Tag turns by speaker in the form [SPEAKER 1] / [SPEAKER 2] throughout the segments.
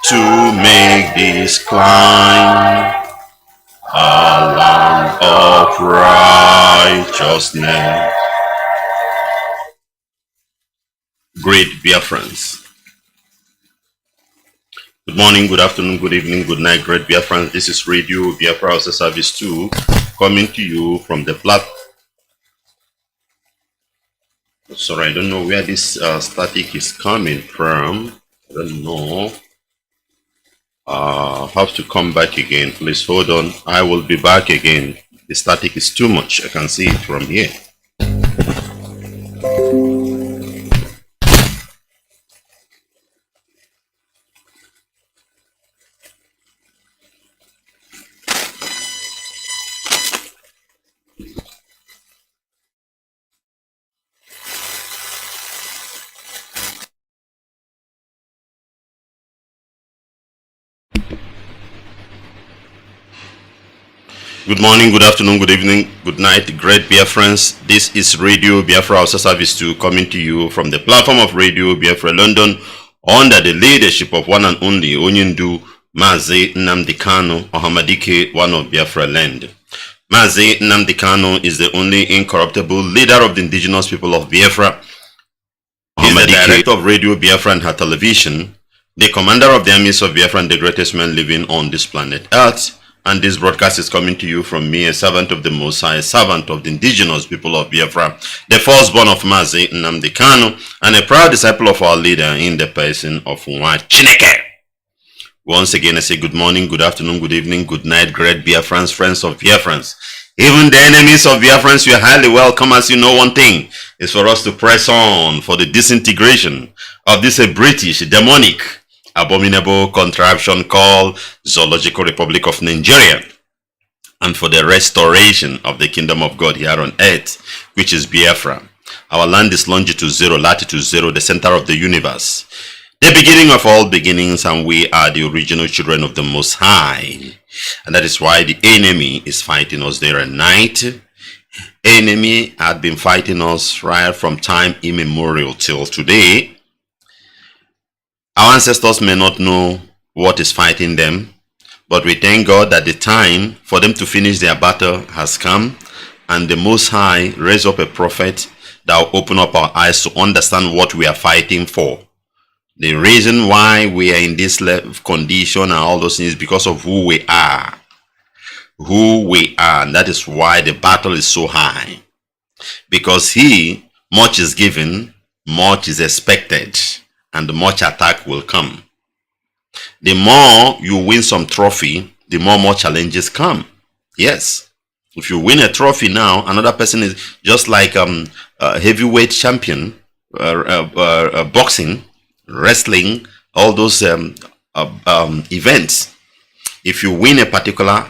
[SPEAKER 1] to make this climb a land of righteousness. Great Biafrans. Good morning, good afternoon, good evening, good night, great Biafrans. This is Radio Biafra HAUSA-SERVICE 2 coming to you from the platform. Sorry, I don't know where this static is coming from. I don't know. Have to come back again. Please hold on. I will be back again. The static is too much. I can see it from here. Good morning, good afternoon, good evening, good night, great Biafrans. This is Radio Biafra HAUSA-SERVICE 2 coming to you from the platform of Radio Biafra London under the leadership of one and only Onyendu Mazi Nnamdi Kanu Ohamadike, one of Biafra land. Mazi Nnamdi Kanu is the only incorruptible leader of the indigenous people of Biafra. He is the director of Radio Biafra and her television, the commander of the armies of Biafra and the greatest man living on this planet Earth. And this broadcast is coming to you from me, a servant of the Most High, a servant of the indigenous people of Biafra, the firstborn of Mazi Nnamdi Kanu, and a proud disciple of our leader in the person of Nwachineke. Once again, I say good morning, good afternoon, good evening, good night, great Biafrans, friends of Biafrans. Even the enemies of Biafrans, you are highly welcome, as you know one thing is for us to press on for the disintegration of this British demonic abominable contraption called Zoological Republic of Nigeria, and for the restoration of the kingdom of God here on earth, which is Biafra. Our land is longitude 0, latitude 0, the center of the universe, the beginning of all beginnings, and we are the original children of the Most High. And that is why the enemy is fighting us day and night. Enemy had been fighting us right from time immemorial till today. Our ancestors may not know what is fighting them, but we thank God that the time for them to finish their battle has come, and the Most High raised up a prophet that will open up our eyes to understand what we are fighting for. The reason why we are in this condition and all those things is because of who we are. And that is why the battle is so high. Because much is given, much is expected, and much attack will come. The more you win some trophy, the more challenges come. Yes. If you win a trophy now, another person is just like a heavyweight champion, boxing, wrestling, all those events. If you win a particular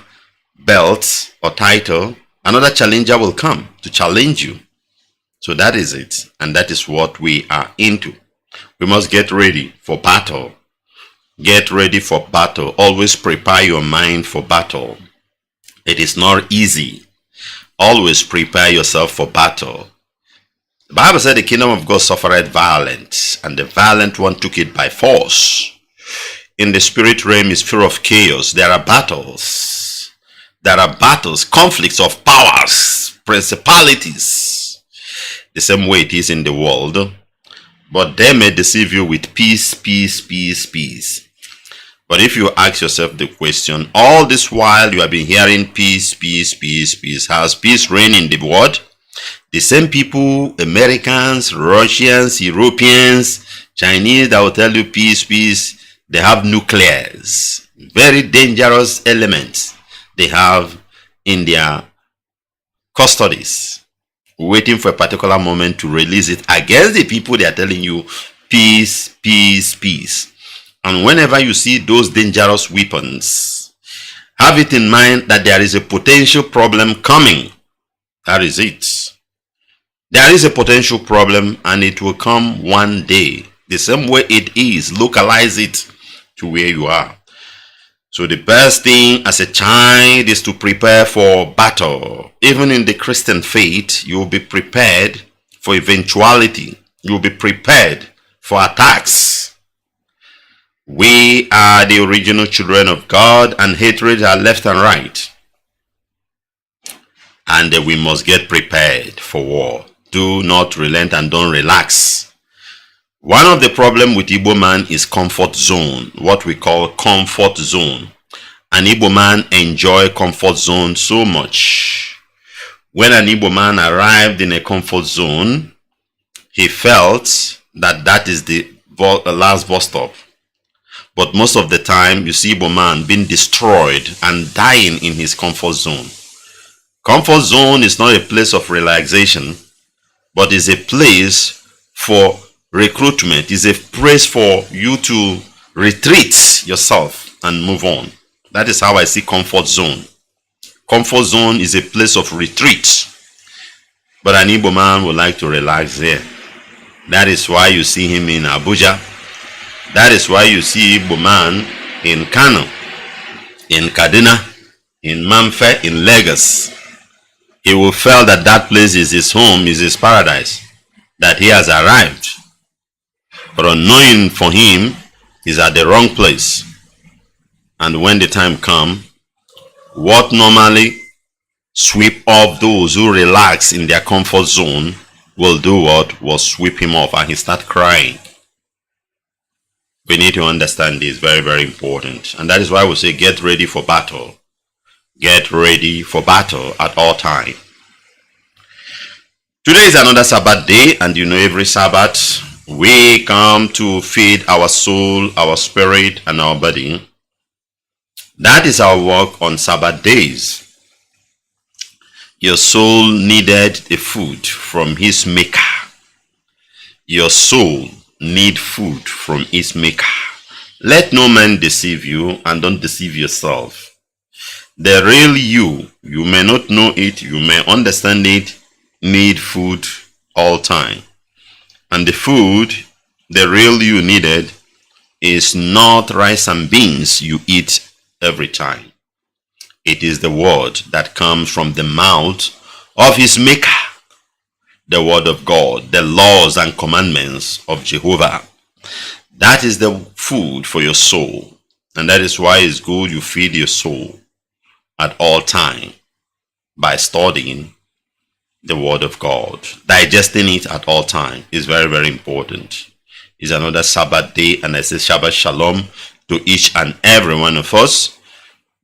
[SPEAKER 1] belt or title, another challenger will come to challenge you. So that is it. And that is what we are into. We must get ready for battle. Get ready for battle. Always prepare your mind for battle. It is not easy. Always prepare yourself for battle. The Bible said the kingdom of God suffered violence, and the violent one took it by force. In the spirit realm is fear of chaos. There are battles. There are battles, conflicts of powers, principalities. The same way it is in the world. But they may deceive you with peace, peace, peace, peace. But if you ask yourself the question, all this while you have been hearing peace, peace, peace, peace, has peace reigned in the world? The same people, Americans, Russians, Europeans, Chinese, that will tell you peace, peace, they have nuclears. Very dangerous elements they have in their custodies, waiting for a particular moment to release it against the people they are telling you peace, peace, peace. And whenever you see those dangerous weapons, have it in mind that there is a potential problem coming. That is it. There is a potential problem, and it will come one day. The same way it is, localize it to where you are. So the best thing as a child is to prepare for battle. Even in the Christian faith, you will be prepared for eventuality. You will be prepared for attacks. We are the original children of God, and hatred are left and right. And we must get prepared for war. Do not relent and don't relax. One of the problems with Igbo man is comfort zone, what we call comfort zone. An Igbo man enjoy comfort zone so much. When an Igbo man arrived in a comfort zone, he felt that that is the last bus stop. But most of the time, you see Igbo man being destroyed and dying in his comfort zone. Comfort zone is not a place of relaxation, but is a place for recruitment. Is a place for you to retreat yourself and move on. That is how I see comfort zone. Comfort zone is a place of retreat. But an Igbo man would like to relax there. That is why you see him in Abuja. That is why you see Igbo man in Kanu, in Kaduna, in Mamfe, in Lagos. He will feel that that place is his home, is his paradise, that he has arrived. But unknowing for him, he's at the wrong place. And when the time comes, what normally sweep off those who relax in their comfort zone will do what? Will sweep him off, and he start crying. We need to understand this, very, very important. And that is why we say get ready for battle. Get ready for battle at all time. Today is another Sabbath day, and you know every Sabbath we come to feed our soul, our spirit, and our body. That is our work on Sabbath days. Your soul needed the food from his maker. Your soul need food from its maker. Let no man deceive you, and don't deceive yourself. The real you may not know it, you may understand it, need food all time. And the food, the real you needed, is not rice and beans you eat every time. It is the word that comes from the mouth of his maker. The word of God, the laws and commandments of Jehovah. That is the food for your soul. And that is why it's good you feed your soul at all time by studying the word of God. Digesting it at all time is very, very important. It's another Sabbath day, and I say Shabbat Shalom to each and every one of us,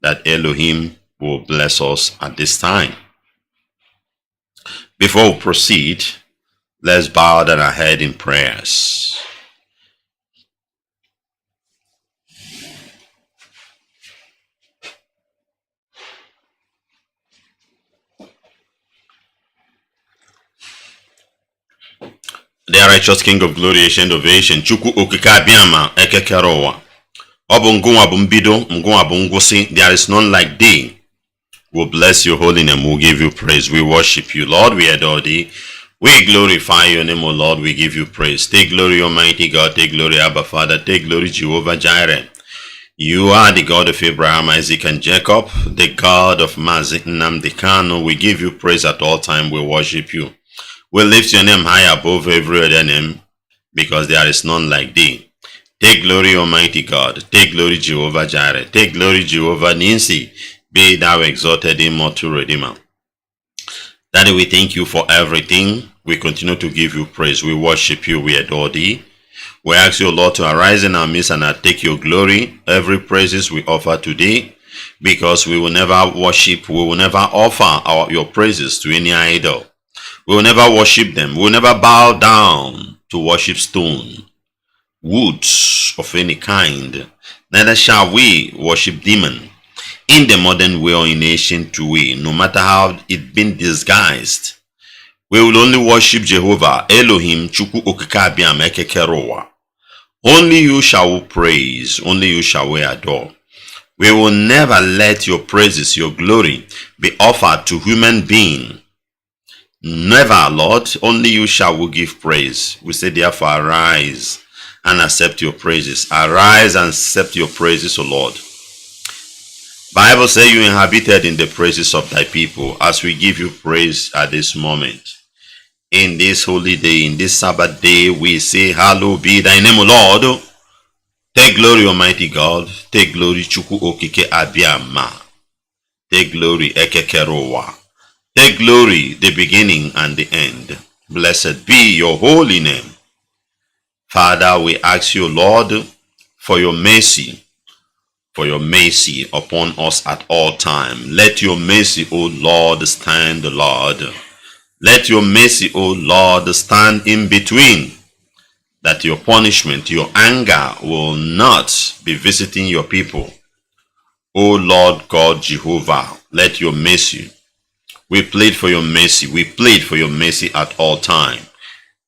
[SPEAKER 1] that Elohim will bless us at this time. Before we proceed, let's bow down our head in prayers. The righteous King of glory, ancient of ancient, Chukwu okike abịama ekekere ụwa. Ọ bụ ngụnwa bụ mbido, ngụnwa bụ ngwụsị. There is none like thee. We'll bless your holy name. We'll give you praise. We worship you, Lord. We adore thee. We glorify your name, O Lord. We give you praise. Take glory, Almighty God. Take glory, Abba Father. Take glory, Jehovah Jireh. You are the God of Abraham, Isaac, and Jacob, the God of Mazi Nnamdi, Kanu. We give you praise at all time. We worship you. We lift your name high above every other name, because there is none like thee. Take glory, Almighty God. Take glory, Jehovah Jireh. Take glory, Jehovah Ninsi. Be thou exalted, immortal Redeemer. Daddy, we thank you for everything. We continue to give you praise. We worship you. We adore thee. We ask you, Lord, to arise in our midst and take your glory. Every praises we offer today, because we will never worship, we will never offer your praises to any idol. We will never worship them. We will never bow down to worship stone, woods of any kind. Neither shall we worship demon in the modern way or in ancient way, no matter how it been disguised. We will only worship Jehovah, Elohim, Chukwu okike abịama ekekere ụwa. Only you shall we praise, only you shall we adore. We will never let your praises, your glory, be offered to human being. Never, Lord. Only you shall we give praise. We say, therefore, arise and accept your praises. Arise and accept your praises, O Lord. Bible says you inhabited in the praises of thy people. As we give you praise at this moment, in this holy day, in this Sabbath day, we say, hallowed be thy name, O Lord. Take glory, Almighty God. Take glory, Chukwu Okike Abiama. Take glory, Ekekerowa. Take glory, the beginning and the end. Blessed be your holy name. Father, we ask you, Lord, for your mercy upon us at all time. Let your mercy, O Lord, stand, Lord. Let your mercy, O Lord, stand in between, that your punishment, your anger will not be visiting your people. O Lord God Jehovah, let your mercy, we plead for your mercy, we plead for your mercy at all time.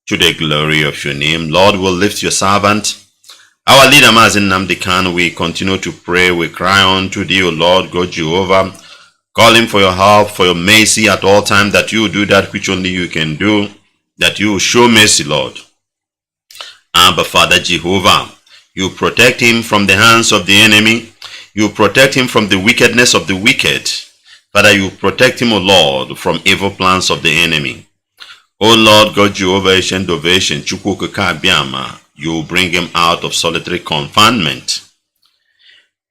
[SPEAKER 1] To the glory of your name, Lord, will lift your servant, our leader Mazi Nnamdi Kanu. We continue to pray, we cry unto thee, O Lord God Jehovah, calling for your help, for your mercy at all time, that you do that which only you can do, that you will show mercy, Lord. Abba Father Jehovah, you protect him from the hands of the enemy, you protect him from the wickedness of the wicked. Father, you protect him, O Lord, from evil plans of the enemy. O Lord God Jehovah, ancient of ancient, Chukwu Okike Abiama, you bring him out of solitary confinement.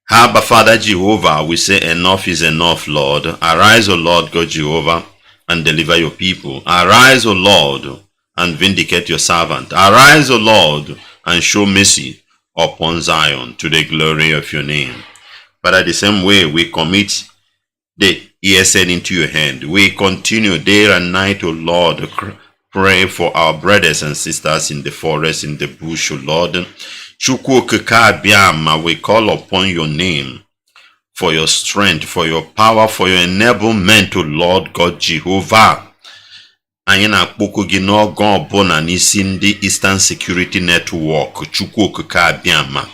[SPEAKER 1] Abba Father Jehovah, we say enough is enough, Lord. Arise, O Lord God Jehovah, and deliver your people. Arise, O Lord, and vindicate your servant. Arise, O Lord, and show mercy upon Zion, to the glory of your name. Father, the same way we commit the ESN into your hand, we continue day and night, O Lord, pray for our brothers and sisters in the forest, in the bush, O Lord. Chukwu Okike Abiama, we call upon your name for your strength, for your power, for your enablement, O Lord God Jehovah. Anyị na-akpọku gị n'ogo ọbụla n'isi ndị Eastern Security Network, Chukwu Okike Abiama,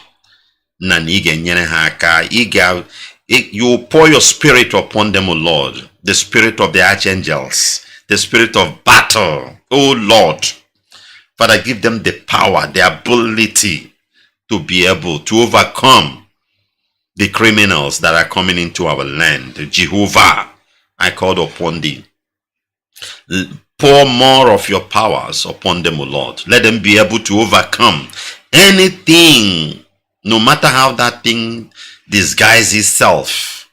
[SPEAKER 1] na ị ga-enyere ha aka. You pour your spirit upon them, O Lord, the spirit of the archangels, the spirit of battle, O Lord. Father, give them the power, the ability to be able to overcome the criminals that are coming into our land. Jehovah, I called upon thee. Pour more of your powers upon them, O Lord. Let them be able to overcome anything, no matter how that thing disguises itself,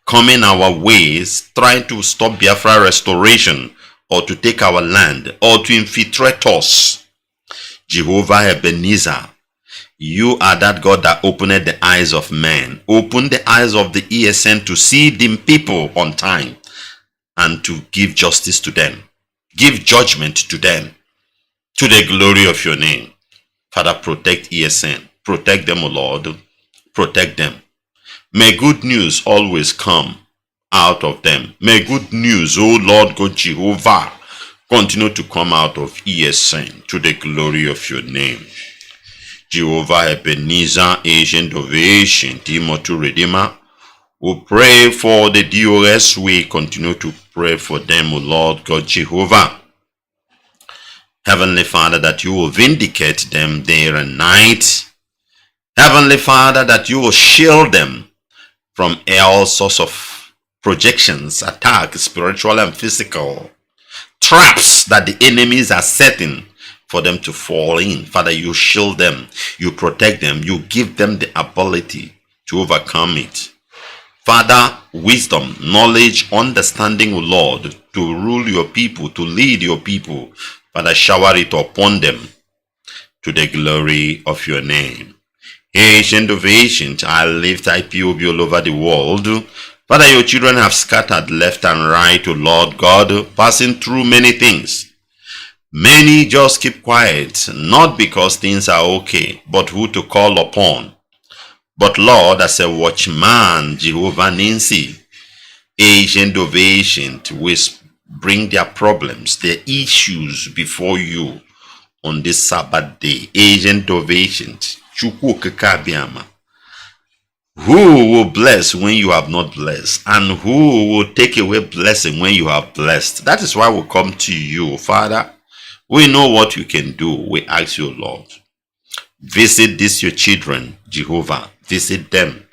[SPEAKER 1] coming our ways, trying to stop Biafra restoration, or to take our land, or to infiltrate us. Jehovah Ebenezer, you are that God that opened the eyes of men. Open the eyes of the ESN to see the people on time, and to give justice to them. Give judgment to them, to the glory of your name. Father, protect ESN. Protect them, O Lord. Protect them. May good news always come out of them. May good news, O Lord God Jehovah, continue to come out of ESN, to the glory of your name. Jehovah Ebenezer, agent of ancient, immortal Redeemer, we pray for the DOS. We continue to pray for them, O Lord God Jehovah. Heavenly Father, that you will vindicate them day and night. Heavenly Father, that you will shield them from all sorts of projections, attacks, spiritual and physical, traps that the enemies are setting for them to fall in. Father, you shield them, you protect them, you give them the ability to overcome it. Father, wisdom, knowledge, understanding, O Lord, to rule your people, to lead your people. Father, shower it upon them, to the glory of your name. Ancient of ancient, I lift IPOB all over the world. Father, your children have scattered left and right, O Lord God, passing through many things. Many just keep quiet, not because things are okay, but who to call upon. But Lord, as a watchman, Jehovah Ninsi, ancient of ancient, we bring their problems, their issues before you on this Sabbath day. Ancient of ancient, Chukwu Okike Abiama, who will bless when you have not blessed, and who will take away blessing when you have blessed? That is why we come to you, Father. We know what you can do. We ask you, Lord, visit these your children, Jehovah. Visit them.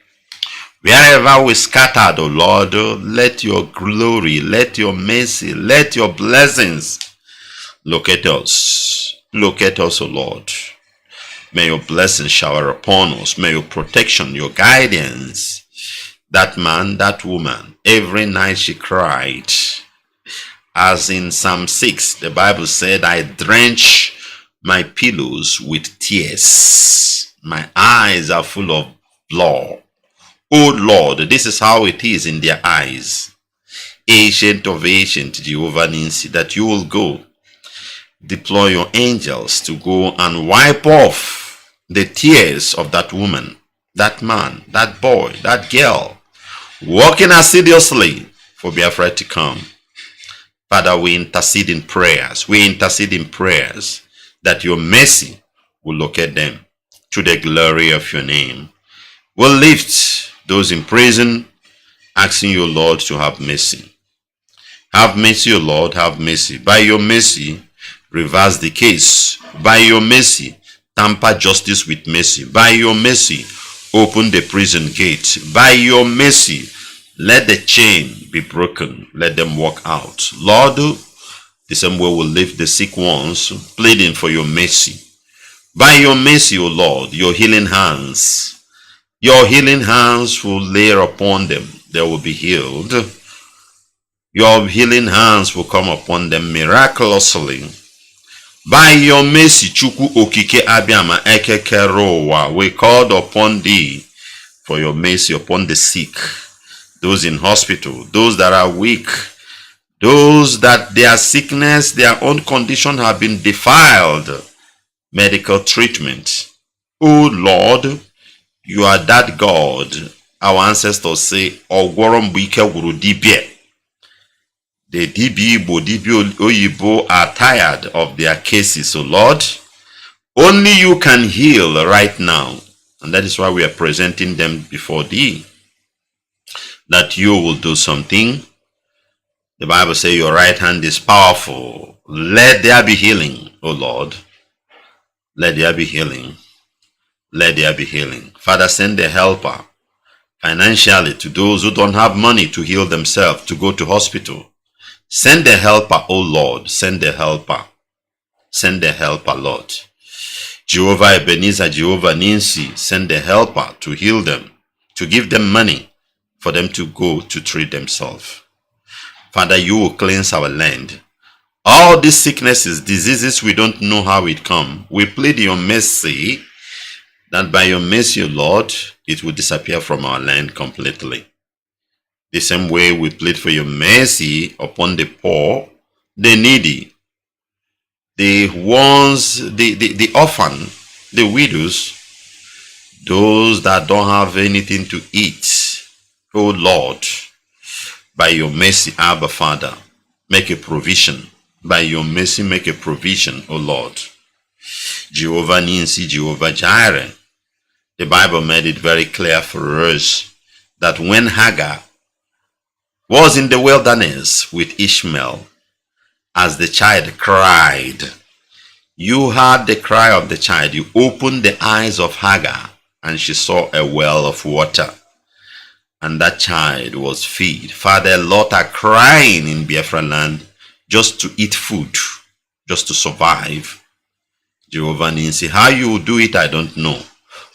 [SPEAKER 1] Wherever we scattered, O Lord, let your glory, let your mercy, let your blessings locate us. Locate us, O Lord. May your blessings shower upon us. May your protection, your guidance. That man, that woman, every night she cried. As in Psalm 6, the Bible said, I drench my pillows with tears. My eyes are full of blood. Oh Lord, this is how it is in their eyes. Ancient of ancient, Jehovah Nissi, that you will go. Deploy your angels to go and wipe off the tears of that woman, that man, that boy, that girl, working assiduously for Biafra to come. Father, we intercede in prayers. We intercede in prayers that your mercy will locate them to the glory of your name. We'll lift those in prison, asking you, Lord, to have mercy. Have mercy, O Lord, have mercy. By your mercy, reverse the case. By your mercy, tamper justice with mercy. By your mercy, open the prison gate. By your mercy, let the chain be broken. Let them walk out. Lord, the same way will lift the sick ones, pleading for your mercy. By your mercy, O Lord, your healing hands will lay upon them. They will be healed. Your healing hands will come upon them miraculously. By your mercy, Chukwu Okike Abiama Ekekerowa, we called upon thee for your mercy upon the sick, those in hospital, those that are weak, those that their sickness, their own condition have been defiled. Medical treatment. Oh Lord, you are that God. Our ancestors say, Ogworom Buike Wuru Dibie. The DB Oyibo are tired of their cases, so Lord, only you can heal right now. And that is why we are presenting them before thee, that you will do something. The Bible says your right hand is powerful. Let there be healing, O Lord. Let there be healing. Let there be healing. Father, send a helper financially to those who don't have money to heal themselves, to go to hospital. Send a helper, O Lord. Send a helper. Send a helper, Lord. Jehovah Ebenezer, Jehovah Nissi, send a helper to heal them, to give them money for them to go to treat themselves. Father, you will cleanse our land. All these sicknesses, diseases, we don't know how it come. We plead your mercy, that by your mercy, O Lord, it will disappear from our land completely. The same way we plead for your mercy upon the poor, the needy, the ones, the orphan, the widows, those that don't have anything to eat. Oh Lord, by your mercy, Abba Father, make a provision. By your mercy, make a provision, O Lord. Jehovah Nissi, Jehovah Jireh. The Bible made it very clear for us that when Hagar was in the wilderness with Ishmael, as the child cried, you heard the cry of the child. You opened the eyes of Hagar, and she saw a well of water, and that child was fed. Father, a lot are crying in Biafra land just to eat food, just to survive. Jehovah Nissi, how you will do it, I don't know.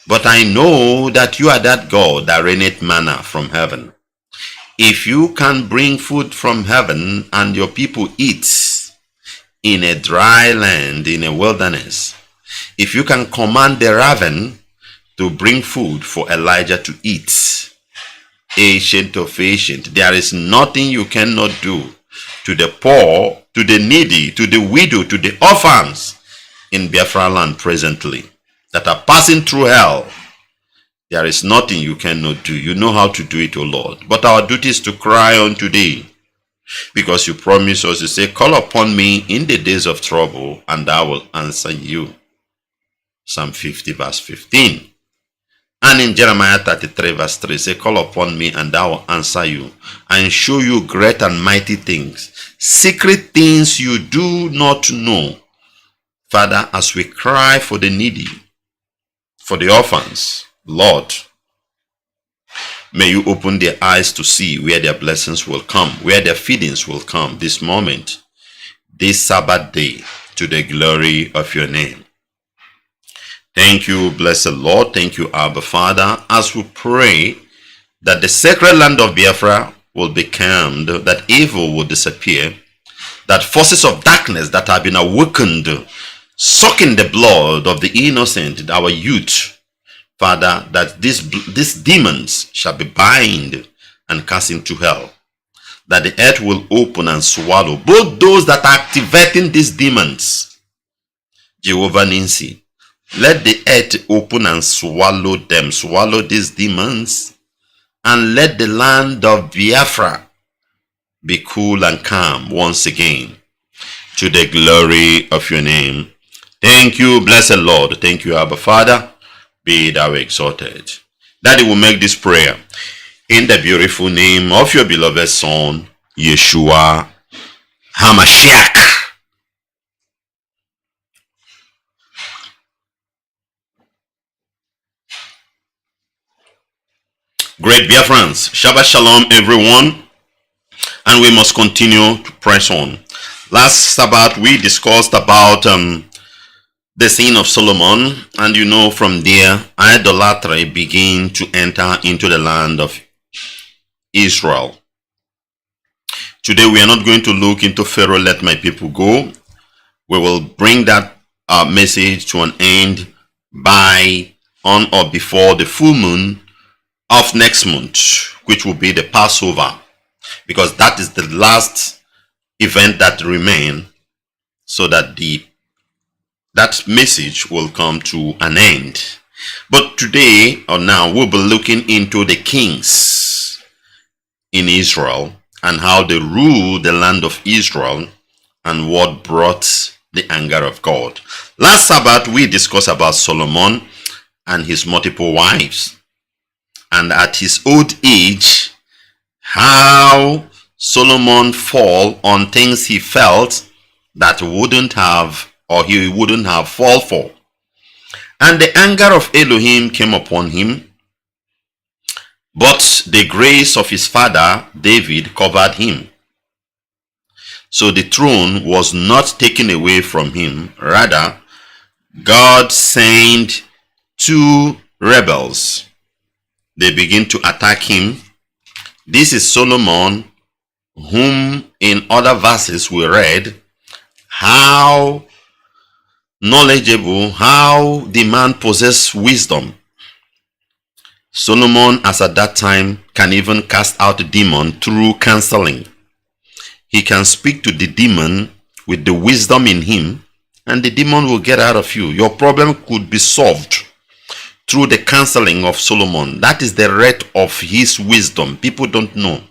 [SPEAKER 1] But I know that you are that God that raineth manna from heaven. If you can bring food from heaven and your people eat in a dry land, in a wilderness, if you can command the raven to bring food for Elijah to eat, ancient of ancient, there is nothing you cannot do to the poor, to the needy, to the widow, to the orphans in Biafra land presently that are passing through hell. There is nothing you cannot do. You know how to do it, O Lord. But our duty is to cry unto thee, because you promise us, you say, call upon me in the days of trouble, and I will answer you. Psalm 50 verse 15. And in Jeremiah 33 verse 3, say, call upon me and I will answer you and show you great and mighty things, secret things you do not know. Father, as we cry for the needy, for the orphans, Lord, may you open their eyes to see where their blessings will come, where their feedings will come this moment, this Sabbath day, to the glory of your name. Thank you, blessed Lord. Thank you, Abba Father. As we pray that the sacred land of Biafra will be calmed, that evil will disappear, that forces of darkness that have been awakened, sucking the blood of the innocent, our youth, Father, that these demons shall be bound and cast into hell, that the earth will open and swallow both those that are activating these demons. Jehovah Ninsi, let the earth open and swallow them, swallow these demons, and let the land of Biafra be cool and calm once again, to the glory of your name. Thank you, blessed Lord. Thank you, Abba Father. Be thou exalted. Daddy will make this prayer in the beautiful name of your beloved Son, Yeshua HaMashiach. Great Biafrans, Shabbat Shalom everyone, and we must continue to press on. Last Sabbath we discussed about the sin of Solomon, and you know from there idolatry began to enter into the land of Israel. Today we are not going to look into Pharaoh, let my people go. We will bring that message to an end by on or before the full moon of next month, which will be the Passover, because that is the last event that remains, so that that message will come to an end. But today or now we'll be looking into the kings in Israel and how they ruled the land of Israel and what brought the anger of God. Last Sabbath we discussed about Solomon and his multiple wives, and at his old age, how Solomon fall on things he felt that wouldn't have, or he wouldn't have fall for. And the anger of Elohim came upon him, but the grace of his father David covered him. So the throne was not taken away from him. Rather, God sent two rebels. They begin to attack him. This is Solomon, whom in other verses we read how knowledgeable, how the man possessed wisdom. Solomon, as at that time, can even cast out a demon through counseling. He can speak to the demon with the wisdom in him, and the demon will get out of you. Your problem could be solved through the counseling of Solomon. That is the rate of his wisdom. People don't know.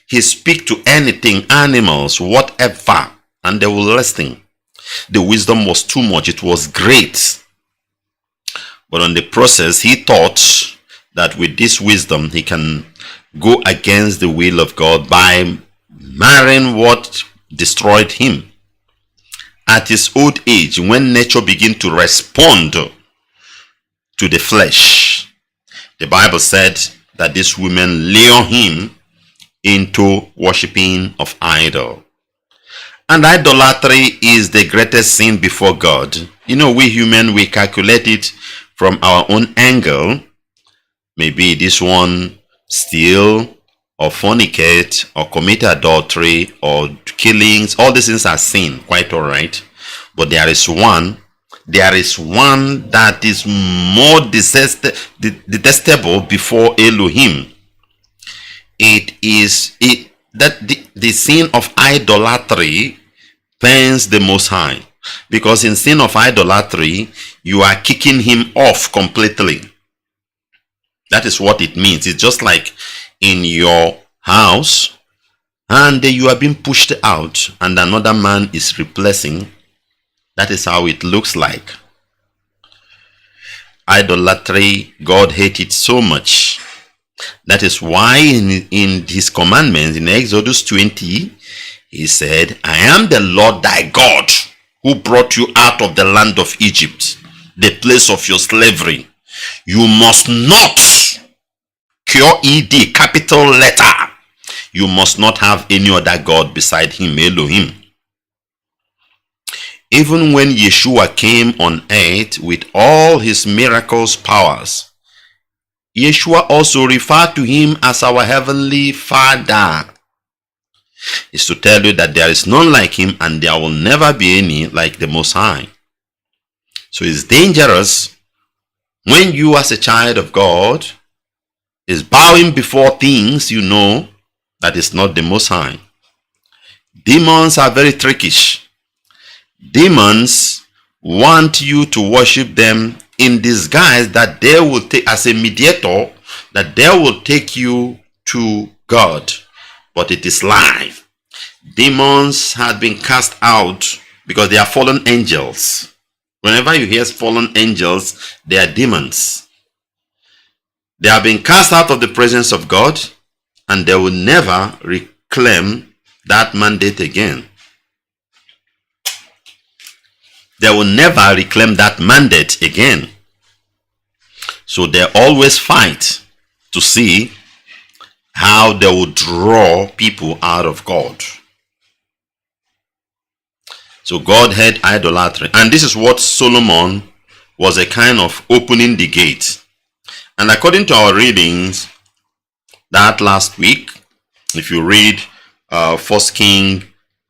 [SPEAKER 1] He speaks to anything, animals, whatever, and they will listen. The wisdom was too much. It was great. But on the process, he thought that with this wisdom, he can go against the will of God by marrying what destroyed him. At his old age, when nature began to respond to the flesh, the Bible said that these women lure him into worshipping of idol. And idolatry is the greatest sin before God. You know, we human, we calculate it from our own angle. Maybe this one steal or fornicate or commit adultery or killings. All these things are sin, quite all right. But there is one that is more detestable before Elohim. It is that the sin of idolatry pains the Most High, because in sin of idolatry you are kicking him off completely. That is what it means. It's just like in your house and you are being pushed out and another man is replacing. That is how it looks like. Idolatry, God hates it so much. That is why in his commandments in Exodus 20, he said, I am the Lord thy God who brought you out of the land of Egypt, the place of your slavery. You must not, Q-E-D, capital letter, you must not have any other God beside him, Elohim. Even when Yeshua came on earth with all his miracles powers, Yeshua also referred to him as our heavenly Father. It's to tell you that there is none like him and there will never be any like the Most High. So it's dangerous when you as a child of God is bowing before things you know that is not the Most High. Demons are very trickish. Demons want you to worship them in disguise that they will take as a mediator, that they will take you to God. But it is lie. Demons had been cast out because they are fallen angels. Whenever you hear fallen angels, they are demons. They have been cast out of the presence of God and they will never reclaim that mandate again. They will never reclaim that mandate again. So they always fight to see how they will draw people out of God. So God had idolatry. And this is what Solomon was a kind of opening the gate. And according to our readings that last week, if you read 1 King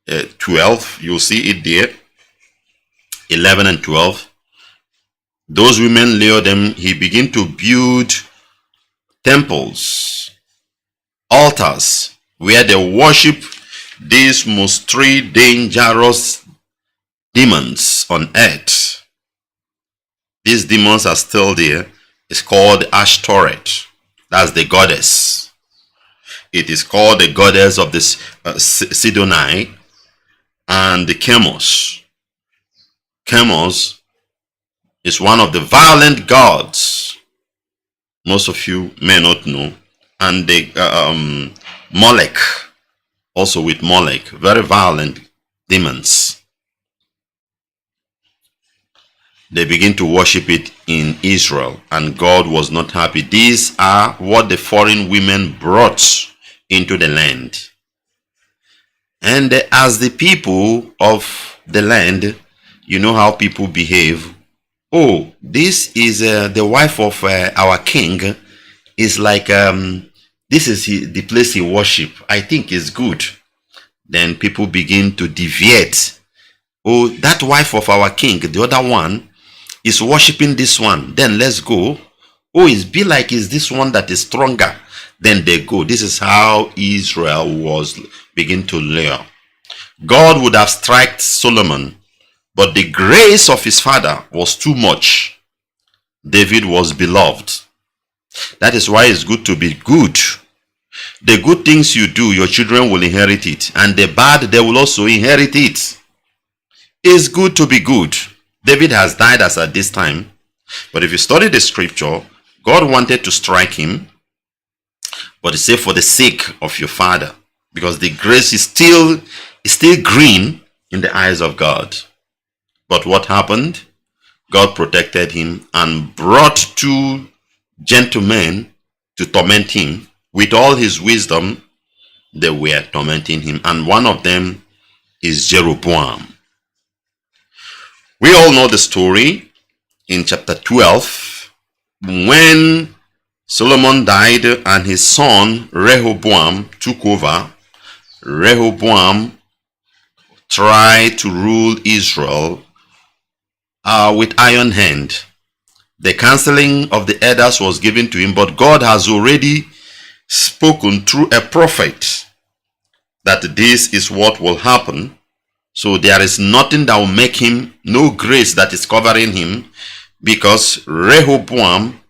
[SPEAKER 1] 12, you'll see it there. 11 and 12. Those women lured them. He began to build temples, altars, where they worship these most three dangerous demons on earth. These demons are still there. It's called Ashtoreth. That's the goddess. It is called the goddess of the Sidonai and the Chemos. Chemos is one of the violent gods. Most of you may not know. And the Molech, also with Molech, very violent demons. They begin to worship it in Israel, and God was not happy. These are what the foreign women brought into the land. And as the people of the land, you know how people behave. Oh, this is the wife of our king. Is like, this is the place he worship. I think is good. Then people begin to deviate. Oh, that wife of our king, the other one, is worshiping this one. Then let's go. Oh, it's be like is this one that is stronger. Then they go. This is how Israel was begin to lure. God would have struck Solomon, but the grace of his father was too much. David was beloved. That is why it's good to be good. The good things you do, your children will inherit it. And the bad, they will also inherit it. It's good to be good. David has died as at this time. But if you study the scripture, God wanted to strike him. But he said for the sake of your father. Because the grace is still green in the eyes of God. But what happened? God protected him and brought two gentlemen to torment him. With all his wisdom, they were tormenting him. And one of them is Jeroboam. We all know the story in chapter 12. When Solomon died and his son Rehoboam took over, Rehoboam tried to rule Israel with iron hand. The counseling of the elders was given to him, but God has already spoken through a prophet that this is what will happen. So there is nothing that will make him, no grace that is covering him, because Rehoboam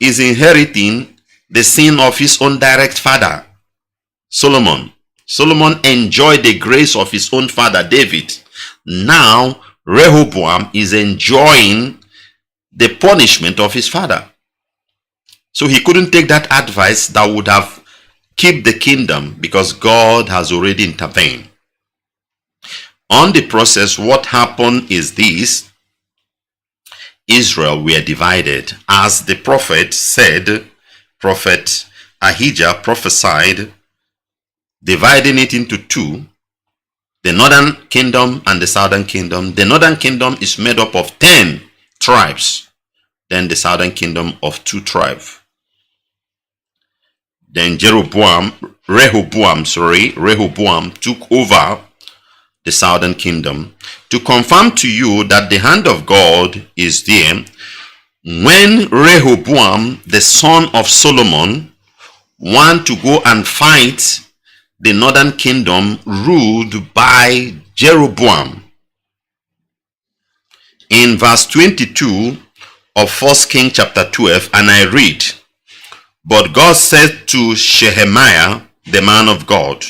[SPEAKER 1] is inheriting the sin of his own direct father, Solomon. Solomon enjoyed the grace of his own father, David. Now, Rehoboam is enjoying the punishment of his father. So he couldn't take that advice that would have kept the kingdom because God has already intervened. On the process, what happened is this. Israel were divided. As the prophet said, Prophet Ahijah prophesied, dividing it into two. The northern kingdom and the southern kingdom. The northern kingdom is made up of 10 tribes. Then the southern kingdom of 2 tribes. Then Rehoboam took over the southern kingdom. To confirm to you that the hand of God is there, when Rehoboam, the son of Solomon, want to go and fight the northern kingdom ruled by Jeroboam. In verse 22 of 1 King chapter 12, and I read, "But God said to Shehemiah, the man of God,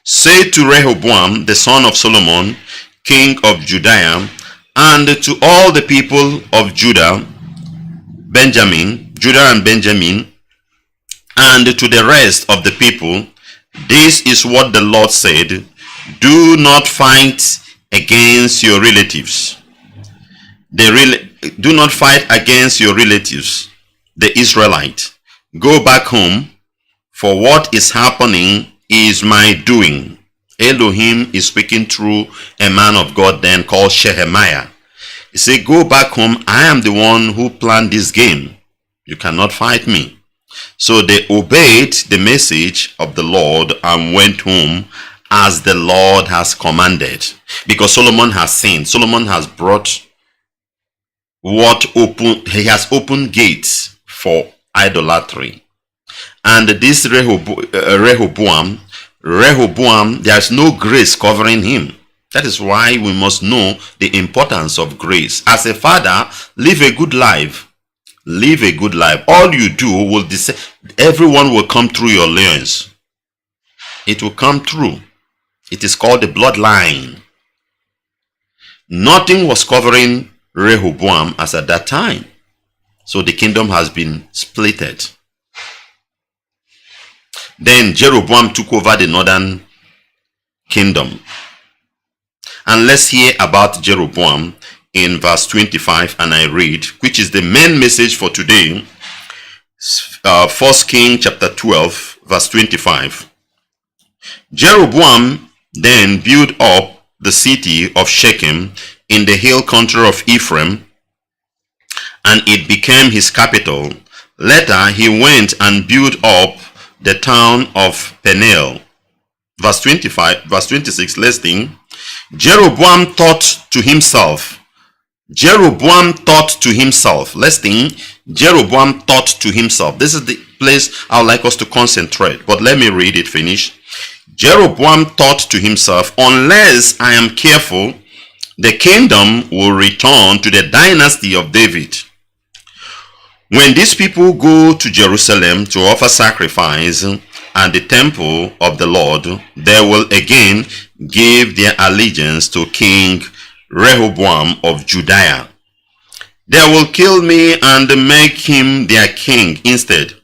[SPEAKER 1] say to Rehoboam, the son of Solomon, king of Judea, and to all the people of Judah and Benjamin, and to the rest of the people, this is what the Lord said, do not fight against your relatives. Do not fight against your relatives, the Israelites. Go back home, for what is happening is my doing." Elohim is speaking through a man of God then called Shehemiah. He said, "Go back home. I am the one who planned this game. You cannot fight me." So they obeyed the message of the Lord and went home as the Lord has commanded. Because Solomon has sinned. Solomon has brought he has opened gates for idolatry. And this Rehoboam, there's no grace covering him. That is why we must know the importance of grace. As a father, live a good life. Live a good life. All you do will everyone will come through your loins. It will come through. It is called the bloodline. Nothing was covering Rehoboam as at that time. So the kingdom has been splitted. Then Jeroboam took over the northern kingdom. And let's hear about Jeroboam in verse 25, and I read, which is the main message for today. 1 King chapter 12, verse 25. Jeroboam then built up the city of Shechem in the hill country of Ephraim, and it became his capital. Later he went and built up the town of Peniel. Verse 26, listen. Jeroboam thought to himself. Listen. Jeroboam thought to himself. This is the place I would like us to concentrate. But let me read it finish. Jeroboam thought to himself, unless I am careful, the kingdom will return to the dynasty of David. When these people go to Jerusalem to offer sacrifice at the temple of the Lord, they will again give their allegiance to King Rehoboam of Judea. They will kill me and make him their king instead.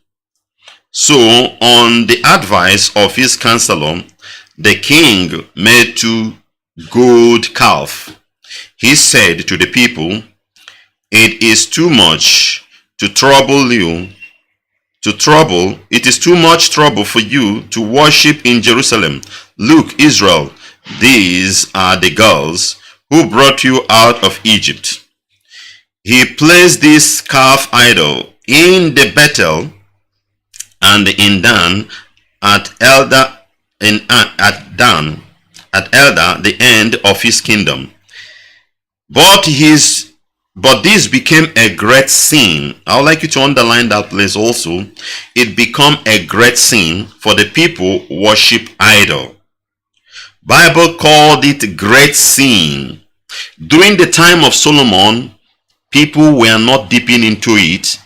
[SPEAKER 1] So, on the advice of his counselor, the king made 2 gold calves. He said to the people, it is too much trouble for you to worship in Jerusalem. Look, Israel, these are the girls who brought you out of Egypt. He placed this calf idol in the Bethel and in Dan at Elda, the end of his kingdom. But this became a great sin. I would like you to underline that place also. It became a great sin for the people worship idol. Bible called it great sin. During the time of Solomon, people were not dipping into it.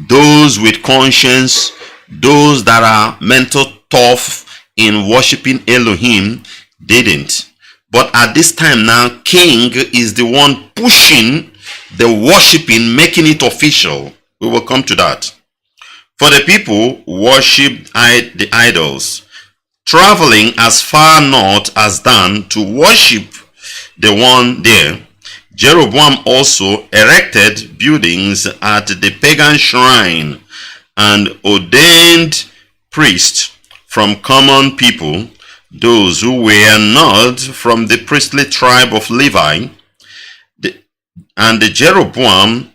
[SPEAKER 1] Those with conscience, those that are mental tough in worshiping Elohim, didn't. But at this time now, king is the one pushing the worshiping, making it official. We will come to that. For the people worshipped the idols, traveling as far north as Dan to worship the one there. Jeroboam also erected buildings at the pagan shrine and ordained priests from common people those who were not from the priestly tribe of Levi. And Jeroboam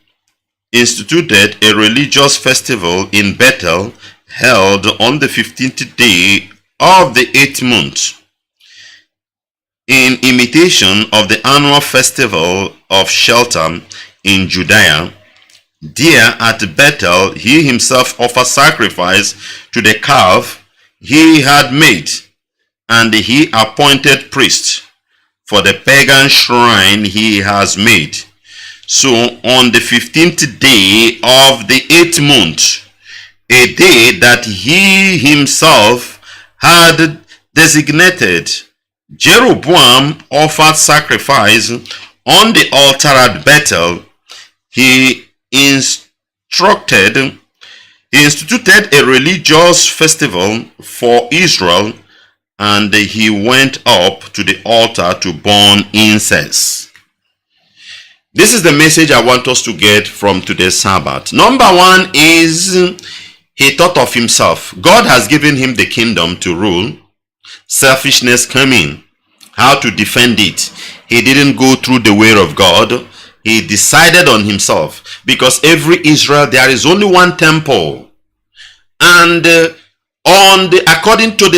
[SPEAKER 1] instituted a religious festival in Bethel, held on the 15th day of the 8th month, in imitation of the annual festival of Shelter in Judea. There at Bethel he himself offered sacrifice to the calf he had made, and he appointed priests for the pagan shrine he has made. So on the 15th day of the 8th month, a day that he himself had designated, Jeroboam offered sacrifice on the altar at Bethel. He instituted a religious festival for Israel, and he went up to the altar to burn incense. This is the message I want us to get from today's Sabbath. Number one is he thought of himself. God has given him the kingdom to rule. Selfishness came in. How to defend it? He didn't go through the way of God. He decided on himself, because every Israel there is only one temple, and according to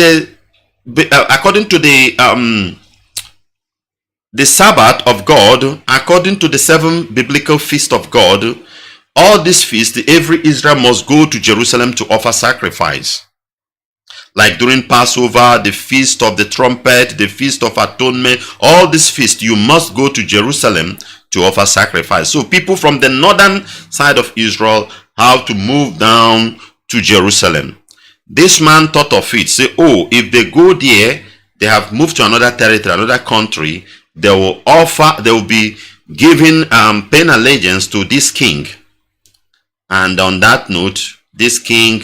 [SPEAKER 1] the Sabbath of God, according to the 7 biblical feasts of God, all these feasts, every Israel must go to Jerusalem to offer sacrifice. Like during Passover, the Feast of the Trumpet, the Feast of Atonement, all these feasts, you must go to Jerusalem to offer sacrifice. So people from the northern side of Israel have to move down to Jerusalem. This man thought of it, say, oh, if they go there, they have moved to another territory, another country, they will be giving paying allegiance to this king. And on that note, this king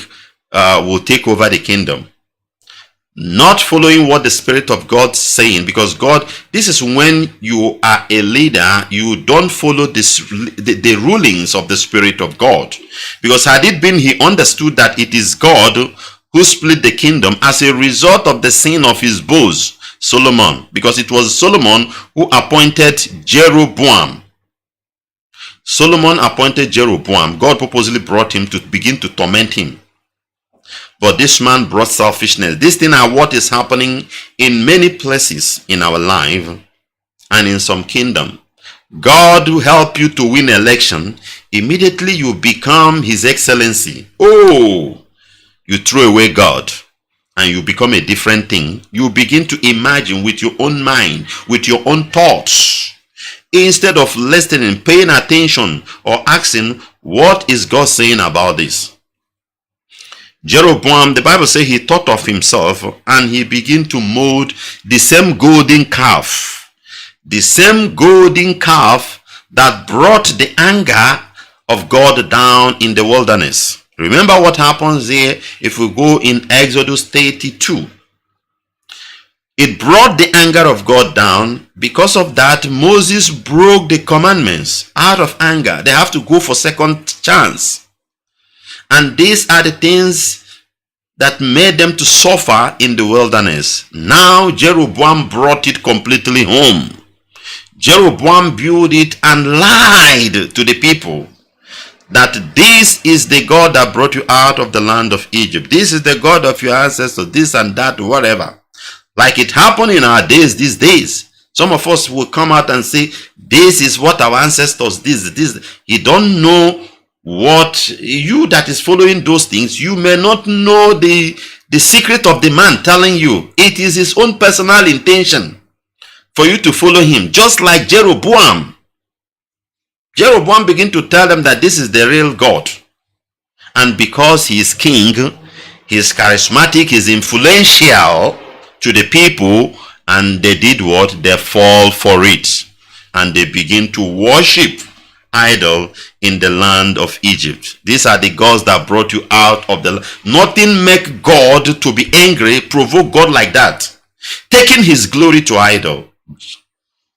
[SPEAKER 1] will take over the kingdom. Not following what the Spirit of God is saying, because God, this is when you are a leader, you don't follow the rulings of the Spirit of God. Because had it been he understood that it is God who split the kingdom as a result of the sin of his boss, Solomon, because it was Solomon who appointed Jeroboam. Solomon appointed Jeroboam. God purposely brought him to begin to torment him. But this man brought selfishness. This thing are what is happening in many places in our life and in some kingdom. God will help you to win election. Immediately you become His Excellency. Oh, you throw away God and you become a different thing. You begin to imagine with your own mind, with your own thoughts, instead of listening, paying attention, or asking, what is God saying about this? Jeroboam, the Bible says he thought of himself and he began to mold the same golden calf. The same golden calf that brought the anger of God down in the wilderness. Remember what happens there if we go in Exodus 32. It brought the anger of God down. Because of that, Moses broke the commandments out of anger. They have to go for second chance. And these are the things that made them to suffer in the wilderness. Now Jeroboam brought it completely home. Jeroboam built it and lied to the people that this is the God that brought you out of the land of Egypt. This is the God of your ancestors, this and that, whatever. Like it happened in our days, these days. Some of us will come out and say, this is what our ancestors did. This. You don't know what, you that is following those things, you may not know the secret of the man telling you. It is his own personal intention for you to follow him. Just like Jeroboam. Jeroboam began to tell them that this is the real God. And because he is king, he is charismatic, he is influential to the people, and they did what? They fall for it. And they begin to worship idol in the land of Egypt. These are the gods that brought you out of the land. Nothing make God to be angry, provoke God like that. Taking his glory to idol.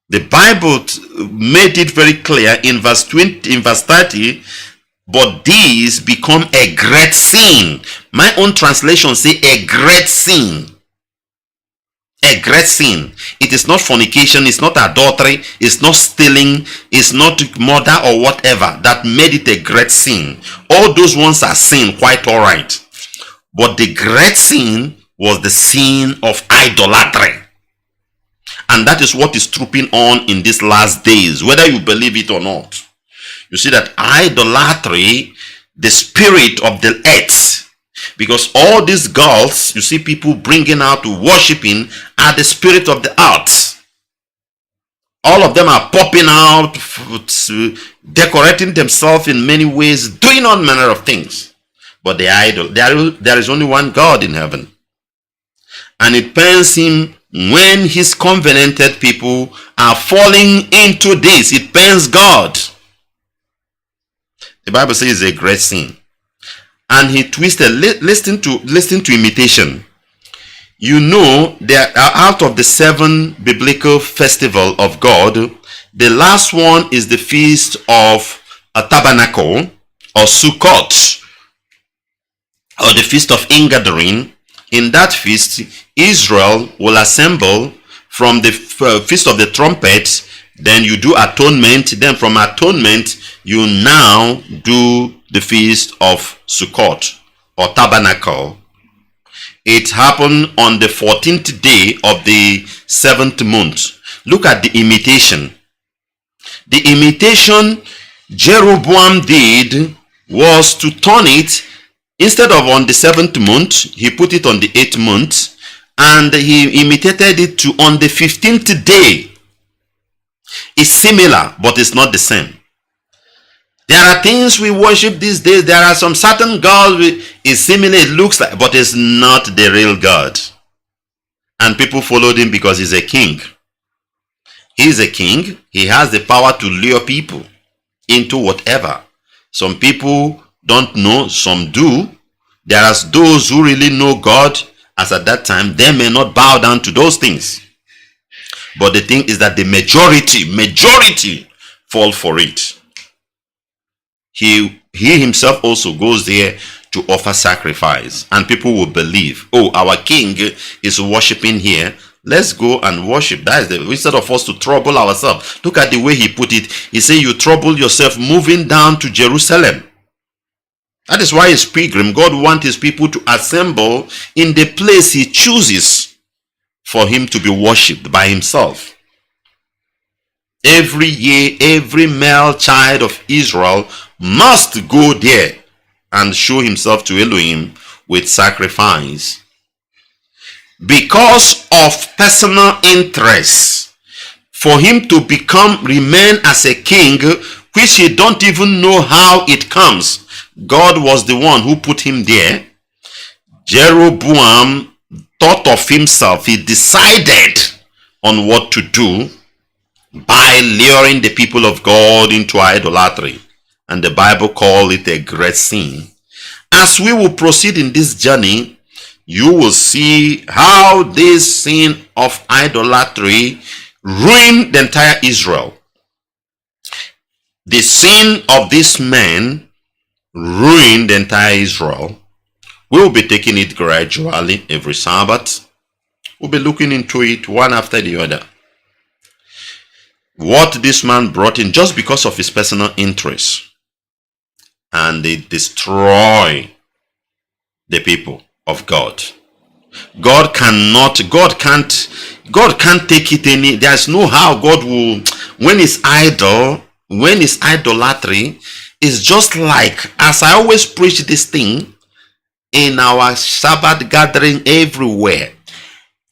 [SPEAKER 1] The Bible made it very clear in verse 20, in verse 30, but these become a great sin. My own translation say a great sin. A great sin. It is not fornication, it's not adultery, it's not stealing, it's not murder or whatever that made it a great sin. All those ones are sin, quite all right. But the great sin was the sin of idolatry. And that is what is trooping on in these last days, whether you believe it or not. You see that idolatry, the spirit of the earth, because all these gods you see people bringing out to worshiping are the spirit of the earth. All of them are popping out, decorating themselves in many ways, doing all manner of things. But the idol, there is only one God in heaven. And it pains him when his covenanted people are falling into this. It pains God. The Bible says it's a great sin. And he twisted. Listen to imitation. You know, there are out of the 7 biblical festival of God, the last one is the feast of a tabernacle or Sukkot, or the feast of ingathering. In that feast, Israel will assemble from the feast of the trumpets. Then you do atonement. Then from atonement, you now do the feast of Sukkot or tabernacle. It happened on the 14th day of the 7th month. Look at the imitation. The imitation Jeroboam did was to turn it, instead of on the 7th month, he put it on the 8th month, and he imitated it to on the 15th day. It's similar, but it's not the same. There are things we worship these days. There are some certain gods is similar, it looks like, but it's not the real God. And people followed him because he's a king. He's a king. He has the power to lure people into whatever. Some people don't know, some do. There are those who really know God, as at that time, they may not bow down to those things. But the thing is that the majority fall for it. He himself also goes there to offer sacrifice, and people will believe, oh, our king is worshiping here, let's go and worship. That is instead of us to trouble ourselves. Look at the way he put it. He said, you trouble yourself moving down to Jerusalem. That is why his pilgrim, God wants his people to assemble in the place he chooses for him to be worshipped by himself. Every year, every male child of Israel must go there and show himself to Elohim with sacrifice. Because of personal interest, for him to remain as a king, which he don't even know how it comes. God was the one who put him there. Jeroboam thought of himself. He decided on what to do by luring the people of God into idolatry. And the Bible calls it a great sin. As we will proceed in this journey, you will see how this sin of idolatry ruined the entire Israel. The sin of this man ruined the entire Israel. We will be taking it gradually every Sabbath. We'll be looking into it one after the other. What this man brought in just because of his personal interest. And they destroy the people of God. God can't take it any. There's no how God will, when it's idolatry, it's just like, as I always preach this thing in our Sabbath gathering everywhere.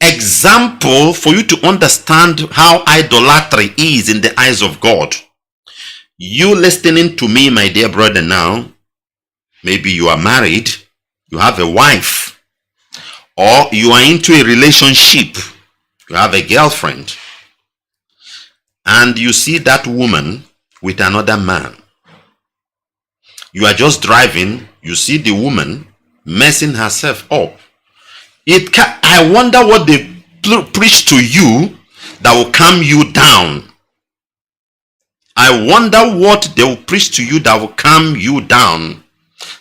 [SPEAKER 1] Example for you to understand how idolatry is in the eyes of God. You listening to me, my dear brother, now, maybe you are married, you have a wife, or you are into a relationship, you have a girlfriend, and you see that woman with another man. You are just driving, you see the woman messing herself up. I wonder what they preach to you that will calm you down. I wonder what they will preach to you that will calm you down.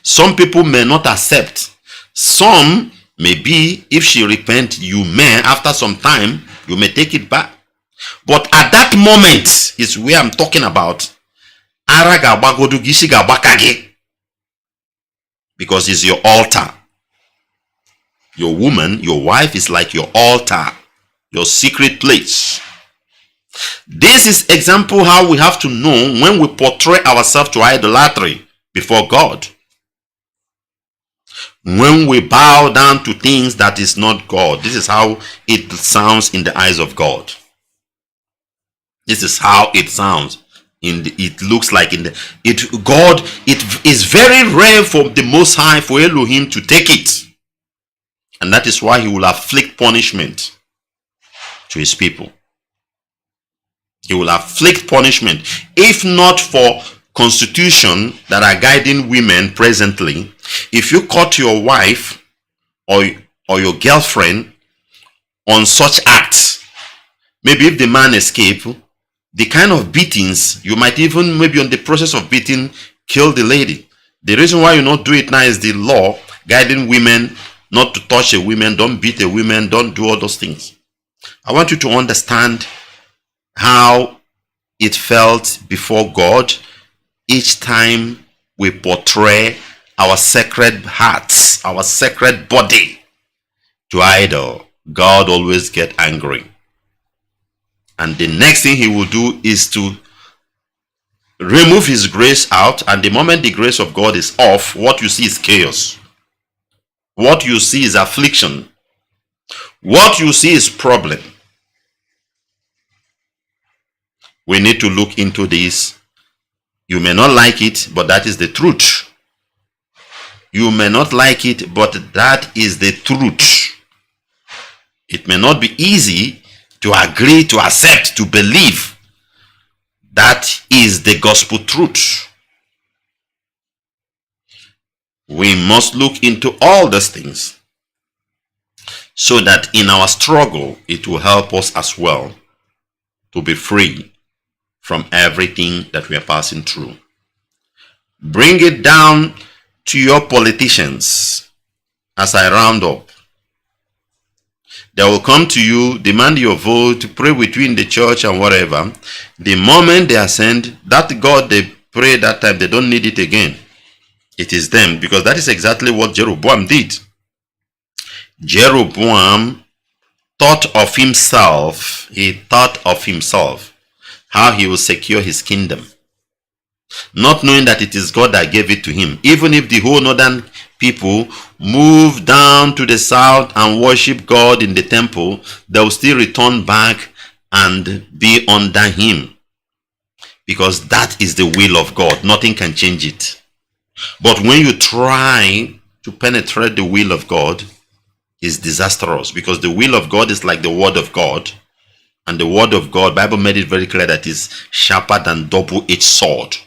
[SPEAKER 1] Some people may not accept. Some Maybe if she repent, you may, after some time, you may take it back. But at that moment is where I'm talking about. Because it's your altar. Your woman, your wife is like your altar, your secret place. This is example how we have to know when we portray ourselves to idolatry before God. When we bow down to things that is not God. This is how it sounds in the eyes of God. This is how it sounds. It looks like it is very rare for the Most High, for Elohim, to take it. And that is why he will afflict punishment to his people. He will afflict punishment. If not for constitution that are guiding women presently, if you caught your wife or your girlfriend on such acts, maybe if the man escape, the kind of beatings, you might even, maybe on the process of beating, kill the lady. The reason why you not do it now is the law guiding women not to touch a woman, don't beat a woman, don't do all those things. I want you to understand how it felt before God each time we portray our sacred hearts, our sacred body to idol. God always get angry. And the next thing he will do is to remove his grace out. And the moment the grace of God is off, what you see is chaos. What you see is affliction. What you see is problem. We need to look into this. You may not like it, but that is the truth. You may not like it, but that is the truth. It may not be easy to agree, to accept, to believe. That is the gospel truth. We must look into all these things so that in our struggle, it will help us as well to be free from everything that we are passing through. Bring it down to your politicians as I round up. They will come to you, demand your vote, pray with you in the church and whatever. The moment they ascend, that God they pray that time, they don't need it again. It is them, because that is exactly what Jeroboam did. Jeroboam thought of himself. He thought of himself, how he will secure his kingdom, not knowing that it is God that gave it to him. Even if the whole northern people move down to the south and worship God in the temple, they will still return back and be under him, because that is the will of God. Nothing can change it. But when you try to penetrate the will of God, it's disastrous, because the will of God is like the word of God. And the word of God, Bible made it very clear that it's sharper than double-edged sword.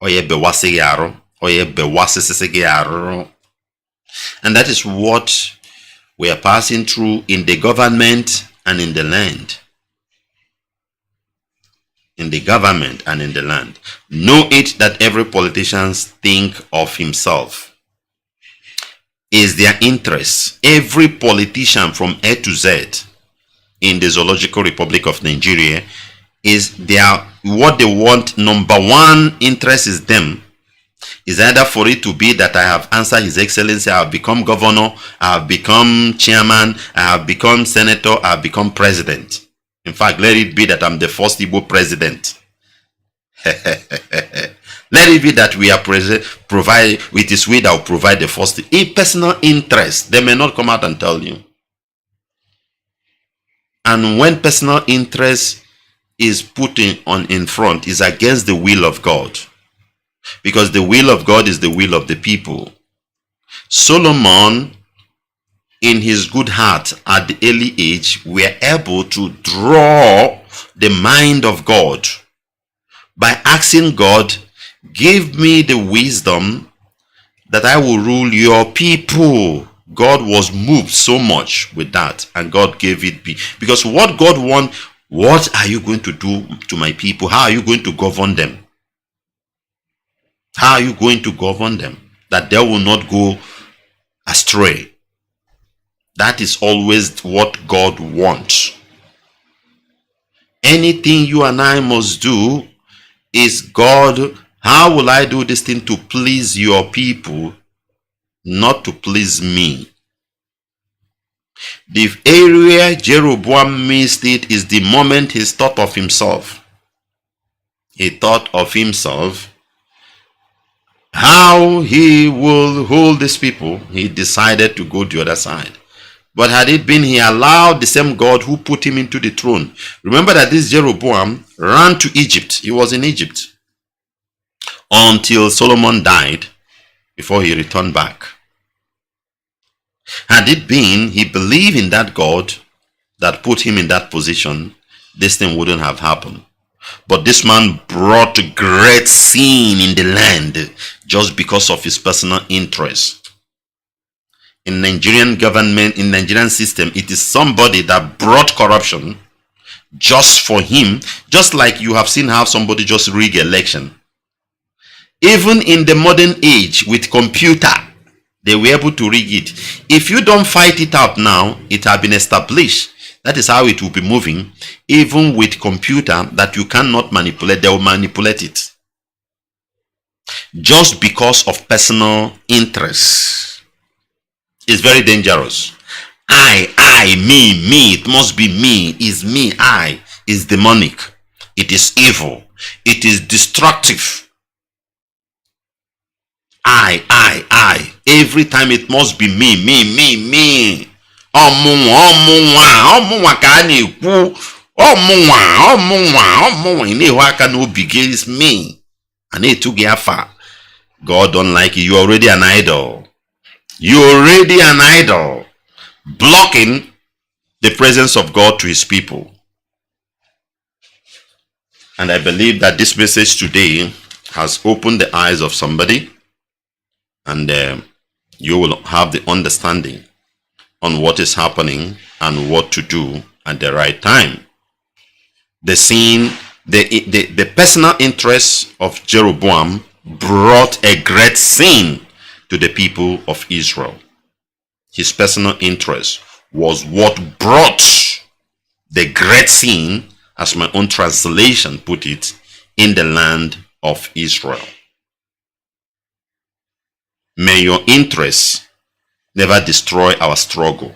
[SPEAKER 1] And that is what we are passing through in the government and in the land. In the government and in the land. Know it that every politician think of himself. Is their interest. Every politician from A to Z in the Zoological Republic of Nigeria is what they want. Number one interest is them. Is either for it to be that I have answered His Excellency, I have become governor, I have become chairman, I have become senator, I have become president. In fact, let it be that I'm the first Igbo president. Let it be that we are provide with His way that will provide the first. In personal interest, they may not come out and tell you. And when personal interest is put in front, is against the will of God. Because the will of God is the will of the people. Solomon, in his good heart at the early age, were able to draw the mind of God by asking God, give me the wisdom that I will rule your people. God was moved so much with that, and God gave it be. Because what God wants, what are you going to do to my people? How are you going to govern them? How are you going to govern them that they will not go astray? That is always what God wants. Anything you and I must do is, God, how will I do this thing to please your people, not to please me? The area Jeroboam missed it is the moment he thought of himself. He thought of himself, how he will hold these people. He decided to go the other side. But had it been he allowed the same God who put him into the throne. Remember that this Jeroboam ran to Egypt. He was in Egypt until Solomon died before he returned back. Had it been he believed in that God that put him in that position, this thing wouldn't have happened. But this man brought great sin in the land just because of his personal interest. In Nigerian government, in Nigerian system, it is somebody that brought corruption just for him, just like you have seen how somebody just rig election. Even in the modern age with computer, they were able to rig it. If you don't fight it out now, it has been established. That is how it will be moving. Even with computer that you cannot manipulate, they will manipulate it. Just because of personal interest. It's very dangerous. I, me, it must be me, is me, I, is demonic. It is evil. It is destructive. I. Every time it must be me. Ọmụnwa ka a na-ekwu. Ọmụnwa ịna-ehu aka n'obi gị is me. A na-etu gị afa. God don't like you. You're already an idol. You're already an idol. Blocking the presence of God to his people. And I believe that this message today has opened the eyes of somebody. And you will have the understanding on what is happening and what to do at the right time. The sin, the personal interest of Jeroboam brought a great sin to the people of Israel. His personal interest was what brought the great sin, as my own translation put it, in the land of Israel. May your interests never destroy our struggle.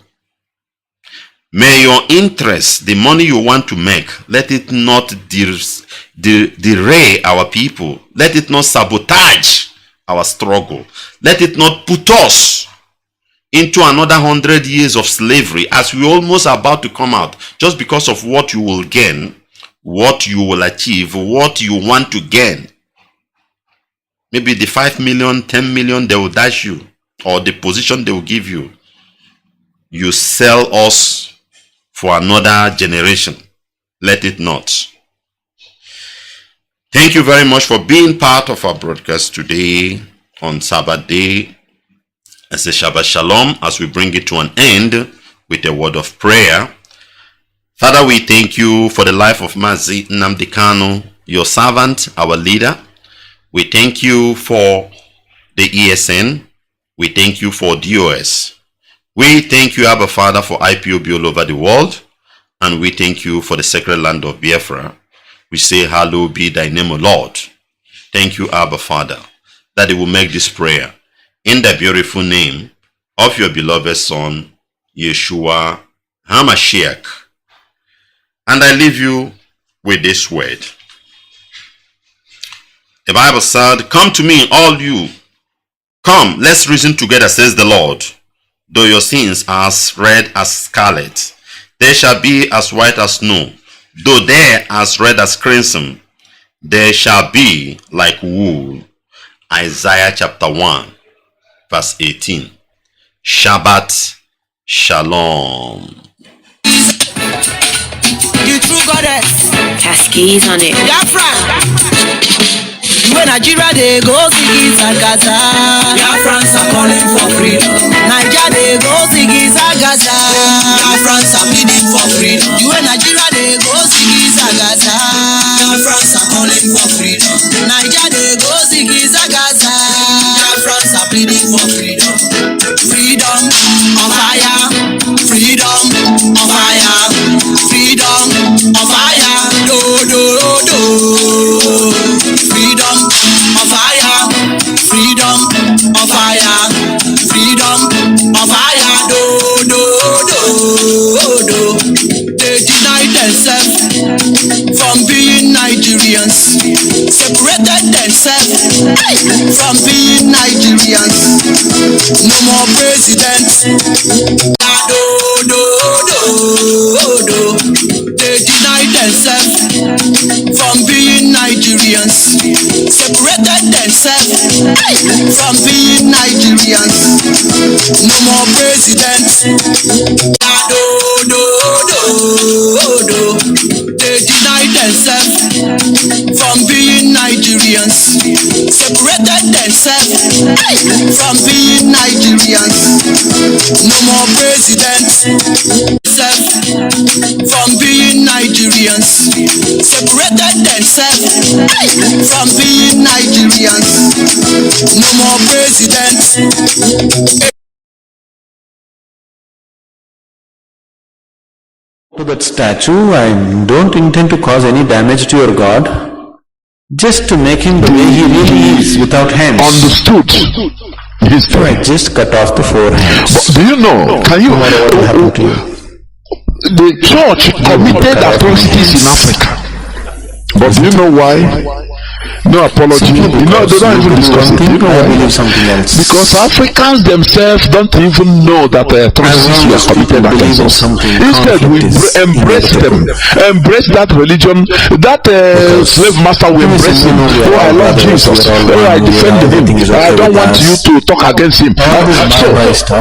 [SPEAKER 1] May your interest, the money you want to make, let it not derail our people. Let it not sabotage our struggle. Let it not put us into another 100 years of slavery as we almost about to come out, just because of what you will gain, what you will achieve, what you want to gain. Maybe the 5 million, 10 million they will dash you, or the position they will give you. You sell us for another generation. Let it not. Thank you very much for being part of our broadcast today on Sabbath day. I say Shabbat Shalom as we bring it to an end with a word of prayer. Father, we thank you for the life of Mazi Nnamdi Kanu, your servant, our leader. We thank you for the ESN. We thank you for DOS. We thank you, Abba Father, for IPOB all over the world. And we thank you for the sacred land of Biafra. We say, hallowed be thy name, O Lord. Thank you, Abba Father, that He will make this prayer in the beautiful name of your beloved Son, Yeshua HaMashiach. And I leave you with this word. The Bible said, come to me, all you. Come, let's reason together, says the Lord. Though your sins are as red as scarlet, they shall be as white as snow. Though they are as red as crimson, they shall be like wool. Isaiah chapter 1, verse 18. Shabbat Shalom.
[SPEAKER 2] The true goddess.
[SPEAKER 3] Cascades on it.
[SPEAKER 2] Biafra. When Nigeria they go Sigi Zagaza, Biafrans are calling for freedom. Nigeria they go Sigi Zagaza, Biafrans are pleading for freedom. When Nigeria they go Sigi Zagaza, Biafrans are calling for freedom. Nigeria they go Sigi Zagaza, Biafrans are pleading for freedom. Freedom on fire. No more presidents. They deny themselves from being Nigerians, separated themselves from being Nigerians. No more presidents. They deny themselves from being Nigerians, separated themselves from being Nigerians. No more presidents. From being Nigerians, separated themselves from being Nigerians. No more presidents.
[SPEAKER 3] To that statue, I don't intend to cause any damage to your God, just to make him the way he really is, without hands.
[SPEAKER 4] Understood.
[SPEAKER 3] So I just cut off the 4 hands.
[SPEAKER 4] But do you know, can you,
[SPEAKER 3] What will happen to you?
[SPEAKER 4] the church committed atrocities in Africa. But do you know why? No apology. You know, they don't even discuss it. You know why? Because Africans themselves don't even know that atrocities were committed against us. Instead, we embrace them, embrace that religion, that slave master. We embrace him. Oh, I love Jesus. Oh, I defend him. I don't want you to talk against him. So,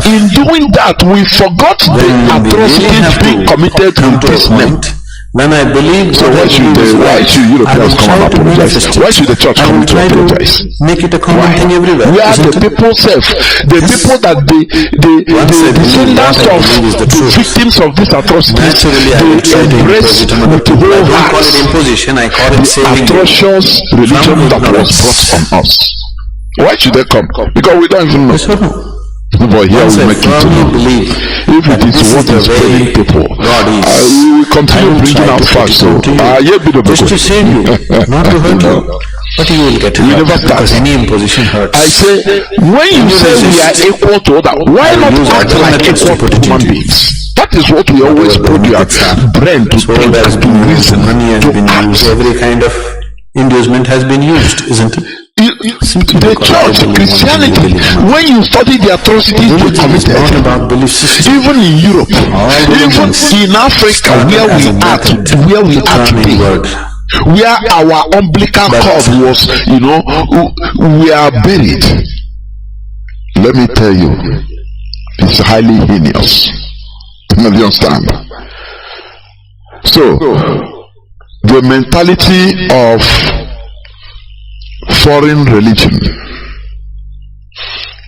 [SPEAKER 4] in doing that, we forgot the atrocities being committed with this name.
[SPEAKER 3] When I believe,
[SPEAKER 4] so why should Europeans come and apologize? Why should the church come to apologize?
[SPEAKER 3] Make it a common thing everywhere.
[SPEAKER 4] We are the people self, the people that the descendants of the victims of these atrocities, they embrace with the whole heart the atrocious religion that was brought on us. Why should they come? Because we don't even know. But here we make it to know. If it is what is failing people, we will continue bringing out facts.
[SPEAKER 3] Just to save you, not to hurt you. But you will get hurt because any imposition hurts.
[SPEAKER 4] I say, when you say we are equal to others, why not act like equal to human beings? That is what we always put your brain to think, to reason, to act.
[SPEAKER 3] Every kind of inducement has been used, isn't it?
[SPEAKER 4] The church, Christianity, when you study the atrocities they committed, even in Europe, even in Africa, where we are today, where our umbilical cord was, we are buried. Let me tell you, it's highly heinous. You understand? So, the mentality of foreign religion,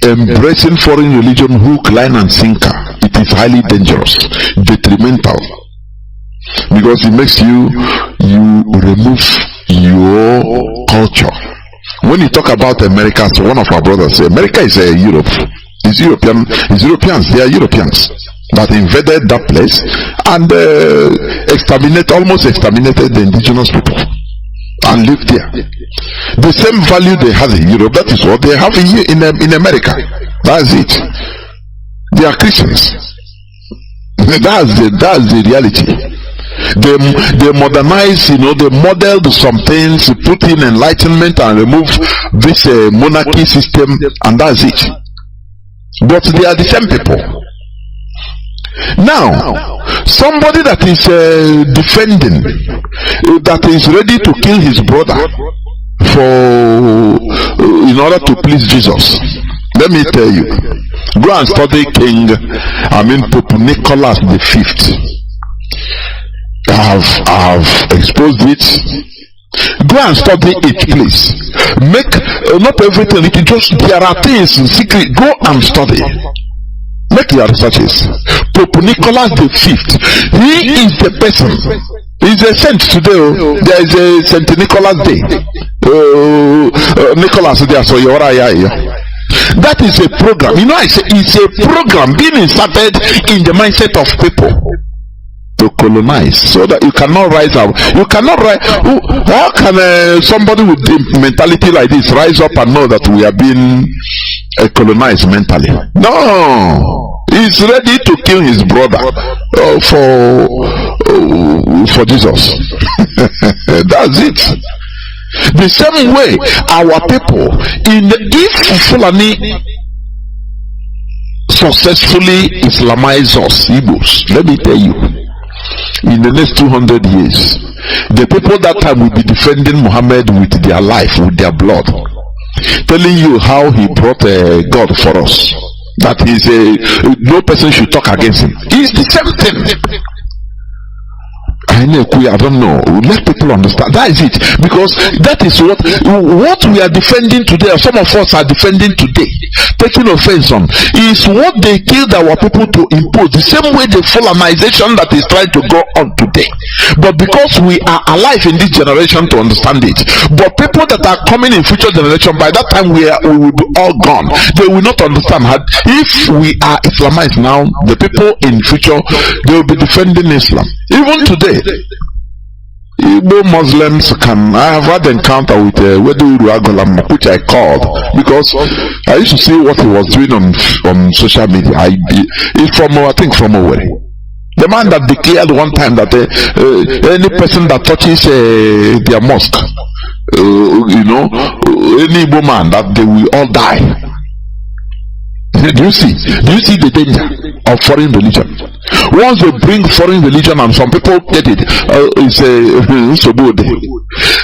[SPEAKER 4] embracing foreign religion hook, line and sinker, it is highly dangerous, detrimental, because it makes you remove your culture. When you talk about America, so one of our brothers say America is Europe, it's Europeans, they are Europeans that invaded that place and almost exterminated the indigenous people and lived there. The same value they have in Europe, that is what they have in America. That's it. They are Christians. That's the reality. They modernize, they modeled some things, put in enlightenment and remove this monarchy system, and that's it. But they are the same people. Now, somebody that is defending, that is ready to kill his brother in order to please Jesus. Let me tell you, go and study Pope Nicholas V. I have exposed it. Go and study it, please. Make not everything. There are things in secret. Go and study. Make your researches. Pope Nicholas V. He is the person. He's a saint today. There is a Saint Nicholas Day. Nicholas Day. So you are here. That is a program. I say it's a program being inserted in the mindset of people to colonize, so that you cannot rise up. You cannot rise. How can somebody with the mentality like this rise up and know that we are being colonized mentally? No, he's ready to kill his brother for Jesus. That's it. The same way our people, if Fulani successfully Islamize us, Igbos. Let me tell you, in the next 200 years, the people that time will be defending Muhammad with their life, with their blood, telling you how he brought God for us. That is no person should talk against him. It's the same thing. I don't know. Let people understand. That is it. Because that is what we are defending today, or some of us are defending today, taking offense on, is what they killed our people to impose. The same way the Fulanization that is trying to go on today. But because we are alive in this generation to understand it, but people that are coming in future generation, by that time we will be all gone. They will not understand how, if we are Islamized now, the people in future, they will be defending Islam. Even today, Igbo Muslims I have had encounter with Weduru Agolam, which I called because I used to see what he was doing on social media. It's from, I think, from Owerri. The man that declared one time that any person that touches their mosque, any Igbo man, that they will all die. Do you see the danger of foreign religion? Once they bring foreign religion, and some people get it, it's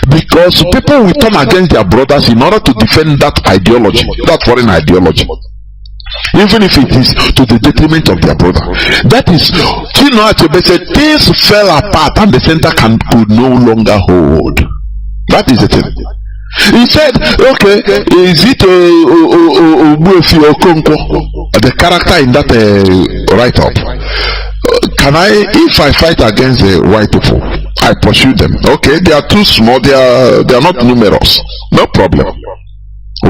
[SPEAKER 4] because people will turn against their brothers in order to defend that ideology, that foreign ideology, even if it is to the detriment of their brother. That is, said things fell apart and the center could no longer hold. That is the thing. He said, okay, is it the character in that write-up? Can if I fight against the white people, I pursue them? Okay, they are too small, they are not numerous. No problem.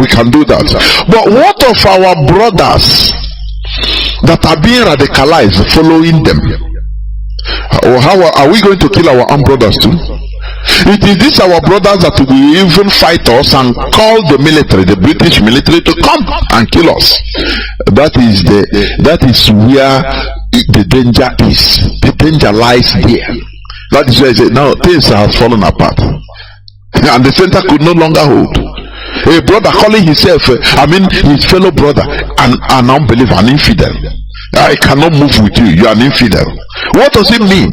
[SPEAKER 4] We can do that. But what of our brothers that are being radicalized following them? Or how are we going to kill our own brothers too? It is this our brothers that will even fight us and call the military, the British military, to come and kill us. That is where the danger is. The danger lies there. That is where I say, now things have fallen apart, and the center could no longer hold. A brother calling himself, his fellow brother, an unbeliever, an infidel. I cannot move with you. You are an infidel. What does it mean?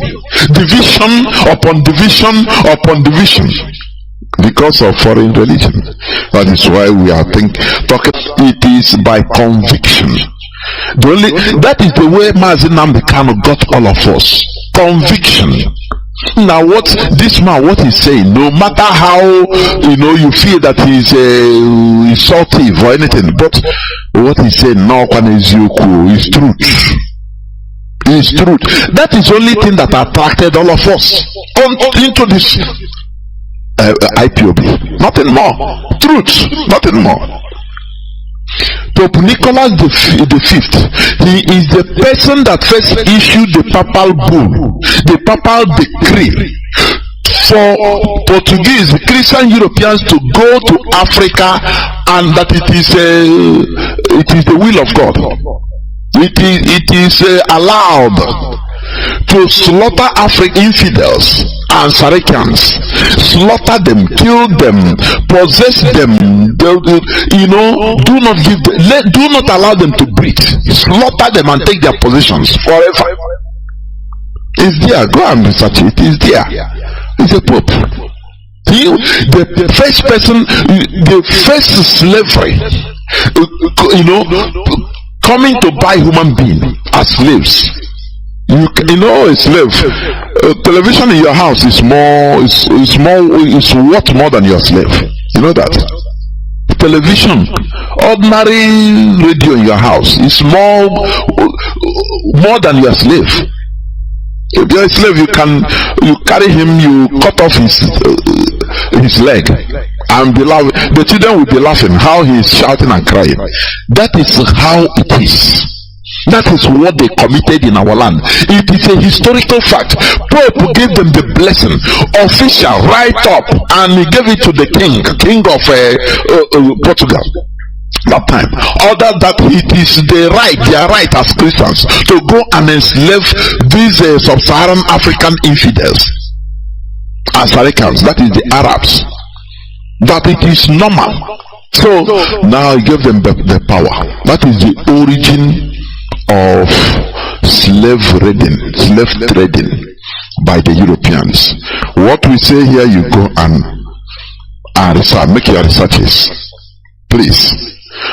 [SPEAKER 4] Division upon division upon division because of foreign religion. That is why we are talking. It is by conviction. That is the way Mazi Nnamdi Kanu got all of us. Conviction. Now what this man, what he's saying, no matter how you feel that he's insultive or anything, but what he's saying now is truth. Is truth. That is the only thing that attracted all of us into this IPOB. Nothing more. Truth. Nothing more. Pope Nicholas the Fifth, he is the person that first issued the papal bull, the papal decree for Portuguese Christian Europeans to go to Africa, and that it is the will of God. It is allowed to slaughter African infidels and Saracens, slaughter them, kill them, possess them, do not allow them to breathe, slaughter them and take their possessions forever. It's there. Go and research it. It is there. It's a Pope. The first person, the first slavery, coming to buy human being as slaves. A slave. Television in your house is worth more than your slave. You know that. Television, ordinary radio in your house is more than your slave. If you're a slave, you carry him, you cut off his leg, and the children will be laughing how he is shouting and crying. That is how it is. That is what they committed in our land. It is a historical fact. Pope gave them the blessing, official, right up, and he gave it to the king of Portugal. That time, other that it is their right as Christians to go and enslave these sub-Saharan African infidels as Saracens, that is the Arabs. That it is normal. So now he gave them the power. That is the origin of slave trading by the Europeans. What we say here, you go and research, make your researches, please.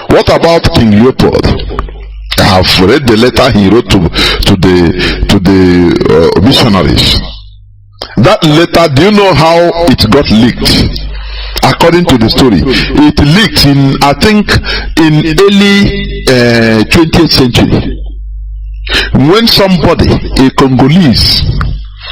[SPEAKER 4] What about King Leopold? I have read the letter he wrote to the missionaries. That letter, do you know how it got leaked? According to the story, it leaked in, I think, in early 20th century. When somebody, a Congolese,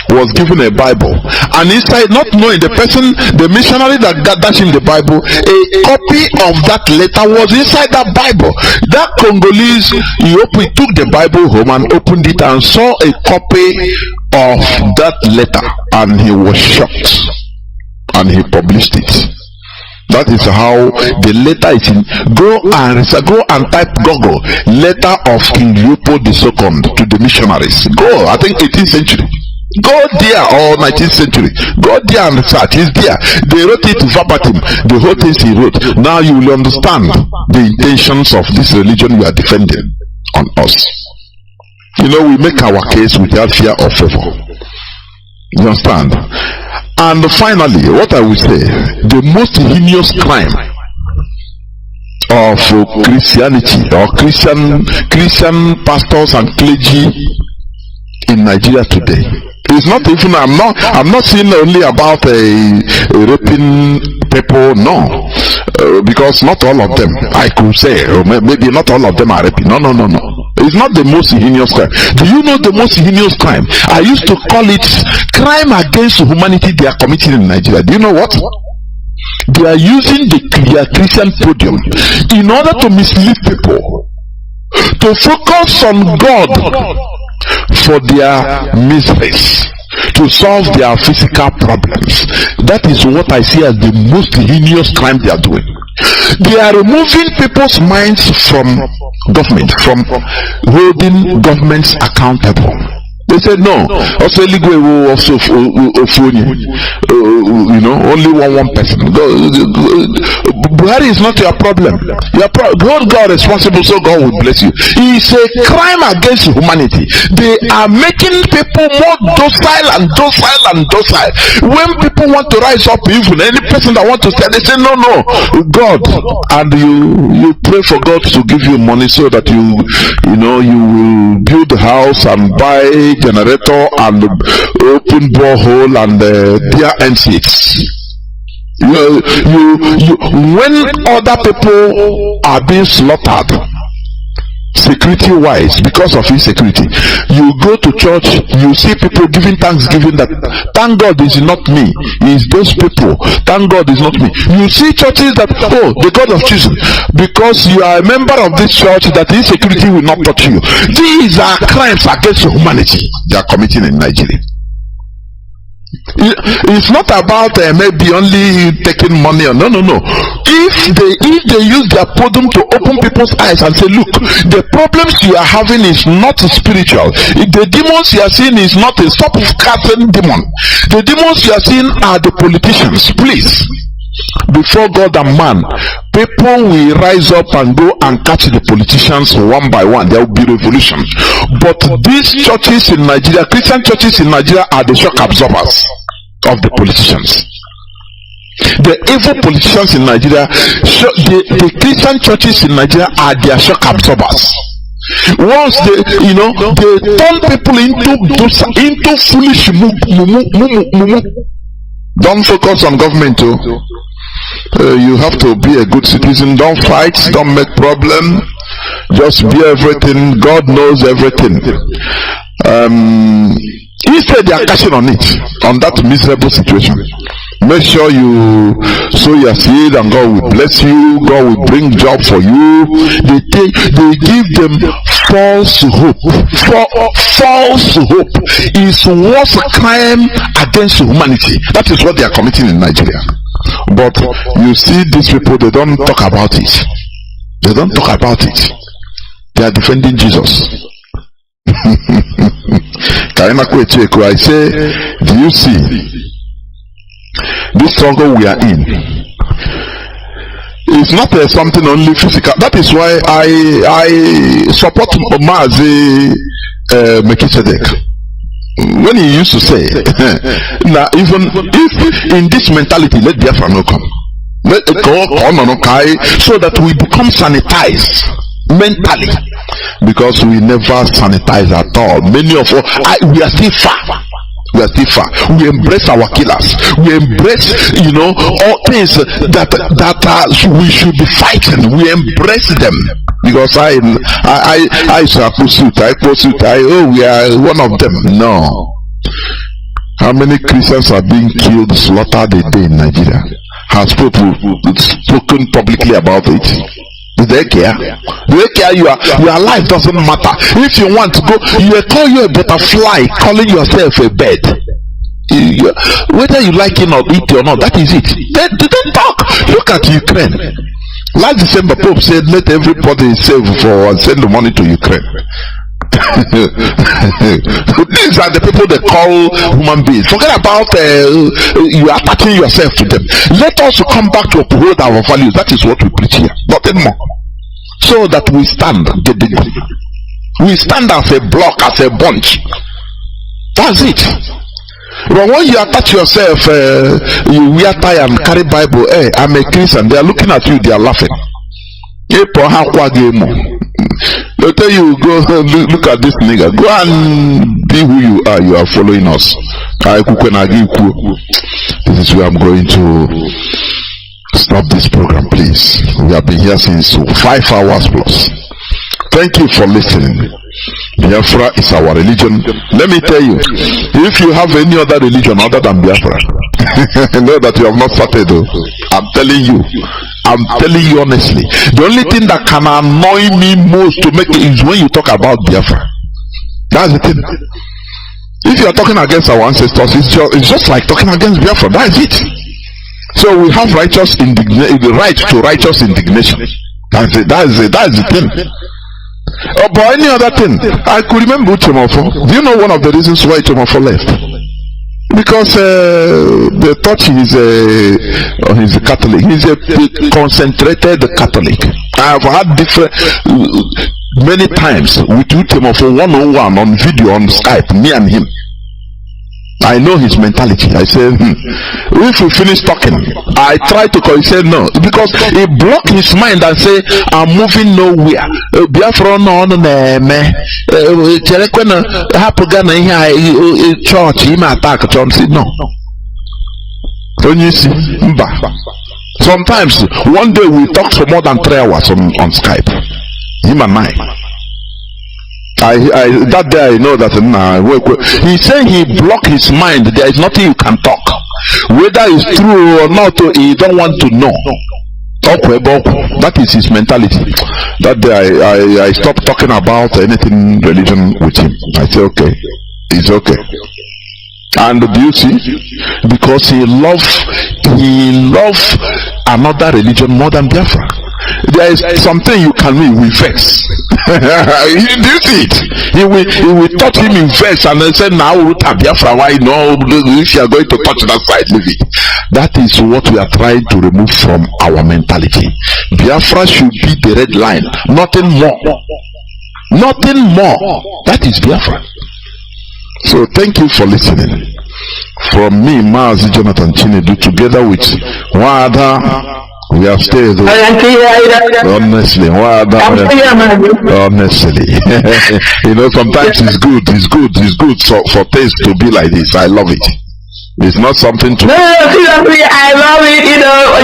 [SPEAKER 4] was given a Bible, and inside, not knowing the person, the missionary that got him the Bible, a copy of that letter was inside that Bible. That Congolese, he took the Bible home and opened it and saw a copy of that letter, and he was shocked, and he published it. That is how the letter is in. Go and type Google, letter of King Leopold II to the missionaries. Go, I think 18th century. Go there, or 19th century. Go there and research. It's there. They wrote it verbatim. The whole things he wrote. Now you will understand the intentions of this religion you are defending on us. You know, we make our case without fear or favor. You understand? And finally, what I will say, the most heinous crime of Christianity or Christian pastors and clergy in Nigeria today is not even, I'm not saying only about raping people, no, because not all of them, I could say, or maybe not all of them are raping. No. It's not the most heinous crime. Do you know the most heinous crime? I used to call it crime against humanity they are committing in Nigeria. Do you know what? They are using their Christian podium in order to mislead people, to focus on God for their miseries, to solve their physical problems. That is what I see as the most heinous crime they are doing. They are removing people's minds from government, from holding governments accountable. They said no. Also, you know, only one person. Buhari is not your problem. Hold God responsible, so God will bless you. It's a crime against humanity. They are making people more docile and docile and docile. When people want to rise up, even any person that want to say, they say no, God, and you pray for God to give you money so that you will build a house and buy generator and open borehole and there ends it. When other people are being slaughtered security wise because of insecurity, you go to church, you see people giving thanksgiving that thank God is not me, it's those people, thank God is not me. You see churches that, oh, the God of Jesus, because you are a member of this church, that insecurity will not touch you. These are crimes against humanity they are committing in Nigeria. It's not about maybe only taking money or no. If they use their podium to open people's eyes and say, look, the problems you are having is not spiritual. If the demons you are seeing is not a stop-casting demon, the demons you are seeing are the politicians. Please, before God and man, people will rise up and go and catch the politicians one by one. There will be revolution. But these churches in Nigeria, Christian churches in Nigeria, are the shock absorbers of the politicians. The evil politicians in Nigeria, the Christian churches in Nigeria are their shock absorbers. Once they turn people into foolish mumu. Don't focus on government too. You have to be a good citizen. Don't fight, don't make problem, just be everything. God knows everything. Instead they are cashing on it, on that miserable situation. Make sure you sow your seed and God will bless you. God will bring job for you. They give them false hope. False hope is worse crime against humanity. That is what they are committing in Nigeria. But you see these people, they don't talk about it. They don't talk about it. They are defending Jesus. I say, do you see this struggle we are in? It's not something only physical. That is why I support Mazi Nwachineke. When he used to say, now even if in this mentality, let Biafra no come. Let it go on, so that we become sanitized mentally, because we never sanitize at all. Many of us, we are still far. We are still far. We embrace our killers. We embrace, all things that we should be fighting. We embrace them, because I we are one of them. No. How many Christians are being killed, slaughtered a day in Nigeria? Has people spoken publicly about it? Do they care? Do they care? Your life doesn't matter. If you want to go, you call you a butterfly, calling yourself a bird. Whether you like it or eat or not, that is it. They don't talk. Look at Ukraine. Last December, Pope said, let everybody save for and send the money to Ukraine. These are the people they call human beings. Forget about you attaching yourself to them. Let us come back to uphold our values. That is what we preach here, nothing more. So that we stand, we stand as a block, as a bunch. That's it. But when you attach yourself, you wear tie and carry Bible. Hey, I'm a Christian. They are looking at you. They are laughing. They'll tell you, go look at this nigga. Go and be who you are. You are following us. This is where I'm going to stop this program, please. We have been here since 5 hours plus. Thank you for listening. Biafra is our religion. Let me tell you, if you have any other religion other than Biafra, know that you have not started. I'm telling you honestly. The only thing that can annoy me most to make it is when you talk about Biafra. That's the thing. If you are talking against our ancestors, it's just like talking against Biafra. That's it. So we have the right to righteous indignation. That's it. That's the thing. But any other thing, I could remember Uchemofo. Do you know one of the reasons why Uchemofo left? Because they thought he's a Catholic. He's a concentrated Catholic. I have had many times with Uchemofo one-on-one on video on Skype, me and him. I know his mentality. I said, if we finish talking, I try to call. He said no, because he blocked his mind and say, I'm moving nowhere. Biafra no me. Church him attack church. Say no. Don't you see? Sometimes one day we talk for more than 3 hours on Skype. Him and I. That day I know that he said he blocked his mind. There is nothing you can talk, whether it's true or not. He don't want to know. That is his mentality. That day I stopped talking about anything religion with him. I said okay, it's okay. And do you see? Because he loves another religion more than Biafra. There is something you can do with vex. You do it. He will touch him in vex and then say, now Biafra, why no? If you are going to touch that side, leave it. That is what we are trying to remove from our mentality. Biafra should be the red line, nothing more. Nothing more. That is Biafra. So thank you for listening. From me, Mazi Nwachineke, together with Wada, we have stayed. Honestly, honestly. Sometimes it's good for things to be like this. I love it. It's not something to.
[SPEAKER 5] No, seriously, I love it.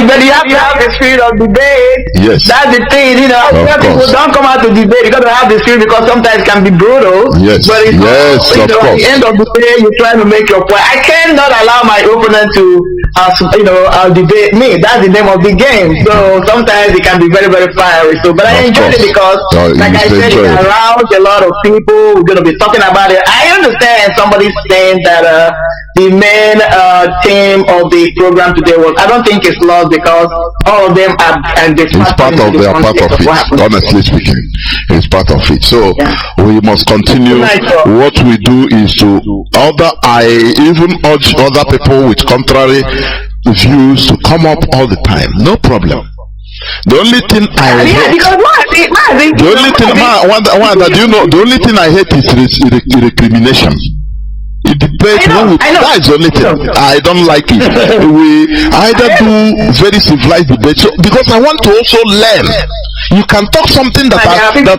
[SPEAKER 5] But you have to have the spirit of debate.
[SPEAKER 4] Yes.
[SPEAKER 5] That's the thing. People don't come out to debate. You got to have the spirit, because sometimes it can be brutal.
[SPEAKER 4] Yes.
[SPEAKER 5] But
[SPEAKER 4] Yes, of course.
[SPEAKER 5] At the end of the day, you're trying to make your point. I cannot allow my opponent to, debate me. That's the name of the game. So sometimes it can be very, very fiery. So, but I enjoyed it because, like I said, it aroused a lot of people. We're going to be talking about it. I understand somebody saying that the main theme of the program today was, I don't think it's lost, because all of them are, and it's
[SPEAKER 4] part of it. Honestly speaking, it's part of it. So we must continue. What we do is I even urge other people with contrary views to come up all the time. No problem. The only thing I hate.
[SPEAKER 5] Because
[SPEAKER 4] The only thing, do you know? The only thing I hate is recrimination. It depends that is the only thing I don't like it. We either do very civilized debate because I want to also learn. You can talk something that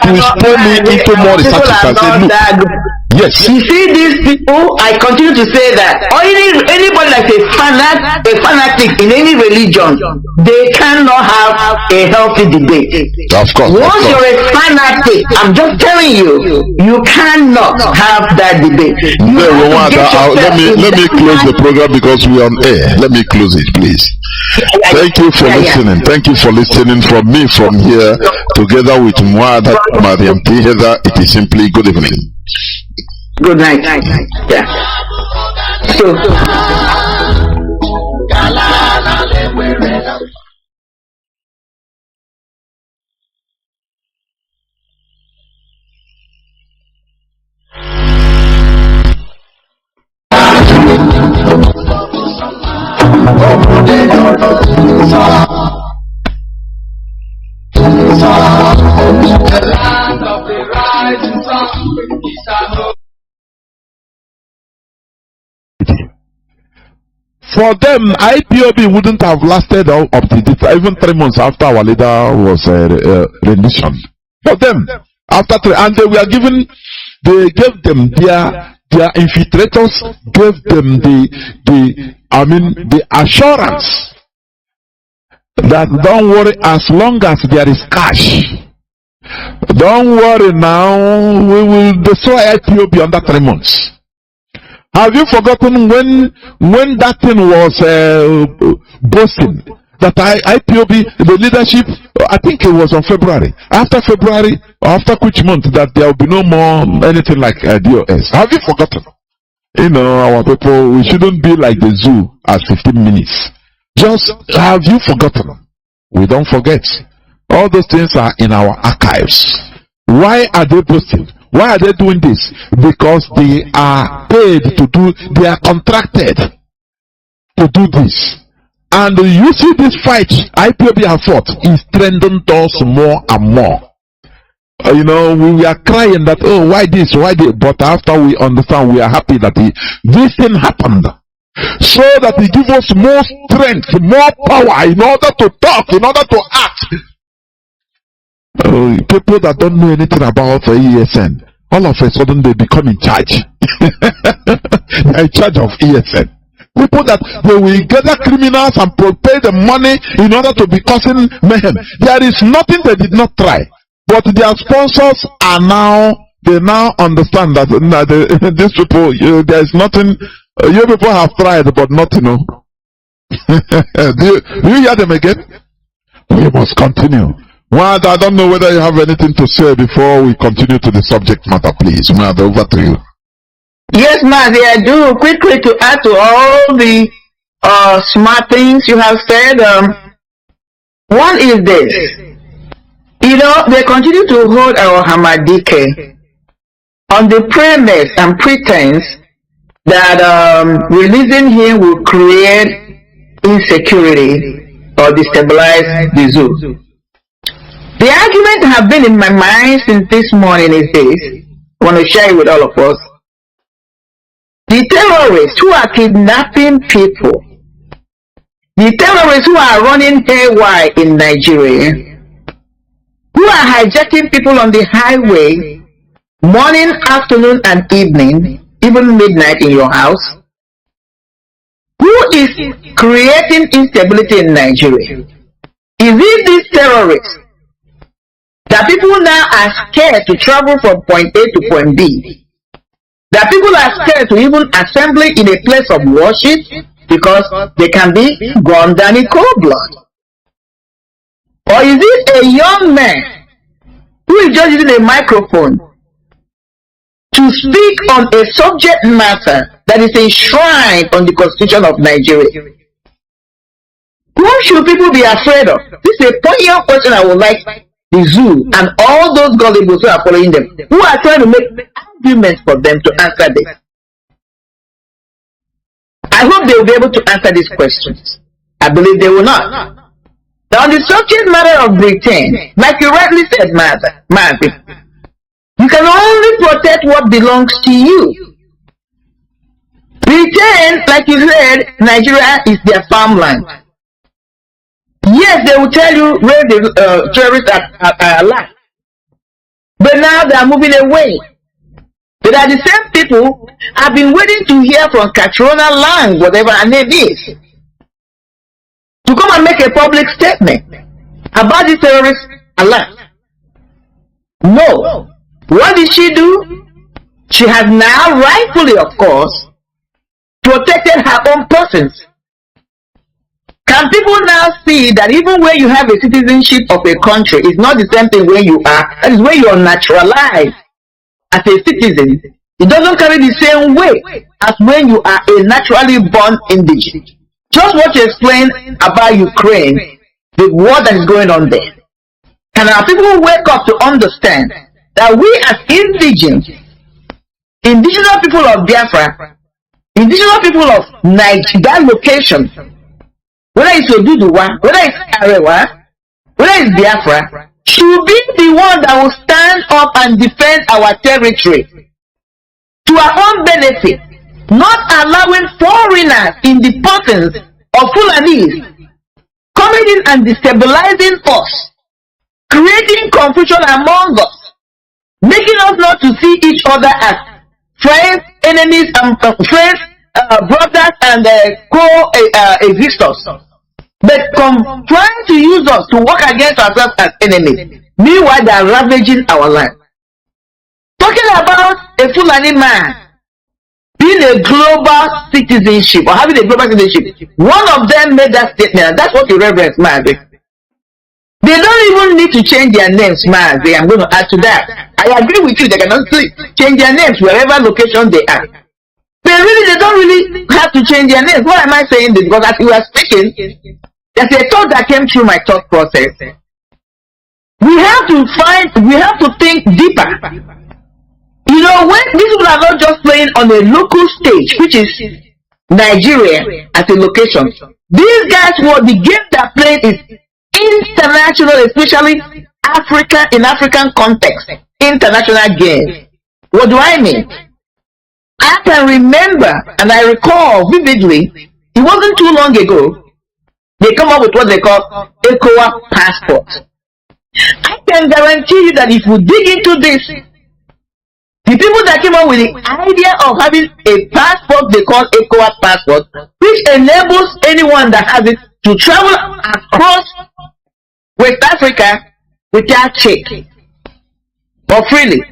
[SPEAKER 4] will spoil me into more research. You can say, look, yes.
[SPEAKER 5] You see these people, I continue to say that anybody that's a fanatic in any religion, they cannot have a healthy debate.
[SPEAKER 4] Of course.
[SPEAKER 5] Once you're a fanatic, I'm just telling you, you cannot have that debate.
[SPEAKER 4] Let me close the program because we're on air. Let me close it, please. Thank you for listening. Thank you for listening from me from here, together with Mwada Mariam Tiheda. It is simply good evening.
[SPEAKER 5] Good night. Yeah. So.
[SPEAKER 4] For them, IPOB wouldn't have lasted up to even 3 months after our leader was rendition. For them, after 3, and they gave them their infiltrators gave them the assurance that don't worry, as long as there is cash, don't worry now, we will destroy IPOB under 3 months. Have you forgotten when that thing was boasting that IPOB, the leadership, I think it was on February. After February, after which month, that there will be no more anything like DOS. Have you forgotten? You know, our people, we shouldn't be like the zoo at 15 minutes. Just, have you forgotten? We don't forget. All those things are in our archives. Why are they boasting? Why are they doing this? Because they are paid to do, they are contracted to do this. And you see this fight IPOB have fought is strengthening us more and more. You know, we are crying that, oh, why this, why this? But after we understand, we are happy that this thing happened. So that it gives us more strength, more power in order to talk, in order to act. People that don't know anything about ESN, all of a sudden they become in charge. They are in charge of ESN. People that they will gather criminals and pay the money in order to be causing mayhem. There is nothing they did not try, but their sponsors are they now understand that these people, there is nothing. You people have tried, but nothing. No. do you hear them again? We must continue. Well, I don't know whether you have anything to say before we continue to the subject matter, please. Mad, over to you.
[SPEAKER 5] Yes, Mazi, I do. Quickly to add to all the smart things you have said. One is this. You know, they continue to hold our Hamadike on the premise and pretense that releasing him will create insecurity or destabilize the zoo. The argument that have been in my mind since this morning is this. I want to share it with all of us. The terrorists who are kidnapping people, the terrorists who are running haywire in Nigeria, who are hijacking people on the highway, morning, afternoon, and evening, even midnight in your house, who is creating instability in Nigeria? Is it these terrorists that people now are scared to travel from point A to point B? That people are scared to even assemble in a place of worship because they can be gunned down in cold blood? Or is it a young man who is just using a microphone to speak on a subject matter that is enshrined on the Constitution of Nigeria? Who should people be afraid of? This is a poignant question I would like the zoo and all those gullibles who are following them, who are trying to make arguments for them to answer this. I hope they will be able to answer these questions. I believe they will not. Now, on the subject matter of Britain, like you rightly said, Mazi, you can only protect what belongs to you. Britain, like you said, Nigeria is their farmland. Yes, they will tell you where the terrorists are alive. But now they are moving away. But are the same people have been waiting to hear from Catriona Lang, whatever her name is, to come and make a public statement about the terrorists alive. No. What did she do? She has now, rightfully of course, protected her own persons. Can people now see that even when you have a citizenship of a country, it's not the same thing when you are, that is when you are naturalized as a citizen. It doesn't carry the same weight as when you are a naturally born indigenous. Just what you explained about Ukraine, the war that is going on there. Can our people wake up to understand that we as indigenous people of Biafra, indigenous people of Nigeria, that location, whether it's Oduduwa, whether it's Arewa, whether it's Biafra, should be the one that will stand up and defend our territory to our own benefit, not allowing foreigners in the persons of Fulanis coming in and destabilizing us, creating confusion among us, making us not to see each other as friends, enemies, brothers, and co-existers, but trying to use us to work against ourselves as enemies. Meanwhile, they are ravaging our land. Talking about a Fulani man being a global citizenship or having a global citizenship, one of them made that statement, and that's what you reverence, Mazi. They don't even need to change their names, Mazi. I'm going to add to that. I agree with you, they cannot change their names wherever location they are. They don't really have to change their names. Why am I saying this? Because as you are speaking, there's a thought that came through my thought process. We have to think deeper. You know, when these people are not just playing on a local stage, which is Nigeria as a location, these guys, the game they're playing is international, especially Africa, in African context, international game. What do I mean? I can remember and I recall vividly, it wasn't too long ago, they come up with what they call ECOWAS passport. I can guarantee you that if we dig into this, the people that came up with the idea of having a passport they call ECOWAS passport, which enables anyone that has it to travel across West Africa without check or freely.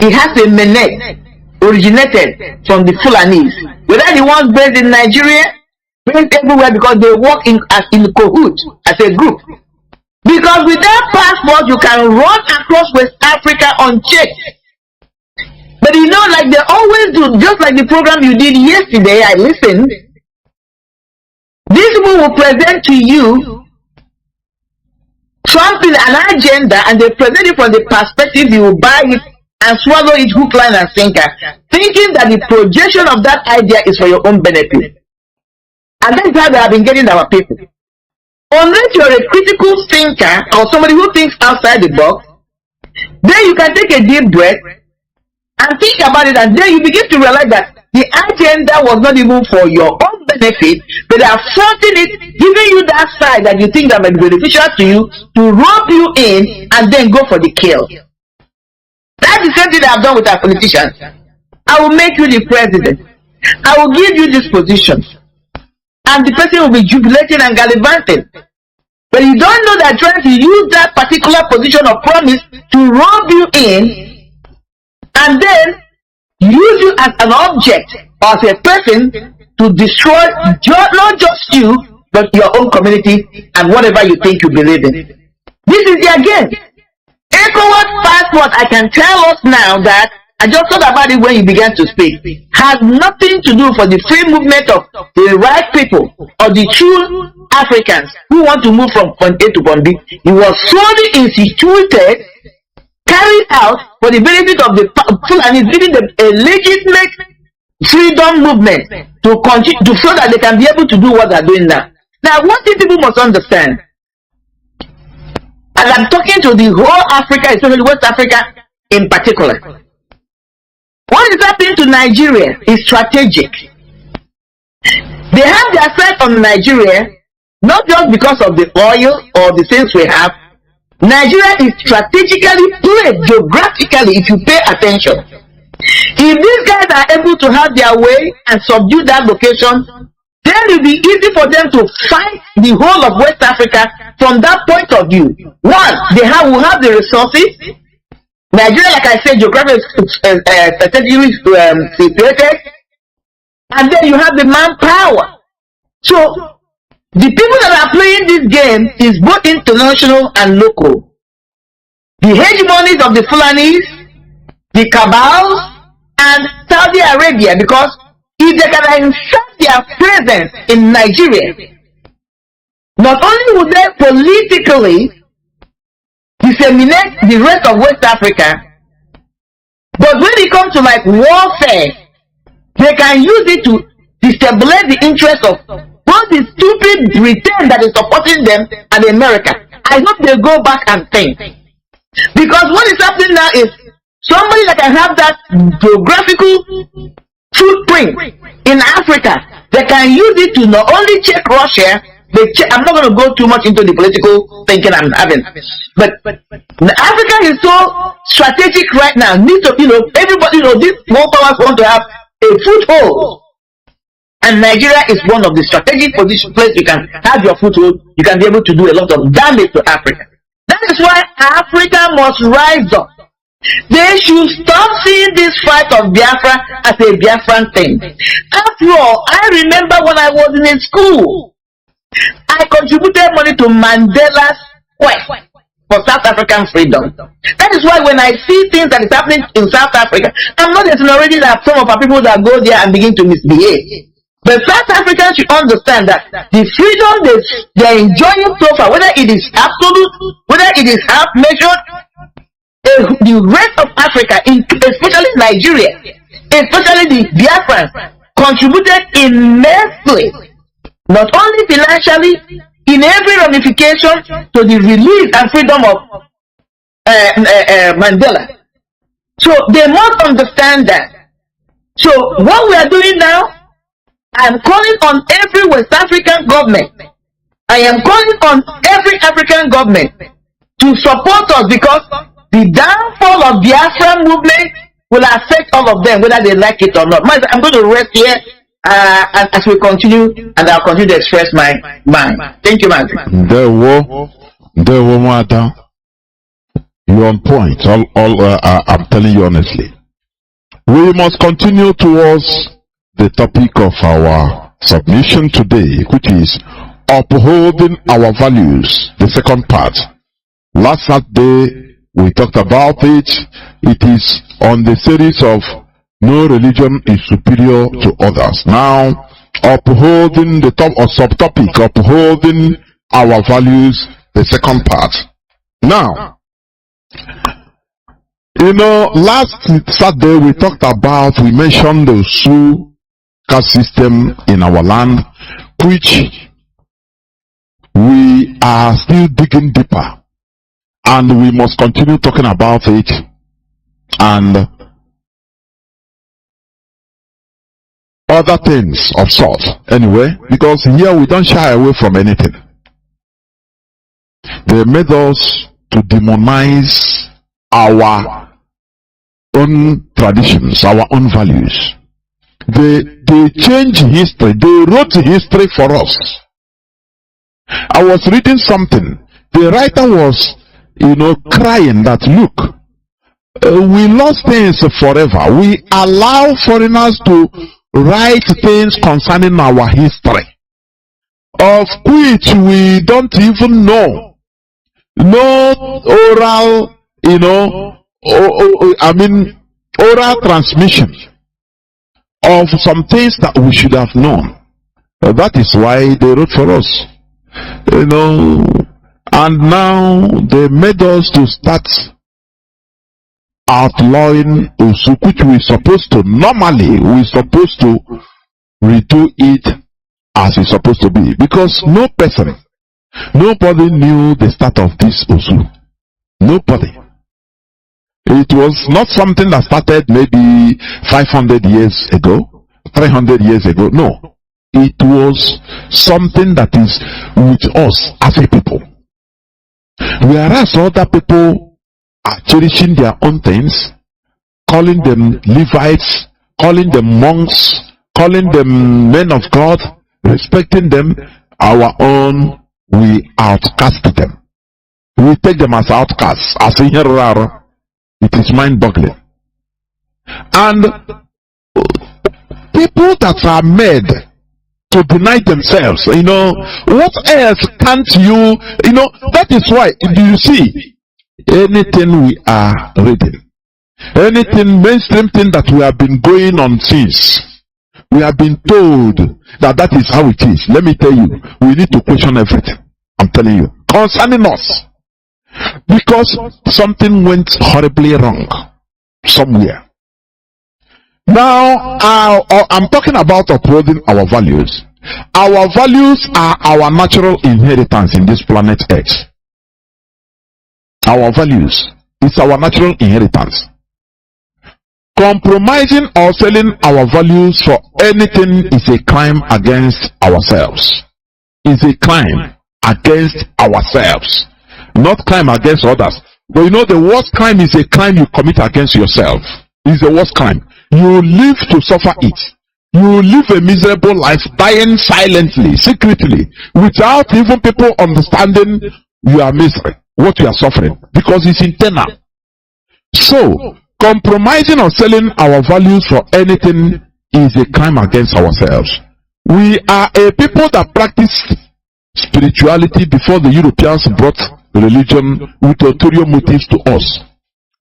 [SPEAKER 5] It has a menet originated from the Fulanis, whether the ones based in Nigeria, based everywhere, because they work in cahoots as a group. Because with that passport you can run across West Africa unchecked. But you know, like they always do, just like the program you did yesterday, I listened. These people will present to you something, an agenda, and they present it from the perspective you will buy it and swallow it hook, line, and sinker, thinking that the projection of that idea is for your own benefit. And that's how they have been getting our people. Unless you're a critical thinker or somebody who thinks outside the box, then you can take a deep breath and think about it, and then you begin to realize that the agenda was not even for your own benefit, but they are forcing it, giving you that side that you think that might be beneficial to you, to rope you in and then go for the kill. That's the same thing that I've done with our politicians. I will make you the president. I will give you this position. And the person will be jubilating and gallivanting. But you don't know that trying to use that particular position of promise to rope you in and then use you as an object or as a person to destroy not just you, but your own community and whatever you think you believe in. This is their game. ECOWAS passport, I can tell us now that, I just thought about it when you began to speak, has nothing to do for the free movement of the right people or the true Africans who want to move from point A to point B. It was solely instituted, carried out for the benefit of the Fulanis, giving them a legitimate freedom movement to continue, to show that they can be able to do what they're doing now. Now, one thing people must understand, And I'm talking to the whole Africa, especially West Africa in particular. What is happening to Nigeria is strategic. They have their sight on Nigeria, not just because of the oil or the things we have. Nigeria is strategically placed geographically if you pay attention. If these guys are able to have their way and subdue that location, then it will be easy for them to fight the whole of West Africa from that point of view. One, will have the resources. Nigeria, like I said, geographically strategically situated, and then you have the manpower. So the people that are playing this game is both international and local. The hegemonies of the Fulanis, the cabals, and Saudi Arabia, because if they can insert their presence in Nigeria, not only would they politically disseminate the rest of West Africa, but when it comes to like warfare, they can use it to destabilize the interest of both the stupid Britain that is supporting them and America. I hope they go back and think. Because what is happening now is somebody that can have that geographical footprint in Africa, they can use it to not only check Russia, I'm not going to go too much into the political thinking I'm having, but Africa is so strategic right now. Needs to, everybody, these world powers want to have a foothold, and Nigeria is one of the strategic places you can have your foothold. You can be able to do a lot of damage to Africa. That is why Africa must rise up. They should stop seeing this fight of Biafra as a Biafran thing. After all, I remember when I was in school, I contributed money to Mandela's quest for South African freedom. That is why when I see things that is happening in South Africa, I'm not exonerating that some of our people that go there and begin to misbehave. But South Africans should understand that the freedom they're enjoying so far, whether it is absolute, whether it is half measured, the rest of Africa, especially Nigeria, especially the Biafrans, contributed immensely, not only financially, in every ramification to the release and freedom of Mandela. So they must understand that. So what we are doing now, I am calling on every West African government. I am calling on every African government to support us, because the downfall of Biafra movement will affect all of them, whether they like it or not. I'm going to rest here as we continue, and I'll continue to express my mind. Thank you, Mazi.
[SPEAKER 4] You're on point. I'm telling you honestly. We must continue towards the topic of our submission today, which is upholding our values, the second part. Last Saturday, we talked about it. It is on the series of no religion is superior to others. Now, upholding the top or subtopic, upholding our values, the second part. Now, last Saturday we mentioned the Sioux caste system in our land, which we are still digging deeper, and we must continue talking about it, and other things of sort, anyway, because here we don't shy away from anything. They made us to demonize our own traditions, our own values. They changed history. They wrote history for us. I was reading something. The writer was, crying that, look, we lost things forever. We allow foreigners to write things concerning our history, of which we don't even know. No oral, oral transmission of some things that we should have known. That is why they wrote for us. And now they made us to start outlawing Usu, which we're supposed to, normally we're supposed to redo it as it's supposed to be. Because no person Nobody knew the start of this Osu. Nobody. It was not something that started maybe 500 years ago, 300 years ago. No. It was something that is with us as a people. Whereas other people are cherishing their own things, calling them Levites, calling them monks, calling them men of God, respecting them, our own, we outcast them. We take them as outcasts, as a it is mind-boggling. And people that are made to deny themselves, what else can't you, that is why, do you see, anything we are reading, anything mainstream thing that we have been going on since, we have been told that that is how it is. Let me tell you, we need to question everything. I'm telling you, concerning us. Because something went horribly wrong somewhere. Now, I'm talking about upholding our values. Our values are our natural inheritance in this planet Earth. Our values is our natural inheritance. Compromising or selling our values for anything is a crime against ourselves. Is a crime against ourselves. Not crime against others. But the worst crime is a crime you commit against yourself. It's the worst crime. You live to suffer it. You live a miserable life, dying silently, secretly, without even people understanding your misery, what you are suffering, because it's internal. So, compromising or selling our values for anything is a crime against ourselves. We are a people that practice spirituality before the Europeans brought religion with ulterior motives to us.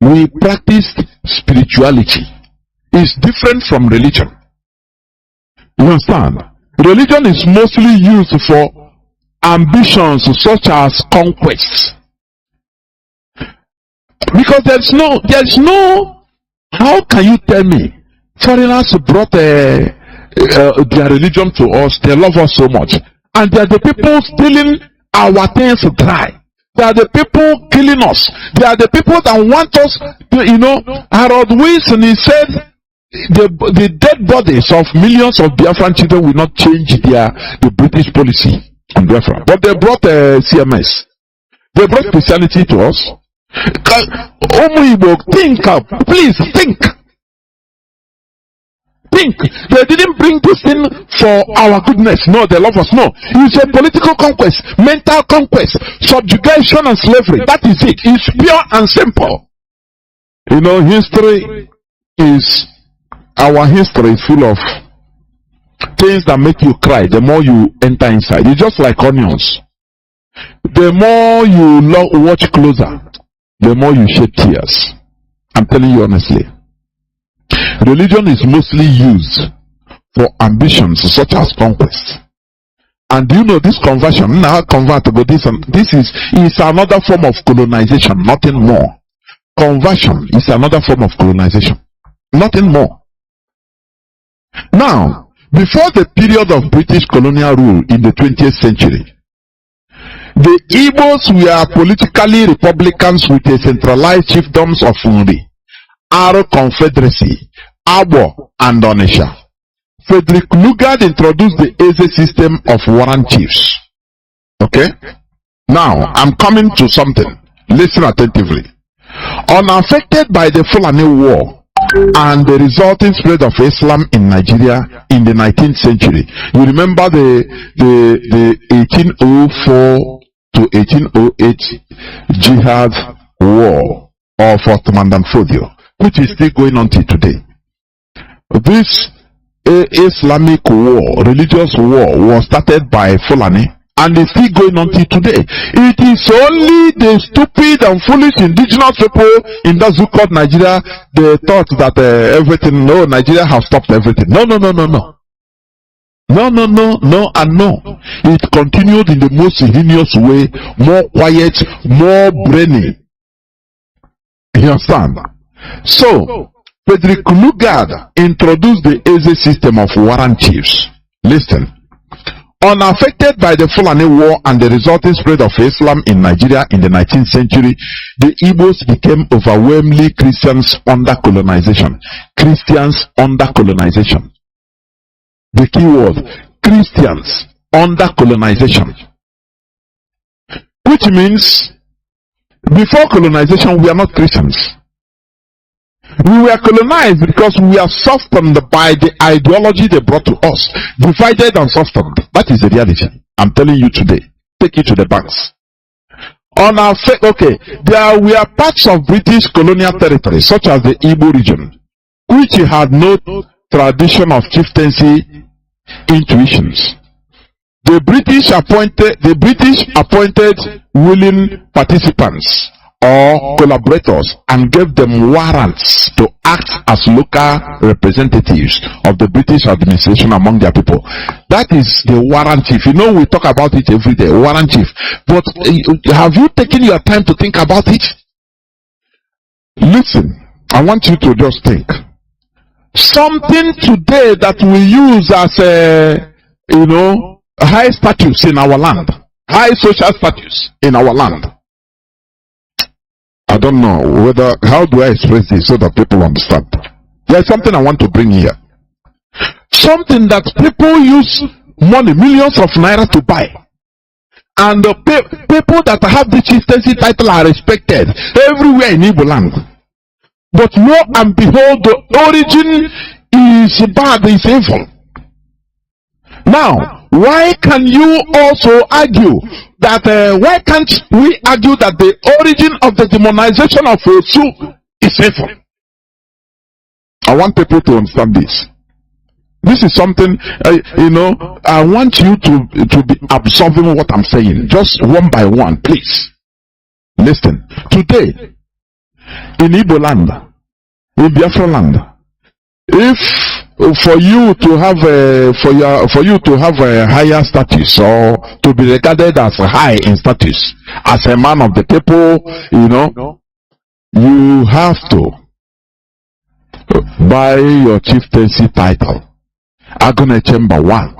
[SPEAKER 4] We practiced spirituality. It's different from religion. You understand? Religion is mostly used for ambitions such as conquests. Because there's no, how can you tell me? Foreigners brought their religion to us, they love us so much. And they are the people stealing our things dry. They are the people killing us. They are the people that want us to, Harold Wilson, he said, the dead bodies of millions of Biafran children will not change the British policy on Biafra. But they brought CMS. They brought Christianity to us. Think up. Please think. Think. They didn't bring this in for our goodness. No, they love us. No. It's a political conquest, mental conquest, subjugation and slavery. That is it. It's pure and simple. Our history is full of things that make you cry the more you enter inside. It's just like onions. The more you watch closer, the more you shed tears. I'm telling you honestly. Religion is mostly used for ambitions such as conquest. And this conversion, now convert to this is another form of colonization, nothing more. Conversion is another form of colonization, nothing more. Now, before the period of British colonial rule in the 20th century, the Igbos were politically republicans with a centralized chiefdoms of Nri, Aro Confederacy, Abo, and Onisha. Frederick Lugard introduced the Eze system of warrant chiefs. Okay? Now, I'm coming to something. Listen attentively. Unaffected by the Fulani War and the resulting spread of Islam in Nigeria in the 19th century. You remember the 1804 to 1808 Jihad War of Ottoman and Fodio, which is still going on till today. This Islamic war, religious war, was started by Fulani and is still going on till today. It is only the stupid and foolish indigenous people in that so-called Nigeria, they thought that Nigeria has stopped everything. No. No, and no. It continued in the most heinous way, more quiet, more brainy. You understand? So, Frederick Lugard introduced the Eze system of warrant chiefs. Listen. Unaffected by the Fulani War and the resulting spread of Islam in Nigeria in the 19th century, the Igbos became overwhelmingly Christians under colonization. Christians under colonization. The key word, Christians under colonization. Which means, before colonization, we are not Christians. We were colonized because we are softened by the ideology they brought to us. Divided and softened. That is the reality. I'm telling you today. Take it to the banks. On our okay, there were parts of British colonial territory, such as the Igbo region, which had no tradition of chieftaincy intuitions. The British appointed willing participants or collaborators and gave them warrants to act as local representatives of the British administration among their people. That is the warrant chief. You know, we talk about it every day, warrant chief. But have you taken your time to think about it? Listen, I want you to just think. Something today that we use as a, high status in our land, high social status in our land. I don't know how do I express this so that people understand. There's something I want to bring here. Something that people use money, millions of naira to buy. And the people that have the chieftaincy title are respected everywhere in Igbo land. But lo and behold, the origin is bad, is evil. Now, why can you also argue that, why can't we argue that the origin of the demonization of Osu is evil? I want people to understand this. This is something, I want you to be absorbing what I'm saying, just one by one, please. Listen, today, in Igbo land, in Biafra land, if for you to have a higher status or to be regarded as high in status as a man of the people, you have to buy your chieftaincy title. Agone Chamber 1,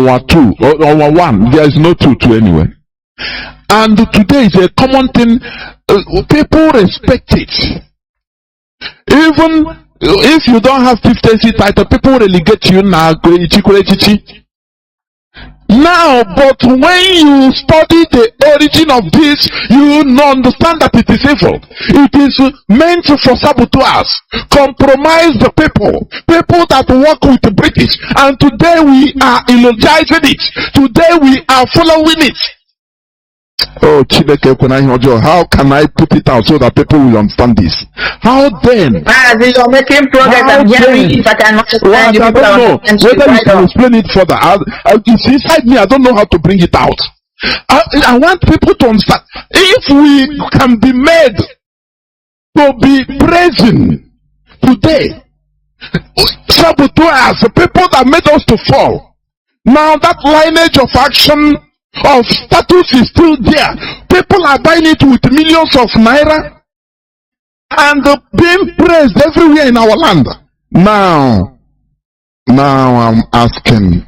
[SPEAKER 4] or 2, or 1. There is no 2 anyway. And today is a common thing. People respect it. Even if you don't have chieftaincy title, people relegate you now. Now, but when you study the origin of this, you understand that it is evil. It is meant for saboteurs, compromise the people that work with the British. And today we are eulogizing it. Today we are following it. Oh, how can I put it out so that people will understand this? How then?
[SPEAKER 5] You're making progress. I'm hearing it, but I'm not
[SPEAKER 4] I don't know whether you can explain it further. It's inside me. I don't know how to bring it out. I want people to understand. If we can be made to be praising today, saboteurs, people that made us to fall. Now that lineage of action of status is still there. People are buying it with millions of naira and being praised everywhere in our land. Now I'm asking,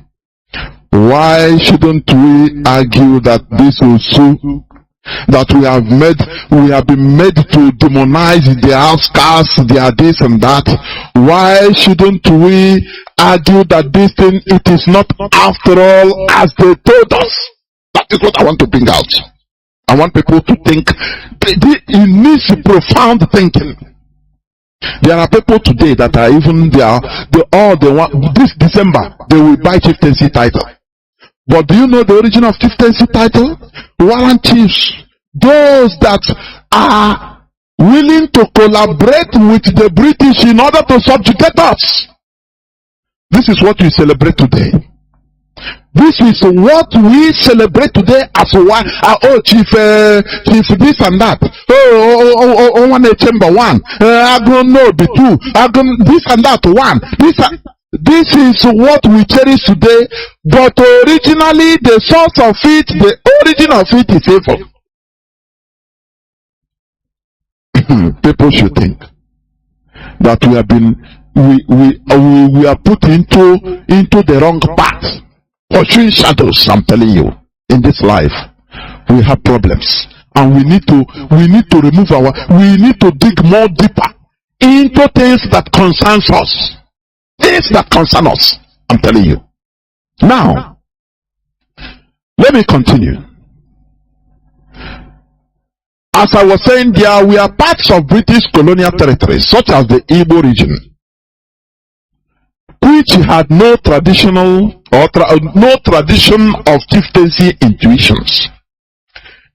[SPEAKER 4] why shouldn't we argue that this Osu that we have been made to demonize their outcasts, their this and that? Why shouldn't we argue that this thing, it is not after all as they told us? That is what I want to bring out. I want people to think. It needs profound thinking. There are people today that are even this December they will buy chieftaincy title. But do you know the origin of chieftaincy title? Warrant chiefs, those that are willing to collaborate with the British in order to subjugate us. This is what we celebrate today. This is what we celebrate today as one. Chief this and that. One chamber 1. Agono be 2. This and that 1. This is what we cherish today. But originally, the source of it, the origin of it is evil. People should think that we have been we are put into the wrong path, pursuing shadows. I'm telling you, in this life we have problems, and we need to remove we need to dig more deeper into things that concerns us. Things that concern us, I'm telling you. Now, let me continue. As I was saying, there we are parts of British colonial territories, such as the Igbo region, which had no traditional no tradition of chieftaincy institutions.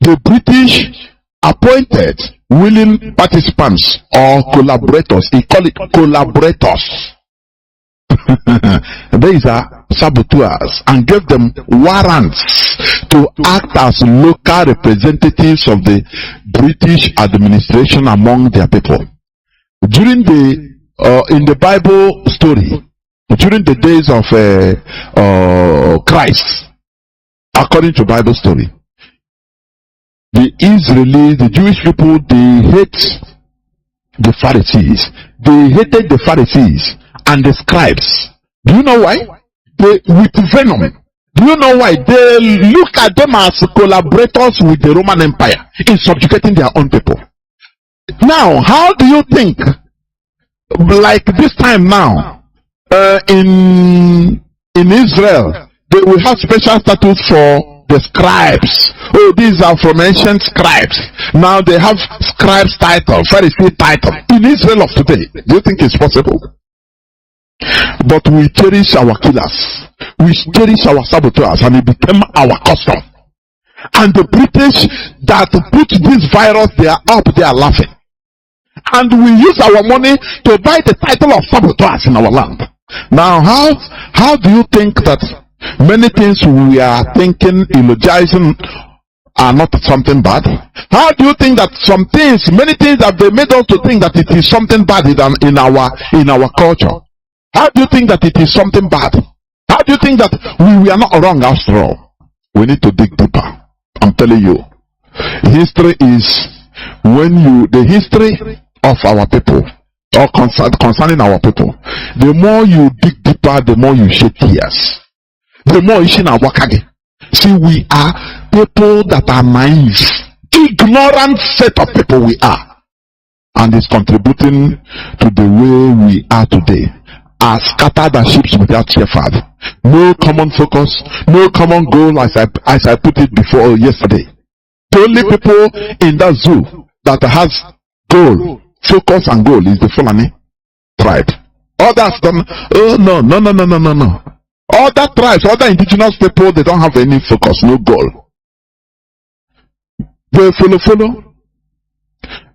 [SPEAKER 4] The British appointed willing participants or collaborators. They call it collaborators. These are saboteurs, and gave them warrants to act as local representatives of the British administration among their people. During in the Bible story, during the days of Christ, according to Bible story, the Israelis, the Jewish people, they hate the Pharisees. They hated the Pharisees and the scribes. Do you know why? With venom. Do you know why? They look at them as collaborators with the Roman Empire in subjugating their own people. Now, how do you think, like this time now, in Israel, they will have special status for the scribes? Oh, these are from ancient scribes. Now they have scribes title, Pharisee title in Israel of today. Do you think it's possible? But we cherish our killers, we cherish our saboteurs, and it became our custom. And the British that put this virus, they are up, they are laughing. And we use our money to buy the title of saboteurs in our land. Now, how do you think that many things we are thinking, eulogizing, are not something bad? How do you think that some things, many things that they made us to think that it is something bad in our culture? How do you think that it is something bad? How do you think that we are not wrong after all? We need to dig deeper. I'm telling you, history is the history of our people, or concerning our people. The more you dig deeper, the more you shed tears. The more you see wakage. See, we are people that are naive, ignorant set of people we are, and it's contributing to the way we are today. Are scattered as sheep without shepherd. No common focus, no common goal, as I put it before yesterday. The only people in that zoo that has goal, focus and goal is the Fulani tribe. Others don't. Oh no. Other tribes, other indigenous people, they don't have any focus, no goal. They follow.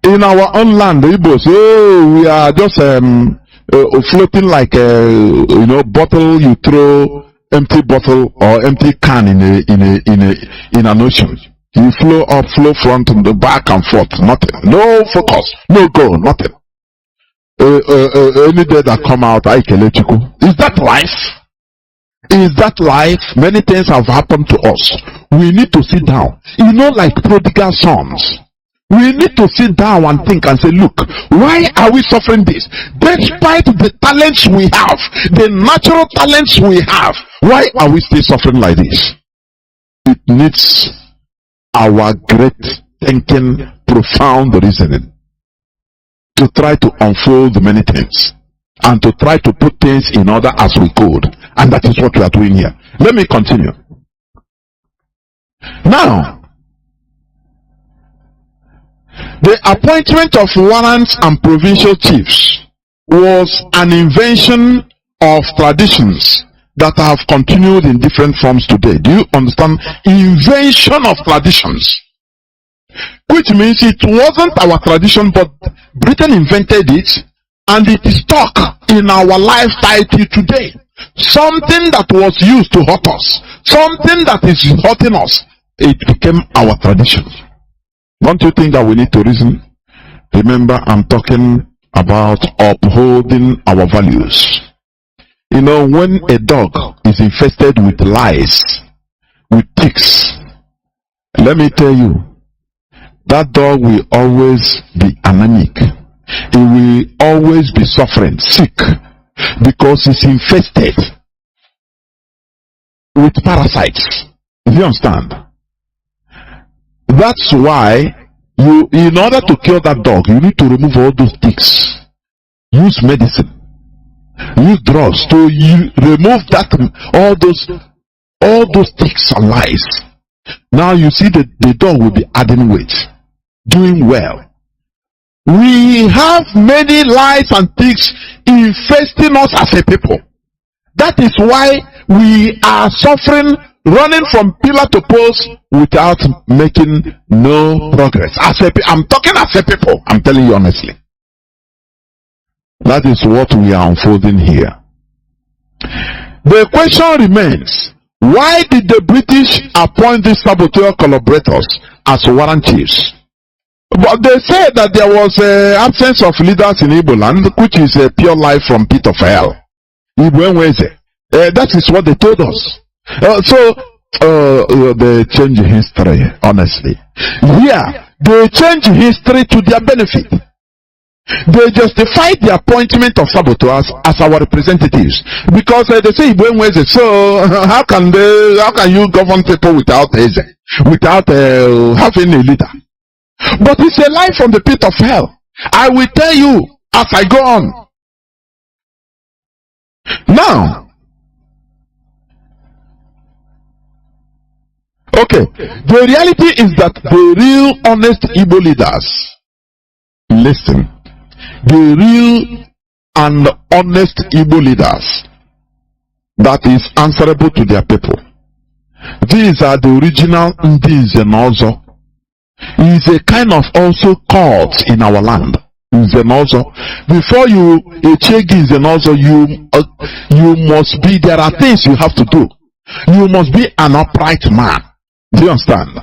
[SPEAKER 4] In our own land, the Igbos, we are just floating like a bottle. You throw empty bottle or empty can in an ocean. You flow up, flow front, and the back and forth. Nothing. No focus. No goal. Nothing. Any day that come out, is that life? Is that life? Many things have happened to us. We need to sit down. Like prodigal sons. We need to sit down and think and say, look, why are we suffering this? Despite the talents we have, the natural talents we have, why are we still suffering like this? It needs our great thinking, profound reasoning to try to unfold many things and to try to put things in order as we could. And that is what we are doing here. Let me continue. Now, the appointment of warrants and provincial chiefs was an invention of traditions that have continued in different forms today. Do you understand? Invention of traditions. Which means it wasn't our tradition, but Britain invented it, and it is stuck in our lifestyle till today. Something that was used to hurt us, something that is hurting us, it became our tradition. Don't you think that we need to reason? Remember, I'm talking about upholding our values. When a dog is infested with lice, with ticks, let me tell you, that dog will always be anemic. It will always be suffering, sick. because it's infested with parasites. Do you understand? That's why in order to kill that dog, you need to remove all those ticks. Use medicine. Use drugs to remove all those ticks and lice. Now you see that the dog will be adding weight, doing well. We have many lice and ticks infesting us as a people. That is why we are suffering, running from pillar to post without making no progress. I'm talking as a people. I'm telling you honestly. That is what we are unfolding here. The question remains, why did the British appoint these saboteur collaborators as warrant chiefs? But they said that there was an absence of leaders in Igbo land, which is a pure lie from pit of hell. That is what they told us. They change history, honestly. Yeah, they change history to their benefit. They justified the appointment of saboteurs as our representatives because they say, so how can you govern people without having a leader? But it's a lie from the pit of hell. I will tell you as I go on. Now, okay, the reality is that the real honest Igbo leaders, listen, the real and honest Igbo leaders that is answerable to their people, these are the original Ndis and also is a kind of also cult in our land. Before you must be, there are things you have to do. You must be an upright man. Do you understand?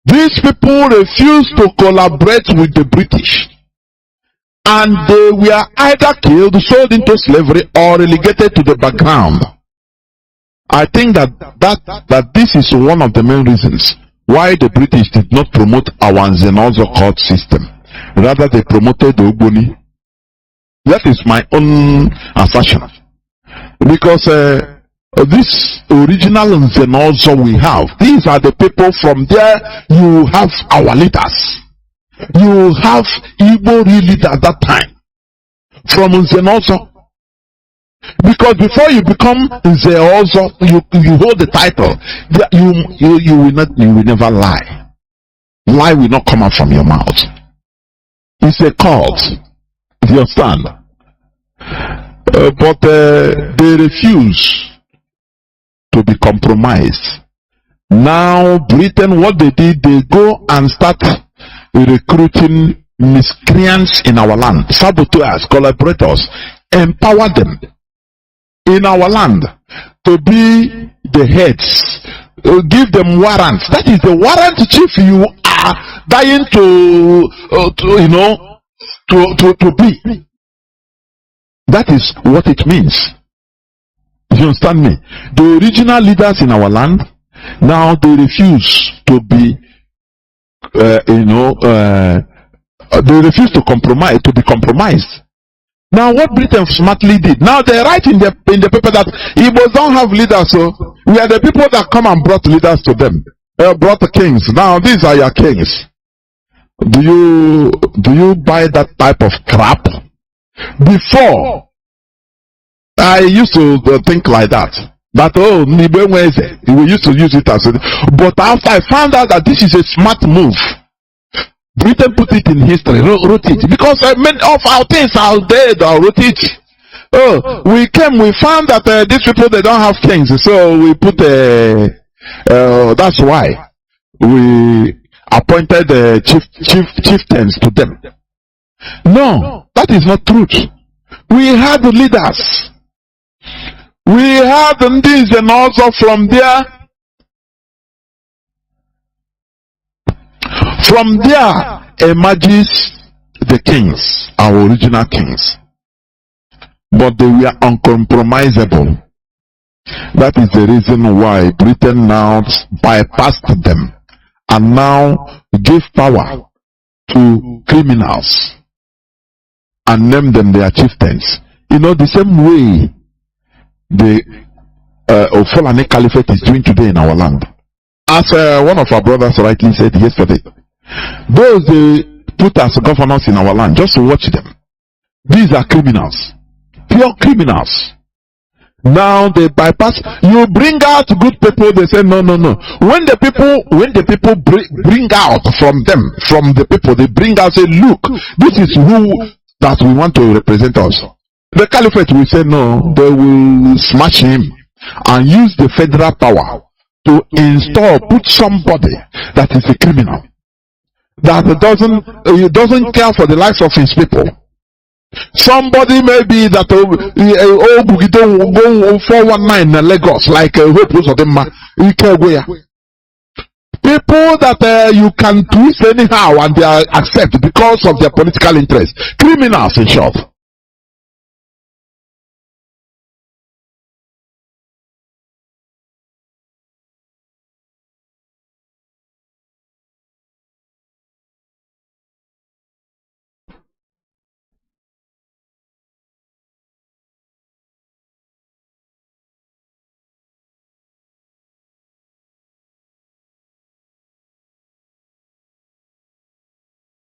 [SPEAKER 4] These people refused to collaborate with the British, and they were either killed, sold into slavery, or relegated to the background. I think that this is one of the main reasons why the British did not promote our Zenozo court system. Rather, they promoted the Ogboni. That is my own assertion. Because this original Zenozo we have, these are the people from there. You have our leaders. You have Igbo real leader at that time. From Zenozo. Because before you become Zeozo, you hold the title. You will never lie. Lie will not come out from your mouth. It's a cult. Do you understand? But they refuse to be compromised. Now Britain, what they did, they go and start recruiting miscreants in our land, saboteurs, collaborators, empower them in our land to be the heads, give them warrants. That is the warrant chief you are dying to be. That is what it means. You understand me? The original leaders in our land, now they refuse to be, they refuse to compromise, to be compromised. Now what Britain smartly did, now they write in the paper that Igbos don't have leaders, so we are the people that come and brought leaders to them. Brought the kings. Now these are your kings. Do you buy that type of crap? Before, I used to think like that. That we used to use it as a, but after I found out that this is a smart move, Britain put it in history, wrote it, because many of our things are dead or wrote it. We found that these people, they don't have kings, so we put that's why we appointed chieftains to them. No, that is not truth. We had the leaders. We had these, and also from there. From there emerges the kings, our original kings. But they were uncompromisable. That is the reason why Britain now bypassed them and now give power to criminals and name them their chieftains. You know, the same way the Fulani Caliphate is doing today in our land. As one of our brothers rightly said yesterday, those they put as governors in our land, just watch them. These are criminals, pure criminals. Now they bypass. You bring out good people, they say no. When the people bring out from the people, they bring out, say, look, this is who that we want to represent us. The caliphate will say no. They will smash him and use the federal power to put somebody that is a criminal, that doesn't care for the lives of his people. Somebody maybe that 419 in Lagos, like people that you can twist anyhow and they accept because of their political interest. Criminals, in short.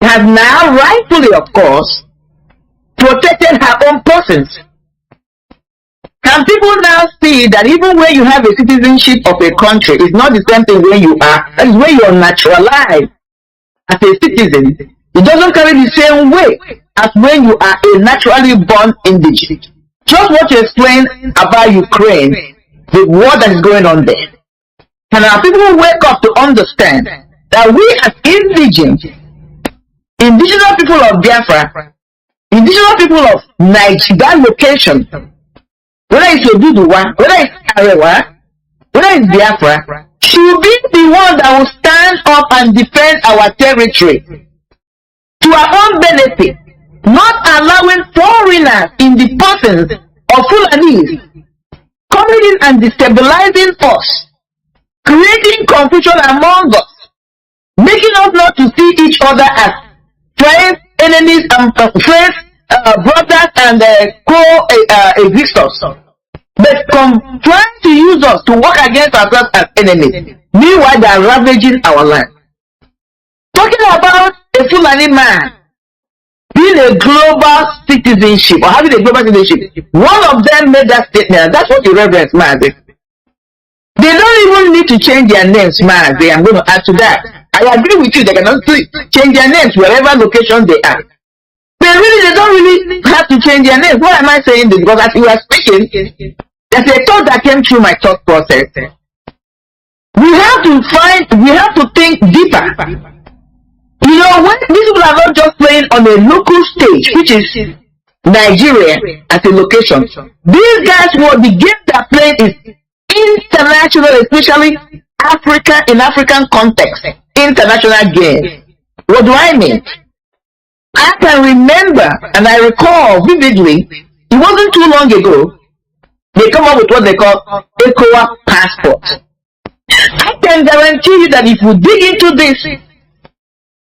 [SPEAKER 5] Has now rightfully, of course, protected her own persons. Can people now see that even when you have a citizenship of a country, it's not the same thing when you are, that is when you are naturalized as a citizen. It doesn't carry the same way as when you are a naturally born indigenous. Just what you explained about Ukraine, the war that is going on there. Can our people wake up to understand that we as indigenous people of Biafra, indigenous people of Nigeria, that location, whether it's Oduduwa, whether it's Arewa, whether it's Biafra, should be the one that will stand up and defend our territory to our own benefit, not allowing foreigners in the persons of Fulanis coming in and destabilizing us, creating confusion among us, making us not to see each other as friends, enemies, friends, brothers, and co-existors, but trying to use us to work against ourselves as enemies. Meanwhile, they are ravaging our land. Talking about a Fulani man being a global citizenship or having a global citizenship, one of them made that statement, and that's what the Reverend Mazi. They don't even need to change their names, Mazi. I'm going to add to that. I agree with you, they cannot change their names wherever location they are. They don't really have to change their names. Why am I saying this? Because as you are speaking, there's a thought that came through my thought process. We have to think deeper. You know, when these people are not just playing on a local stage, which is Nigeria as a location, these guys, what the game they're playing is international, especially Africa, in African context. International game. What do I mean? I can remember and I recall vividly, it wasn't too long ago, they come up with what they call ECOWAS passport. I can guarantee you that if we dig into this,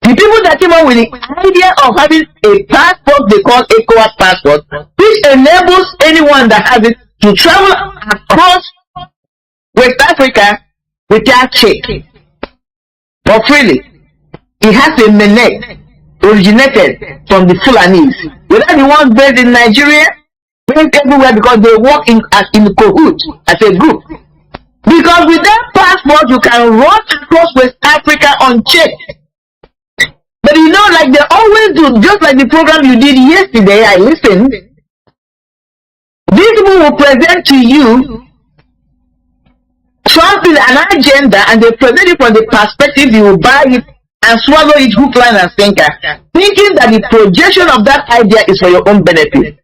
[SPEAKER 5] the people that came up with the idea of having a passport they call ECOWAS passport, which enables anyone that has it to travel across West Africa without check. But freely, it has a menet originated from the Fulanis. Whether the ones based in Nigeria, based everywhere because they work in cahoots as a group. Because with that passport, you can run across West Africa unchecked. But you know, like they always do, just like the program you did yesterday, I listened. These people will present to you something, an agenda, and they present it from the perspective you will buy it and swallow it hook, line, and sinker, thinking that the projection of that idea is for your own benefit.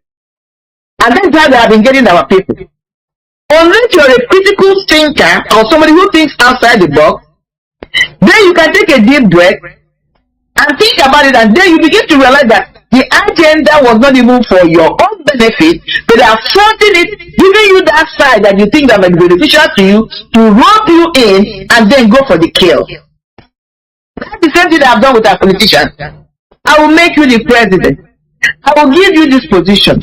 [SPEAKER 5] And that's how they have been getting our people. Unless you're a critical thinker or somebody who thinks outside the box, then you can take a deep breath and think about it, and then you begin to realize that the agenda was not even for your own benefit, but they are fronting it, giving you that side that you think that might be beneficial to you, to rope you in and then go for the kill. That's the same thing that I've done with our politicians. I will make you the president. I will give you this position.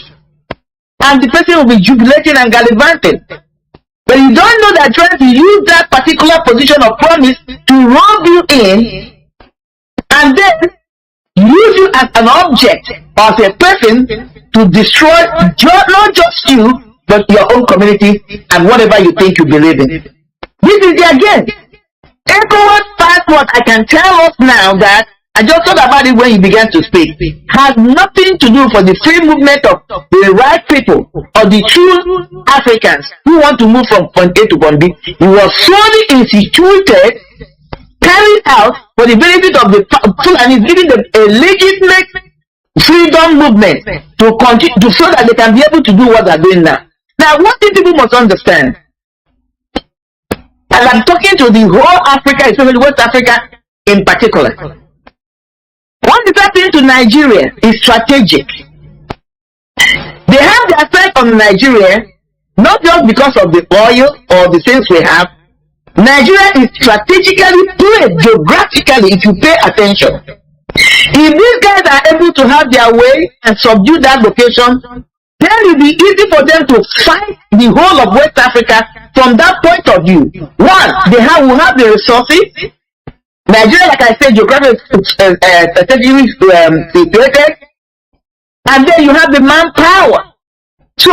[SPEAKER 5] and the person will be jubilating and gallivanting. But you don't know that trying to use that particular position of promise to rob you in and then use you as an object or as a person to destroy not just you, but your own community and whatever you think you believe in. This is the again. ECOWAS passport, I can tell us now that I just thought about it when you began to speak, has nothing to do for the free movement of the right people or the true Africans who want to move from point A to point B. It was solely instituted, carried out for the benefit of the Fulanis, giving them a legitimate freedom movement to continue so that they can be able to do what they're doing now. Now, one thing people must understand, and I'm talking to the whole Africa, especially West Africa in particular. What is happening to Nigeria is strategic. They have their effect on Nigeria, not just because of the oil or the things we have. Nigeria is strategically placed geographically if you pay attention. If these guys are able to have their way and subdue that location, then it will be easy for them to fight the whole of West Africa from that point of view. One, will have the resources. Nigeria, like I said, geographically strategically situated, and then you have the manpower. So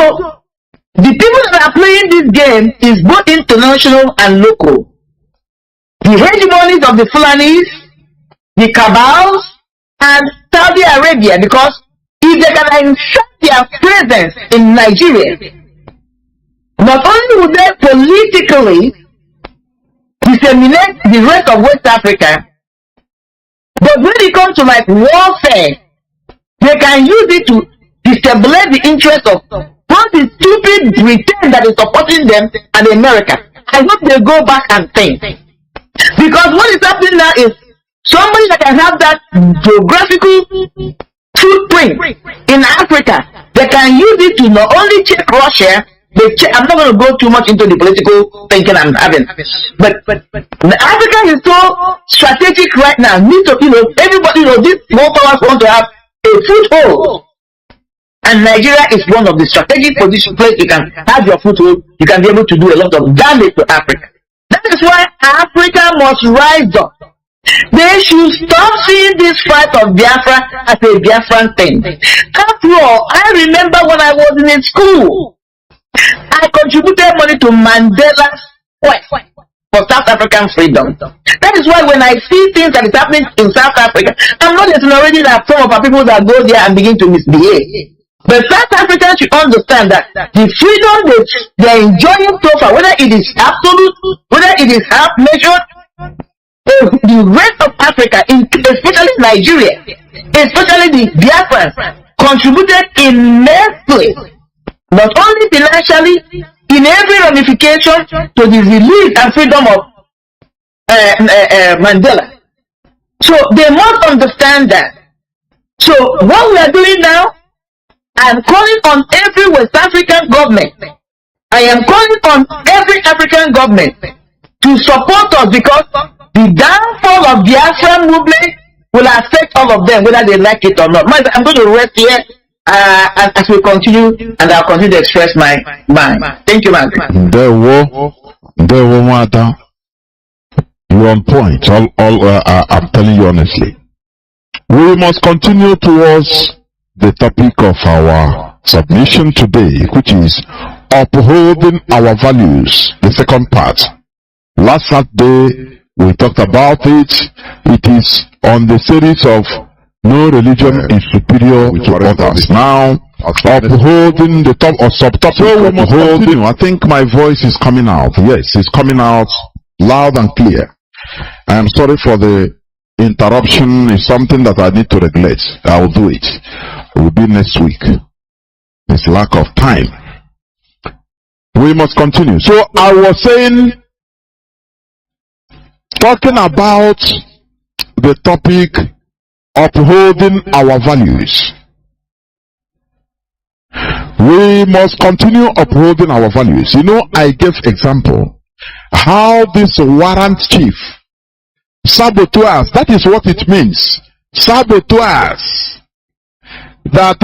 [SPEAKER 5] the people that are playing this game is both international and local. The hegemonies of the Fulanis, the cabals, and Saudi Arabia, because if they can insert their presence in Nigeria, not only would they politically disseminate the rest of West Africa, but when it comes to like warfare, they can use it to destabilize the interest of both the stupid Britain that is supporting them and America. I hope they go back and think. Because what is happening now is somebody that can have that geographical footprint in Africa, they can use it to not only check Russia, I'm not going to go too much into the political thinking I'm having, but Africa is so strategic right now. Everybody, these small powers want to have a foothold, and Nigeria is one of the strategic place you can have your foothold. You can be able to do a lot of damage to Africa. That is why Africa must rise up. They should stop seeing this fight of Biafra as a Biafran thing. After all, I remember when I was in school, I contributed money to Mandela's quest for South African freedom. That is why when I see things that is happening in South Africa, I'm not already that some of our people that go there and begin to misbehave. But South Africans should understand that the freedom they're enjoying so far, whether it is absolute, whether it is half measured, the rest of Africa, especially Nigeria, especially the Biafrans, contributed immensely. Not only financially, in every ramification to the release and freedom of Mandela. So they must understand that. So what we are doing now, I am calling on every West African government. I am calling on every African government to support us, because the downfall of the Biafran movement will affect all of them, whether they like it or not. I'm going to rest here. As we continue, and I'll continue to express my mind. Thank you, Mazi.
[SPEAKER 4] You're on point. I'm telling you honestly. We must continue towards the topic of our submission today, which is upholding our values. The second part. Last Saturday we talked about it. It is on the series of no religion is superior to others. Now, upholding the top or subtopic. So we must continue. I think my voice is coming out. Yes, it's coming out loud and clear. I am sorry for the interruption. It's something that I need to regulate. I will do it. It will be next week. It's lack of time. We must continue. So I was saying, talking about the topic upholding our values. We must continue upholding our values. I gave example how this warrant chief, saboteurs, that is what it means. Saboteurs that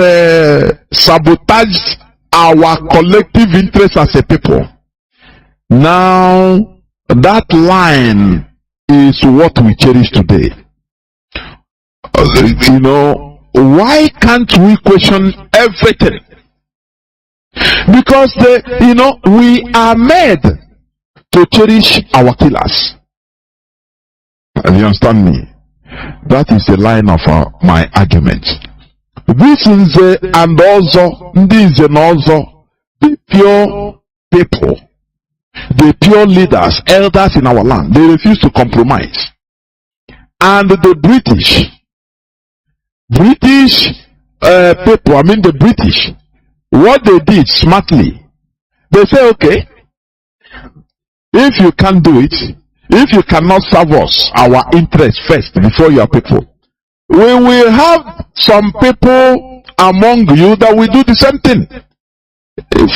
[SPEAKER 4] sabotaged our collective interest as a people. Now, that line is what we cherish today. You know, why can't we question everything? Because we are made to cherish our killers. And you understand me? That is the line of my argument. This is and also this and also the pure people, the pure leaders, elders in our land. They refuse to compromise. And the British people, the British, what they did smartly, they say, okay, if you can't do it, if you cannot serve us, our interest first before your people, we will have some people among you that will do the same thing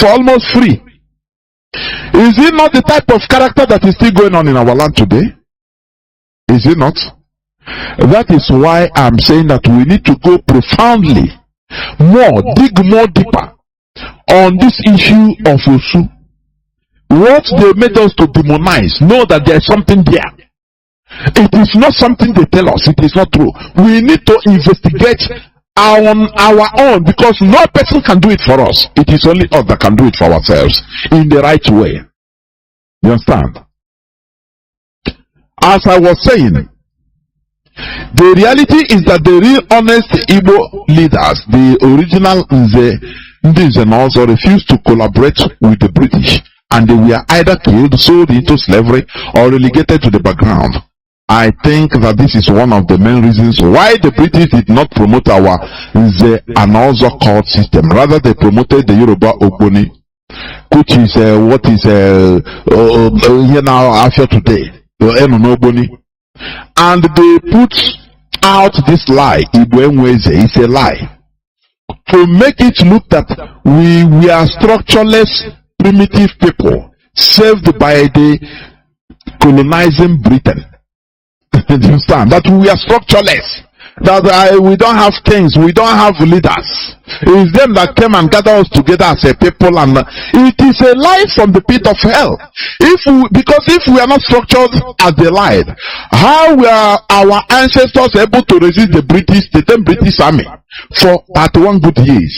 [SPEAKER 4] for almost free. Is it not the type of character that is still going on in our land today? Is it not? That is why I'm saying that we need to go profoundly, dig more deeper on this issue of Osu. What they made us to demonize, know that there is something there. It is not something they tell us, it is not true. We need to investigate on our own, because no person can do it for us. It is only us that can do it for ourselves in the right way. You understand? As I was saying, the reality is that the real honest Igbo leaders, the original Nze and also refused to collaborate with the British, and they were either killed, sold into slavery, or relegated to the background. I think that this is one of the main reasons why the British did not promote our Nze and also court system. Rather, they promoted the Yoruba Ogboni, which is what is here now after today, the Ogboni. And they put out this lie, Igwenweze, it's a lie, to make it look that we are structureless, primitive people, saved by the colonizing Britain. Do you understand? That we are structureless. That we don't have kings, we don't have leaders. It is them that came and gathered us together as a people, and it is a lie from the pit of hell. Because if we are not structured as they lied, how were our ancestors able to resist the then British army for 31 good years,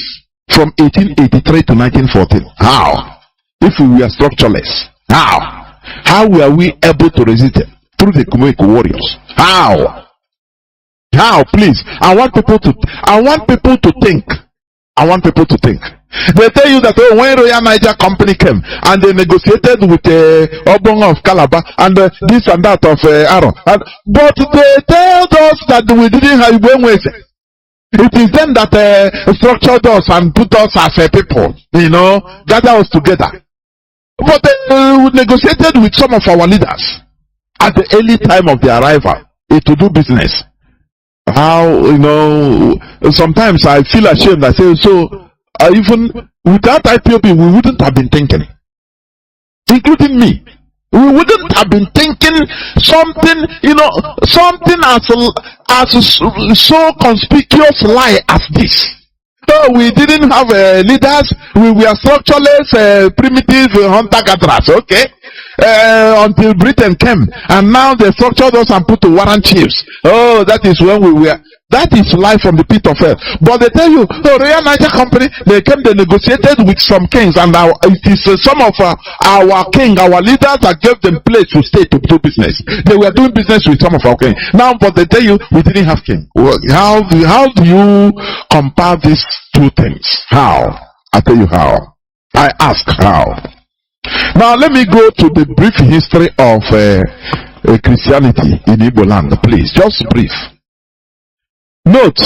[SPEAKER 4] from 1883 to 1914? How? If we are structureless, how were we able to resist them? Through the Kumeko warriors. How? Please, I want people to think. They tell you that when Royal Niger Company came and they negotiated with Obong of Calabar and this and that of Aro, but they told us that we didn't have Igwenweze. It is them that structured us and put us as a people, gather us together. But we negotiated with some of our leaders at the early time of their arrival to do business. How, sometimes I feel ashamed. I say, even without IPOB, we wouldn't have been thinking, including me. We wouldn't have been thinking something, something as so conspicuous lie as this. So we didn't have leaders. We were structureless, primitive hunter-gatherers, okay? Until Britain came, and now they structured us and put to warrant chiefs. Oh, that is when we were. That is life from the pit of hell. But they tell you, Royal Niger Company, they came, they negotiated with some kings, and it is some of our king, our leaders that gave them place to stay to do business. They were doing business with some of our king. Now, but they tell you, we didn't have king. Well, how do you compare these two things? How? I tell you how. I ask how. Now, let me go to the brief history of Christianity in Igbo land, please. Just brief. Note,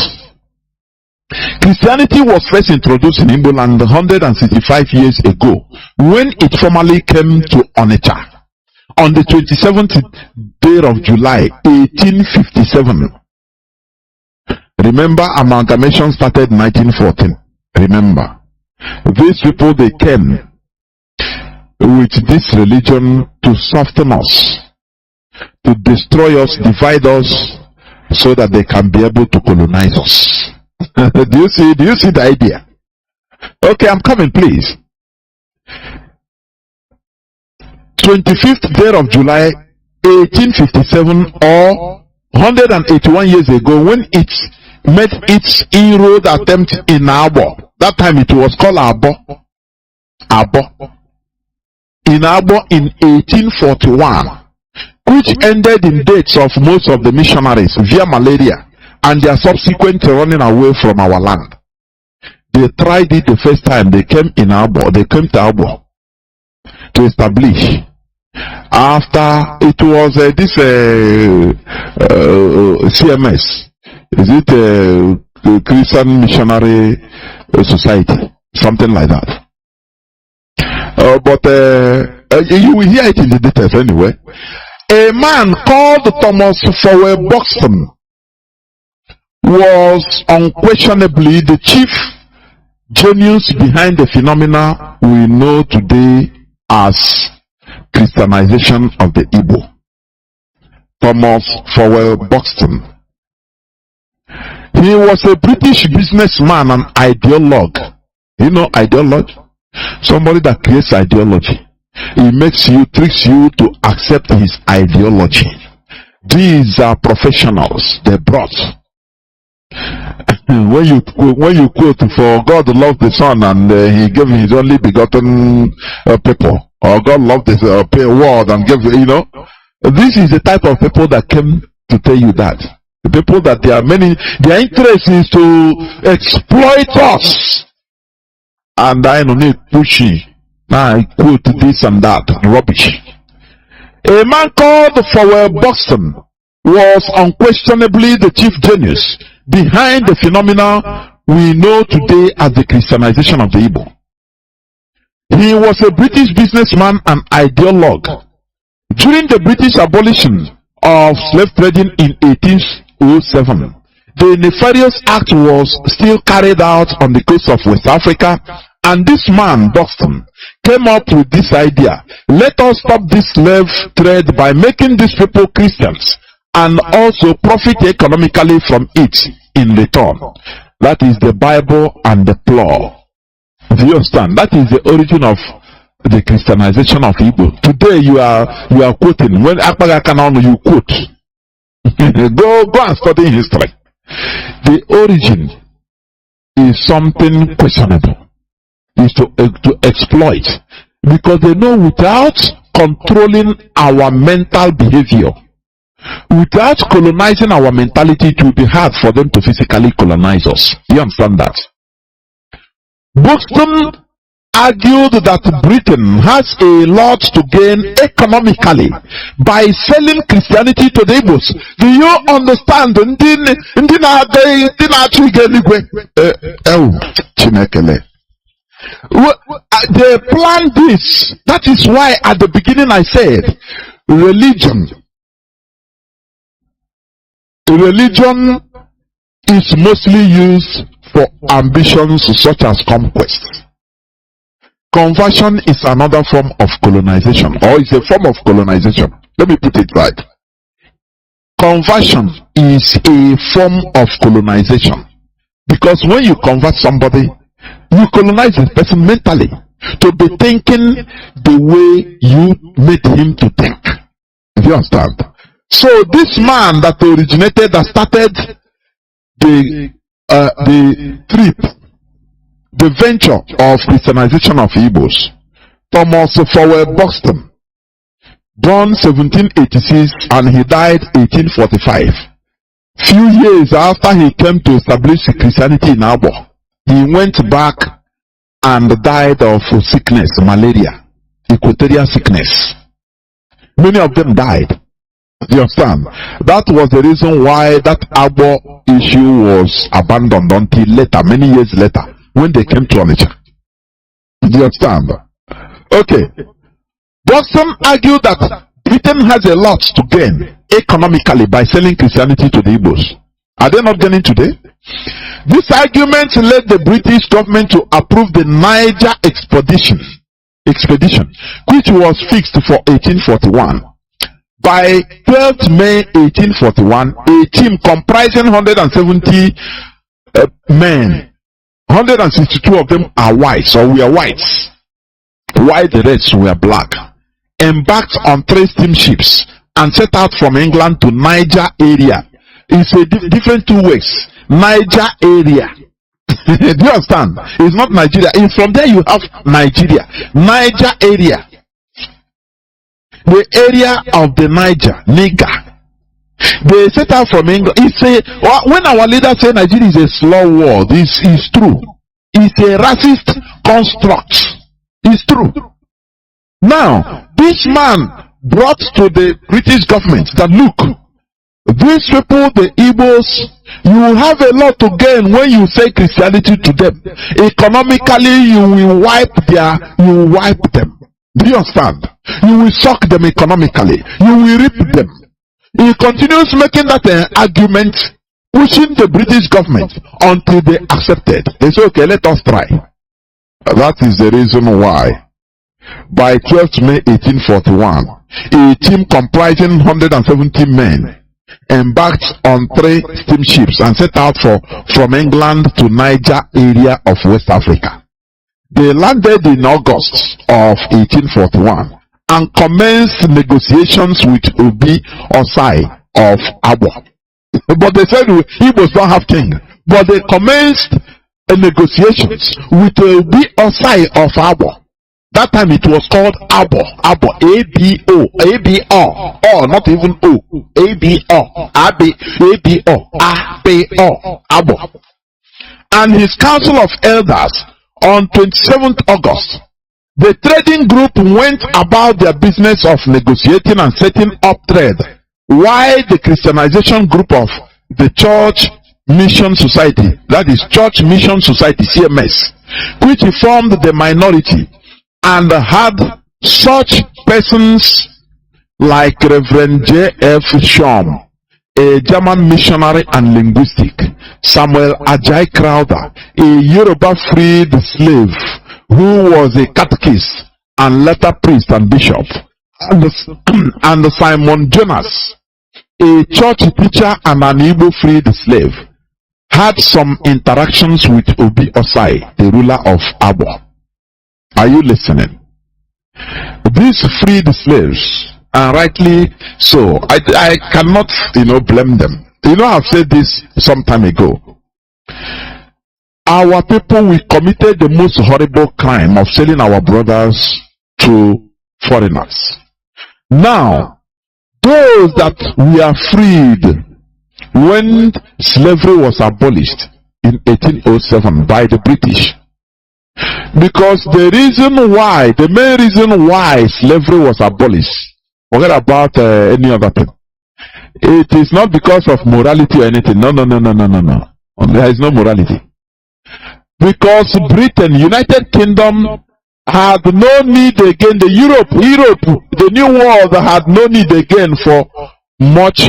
[SPEAKER 4] Christianity was first introduced in Igbo land 165 years ago when it formally came to Onitsha on the 27th day of July 1857. Remember, amalgamation started in 1914. Remember, these people, they came with this religion to soften us, to destroy us, divide us, so that they can be able to colonize us. Do you see the idea? Okay, I'm coming, please. 25th day of July, 1857, or 181 years ago, when it made its inroad attempt in Abo. That time it was called Abo. In Abo in 1841, which ended in deaths of most of the missionaries via malaria and their subsequent running away from our land. They tried it the first time. They came to Abo to establish. After it was this CMS, is it Christian Missionary Society, something like that. But you will hear it in the details anyway. A man called Thomas Fowler Buxton was unquestionably the chief genius behind the phenomena we know today as Christianization of the Igbo. Thomas Fowler Buxton. He was a British businessman and ideologue. You know ideologue? Somebody that creates ideology. He tricks you to accept his ideology. These are professionals. They brought. when you quote, for God loved the Son and he gave his only begotten people, or God loved the world and gave, this is the type of people that came to tell you that. The people that their interest is to exploit us. And I don't need pushy. Now I quote this and that rubbish. A man called Fowler Buxton was unquestionably the chief genius behind the phenomena we know today as the Christianization of the Igbo. He was a British businessman and ideologue. During the British abolition of slave trading in 1807, the nefarious act was still carried out on the coast of West Africa, and this man, Buxton, came up with this idea: let us stop this slave trade by making these people Christians and also profit economically from it in return. That is the Bible and the plow. Do you understand? That is the origin of the Christianization of Igbo. Today you are quoting. When Akpaga Kanu, you quote. go and study history. The origin is something questionable. Is to exploit, because they know without controlling our mental behavior, without colonizing our mentality, it will be hard for them to physically colonize us. You understand that? Buxton argued that Britain has a lot to gain economically by selling Christianity to the Igbos. Do you understand? They planned this. That is why at the beginning I said religion is mostly used for ambitions such as conquest. Conversion is another form of colonization, or is a form of colonization. Let me put it right. Conversion is a form of colonization, because when you convert somebody, you colonize the person mentally to be thinking the way you made him to think. Do you understand? So this man that originated, that started the venture of Christianization of Igbos, Thomas Fowler Buxton, born 1786 and he died 1845. Few years after he came to establish Christianity in Abo, he went back and died of sickness, malaria, equatorial sickness. Many of them died. Do you understand? That was the reason why that Abo issue was abandoned until later, many years later, when they came to Onitsha. Do you understand? Okay. Buxton argued that Britain has a lot to gain economically by selling Christianity to the Igbos. Are they not gaining today? This argument led the British government to approve the Niger expedition, which was fixed for 1841. By 12th May 1841, a team comprising 170 men 162 of them are whites, or were whites, while the rest were black, embarked on 3 steamships and set out from England to Niger area. It's a different 2 ways. Niger area. Do you understand? It's not Nigeria. It's from there you have Nigeria. Niger area. The area of the Niger. They set out from England. When our leaders say Nigeria is a slow world, this is true. It's a racist construct. It's true. Now, this man brought to the British government that, look, these people, the Igbos, you will have a lot to gain when you say Christianity to them. Economically, you will wipe them. Do you understand? You will suck them economically. You will rip them. He continues making that argument, pushing the British government until they accepted. They say, okay, let us try. That is the reason why, by 12th May 1841, a team comprising 170 men embarked on 3 steamships and set out from England to Niger area of West Africa. They landed in August of 1841 and commenced negotiations with Obi Osai of Abo. But they said Igbos don't have king. But they commenced negotiations with Obi Osai of Abo. That time it was called Abo. Abo. A-B-O. A-B-O. Oh, not even O. A-B-O. A-B-O. A-B-O. Abo. And his council of elders on 27th August, the trading group went about their business of negotiating and setting up trade, while the Christianization group of the Church Mission Society, that is Church Mission Society, CMS, which formed the minority and had such persons like Reverend J.F. Shum, a German missionary and linguistic, Samuel Ajay Crowther, a Yoruba freed slave who was a catechist and later priest and bishop, and Simon Jonas, a church teacher and an Igbo freed slave, had some interactions with Obi Osai, the ruler of Abo. Are you listening? These freed slaves, and rightly so, I cannot, blame them. I've said this some time ago. Our people, we committed the most horrible crime of selling our brothers to foreigners. Now, those that we are freed when slavery was abolished in 1807 by the British, because the main reason why slavery was abolished, forget about any other thing. It is not because of morality or anything. No. There is no morality. Because Britain, United Kingdom, had no need again. The Europe, the new world had no need again for much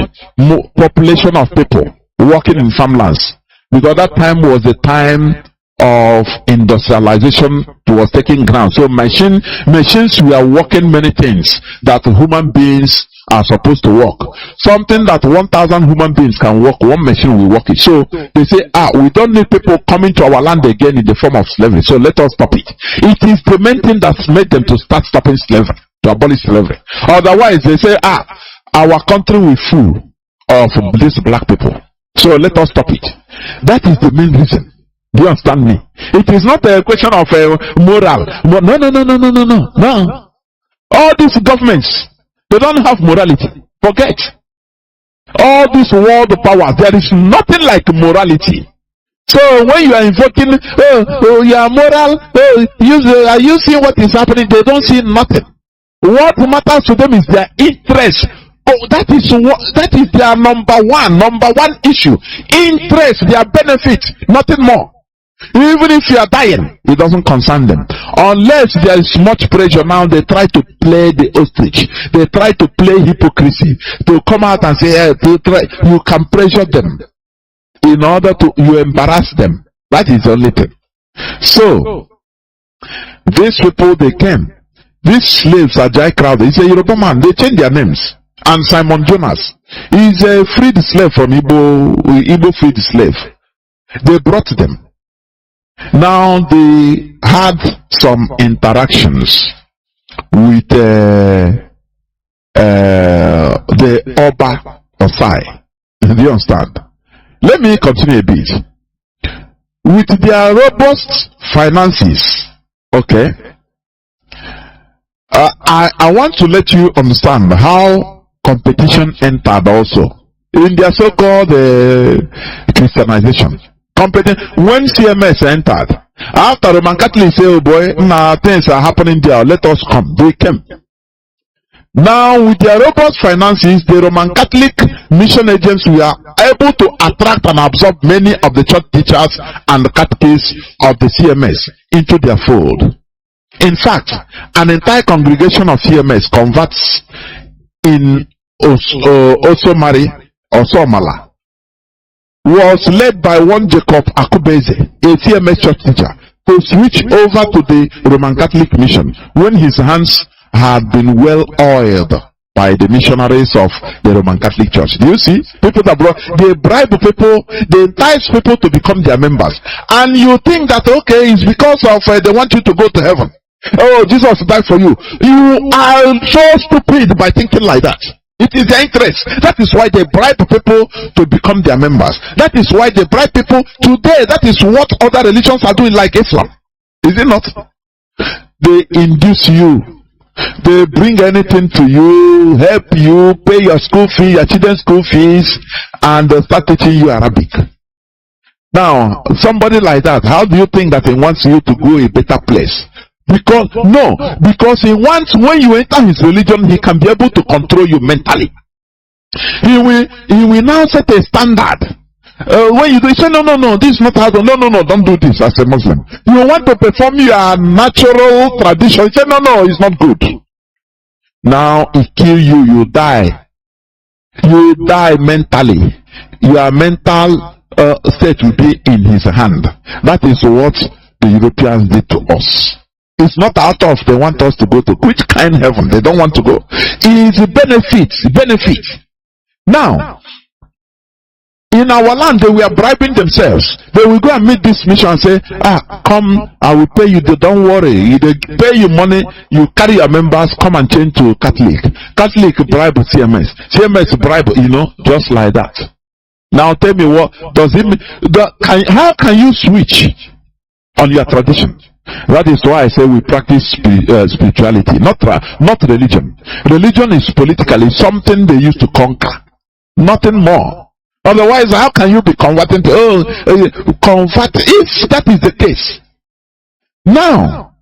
[SPEAKER 4] population of people working in farmlands, because that time was the time of industrialization was taking ground. So machines were working many things that human beings are supposed to work. Something that 1,000 human beings can work, one machine will work it. So they say, we don't need people coming to our land again in the form of slavery, so let us stop it. It is the main thing that made them to start stopping slavery, to abolish slavery. Otherwise they say, our country will full of these black people, so let us stop it. That is the main reason. Do you understand me? It is not a question of moral. No. All these governments, they don't have morality. Forget. All these world powers, there is nothing like morality. So when you are invoking, you are moral, are you seeing what is happening? They don't see nothing. What matters to them is their interest. That is their number one issue. Interest, their benefit, nothing more. Even if you are dying, it doesn't concern them. Unless there is much pressure now, they try to play the ostrich. They try to play hypocrisy. To come out and say, you can pressure them in order to, you embarrass them. That is the only thing. So, these people, they came. These slaves are Jai Crowder. He's a Yoruba man. They changed their names. And Simon Jonas, he's a freed slave from Igbo freed slave. They brought them. Now they had some interactions with the Oba Osai. Do you understand? Let me continue a bit. With their robust finances, okay, I want to let you understand how competition entered also in their so-called Christianization. When CMS entered, after Roman Catholics say, oh boy, now things are happening there, let us come. They came. Now, with their robust finances, the Roman Catholic mission agents were able to attract and absorb many of the church teachers and catechists of the CMS into their fold. In fact, an entire congregation of CMS converts in Osomala was led by one Jacob Akubeze, a CMS church teacher, to switch over to the Roman Catholic mission when his hands had been well oiled by the missionaries of the Roman Catholic Church. Do you see? People that they bribe people, they entice people to become their members. And you think that, okay, it's because of they want you to go to heaven. Oh, Jesus died for you. You are so stupid by thinking like that. It is their interest. That is why they bribe people to become their members. That is why they bribe people today. That is what other religions are doing, like Islam. Is it not? They induce you. They bring anything to you, help you, pay your school fee, your children's school fees, and they start teaching you Arabic. Now, somebody like that, how do you think that he wants you to go a better place? Because he wants, when you enter his religion, he can be able to control you mentally. He will now set a standard. When you say no, this is not how. No, don't do this as a Muslim. You want to perform your natural tradition. Say no, it's not good. Now he kill you. You die. You die mentally. Your mental state will be in his hand. That is what the Europeans did to us. It's not out of they want us to go to which kind heaven. They don't want to go. It's benefit. Now, in our land, they were bribing themselves. They will go and meet this mission and say, come, I will pay you. Don't worry. They pay you money. You carry your members, come and change to Catholic. Catholic bribe CMS. CMS bribe, just like that. Now tell me, what does it mean? How can you switch on your tradition? That is why I say we practice spirituality, not religion. Religion is politically something they used to conquer. Nothing more. Otherwise, how can you be converting to convert if that is the case? Now,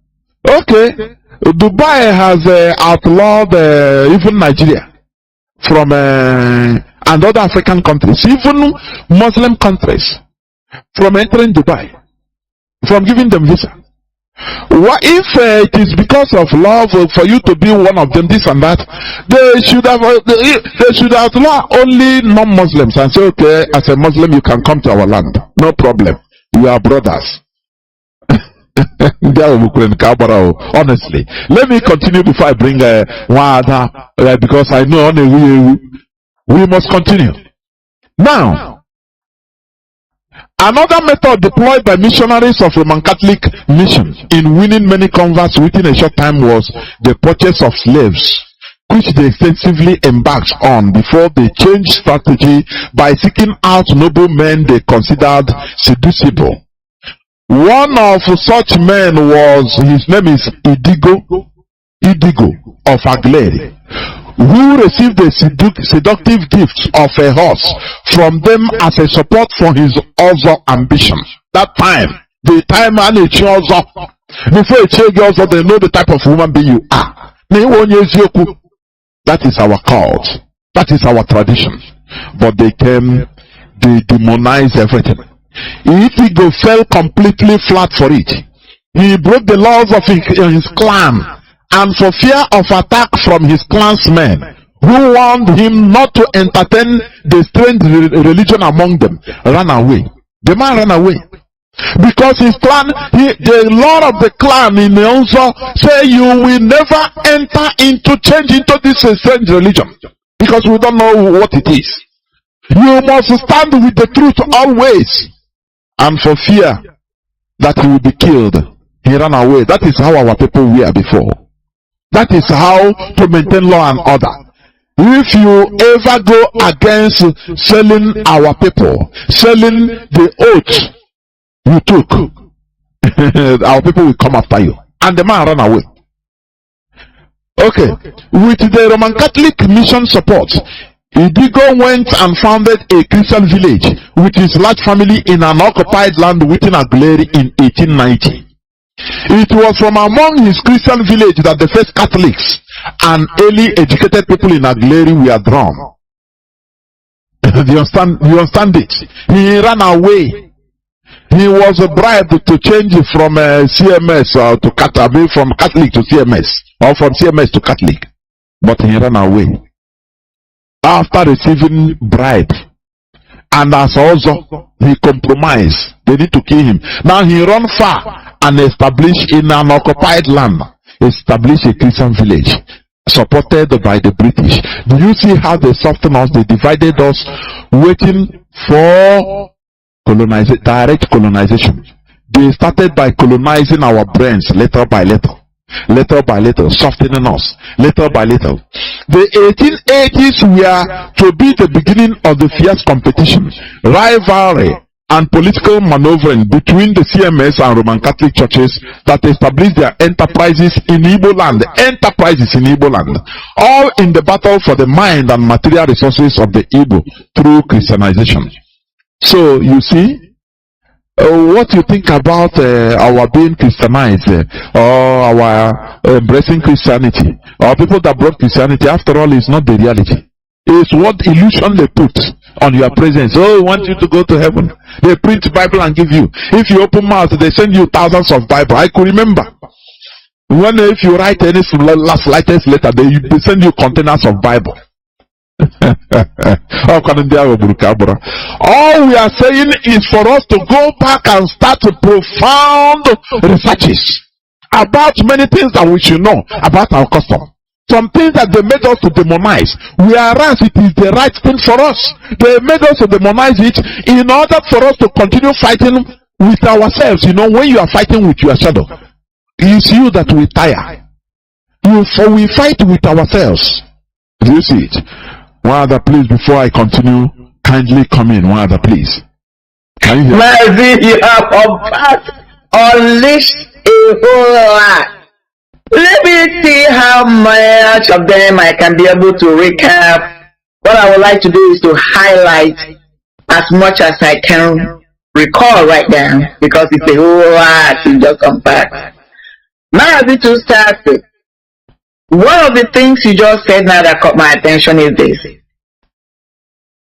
[SPEAKER 4] okay, Dubai has outlawed even Nigeria from and other African countries, even Muslim countries, from entering Dubai, from giving them visa. What if it is because of love for you to be one of them, this and that? They should outlaw only non-Muslims and say, okay, as a Muslim you can come to our land, no problem, you are brothers. Honestly, let me continue before I bring one other, because I know we must continue. Now, another method deployed by missionaries of Roman Catholic mission in winning many converts within a short time was the purchase of slaves, which they extensively embarked on before they changed strategy by seeking out noble men they considered seducible. One of such men his name is Idigo of Agleri, who received a seductive gift of a horse from them as a support for his other ambition. That time, the time and a chosen before a child girls, they know the type of woman being you are. That is our cause. That is our tradition. But they demonized everything. Itigo fell completely flat for it. He broke the laws of his clan, and for fear of attack from his clansmen, who warned him not to entertain the strange religion among them, ran away. The man ran away. Because his clan, the lord of the clan in also say, you will never change into this strange religion, because we don't know what it is. You must stand with the truth always. And for fear that he will be killed. He ran away. That is how our people were before. That is how to maintain law and order. If you ever go against selling our people, selling the oath you took, our people will come after you. And the man ran away. Okay. With the Roman Catholic mission support, Idigo went and founded a Christian village with his large family in an occupied land within Aguleri in 1890. It was from among his Christian village that the first Catholics and early educated people in Aguleri were drawn. You understand it? He ran away. He was bribed to change from CMS to Catholic, from Catholic to CMS, or from CMS to Catholic. But he ran away after receiving bribe. And as also he compromised. They need to kill him. Now he ran far and established in an occupied land, established a Christian village supported by the British. Do you see how they softened us? They divided us, waiting for direct colonization. They started by colonizing our brains little by little. Little by little, softening us, little by little. The 1880s were to be the beginning of the fierce competition, rivalry, and political maneuvering between the CMS and Roman Catholic churches that established their enterprises in Igbo land. All in the battle for the mind and material resources of the Igbo through Christianization. So, you see, what you think about our being Christianized or our embracing Christianity, or people that brought Christianity, after all, is not the reality. It's what illusion they put on your presence. Oh, we want you to go to heaven. They print Bible and give you. If you open mouth, they send you thousands of Bible. I could remember when if you write any slightest letter, they send you containers of Bible. All we are saying is for us to go back and start profound researches about many things that we should know about our custom. Some things that they made us to demonize, whereas it is the right thing for us. They made us to demonize it in order for us to continue fighting with ourselves. You know, when you are fighting with your shadow, it's you that we tire. We fight with ourselves. Do you see it? One other, please, before I continue, kindly come in. One other, please. Can you hear?
[SPEAKER 5] Mazi, you have unleashed a whole lot. Let me see how much of them I can be able to recap. What I would like to do is to highlight as much as I can recall right now, because it's a whole lot to just unpack. Mazi, to start with, one of the things you just said now that caught my attention is this.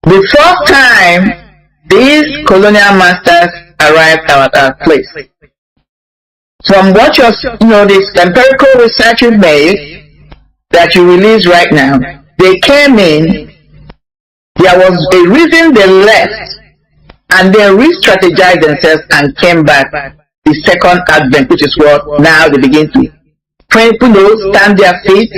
[SPEAKER 5] The first time these colonial masters arrived at our place, from what this empirical research you made that you released right now, they came in, there was a reason they left, and they re-strategized themselves and came back. The second advent, which is what now they begin to stand their feet,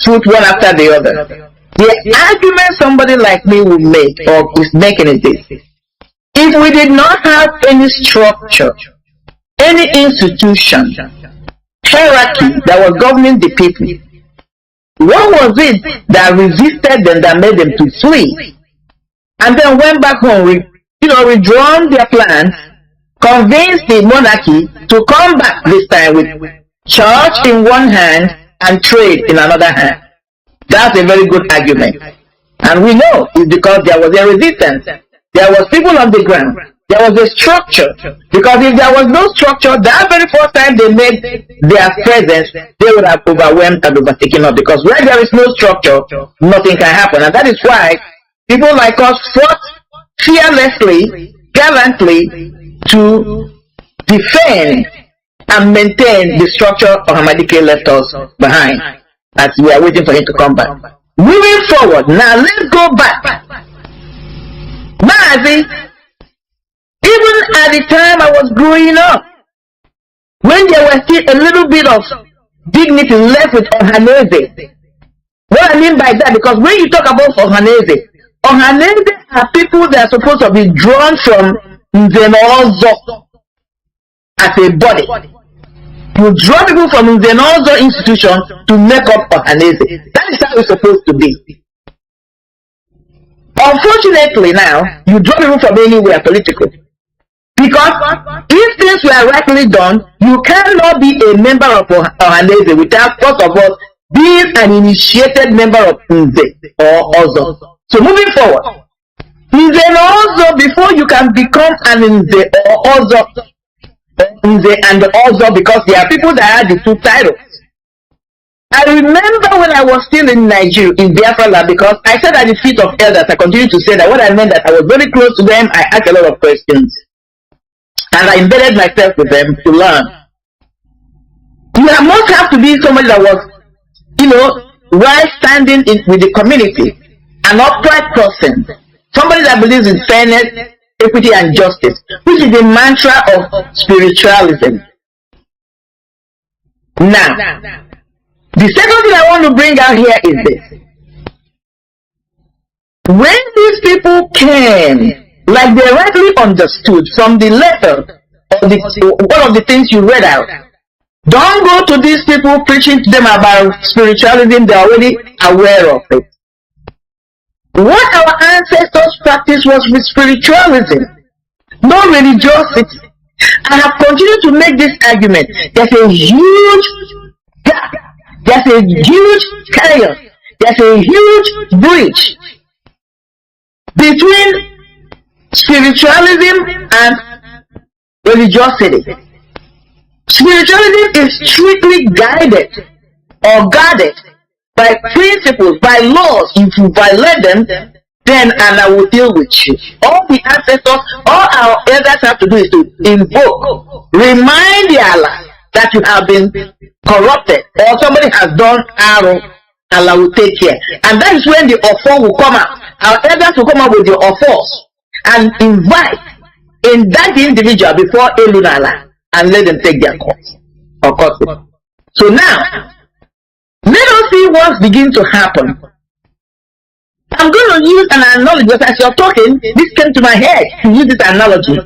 [SPEAKER 5] foot one after the other. The argument somebody like me would make, or is making, is this: if we did not have any structure, any institution, hierarchy that was governing the people, what was it that resisted them, that made them to flee, and then went back home, redrawn their plans, convinced the monarchy to come back this time with church in one hand and trade in another hand? That's a very good argument. And we know it's because there was a resistance. There was people on the ground. There was a structure. Because if there was no structure, that very first time they made their presence, they would have overwhelmed and overtaken us. Because where there is no structure, nothing can happen. And that is why people like us fought fearlessly, gallantly, to defend and maintain the structure Ahmadike left us behind, as we are waiting for him to come back. Moving forward, now let's go back. Mazi, even at the time I was growing up, when there was still a little bit of dignity left with Ohaneze. What I mean by that, because when you talk about Ohaneze are people that are supposed to be drawn from Nzenozo. as a body. You draw people from another institution to make up Ohanese. That is how it's supposed to be. Unfortunately now, you draw people from anywhere political. Because if things were rightly done, you cannot be a member of Ohanese without, first of all, being an initiated member of Nze or Ozo. So moving forward, Nze and Ozo, before you can become an Nze or Ozo, Nze and Ozo, because there are people that have the two titles. I remember when I was still in Nigeria, in Biafra, because I said at the feet of elders, I continue to say that what I meant that I was very close to them, I asked a lot of questions. And I embedded myself with them to learn. You must have to be somebody that was, right standing with the community, an upright person, somebody that believes in fairness, equity, and justice, which is the mantra of spiritualism. Now, the second thing I want to bring out here is this. When these people came, like they rightly understood from the letter of one of the things you read out, don't go to these people preaching to them about spiritualism. They're already aware of it. What our ancestors practiced was with spiritualism, no religiosity. I have continued to make this argument. There's a huge gap. There's a huge chaos. There's a huge breach between spiritualism and religiosity. Spiritualism is strictly guided or guarded by principles, by laws. If you violate them, then and I will deal with you. All the ancestors, all our elders have to do is to invoke, remind the Allah that you have been corrupted or somebody has done arrow. Allah will take care. And that is when the offer will come out. Our elders will come out with the offers and invite in that individual before Elunala and let them take their course or course. So now, let us see what's beginning to happen. I'm going to use an analogy because as you're talking, this came to my head to use this analogy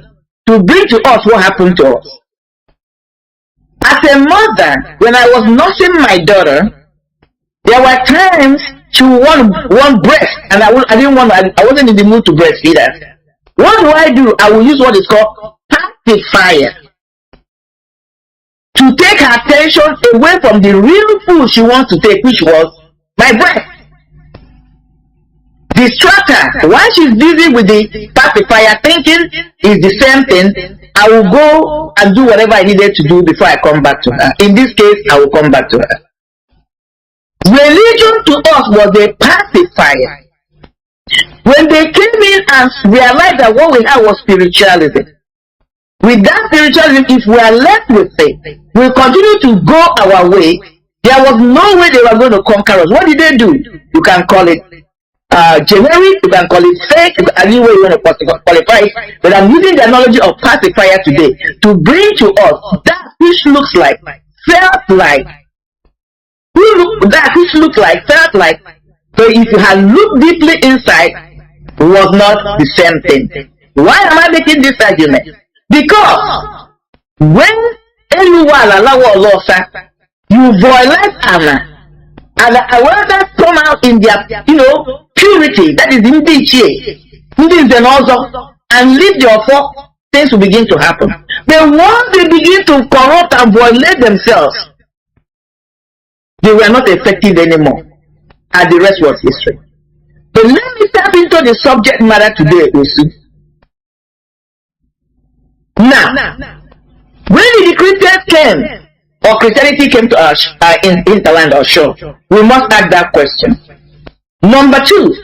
[SPEAKER 5] to bring to us what happened to us. As a mother, when I was nursing my daughter, there were times she would want breast, and I wasn't in the mood to breastfeed her. What do? I will use what is called pacifier to take her attention away from the real food she wants to take, which was my breast. Distract her. While she's busy with the pacifier, thinking is the same thing, I will go and do whatever I needed to do before I come back to her. In this case, I will come back to her. Religion to us was a pacifier. When they came in and realized that what we had was spiritualism, with that spiritualism, if we are left with it, we'll continue to go our way. There was no way they were going to conquer us. What did they do? You can call it generic, you can call it fake, any way you want to qualify it. But I'm using the analogy of pacifier today to bring to us that which looks like, felt like, felt like, but if you had looked deeply inside, was not the same thing. Why am I making this argument? Because when you violate Allah, and the awareness come out in their, purity, that is in the also, and leave your fault, things will begin to happen. But once they begin to corrupt and violate themselves, they were not effective anymore, and the rest was history. But let me tap into the subject matter today, Usu. Now, when the Christians came, or Christianity came to us in the land or shore, we must ask that question. Number two,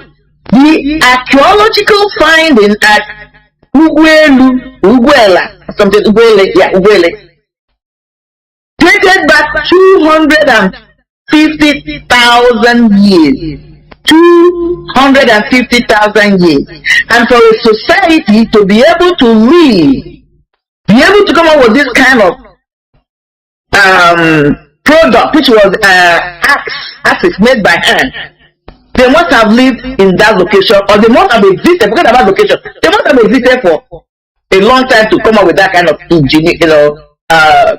[SPEAKER 5] the archaeological finding at Uguela, dated back 250,000 years. 250,000 years. And for a society to be able to live, be able to come up with this kind of product, which was axes made by hand, they must have lived in that location, or they must have existed. Forget about location. They must have existed for a long time to come up with that kind of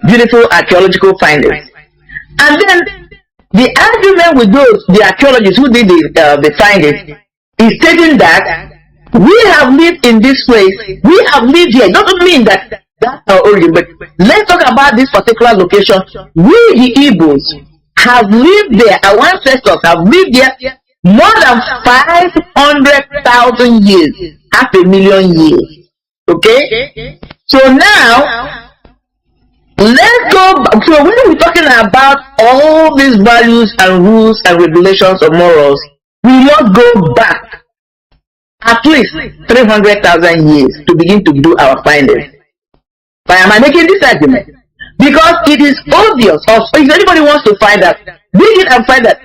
[SPEAKER 5] beautiful archaeological findings. And then the argument with the archaeologists who did the findings is stating that we have lived in this place, we have lived here. It doesn't mean that that's our origin, but let's talk about this particular location. We, the Igbos, have lived there, our ancestors have lived there more than 500,000 years, 500,000 years. Okay? So now, let's go back. So when we're talking about all these values and rules and regulations of morals, we must go back at least 300,000 years to begin to do our findings. Why am I making this argument? Because it is obvious, if anybody wants to find out, dig it and find that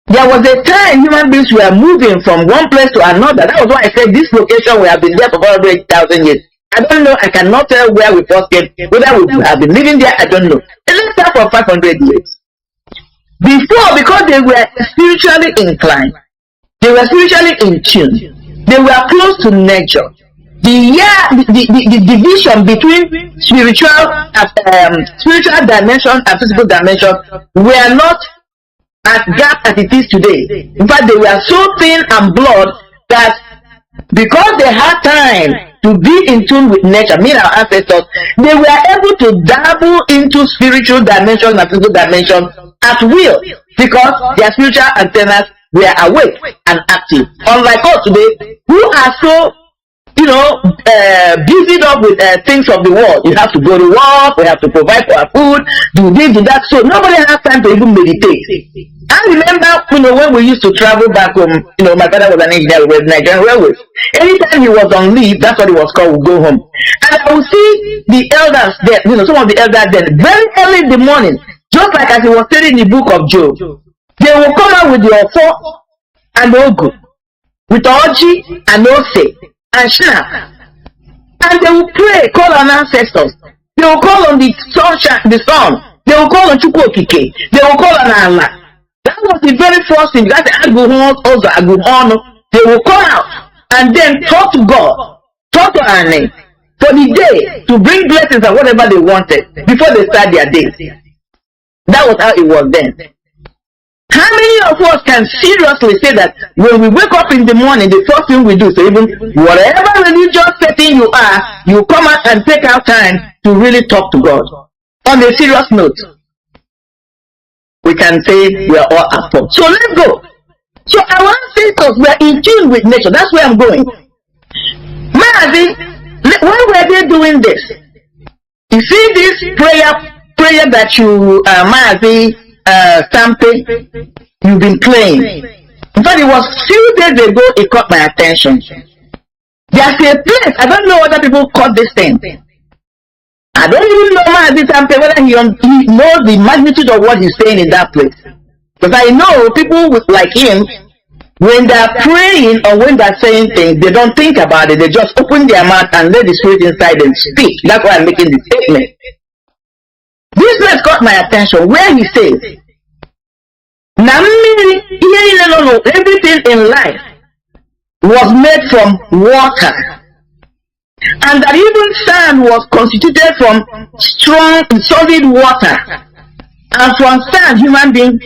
[SPEAKER 5] there was a time human beings were moving from one place to another. That was why I said this location we have been there for 400,000 years. I don't know, I cannot tell where we first came, whether we have been living there, I don't know. And let's start for 500 years. Before, because they were spiritually inclined, they were spiritually in tune, they were close to nature. The division between spiritual dimension and physical dimension were not as gap as it is today. In fact, they were so thin and blood that because they had time to be in tune with nature, meaning our ancestors, they were able to dabble into spiritual dimensions and physical dimensions at will, because their spiritual antennas were awake and active. Unlike us today, who are so busied up with things of the world. You have to go to work, we have to provide for our food, do this, do that. So nobody has time to even meditate. I remember, when we used to travel back home, my father was an engineer with Nigerian Railways. Anytime he was on leave, that's what it was called, we'll go home. And I would see the elders there, some of the elders there, very early in the morning, just like as he was stating in the book of Job. They will come out with the Ofo and Ogu, with Oji and Ose and snap, and they will pray, call on ancestors. They will call on the sun. They will call on Chukwokike. They will call on Allah. That was the very first thing. That's the They will call out and then talk to God, talk to Anne for the day to bring blessings and whatever they wanted before they start their day. That was how it was then. How many of us can seriously say that when we wake up in the morning, the first thing we do, so even whatever religious setting you are, you come out and take out time to really talk to God? On a serious note, we can say we are all at fault. So let's go. So our ancestors were in tune with nature. That's where I'm going. Mazi, why were they doing this? You see this prayer that you, Mazi, Stampe, you've been playing. In fact, it was few days ago it caught my attention. There's a place, I don't know whether people caught this thing. I don't even know Mazi Stampe whether he knows the magnitude of what he's saying in that place. Because I know people like him, when they're praying or when they're saying things, they don't think about it. They just open their mouth and let the spirit inside them speak. That's why I'm making this statement. This place caught my attention where he says, everything in life was made from water, and that even sand was constituted from strong, solid water, and from sand human being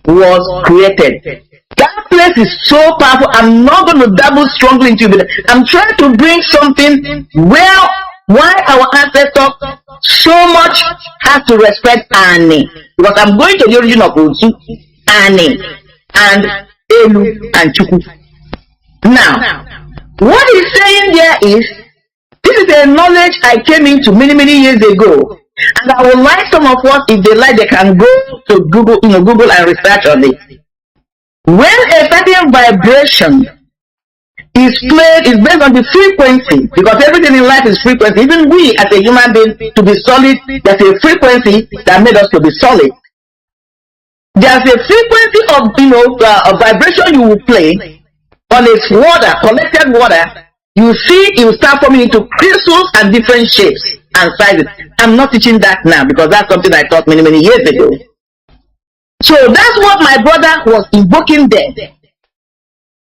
[SPEAKER 5] was created. That place is so powerful. I'm not going to dabble strongly into it. I'm trying to bring something why our ancestors so much have to respect Ani, because I'm going to the origin of Uzu, Ani, and Elu and Chuku. Now, what he's saying there is, this is a knowledge I came into many years ago, and I would like some of us, if they like, they can go to Google, Google and research on it. When a certain vibration is played, is based on the frequency, because everything in life is frequency. Even we as a human being, to be solid, there's a frequency that made us to be solid. There's a frequency of vibration you will play on its water, collected water. You see it will start forming into crystals and different shapes and sizes. I'm not teaching that now because that's something I taught many years ago. So that's what my brother was invoking there.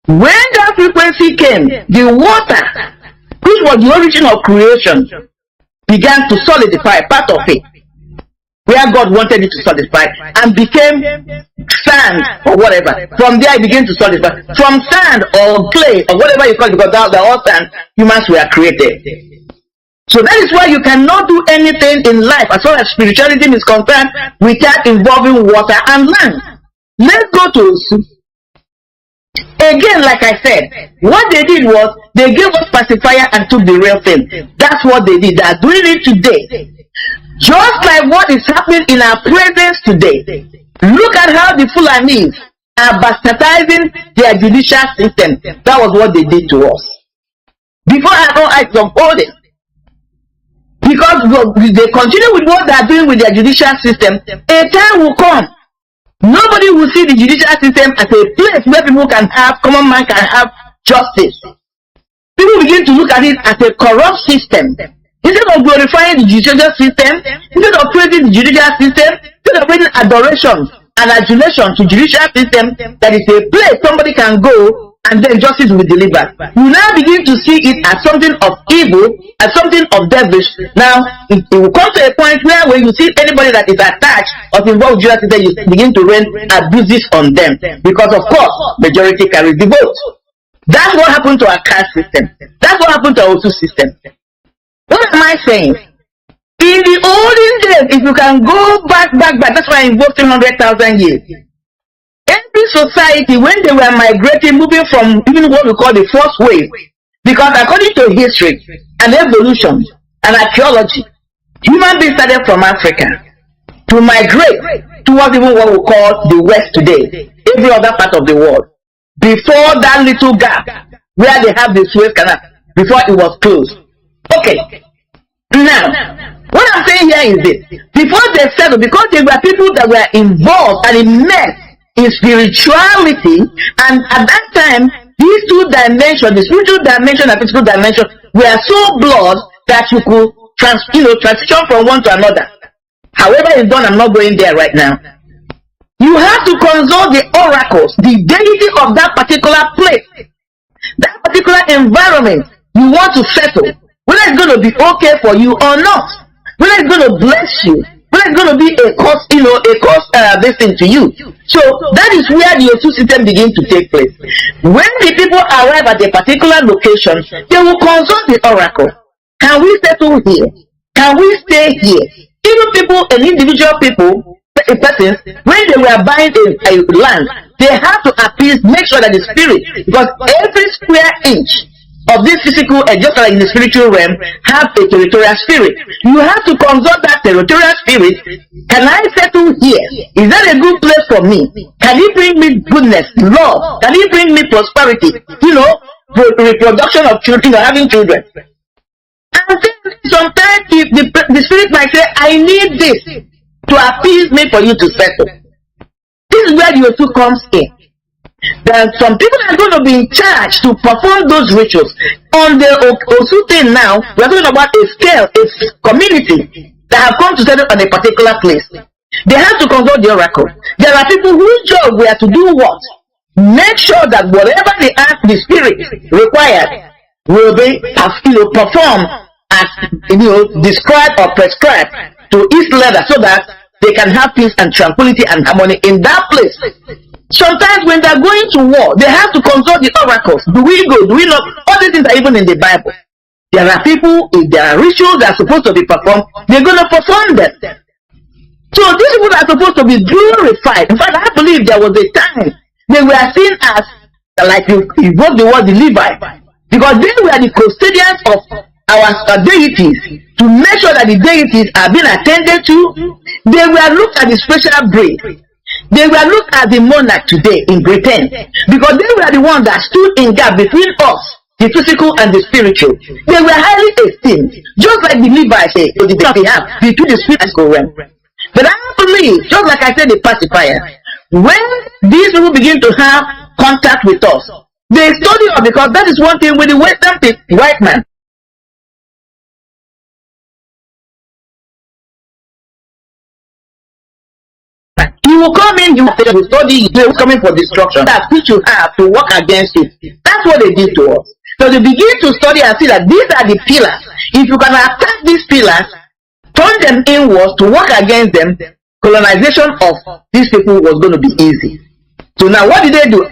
[SPEAKER 5] When that frequency came, the water, which was the origin of creation, began to solidify part of it. where God wanted it to solidify, and became sand or whatever. From there it began to solidify. From sand or clay or whatever you call it, because they're all sand, humans were created. So that is why you cannot do anything in life as far as spirituality is concerned without involving water and land. Let's go to Osu. Again, like I said, what they did was they gave us pacifier and took the real thing. That's what they did. They are doing it today. Just like what is happening in our presence today. Look at how the Fulanis are bastardizing their judicial system. That was what they did to us. Before I know I uphold it. Because they continue with what they are doing with their judicial system, a time will come. Nobody will see the judicial system as a place where people can have, common man can have justice. People begin to look at it as a corrupt system. Instead of glorifying the judicial system, instead of praising the judicial system, instead of bringing adoration and adulation to judicial system, that is a place somebody can go and then justice will be delivered. You now begin to see it as something of evil, as something of devilish. Now, it will come to a point where when you see anybody that is attached or involved with justice, you begin to rain abuses on them. Because, of course, majority carries the vote. That's what happened to our caste system. That's what happened to our Osu system. What am I saying? In the olden days, if you can go back, that's why I invoked 300,000 years. Every society, when they were migrating, moving from even what we call the first wave, because according to history and evolution and archaeology, human beings started from Africa to migrate towards even what we call the West today, every other part of the world. Before that little gap where they have the Suez Canal, before it was closed. Okay. Now, what I'm saying here is this. Before they settled, because there were people that were involved and immersed in spirituality, and at that time, these two dimensions, the spiritual dimension and physical dimension, were so blood that you could transition from one to another. However it's done, I'm not going there right now. You have to consult the oracles, the deity of that particular place, that particular environment you want to settle, whether it's going to be okay for you or not, whether it's going to bless you, whether it's going to be a cost, this thing to you. So that is where the Osu system begins to take place. When the people arrive at a particular location, they will consult the oracle. Can we settle here? Can we stay here? Even people and individual people, persons, when they were buying a land, they have to appease, make sure that the spirit, because every square inch of this physical and just like in the spiritual realm have a territorial spirit. You have to consult that territorial spirit. Can I settle here? Is that a good place for me? Can it bring me goodness, love? Can it bring me prosperity? Reproduction of children, having children. And then sometimes the spirit might say, I need this to appease me for you to settle. This is where the Osu comes in. There are some people that are going to be in charge to perform those rituals. On the Osu thing now, we are talking about a scale, a community that have come to settle on a particular place. They have to consult the oracle. There are people whose job were to do what? Make sure that whatever they ask the spirit required will be performed as described or prescribed to each letter, so that they can have peace and tranquility and harmony in that place. Sometimes when they're going to war, they have to consult the oracles. Do we go? Do we not? All these things are even in the Bible. There are people, if there are rituals that are supposed to be performed, they're going to perform them. So these people are supposed to be glorified. In fact, I believe there was a time they were seen as, like you evoke the word, the Levite, because they were the custodians of our deities, to make sure that the deities are being attended to. They were looked at the special breed. They were looked at the monarch today in Britain, because they were the ones that stood in gap between us, the physical and the spiritual. They were highly esteemed, just like the Levites say, they have between the spiritual realm. But I believe, just like I said, the pacifier, when these people begin to have contact with us, they study us, because that is one thing with the Western white man. You will come in, you will study, you will coming for destruction. That which you have to work against it. That's what they did to us. So they begin to study and see that these are the pillars. If you can attack these pillars, turn them inwards to work against them, colonization of these people was going to be easy. So now what did they do?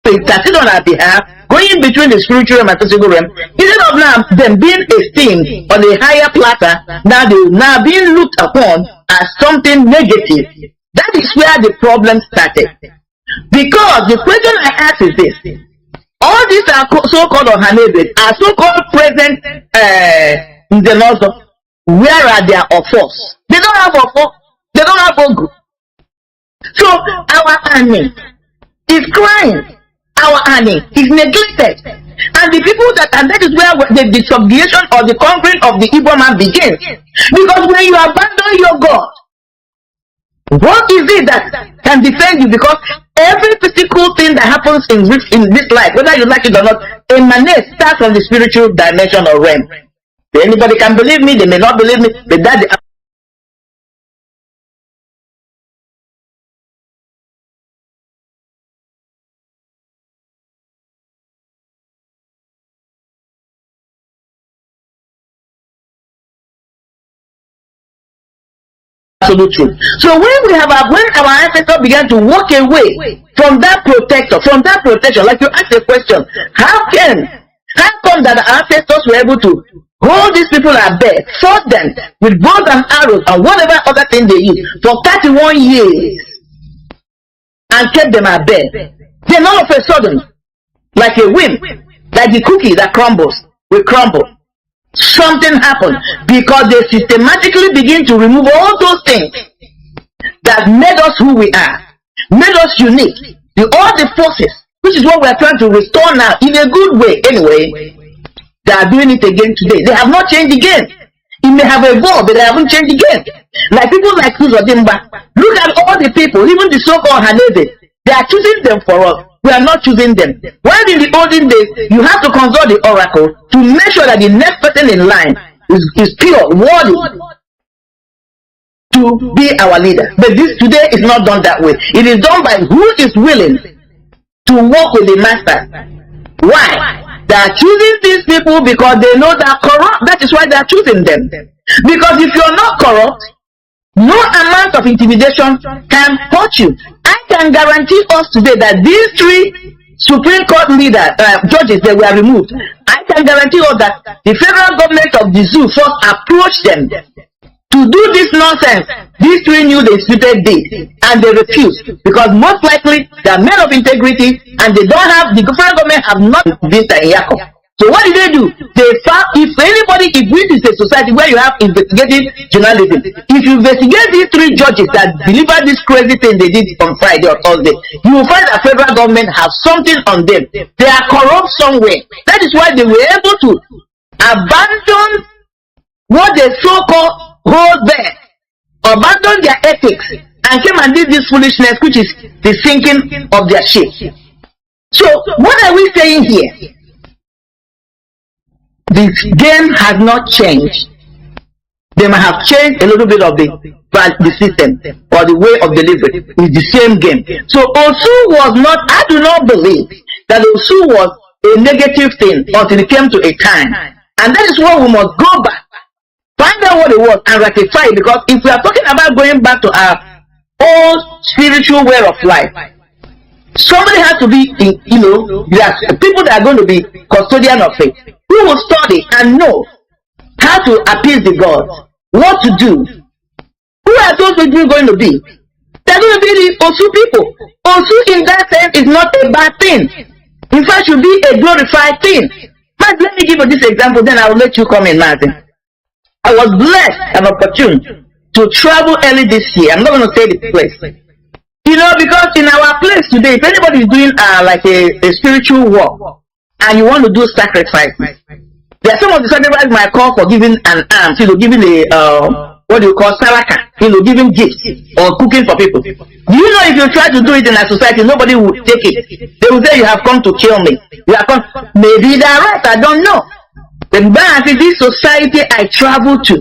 [SPEAKER 5] Started on our behalf, going between the spiritual and physical realm. Instead of now them being esteemed on a higher platter, now they now being looked upon as something negative. That is where the problem started. Because the question I ask is this: all these are so-called Ohanebe, are so-called present in the north. Where are their offers? They don't have offer. They don't have Ogu. So our army is crying. Our army is neglected, and the people and that is where the subjugation or the conquering of the Igbo man begins. Because when you abandon your God, what is it that can defend you? Because every physical thing that happens in this life, whether you like it or not, emanates, starts from the spiritual dimension or realm. Anybody can believe me, they may not believe me, but that absolute truth. So when our ancestors began to walk away from that protector, from that protection, like you asked the question, how come that our ancestors were able to hold these people at bay, fought them with bows and arrows and whatever other thing they used for 31 years and kept them at bay? Then all of a sudden, like a whim, like the cookie that crumbles, will crumble. Something happened because they systematically begin to remove all those things that made us who we are, made us unique. All the forces, which is what we are trying to restore now in a good way anyway, they are doing it again today. They have not changed again. It may have evolved, but they haven't changed again. Like people like Uzodimba. Look at all the people, even the so-called Hanebe. They are choosing them for us. We are not choosing them. While in the olden days, you have to consult the oracle to make sure that the next person in line is pure, worthy to be our leader. But this today is not done that way. It is done by who is willing to work with the master. Why? They are choosing these people because they know they are corrupt. That is why they are choosing them. Because if you are not corrupt, no amount of intimidation can hurt you. I can guarantee us today that these 3 Supreme Court judges that were removed, I can guarantee us that the federal government of the zoo first approached them to do this nonsense. These 3 knew they suited did, and they refused because most likely they are men of integrity and they don't have, the federal government have not been Yako. So what did they do? They found, if this is a society where you have investigative journalism, if you investigate these 3 judges that delivered this crazy thing they did on Friday or Thursday, you will find that federal government has something on them. They are corrupt somewhere. That is why they were able to abandon what they so-called hold there, abandon their ethics, and came and did this foolishness, which is the sinking of their ship. So what are we saying here? The game has not changed. They might have changed a little bit of the system or the way of delivery. It's the same game. So Osu was not, I do not believe that Osu was a negative thing until it came to a time. And that is why we must go back, find out what it was and ratify it. Because if we are talking about going back to our old spiritual way of life, somebody has to be, there are people that are going to be custodian of faith, who will study and know how to appease the gods, what to do. Who are those people going to be? They're going to be the Osu people. Osu in that sense is not a bad thing. In fact, should be a glorified thing. But let me give you this example, then I will let you come in, Mazi. I was blessed and opportune to travel early this year. I'm not going to say the place. Because in our place today, if anybody is doing like a spiritual work and you want to do sacrifice, there are some of the sacrifices might call for giving an arm, giving a what do you call saraka, giving gifts or cooking for people. Do you know if you try to do it in a society, nobody will take it. They will say you have come to kill me. You have come. Maybe they are right. I don't know. But this society I travel to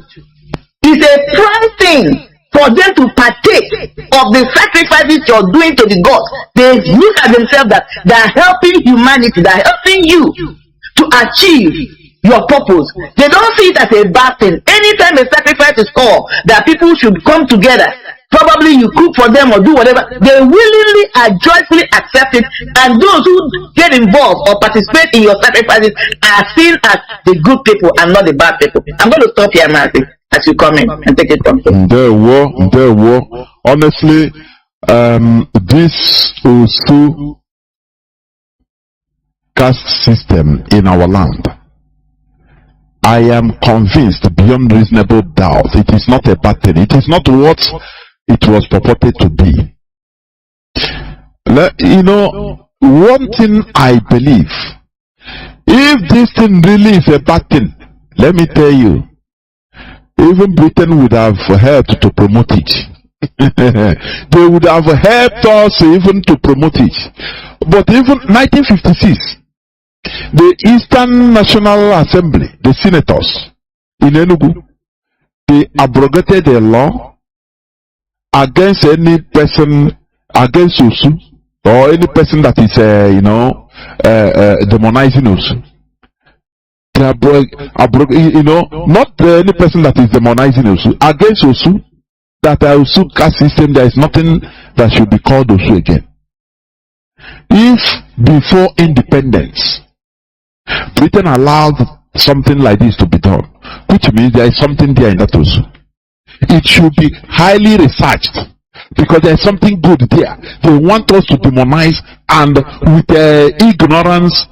[SPEAKER 5] is a prime thing for them to partake of the sacrifices you're doing to the gods. They look at themselves that they are helping humanity, they are helping you to achieve your purpose. They don't see it as a bad thing. Anytime a sacrifice is called, that people should come together. Probably you cook for them or do whatever. They willingly and joyfully accept it, and those who get involved or participate in your sacrifices are seen as the good people and not the bad people. I'm going to stop here, Mazi, as you come in and take it from here.
[SPEAKER 4] There were. Honestly, this Osu caste system in our land, I am convinced beyond reasonable doubt it is not a bad thing. It is not what it was purported to be. You know, one thing I believe, if this thing really is a bad thing, let me tell you, even Britain would have helped to promote it. They would have helped us even to promote it. But even 1956, the Eastern National Assembly, the senators in Enugu, they abrogated a law against any person, against Osu, or any person that is, demonizing Osu. Not any person that is demonizing Osu, against Osu, that Osu caste system, there is nothing that should be called Osu again. If before independence, Britain allowed something like this to be done, which means there is something there in that Osu. It should be highly researched, because there is something good there. They want us to demonize and with ignorance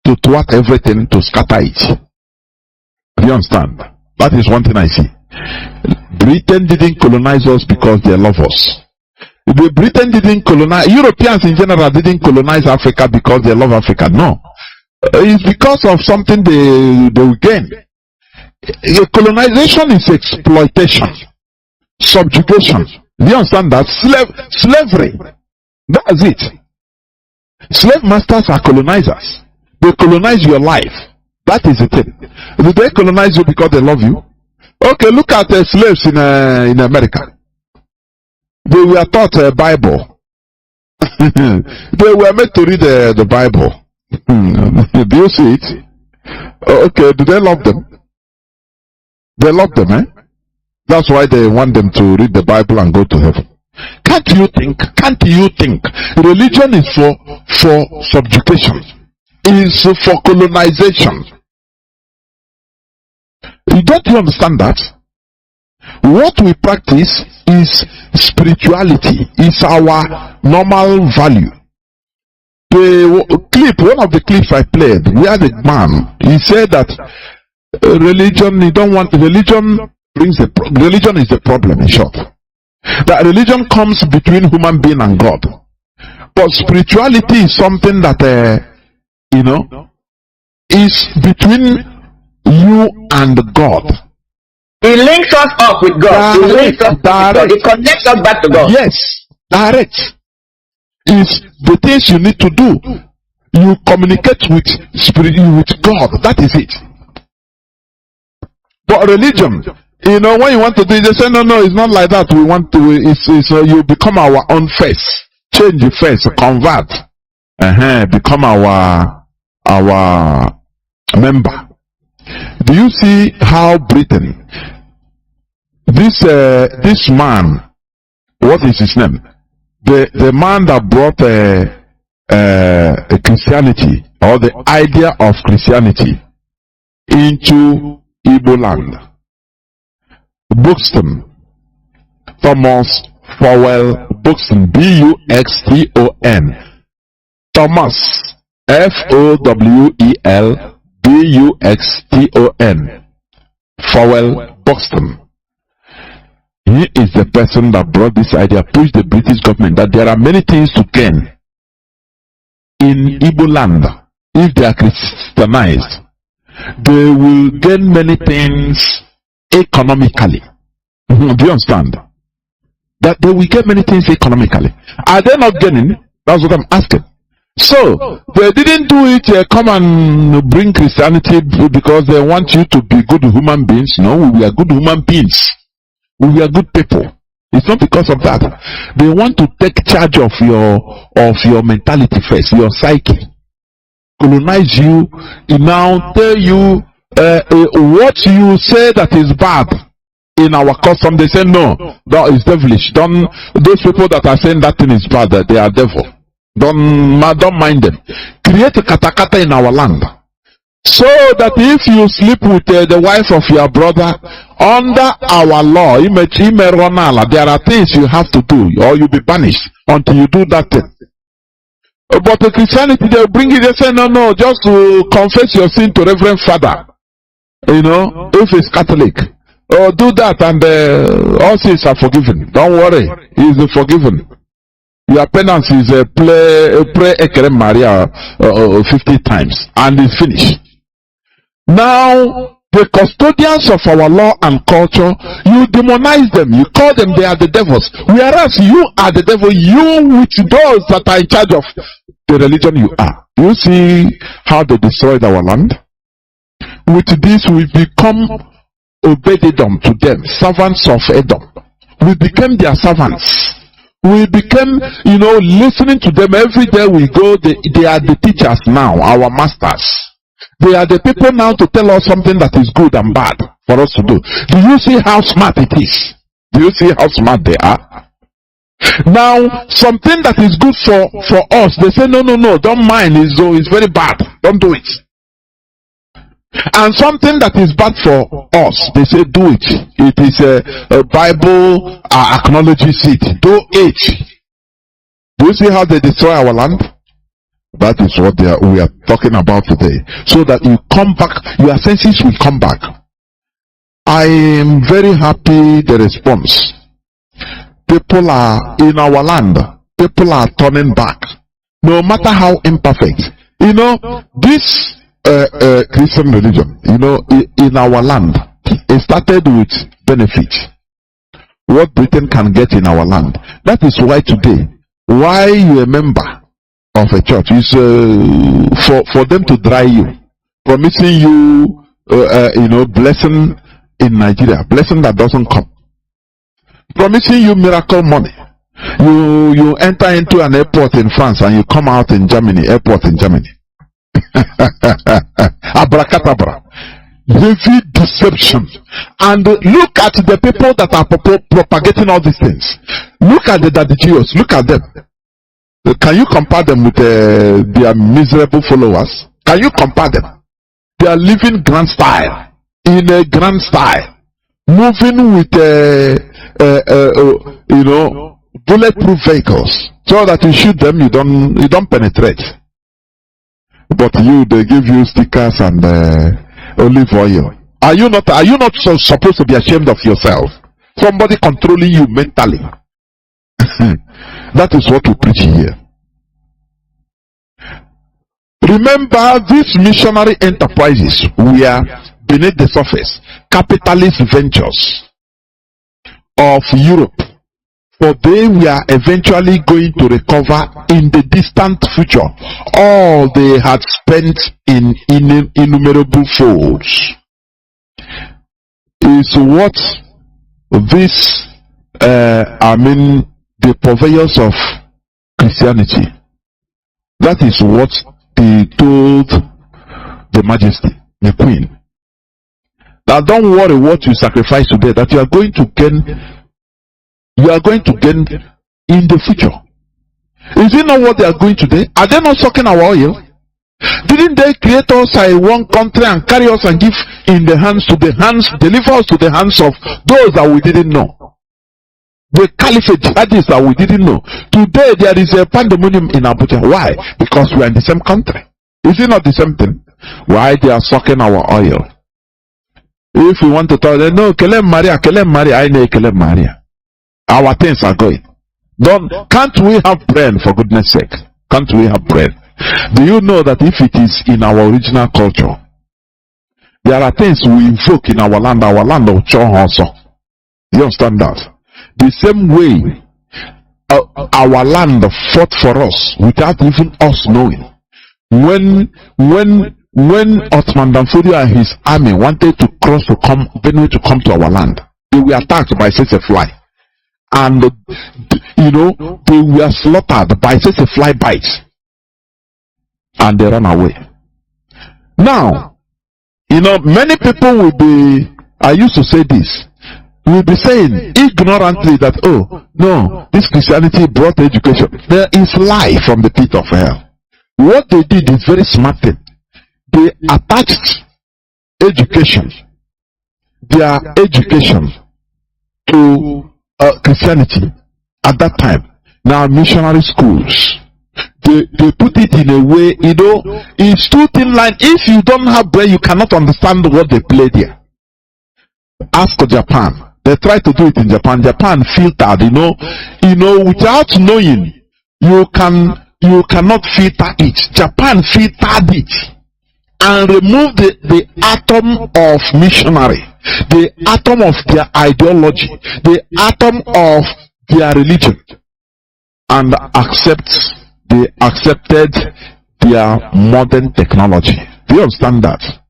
[SPEAKER 4] to thwart everything, to scatter it. Do you understand? That is one thing I see. Britain didn't colonize us because they love us. Britain didn't colonize, Europeans in general didn't colonize Africa because they love Africa. No. It's because of something they will gain. Colonization is exploitation, subjugation. Do you understand that? Slavery. That's it. Slave masters are colonizers. They colonize your life. That is the thing. Do they colonize you because they love you? Okay, look at slaves in America. They were taught Bible. They were made to read the Bible. Do you see it? Okay, do they love them? They love them, eh? That's why they want them to read the Bible and go to heaven. Can't you think religion is for subjugation, is for colonization? Don't you understand that? What we practice is spirituality, is our normal value. One of the clips I played, where the man, he said that religion is the problem, in short. That religion comes between human being and God. But spirituality is something that, is between you and God.
[SPEAKER 5] It links us up with God. It connects us back to God.
[SPEAKER 4] Yes, direct. Is the things you need to do. You communicate with God. That is it. But religion, when you want to do it, they say, no, it's not like that. We want to, you become our own face. Change your face, convert. Become our member. Do you see how Britain, this man, what is his name? The man that brought Christianity, or the idea of Christianity into Igbo land. Buxton, Thomas Fowell Buxton, B-U-X-T-O-N. Thomas, F-O-W-E-L B-U-X-T-O-N. Fowell Buxton. He is the person that brought this idea, pushed the British government that there are many things to gain in Igbo land. If they are Christianized, they will gain many things economically. Do you understand? That they will get many things economically. Are they not gaining? That's what I'm asking. So, they didn't do it, come and bring Christianity because they want you to be good human beings. No, we are good human beings. We are good people. It's not because of that. They want to take charge of your mentality first, your psyche. Colonize you, now tell you what you say that is bad in our custom. They say no, that is devilish. Those people that are saying that thing is bad, they are devil. Don't mind them. Create a katakata in our land, so that if you sleep with the wife of your brother under our law, there are things you have to do, or you'll be banished until you do that thing. But the Christianity, they bring it, they say no, just to confess your sin to Reverend Father. If it's Catholic, do that and all sins are forgiven. Don't worry, he is forgiven. Your penance is pray Ekere Maria 50 times and it's finished. Now, the custodians of our law and culture, you demonize them, you call them, they are the devils, whereas you are the devil, you with those that are in charge of the religion you are. You see how they destroyed our land? With this, we become Obed-Edom to them, servants of Edom. We became their servants. We became, listening to them every day we go. They are the teachers now, our masters. They are the people now to tell us something that is good and bad for us to do. Do you see how smart it is? Do you see how smart they are? Now, something that is good for us, they say, no, don't mind, it's very bad. Don't do it. And something that is bad for us, they say, do it. It is a Bible acknowledges it. Do it. Do you see how they destroy our land? That is what we are talking about today. So that you come back, your senses will come back. I am very happy the response. People are in our land. People are turning back. No matter how imperfect. This Christian religion, in our land, it started with benefit. What Britain can get in our land. That is why today, why you a member of a church is for them to dry you, promising you, blessing in Nigeria, blessing that doesn't come, promising you miracle money. You enter into an airport in France and you come out in Germany, airport in Germany. Abracadabra. Heavy deception. And look at the people that are propagating all these things. Look at the Dadijios. Look at them. Can you compare them with their miserable followers? Can you compare them? They are living grand style, in a grand style, moving with bulletproof vehicles, so that you shoot them, you don't penetrate. But they give you stickers and olive oil. Are you not supposed to be ashamed of yourself? Somebody controlling you mentally. That is what we preach here. Remember, these missionary enterprises were beneath the surface, capitalist ventures of Europe, for they were eventually going to recover in the distant future all they had spent in innumerable folds. Is what this, the purveyors of Christianity, that is what they told the Majesty, the Queen. Now don't worry what you sacrifice today, that you are going to gain in the future. Is it not what they are going today? Are they not sucking our oil? Didn't they create us in one country and carry us and give deliver us to the hands of those that we didn't know? The caliphate jihadists that we didn't know. Today there is a pandemonium in Abuja. Why? Because we are in the same country. Is it not the same thing? Why they are sucking our oil? If we want to tell them, no, Kelem Maria, I know Kelem Maria. Our things are going. Can't we have brain, for goodness sake? Can't we have brain? Do you know that if it is in our original culture, there are things we invoke in our land of Chohoso. You understand that? The same way our land fought for us without even us knowing. When Ottoman Danfodio and his army wanted to cross Benue to come to our land, they were attacked by such a fly. and they were slaughtered by such a fly bite, and they ran away. Now, many people will be, I used to say this, will be saying ignorantly that, oh no, this Christianity brought education. There is lie from the pit of hell. What they did is very smart thing. They attached education, their education, to Christianity at that time. Now missionary schools, they put it in a way, it's too thin line. If you don't have brain, you cannot understand what they play there. Ask Japan. They try to do it in Japan. Japan filtered, without knowing, you cannot filter it. Japan filtered it and removed the atom of missionary, the atom of their ideology, the atom of their religion, and they accepted their modern technology. Do you understand that?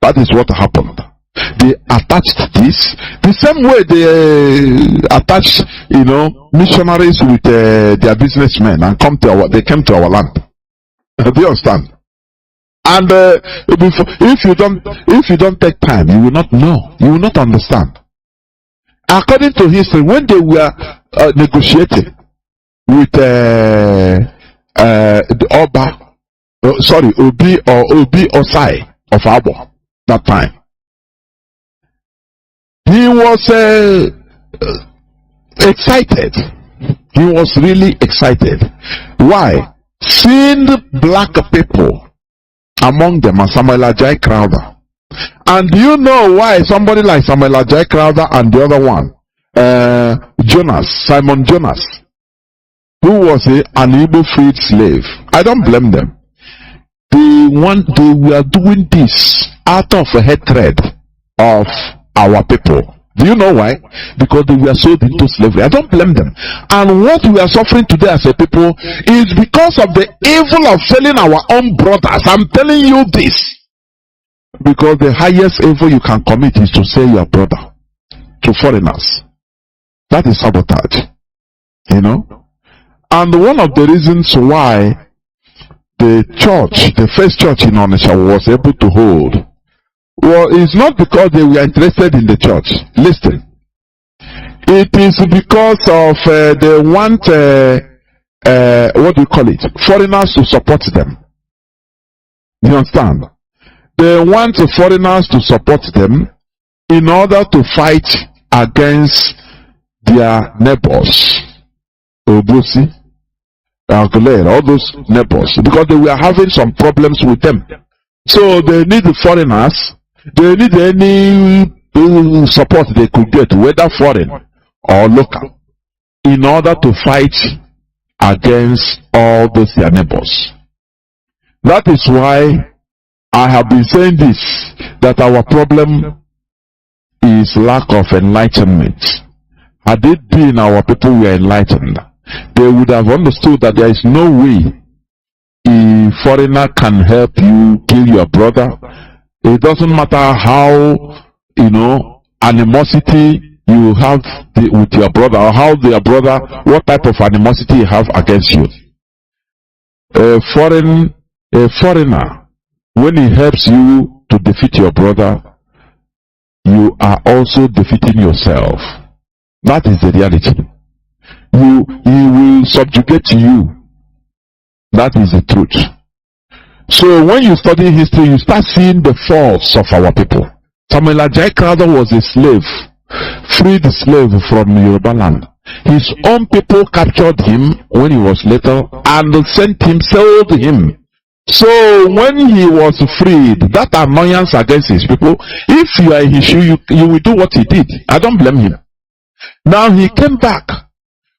[SPEAKER 4] That is what happened. They attached this the same way they attach, missionaries with their businessmen, and they came to our land. Do you understand? And if you don't take time, you will not know. You will not understand. According to history, when they were negotiating with the Obi Osai of Abo that time, he was excited. He was really excited. Why? Seeing black people among them, and Samuel Ajay Crowther. And do you know why somebody like Samuel Ajay Crowther and the other one, Simon Jonas, who was an Igbo freed slave? I don't blame them. They were doing this out of a hatred of our people. Do you know why? Because they were sold into slavery. I don't blame them. And what we are suffering today as a people is because of the evil of selling our own brothers. I'm telling you this. Because the highest evil you can commit is to sell your brother to foreigners. That is sabotage. And one of the reasons why the first church in Onitsha was able to hold, well, it's not because they were interested in the church. Listen. It is because of they want foreigners to support them. You understand? They want foreigners to support them in order to fight against their neighbors. Obusi, Aguilera, all those neighbors, because they were having some problems with them. So they need the foreigners. They need any support they could get, whether foreign or local, in order to fight against all those their neighbors. That is why I have been saying this, that our problem is lack of enlightenment. Had it been our people were enlightened, they would have understood that there is no way a foreigner can help you kill your brother. It doesn't matter how, animosity you have with your brother, or how their brother, what type of animosity you have against you. A foreigner, when he helps you to defeat your brother, you are also defeating yourself. That is the reality. He will subjugate you. That is the truth. So when you study history, you start seeing the faults of our people. Samuel Ajay Crowther was a slave, freed slave from Yoruba land. His own people captured him when he was little and sold him. So when he was freed, that annoyance against his people, if you are in his shoe, you will do what he did. I don't blame him. Now he came back.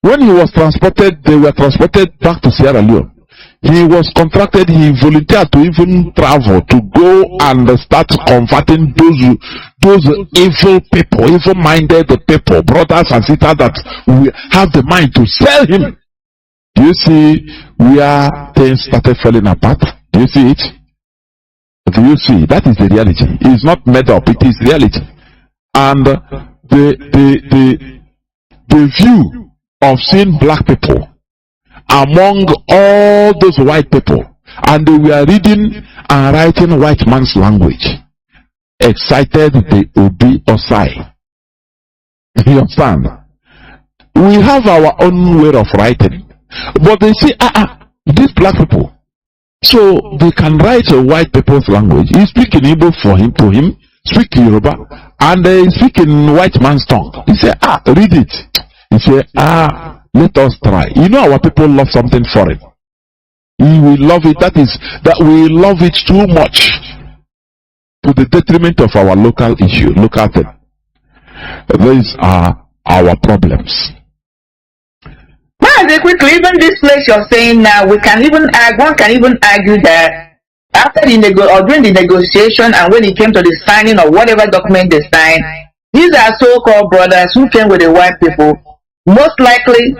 [SPEAKER 4] When he was transported, they were transported back to Sierra Leone. He was contracted, he volunteered to even travel to go and start converting those evil people, evil-minded people, brothers and sisters that we have the mind to sell him. Do you see where things started falling apart? Do you see it? Do you see? That is the reality. It is not made up, it is reality. And the the view of seeing black people among all those white people, and they were reading and writing white man's language, excited the Obi Osai. You understand? We have our own way of writing, but they say, these black people, so they can write a white people's language. You speak in Igbo for him, to him, speak Yoruba, and they speak in white man's tongue. He say, read it. He say, let us try. You know, our people love something foreign. We love it. That is, that we love it too much to the detriment of our local issue, local thing. These are our problems.
[SPEAKER 5] Mazi, quickly, even this place you're saying now, one can even argue that after during the negotiation and when it came to the signing of whatever document they signed, these are so-called brothers who came with the white people, most likely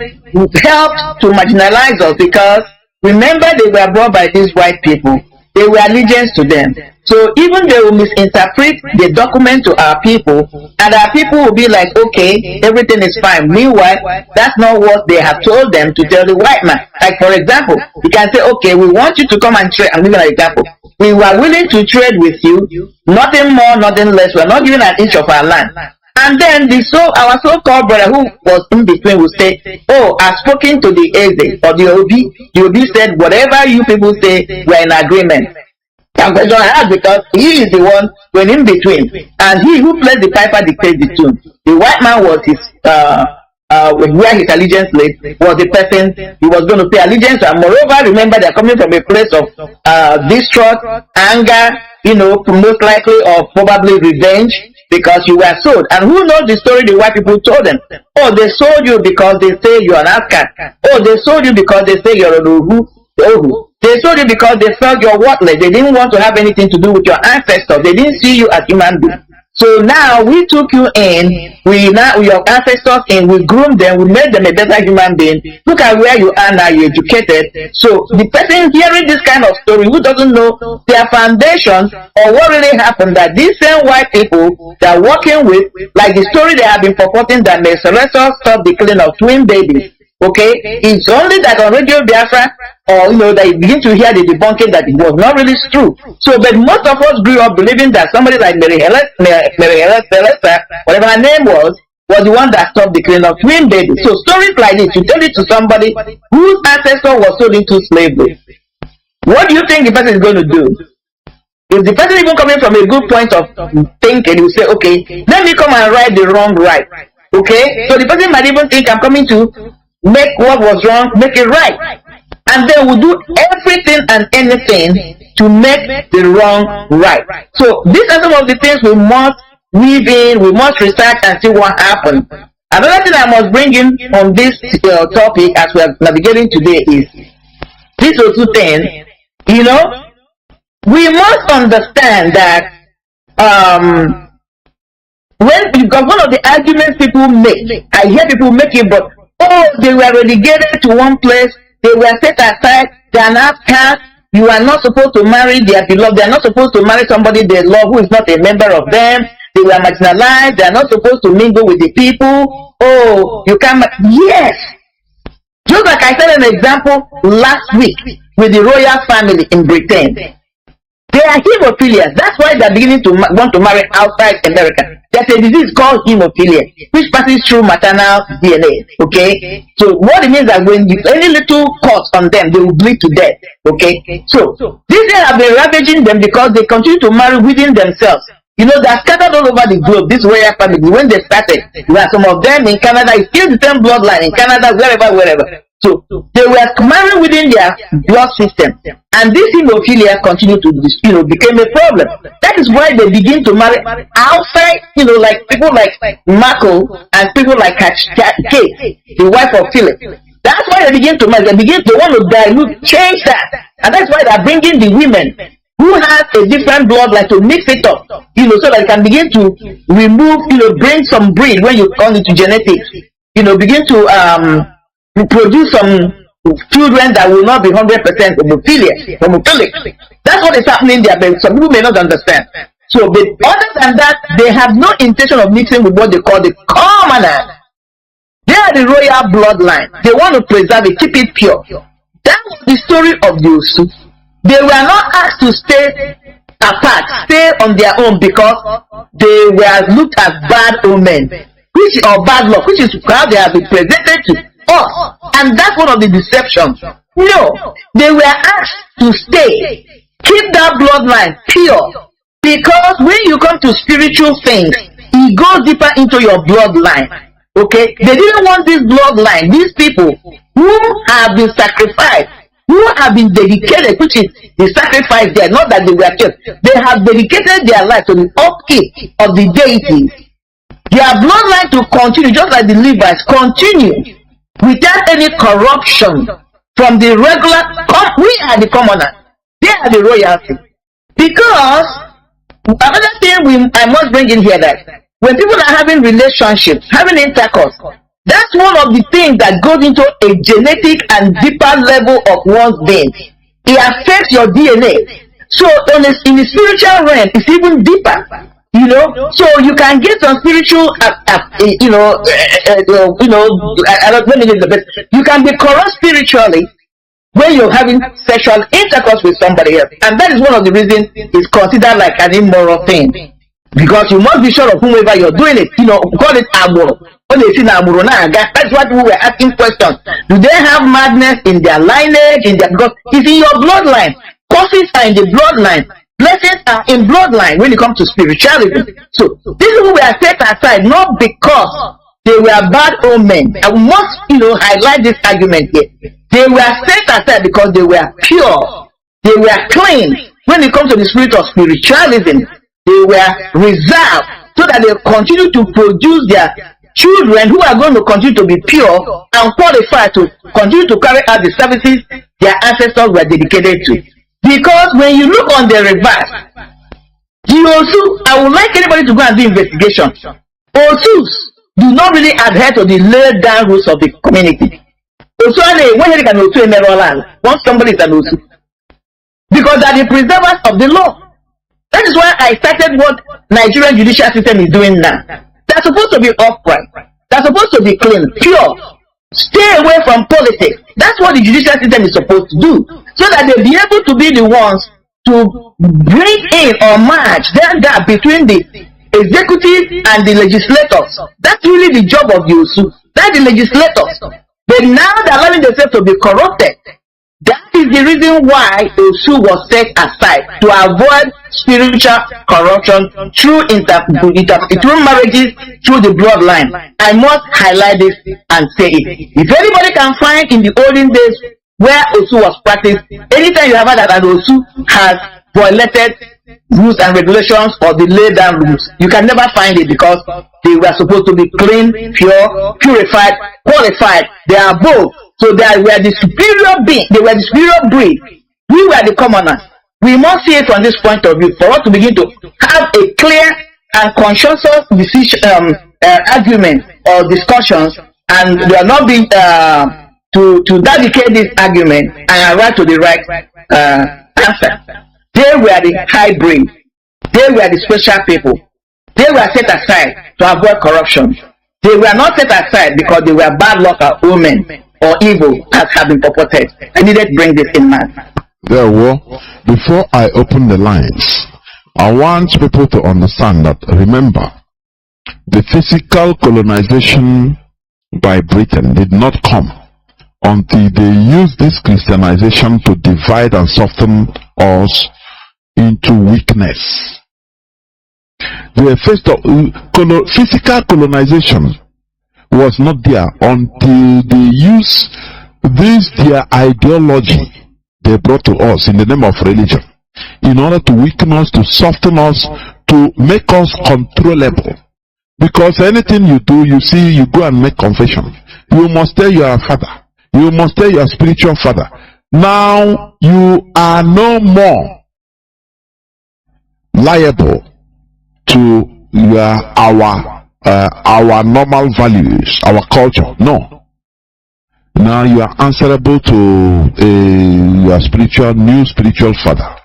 [SPEAKER 5] helped to marginalize us, because remember, they were brought by these white people. They were allegiance to them. So even they will misinterpret the document to our people, and our people will be like, okay, everything is fine. Meanwhile, that's not what they have told them to tell the white man. Like, for example, you can say, okay, we want you to come and trade. I'm giving an example. We were willing to trade with you, nothing more, nothing less. We're not giving an inch of our land. And then our so-called brother who was in between will say, oh, I've spoken to the Eze or the Obi. The Obi said, whatever you people say, we're in agreement. And question I ask, because he is the one going in between. And he who plays the piper dictates the tune. The white man was his, where his allegiance lay, was the person he was going to pay allegiance to. And moreover, remember, they're coming from a place of distrust, anger, most likely, or probably revenge, because you were sold. And who knows the story the white people told them? Oh, they sold you because they say you're an Afghan. Oh, they sold you because they say you're an Ohu. They sold you because they felt you're worthless. They didn't want to have anything to do with your ancestors. They didn't see you as human beings. So now we took you in, your ancestors in, we groomed them, we made them a better human being. Look at where you are now, you're educated. So the person hearing this kind of story who doesn't know their foundations or what really happened, that these same white people they're working with, like the story they have been purporting that Mr. Celestial stopped the killing of twin babies. Okay, it's only that on Radio Biafra, or that you begin to hear the debunking that it was not really true. So, but most of us grew up believing that somebody like Mary Celeste, whatever her name was the one that stopped the killing of twin babies. So stories like this, you tell it to somebody whose ancestor was sold into slavery. What do you think the person is going to do? If the person even coming from a good point of thinking, he will say, okay, let me come and right the wrong right. Okay, so the person might even think I'm coming to make what was wrong, make it right. And they will do everything and anything to make the wrong right. So these are some of the things we must weave in, we must research and see what happened. Another thing I must bring in on this topic as we are navigating today is these are two things. We must understand that because one of the arguments people make, I hear people make it, but they were relegated to one place, they were set aside, they are not cast, you are not supposed to marry their beloved, they are not supposed to marry somebody they love who is not a member of them, they were marginalized, they are not supposed to mingle with the people. Oh, you can't. Yes! Just like I said an example last week with the royal family in Britain. They are hemophilias. That's why they are beginning to want to marry outside America. There's a disease called hemophilia, which passes through maternal DNA. Okay, so what it means that when any little cuts on them, they will bleed to death. Okay, so these things have been ravaging them because they continue to marry within themselves. They're scattered all over the globe. This royal family, when they started, some of them in Canada, it's still the same bloodline in Canada, wherever. So they were marrying within their blood system, and this hemophilia continued to, became a problem. That is why they begin to marry outside, like people like Marco and people like Kate, the wife of Philip. That's why they begin to marry. They want to dilute, change that, and that's why they're bringing the women who has a different bloodline to mix it up, so that they can begin to remove, bring some breed when you come into genetics, begin to produce some children that will not be 100% homophilic. That's what is happening there, but some people may not understand. So, but other than that, they have no intention of mixing with what they call the commoners. They are the royal bloodline. They want to preserve it, keep it pure. That was the story of the Osu. They were not asked to stay apart, stay on their own because they were looked as bad omen, or bad luck, which is how they have been presented to us. And that's one of the deceptions. No, they were asked to stay, keep that bloodline pure, because when you come to spiritual things, it goes deeper into your bloodline. Okay, they didn't want this bloodline, these people who have been sacrificed, who have been dedicated, which is the sacrifice there, not that they were killed. They have dedicated their life to the upkeep of the deities. Their bloodline to continue, just like the Levites, continue without any corruption from the regular. We are the commoners, they are the royalty. Because another thing I must bring in here, that when people are having relationships, having intercourse, that's one of the things that goes into a genetic and deeper level of one's being. It affects your DNA. So in the spiritual realm, it's even deeper. You know, so you can get some spiritual, you can be corrupt spiritually when you're having sexual intercourse with somebody else, and that is one of the reasons it's considered like an immoral thing. Because you must be sure of whomever you're doing it. You know, call it amuro. That's what we were asking questions. Do they have madness in their lineage? Because it's in your bloodline. Curses are in the bloodline. Blessings are in bloodline when it comes to spirituality. So these people were set aside not because they were bad omen. I must, highlight this argument here. They were set aside because they were pure. They were clean. When it comes to the spirit of spiritualism, they were reserved so that they continue to produce their children who are going to continue to be pure and qualified to continue to carry out the services their ancestors were dedicated to. Because when you look on the reverse, the Osu, I would like anybody to go and do investigation. Osus do not really adhere to the laid down rules of the community. Once somebody is an Osu, because they are the preservers of the law. That is why I started what Nigerian judicial system is doing now. They're supposed to be upright. They're supposed to be clean, pure. Stay away from politics. That's what the judicial system is supposed to do. So that they'll be able to be the ones to bring in or match that gap between the executive and the legislators. That's really the job of the Osu. That's the legislators. But now they're allowing themselves to be corrupted. That is the reason why Osu was set aside, to avoid spiritual corruption through marriages, through the bloodline. I must highlight this and say it. If anybody can find in the olden days where Osu was practiced, anytime you have heard that an Osu has violated rules and regulations or the laid down rules, you can never find it, because they were supposed to be clean, pure, purified, qualified. They are both. So they were the superior being, they were the superior breed. We were the commoners. We must see it from this point of view for us to begin to have a clear and conscious decision, argument or discussions, and they are not being to dedicate this argument and arrive to the right answer. They were the hybrid. They were the special people. They were set aside to avoid corruption. They were not set aside because they were bad luck or omen or evil, as have been purported. I needed to bring this in mind.
[SPEAKER 4] Before I open the lines, I want people to understand that, remember, the physical colonization by Britain did not come until they used this Christianization to divide and soften us into weakness. The first physical colonization was not there until they used this their ideology they brought to us in the name of religion, in order to weaken us, to soften us, to make us controllable. Because anything you do, you see, you go and make confession. You must tell your father. You must tell your spiritual father. Now you are no more liable to our normal values, our culture. No. Now you are answerable to your new spiritual father.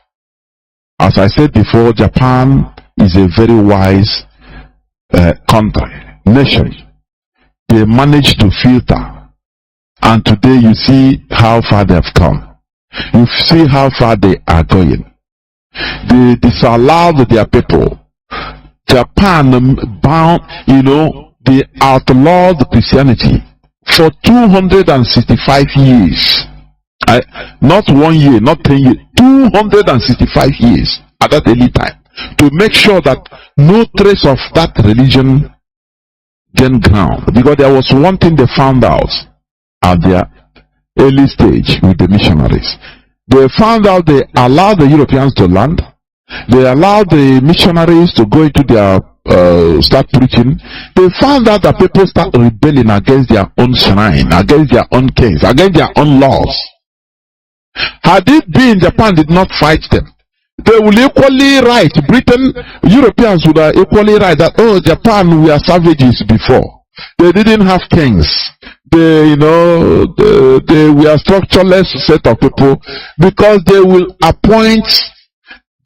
[SPEAKER 4] As I said before, Japan is a very wise country, nation. they managed to filter. And today you see how far they have come. You see how far they are going. They disallowed their people. Japan bound, they outlawed Christianity for 265 years. Not 1 year, not 10 years, 265 years at that early time, to make sure that no trace of that religion gained ground. Because there was one thing they found out at their early stage with the missionaries. They found out they allowed the Europeans to land. They allowed the missionaries to go into their start preaching. They found out that people start rebelling against their own shrine, against their own kings, against their own laws. Had it been Japan did not fight them, they will equally right. Britain, Europeans would have equally right that, oh, Japan, we are savages before. They didn't have kings. They were a structureless set of people, because they will appoint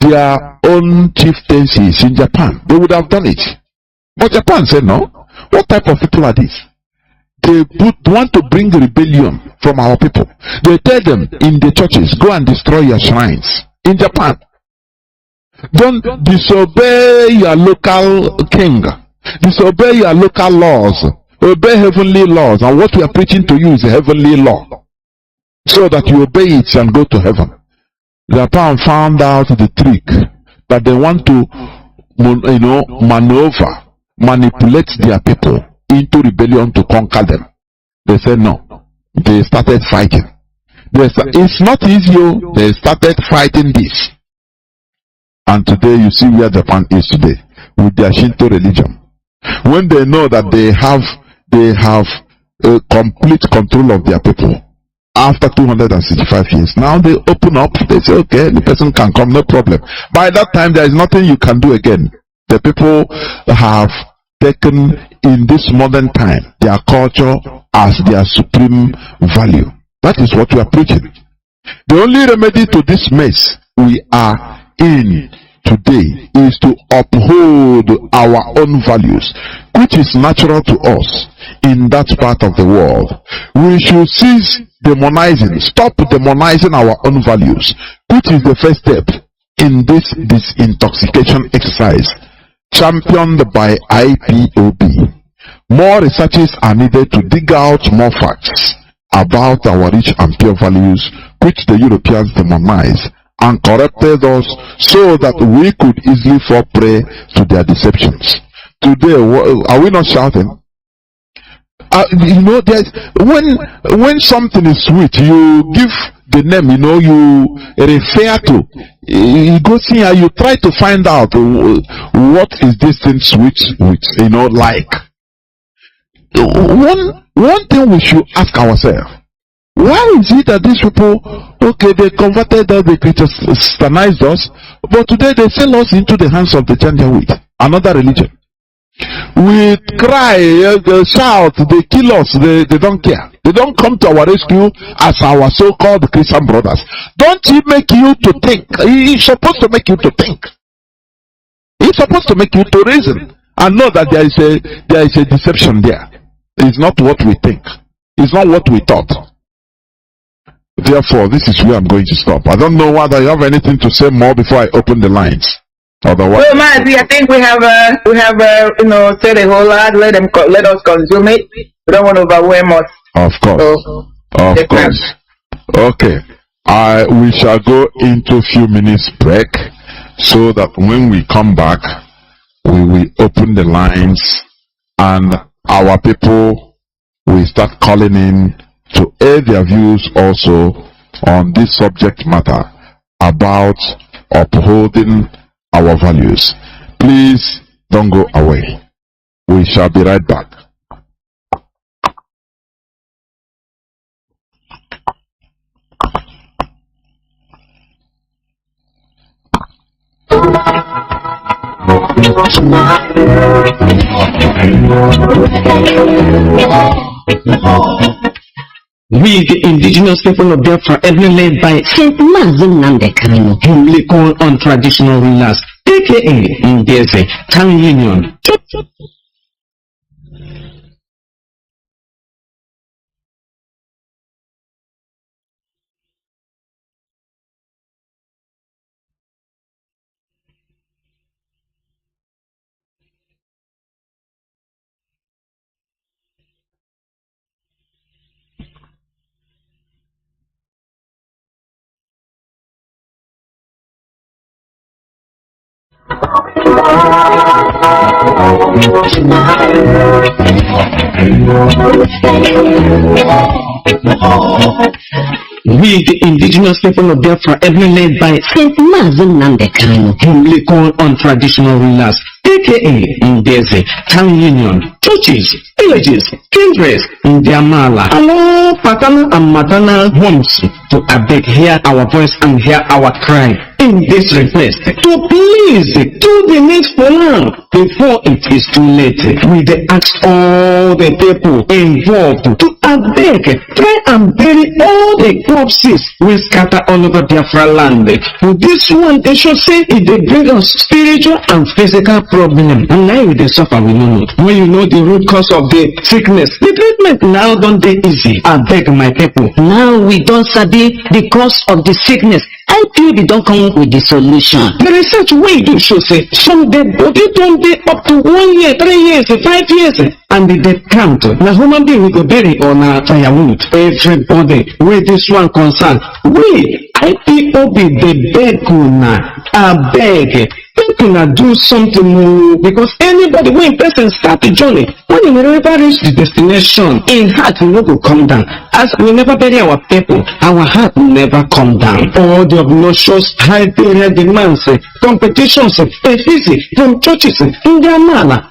[SPEAKER 4] their own chieftaincies in Japan. They would have done it. But Japan said no. What type of people are these? They want to bring rebellion from our people. They tell them in the churches, go and destroy your shrines. In Japan, don't disobey your local king. Disobey your local laws. Obey heavenly laws. And what we are preaching to you is a heavenly law, so that you obey it and go to heaven. Japan found out the trick, that they want to manipulate their people into rebellion to conquer them. They said no. They started fighting. It's not easy. They started fighting this. And today you see where Japan is today, with their Shinto religion. When they know that they have complete control of their people after 265 years, now they open up. They say, okay, the person can come, no problem. By that time, there is nothing you can do again. The people have taken, in this modern time, their culture as their supreme value. That is what we are preaching. The only remedy to this mess we are in today is to uphold our own values, which is natural to us in that part of the world. We should cease demonizing, stop demonizing our own values, which is the first step in this disintoxication exercise championed by IPOB. More researches are needed to dig out more facts about our rich and pure values, which the Europeans demonized and corrupted us, so that we could easily fall prey to their deceptions. Today, are we not shouting? When something is sweet, you give the name, you refer to. You go see, you try to find out what is this thing sweet with, like. One thing we should ask ourselves: why is it that these people, okay, they converted us, they Christianized us, but today they sell us into the hands of the Janjaweed, another religion? We cry, they shout, they kill us, they don't care. They don't come to our rescue as our so-called Christian brothers. Don't he make you to think? He's supposed to make you to think. He's supposed to make you to reason and know that there is a deception there. It's not what we think. It's not what we thought. Therefore, this is where I'm going to stop. I don't know whether you have anything to say more before I open the lines. Otherwise,
[SPEAKER 5] well, Mazi, I think we have said a whole lot. Let us consume it. We don't want to overwhelm us.
[SPEAKER 4] Of course. Of course. Okay. We shall go into a few minutes break, so that when we come back, we will open the lines and our people will start calling in to air their views also on this subject matter about upholding our values. Please don't go away. We shall be right back.
[SPEAKER 6] We, the indigenous people of Biafra, ably led by Saint Mazi Nwachineke, Kanu, humbly call on traditional rulers, aka Ndeze, Town Union, We, the indigenous people of Biafra, ably led by Mazi Nwachineke, humbly call on traditional rulers, aka Ndeze, town union, churches, villages, kindreds, Ndiamala, along paternal and maternal homes to abeg hear our voice and hear our cry in this request to please do the needful now before it is too late. We ask all the people involved to abeg, try and bury all the corpses we scatter all over Biafra land. For this one, they should say it they bring us spiritual and physical problem. And now they suffer, we know. When you know the root cause of the sickness, the treatment now don't be easy. I beg my people.
[SPEAKER 7] Now we don't study the cause of the sickness. I feel they don't come up with the solution.
[SPEAKER 6] The research we do show say some dead body don't be up to 1 year, 3 years, 5 years, and the death count. Now human being we go bury on a firewood. Everybody with this one concern. We IPOB the beg una, I beg. People do something more, because anybody when person start the journey, when you never reach the destination, in heart will not go come down. As we never bury our people, our heart will never come down. All the obnoxious high period demands, competitions, physics from churches, Indiana,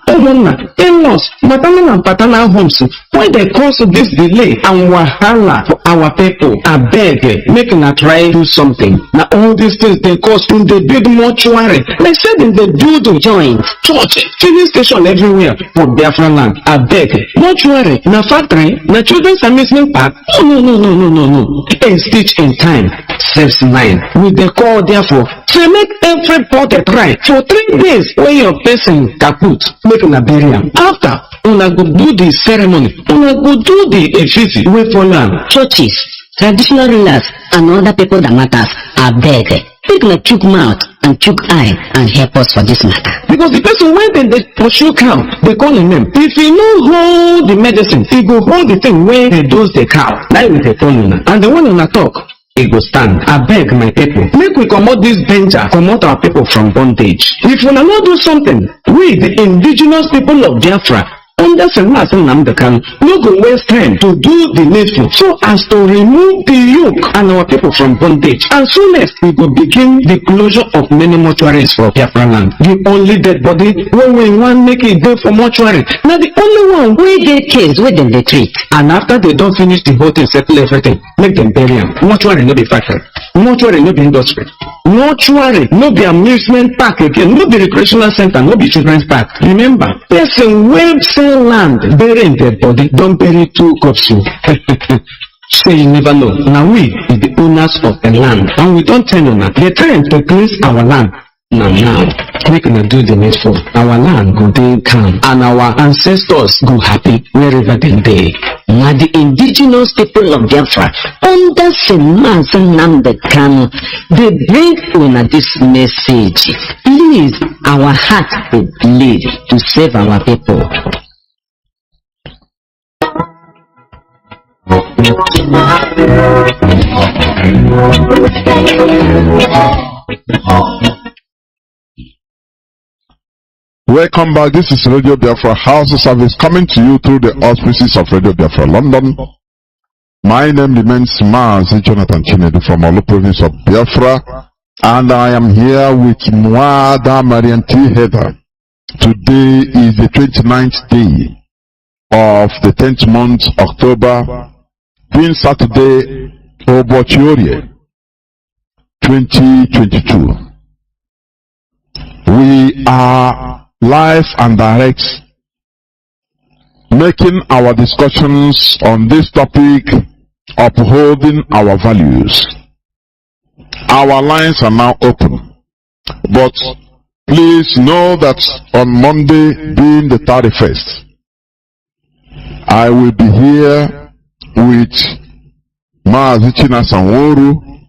[SPEAKER 6] in-laws, maternal and paternal homes, why they cause this delay and wahala for our people. I beg, making a try do something. Now all these things they cause in the big mortuary. They said in the building joint, church, filling station everywhere for Biafra land. I beg, mortuary, na factory, na children's amusement park. No. A stitch in time saves 9. With the call therefore to make everybody try for 3 days when your person kaput, make una burial. After una go do the ceremony, una go do the effigy wey follow am.
[SPEAKER 7] Churches, traditional rulers, and other people that matters, I beg. Make like chook mouth and chook eye and help us for this matter.
[SPEAKER 6] Because the person when they pursue cow, they call him name. If he no hold the medicine, he go hold the thing where they dose the cow. That will they call him. And the one on the talk, he go stand. I beg my people, make we comot this danger, comot our people from bondage. If we not do something, we the indigenous people of Biafra, under Mazi Nwachineke, no go waste time to do the needful so as to remove the yoke and our people from bondage. And soonest we go begin the closure of many mortuaries for Biafra land. The only dead body when we want make it go for mortuary. Now the only one
[SPEAKER 7] we get case with them they treat.
[SPEAKER 6] And after they don't finish the whole thing, settle everything, make them bury them. Mortuary no be factory. Mortuary no be industry. Mortuary no be amusement park again. No be recreational center. No be children's park. Remember, person wey sell land burying their body don't bury 2 corpses. Say you never know. Now we is the owners of the land, and we don't tell you now. They're trying to cleanse our land. Now, make them do the needful. Our land go dey calm, and our ancestors go happy wherever they dey.
[SPEAKER 7] Now the indigenous people of Biafra, under Mazi Nwachineke, they bring una this message. Please, our heart will bleed to save our people.
[SPEAKER 4] Welcome back. This is Radio Biafra HAUSA-SERVICE coming to you through the auspices of Radio Biafra London. My name remains Mazi Nwachineke from Olu province of Biafra, and I am here with Mwada Marian T. Heather. Today is the 29th day of the 10th month, October, being Saturday, Obochiorie, 2022. We are live and direct, making our discussions on this topic, upholding our values. Our lines are now open, but please know that on Monday, being the 31st, I will be here with Mazi Nwachineke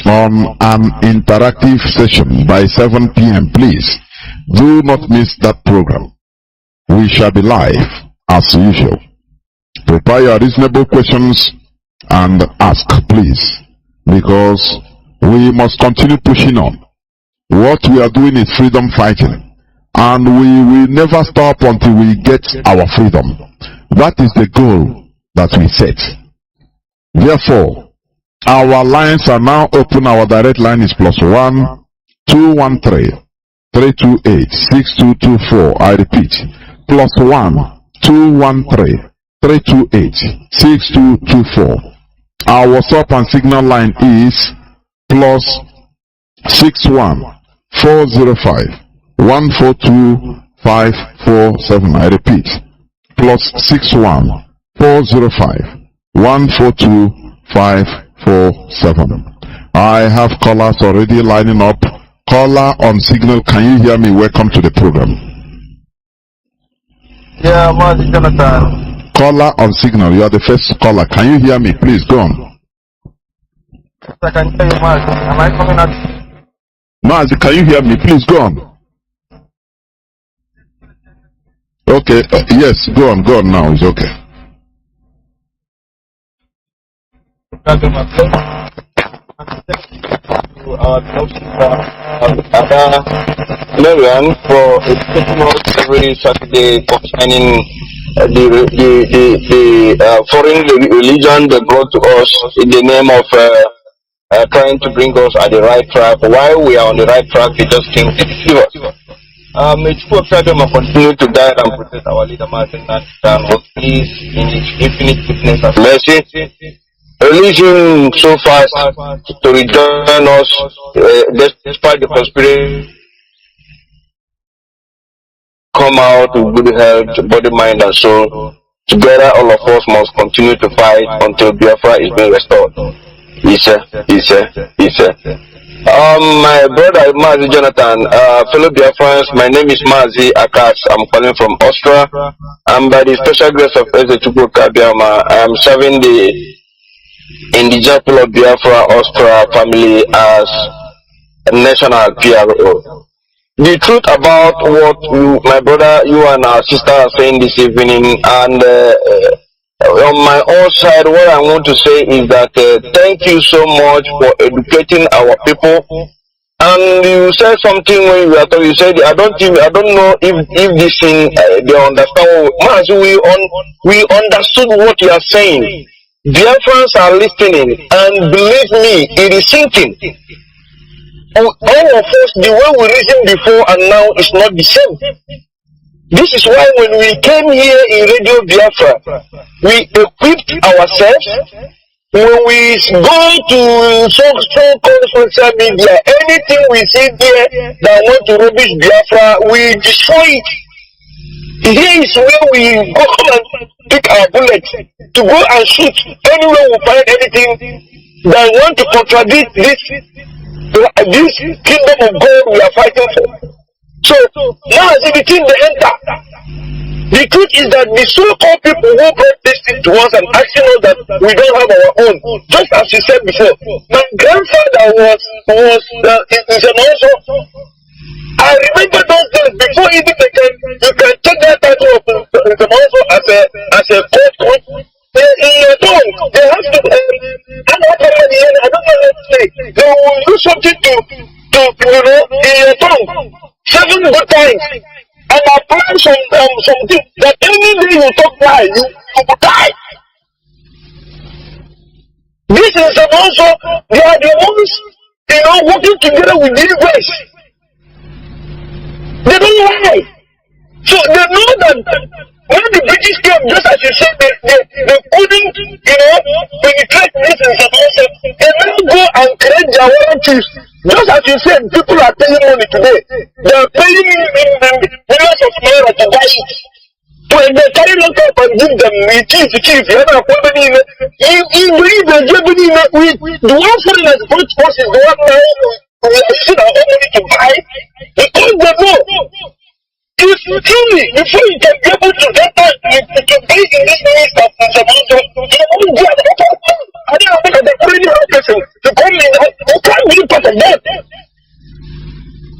[SPEAKER 4] on an interactive session by 7 p.m. Please do not miss that program. We shall be live as usual. Prepare your reasonable questions and ask, please, because we must continue pushing on. What we are doing is freedom fighting, and we will never stop until we get our freedom. That is the goal that we set. Therefore, our lines are now open. Our direct line is +1 213 328 6224. I repeat, +1 213 328 6224. Our WhatsApp and Signal line is +61 405 142 547. I repeat, +61 405 142 547. I have callers already lining up. Caller on Signal, can you hear me? Welcome to the program.
[SPEAKER 8] Yeah, Mazi Jonathan.
[SPEAKER 4] Caller on Signal, you are the first caller. Can you hear me? Please go on.
[SPEAKER 8] I can hear you, Mazi. Am I coming out?
[SPEAKER 4] Mazi, can you hear me? Please go on. Okay, yes, go on now. It's okay.
[SPEAKER 8] Our Marian for taking us every Saturday concerning the foreign religion they brought to us in the name of trying to bring us at the right track. While we are on the right track, they just came to deceive us. May Chukwu continue to guide and protect our leader Mazi Nwachineke and what is in his infinite goodness and mercy. Release him so fast to rejoin us despite the conspiracy. Come out with good health, body, mind, and soul. Together, all of us must continue to fight until Biafra is being restored. My brother Mazi Jonathan, fellow Biafrans, my name is Mazi Akas. I'm calling from Austria. And by the special grace of Excellency I am serving the indigenous people of Biafra Austria family as a national PRO. The truth about what my brother, you and our sister are saying this evening, and on my own side, what I want to say is that thank you so much for educating our people. And you said something when you were talking. You said I don't know if this thing they understand. We understood what you are saying. Biafrans are listening, and believe me, it is sinking. All of us, the way we reasoned before and now is not the same. This is why when we came here in Radio Biafra, we equipped ourselves. When we go to so-called social media, anything we see there that want to rubbish Biafra, we destroy it. Here is where we go and pick our bullets to go and shoot anywhere we find anything that want to contradict this kingdom of God we are fighting for. So now as the thing they enter, the truth is that the so-called people who brought this thing to us and asking us that we don't have our own, just as you said before, my grandfather was an also. I remember those days before even you can take that title of also as a court in your tongue. They have to I don't know what to say. They will do something to in your tongue 7 good times and apply something that any day you talk lie, you will die. This is also they are the ones working together with the race. They don't lie. So they know that when the British came, just as you said, they couldn't, penetrate this information. They now go and create their own chiefs. Just as you said, people are paying money today. They are paying millions of naira to buy it. When they carry lock up and give them the chief, you have a company. You believe the Germany with the one foreigners brought us is the one now we are using our own money to buy. Because they know. If truly, before you can be able to get that, to be in this list of information, you won't get it. I don't think that already have person to come in, who can't be part of that.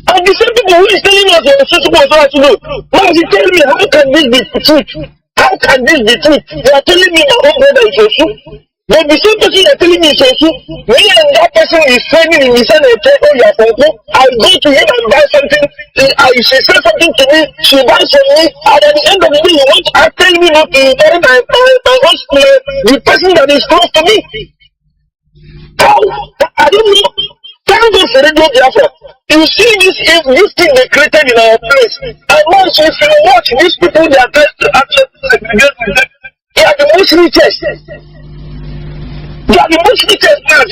[SPEAKER 8] And the same people who is telling us what we're supposed to do. Now you tell me, how can this be truth? How can this be truth? They are telling me my own brother is your truth. But the same person you're telling me is also, me and that person is saying in his hand, I go to him and buy something, she says something to me, she buys from me, and at the end of the day, you want to tell me not to marry my husband, the person that is close to me. How? I don't know. Thank God for Radio Biafra. You see this thing they created in our place. And once if you watch these people, they are trying to actually they are the most richest. They are the most richest man.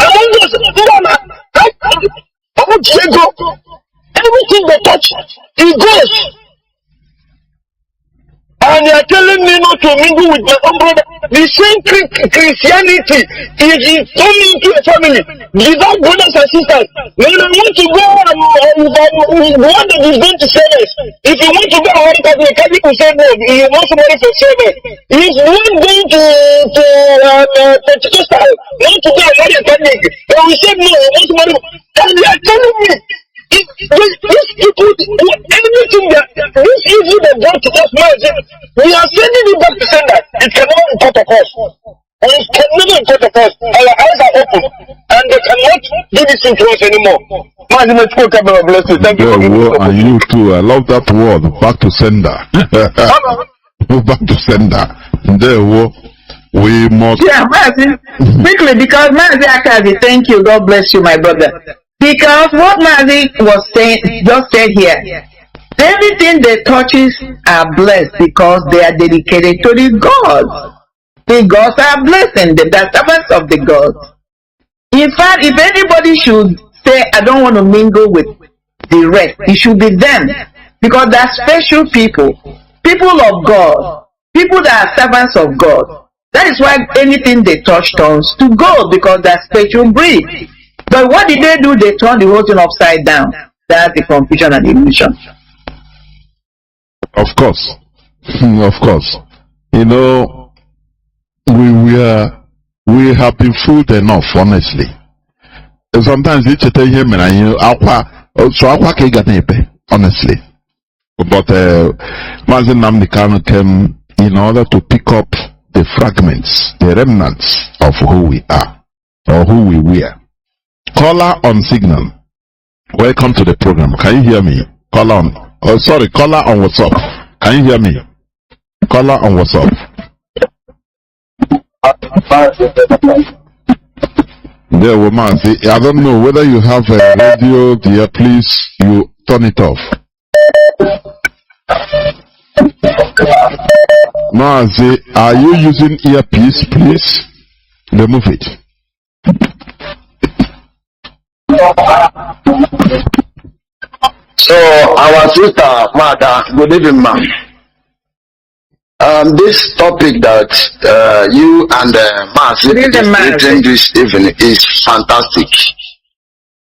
[SPEAKER 8] Among those, everything they touch, it goes. And they are telling me not to mingle with my own brother. The same Christianity is coming into a family without brothers and sisters. When I want to go one that is going to service. If you want to go to the Catholic will say no, you want somebody for service. If you want going to Pentecostal, want to go and marry a Catholic, they will say no, you want somebody. And they are telling me. These people, everything that this evil they brought to us, we are sending it back to sender. It cannot import of us. We can never import of us. Our eyes are open, and they cannot do this thing to us anymore. Mazi Nwachineke, God bless you. Thank you for giving me.
[SPEAKER 4] And you too. I love that word. Back to sender. Back to sender. There we must.
[SPEAKER 5] Yeah, Mazi. Quickly, because Mazi Akazi, thank you. God bless you, my brother. Because what Mazi was saying, just said here, everything they touches are blessed because they are dedicated to the gods. The gods are blessing them, the servants of the gods. In fact, if anybody should say, I don't want to mingle with the rest, it should be them. Because they are special people, people of God, people that are servants of God. That is why anything they touch turns to gold, because they are special breed. But what did they do? They turned the whole thing upside down. That's the confusion and illusion.
[SPEAKER 4] Of course. Of course. You know, we have been fooled enough, honestly. Sometimes it's a him and you honestly. But Mazi Nnamdi Kanu came in order to pick up the fragments, the remnants of who we are or who we were. Caller on signal. Welcome to the program. Can you hear me? Caller on. Oh, sorry. Caller on WhatsApp. Can you hear me? Caller on WhatsApp. There, woman. See, I don't know whether you have a radio there. Please, you turn it off. Mazi, are you using earpiece? Please remove it.
[SPEAKER 8] So our sister Mada, good evening, ma'am. This topic that you and Mazi presenting this evening is fantastic.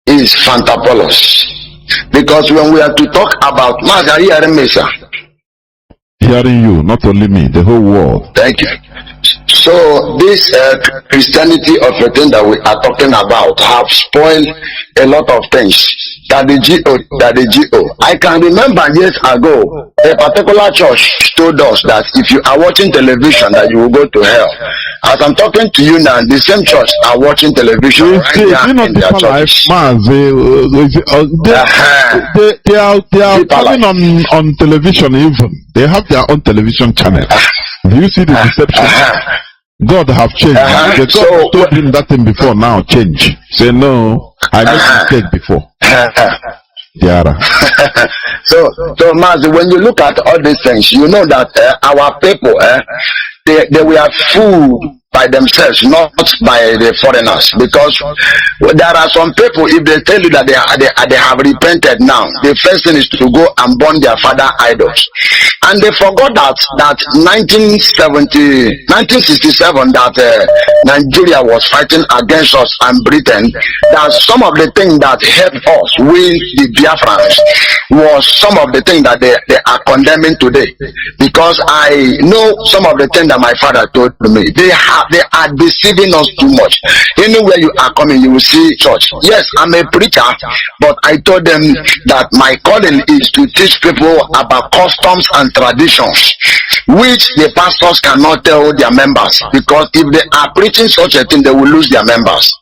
[SPEAKER 8] Is fantabulous. Because when we are to talk about Mazi, are you hearing me, sir?
[SPEAKER 4] Hearing you, not only me, the whole world.
[SPEAKER 8] Thank you. So this Christianity of a thing that we are talking about have spoiled a lot of things. That the GO. I can remember years ago, a particular church told us that if you are watching television, that you will go to hell. As I'm talking to you now, the same church are watching television right now in their church.
[SPEAKER 4] They are coming on television even. They have their own television channel. Do you see the deception? God have changed. The God told him that thing before, now change. Say no, I made mistake before.
[SPEAKER 8] So Mazi, when you look at all these things, you know that our people, they were fooled by themselves, not by the foreigners. Because there are some people, if they tell you that they have repented now, the first thing is to go and burn their father idols. And they forgot that 1967, that Nigeria was fighting against us and Britain, that some of the things that helped us win the Biafrans was some of the things that they are condemning today. Because I know some of the things that my father told me. They are deceiving us too much. Anywhere you are coming, you will see church. Yes, I'm a preacher, but I told them that my calling is to teach people about customs and traditions.
[SPEAKER 9] which the pastors cannot tell their members, because if they are preaching such a thing, they will lose their members.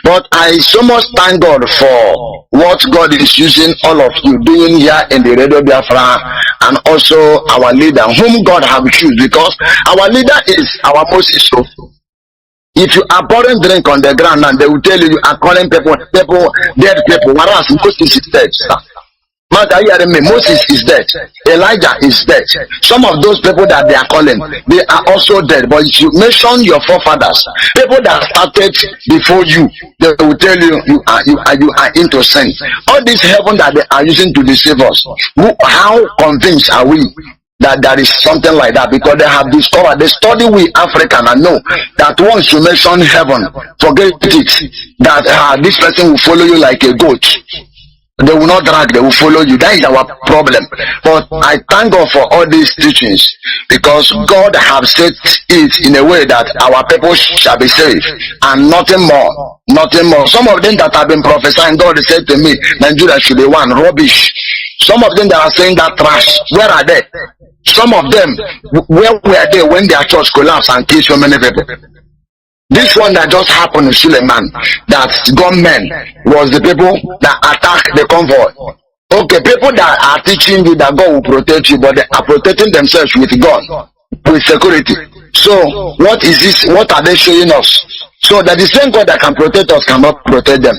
[SPEAKER 9] But I so much thank God for what God is using all of you doing here in the Radio Biafra, and also our leader, whom God have chosen, because our leader is our Moses. So if you are pouring drink on the ground and they will tell you you are calling people dead people, whereas Moses is dead. Moses is dead. Elijah is dead. Some of those people that they are calling, they are also dead. But if you mention your forefathers, people that started before you, they will tell you you are into sin. All this heaven that they are using to deceive us, how convinced are we that there is something like that? Because they have discovered, they study we African and know that once you mention heaven, forget it, that this person will follow you like a goat. They will not drag, they will follow you. That is our problem. But I thank God for all these teachings, because God has said it in a way that our people shall be saved, and nothing more. Nothing more. Some of them that have been prophesying, God said to me, Nigeria should be one. Rubbish. Some of them that are saying that trash, where are they? Some of them, where were they when their church collapsed and killed so many people? This one that just happened in Suleiman, that gunmen was the people that attacked the convoy. Okay, people that are teaching you that God will protect you, but they are protecting themselves with gun, with security. So what is this? What are they showing us? So that the same God that can protect us cannot protect them.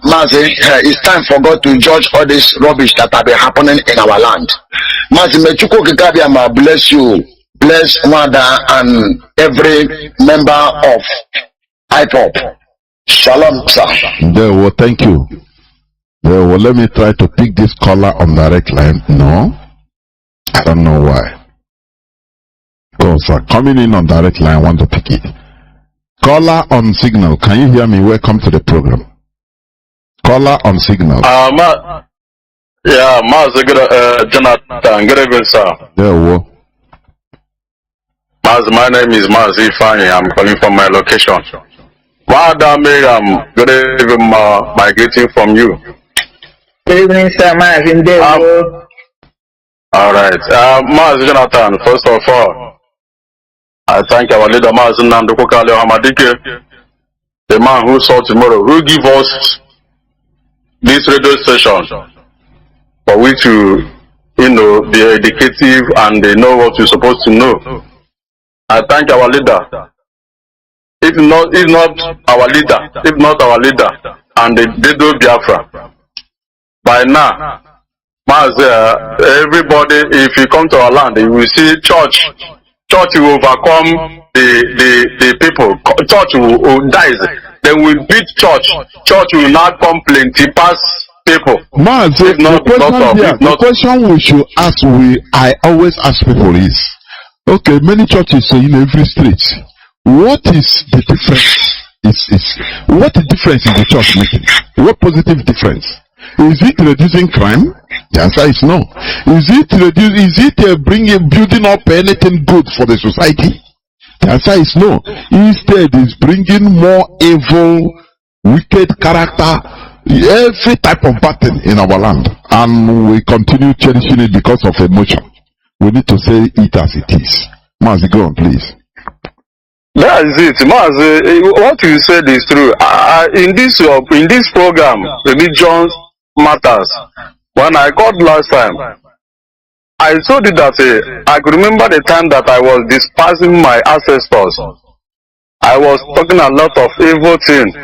[SPEAKER 9] Mazi, it's time for God to judge all this rubbish that have been happening in our land. Mazi, may Chuko Kikabiama bless you. Bless Wanda and every member of IPOP. Shalom, sir.
[SPEAKER 4] Well, thank you. Well, let me try to pick this caller on direct line. No, I don't know why. Because coming in on direct line, I want to pick it. Caller on signal. Can you hear me? Welcome to the program. Caller on signal.
[SPEAKER 8] Mazi Jonathan. Good evening, sir.
[SPEAKER 4] Yeah, well.
[SPEAKER 8] My name is Mazi Nwachineke. I'm calling from my location. Good evening, my greeting from you.
[SPEAKER 5] Good evening, sir. Mazi.
[SPEAKER 8] All right. Mazi Jonathan, first of all, I thank our leader, Nnamdi, the man who saw tomorrow, who give us this radio station for we to, be educative and they know what you're supposed to know. I thank our leader. If not our leader, and the Dedo Biafra, by now, everybody, if you come to our land, you will see church will overcome the people. Church will dies. Then we beat church. Church will not come plenty past people.
[SPEAKER 4] The question we should ask, I always ask people is, okay, many churches say in every street. What is the difference? What the difference in the church making? What positive difference? Is it reducing crime? The answer is no. Is it building up anything good for the society? The answer is no. Instead, it's bringing more evil, wicked character, every type of bad thing in our land, and we continue cherishing it because of emotion. We need to say it as it is. Mazi, go on, please.
[SPEAKER 8] That is it, Mazi. What you said is true. In this program, religion matters. When I called last time, I told you that I could remember the time that I was despising my ancestors. I was talking a lot of evil things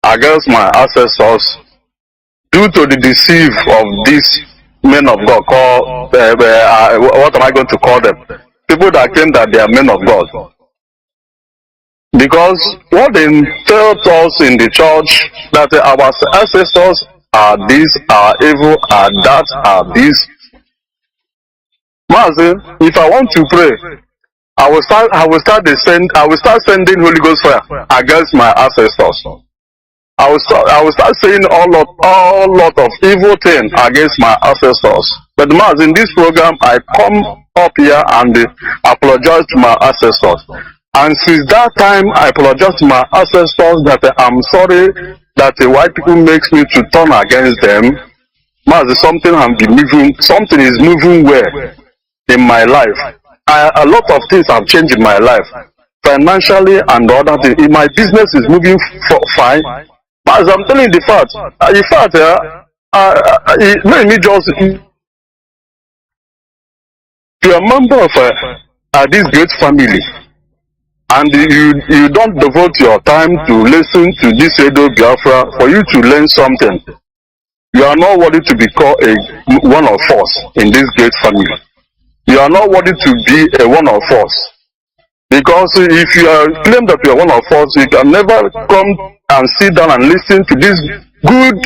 [SPEAKER 8] against my ancestors due to the deceit of these men of God called, what am I going to call them? People that claim that they are men of God. Because what they tell us in the church, that our ancestors are this, are evil, are that, are this. Mazi, if I want to pray, I will start sending Holy Ghost fire against my ancestors. I will start saying all lot of evil things against my ancestors. But Mazi, in this program, I come up here and apologize to my ancestors. And since that time, I apologize to my ancestors that I'm sorry that the white people makes me to turn against them. Mazi, something is moving well
[SPEAKER 10] in my life. A lot of things have changed in my life, financially and other things. My business is moving fine. But as I'm telling you the fact, let me just, you're a member of this great family, and you don't devote your time to listen to this Radio Biafra for you to learn something. You are not worthy to be called one of us in this great family. You are not worthy to be a one of us. Because if you claim that you are one of us, you can never come and sit down and listen to this good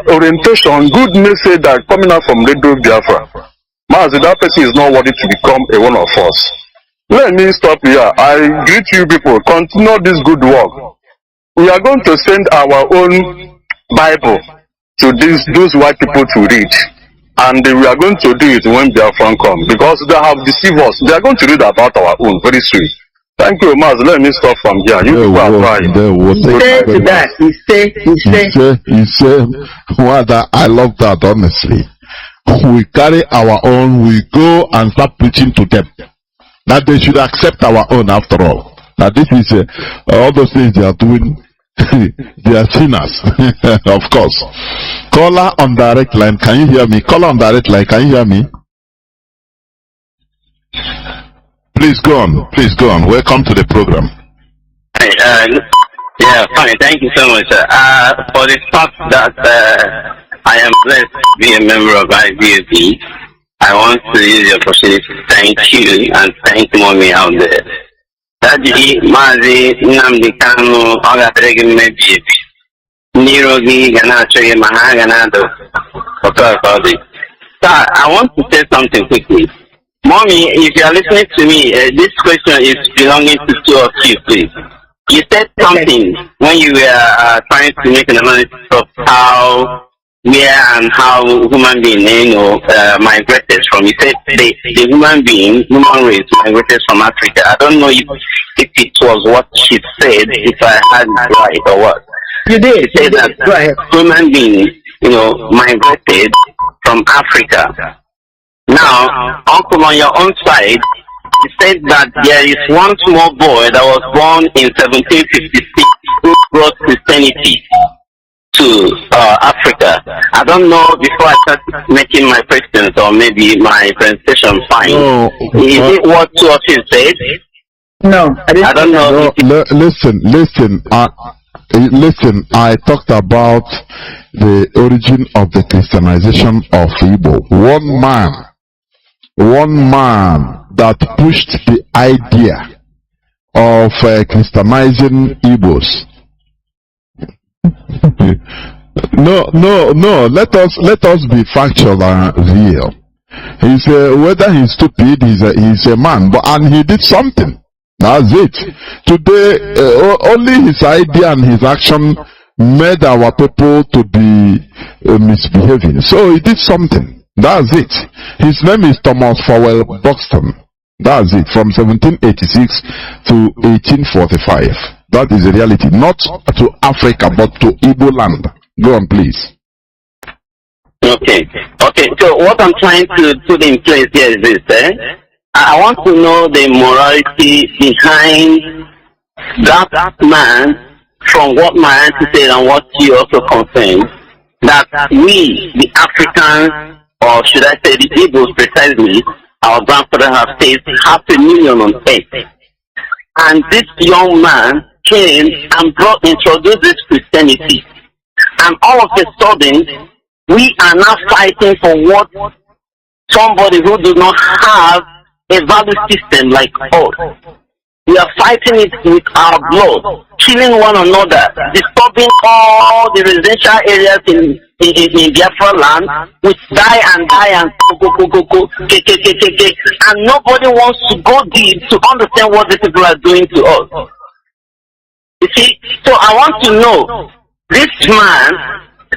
[SPEAKER 10] orientation, good message that coming out from Radio Biafra. Mazi, that person is not worthy to become a one of us. Let me stop here. I greet you people. Continue this good work. We are going to send our own Bible to those white people to read. And we are going to do it when Biafran come. Because they have deceived us. They are going to read about our own very soon. Thank you, Maz. Let me stop from here. You people are crying.
[SPEAKER 4] He said, I love that, honestly. We carry our own, we go and start preaching to them. That they should accept our own after all. Now this is all those things they are doing. They are sinners, of course. Caller on direct line, can you hear me? Caller on direct line, can you hear me? Please go on. Please go on. Welcome to the program.
[SPEAKER 11] Yeah, fine. Thank you so much. For the fact that I am blessed to be a member of IBFB, I want to use the opportunity to thank you and thank Mommy out there. Daddy, Mazi Nnamdi Kanu, Ogatregi Mebi, Nirogi, Ganacho, Mahaganado. So I want to say something quickly. Mommy, if you are listening to me, this question is belonging to two of you, please. You said something when you were trying to make an analysis of how, where and how human being, migrated from. You said the human race migrated from Africa. I don't know if it was what she said, if I had it right or what. You did. You said that human beings, migrated from Africa. Now, Uncle, on your own side, you said that there is one small boy that was born in 1756 who brought Christianity to Africa. I don't know, before I start making my questions or maybe my presentation fine. No, is it what two of you said?
[SPEAKER 5] No,
[SPEAKER 11] I don't know.
[SPEAKER 4] No, listen, I talked about the origin of the Christianization of Igbo. One man that pushed the idea of Christianizing Igbos. No. Let us be factual and real. Whether he's stupid, he's a man, and he did something. That's it. Today, only his idea and his action made our people to be misbehaving. So he did something. That's it. His name is Thomas Fowell Buxton. That's it. From 1786 to 1845. That is the reality. Not to Africa, but to Igbo land. Go on, please.
[SPEAKER 11] Okay. So what I'm trying to put in place here is this. I want to know the morality behind that man, from what my auntie said and what you also confirmed, that we, the Africans, or should I say the Igbos precisely, our grandfather have faced 500,000 on earth. And this young man came and introduced this Christianity. And all of a sudden, we are now fighting for what somebody who does not have a value system like us. We are fighting it with our blood, killing one another, disturbing all the residential areas in Biafra land, which die and go, and nobody wants to go deep to understand what these people are doing to us. You see, so I want to know, this man,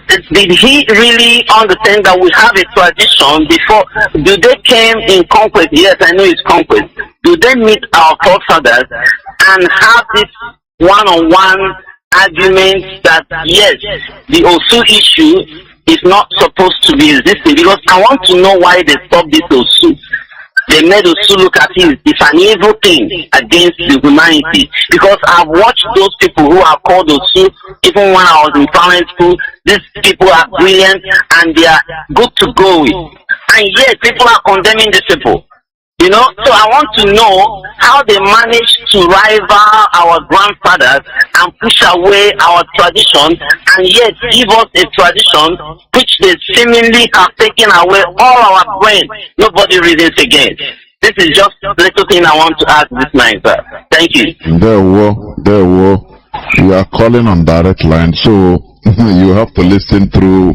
[SPEAKER 11] did he really understand that we have a tradition before? Do they came in conquest? Yes, I know it's conquest. Do they meet our forefathers and have this one-on-one argument that yes, the Osu issue is not supposed to be existing, because I want to know why they stopped this Osu. They made Osu look at it, it's an evil thing against the humanity. Because I've watched those people who are called Osu, even when I was in primary school. These people are brilliant and they are good to go with. And yet people are condemning these people. You know, so I want to know how they managed to rival our grandfathers and push away our tradition, and yet give us a tradition which they seemingly have taken away all our brain. Nobody reasons again. This is just a little thing I want to ask this night, sir. Thank you.
[SPEAKER 4] There were. You are calling on direct line, so you have to listen through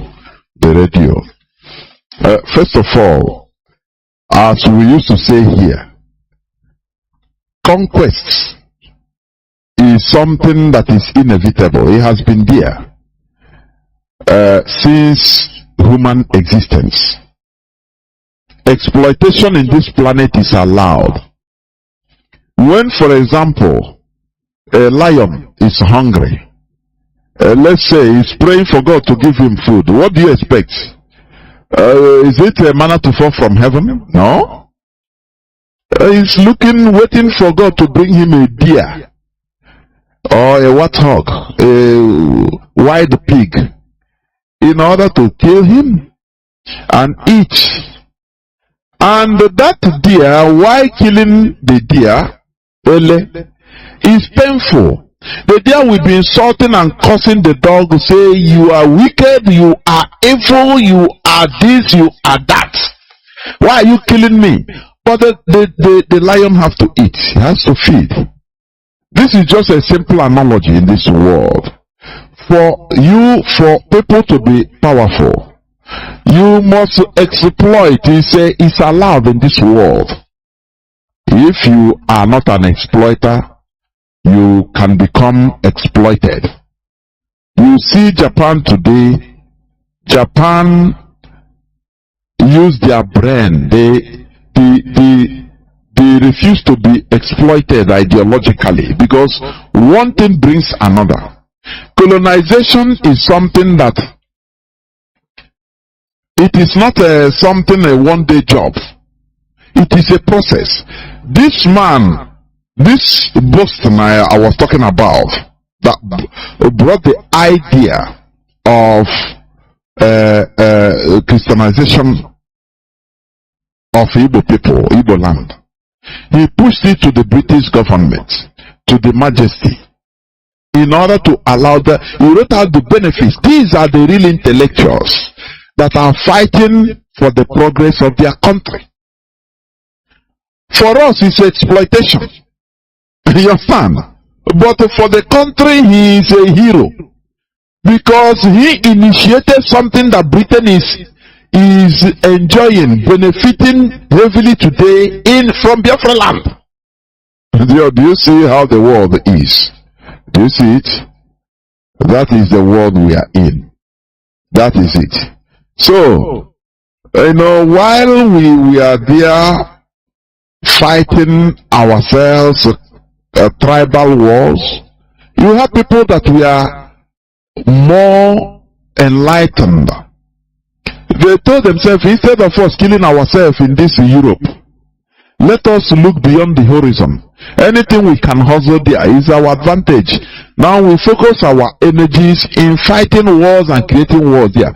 [SPEAKER 4] the radio. First of all, as we used to say here, conquest is something that is inevitable. It has been there since human existence. Exploitation in this planet is allowed. When, for example, a lion is hungry, let's say he's praying for God to give him food, what do you expect? Is it a manna to fall from heaven? No. He's waiting for God to bring him a deer or a warthog, a wild pig, in order to kill him and eat. And that deer, while killing the deer, is painful. The deer will be insulting and cursing the dog, say, you are wicked, you are evil, you are this, you are that. Why are you killing me? But the lion has to eat, he has to feed. This is just a simple analogy in this world. For people to be powerful, you must exploit. It's allowed in this world. If you are not an exploiter, you can become exploited. You see Japan today. Japan use their brain. They refuse to be exploited ideologically, because one thing brings another. Colonization is something that it is not a one-day job. It is a process. This man, this Boston I was talking about, that brought the idea of Christianization of Igbo people, Igbo land. He pushed it to the British government, to the Majesty, in order to allow he wrote out the benefits. These are the real intellectuals that are fighting for the progress of their country. For us, it's exploitation. You understand? But for the country, he is a hero, because he initiated something that Britain is enjoying, benefiting heavily today from Biafra land. Do you see how the world is? Do you see it? That is the world we are in. That is it. So, while we are there fighting ourselves, tribal wars, you have people that we are more enlightened. They told themselves, instead of us killing ourselves in this Europe, let us look beyond the horizon. Anything we can hustle there is our advantage. Now we focus our energies in fighting wars and creating wars there.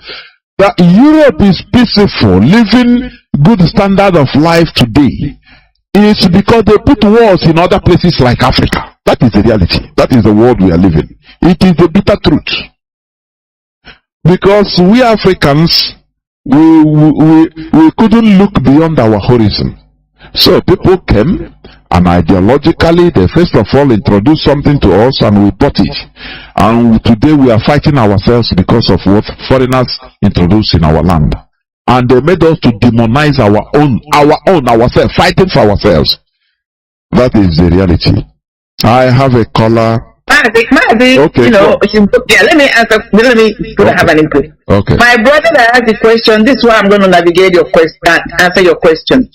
[SPEAKER 4] That Europe is peaceful, living good standard of life today, is because they put wars in other places like Africa. That is the reality. That is the world we are living. It is the bitter truth. Because we Africans, we couldn't look beyond our horizon. So people came, and ideologically they first of all introduced something to us, and we bought it. And today we are fighting ourselves because of what foreigners introduced in our land. And they made us to demonize ourselves, fighting for ourselves. That is the reality. I have a caller.
[SPEAKER 5] Mazi,
[SPEAKER 4] okay,
[SPEAKER 5] let me answer. Let me have an input.
[SPEAKER 4] Okay.
[SPEAKER 5] My brother that asked the question, this is why I'm going to navigate your question, answer your question.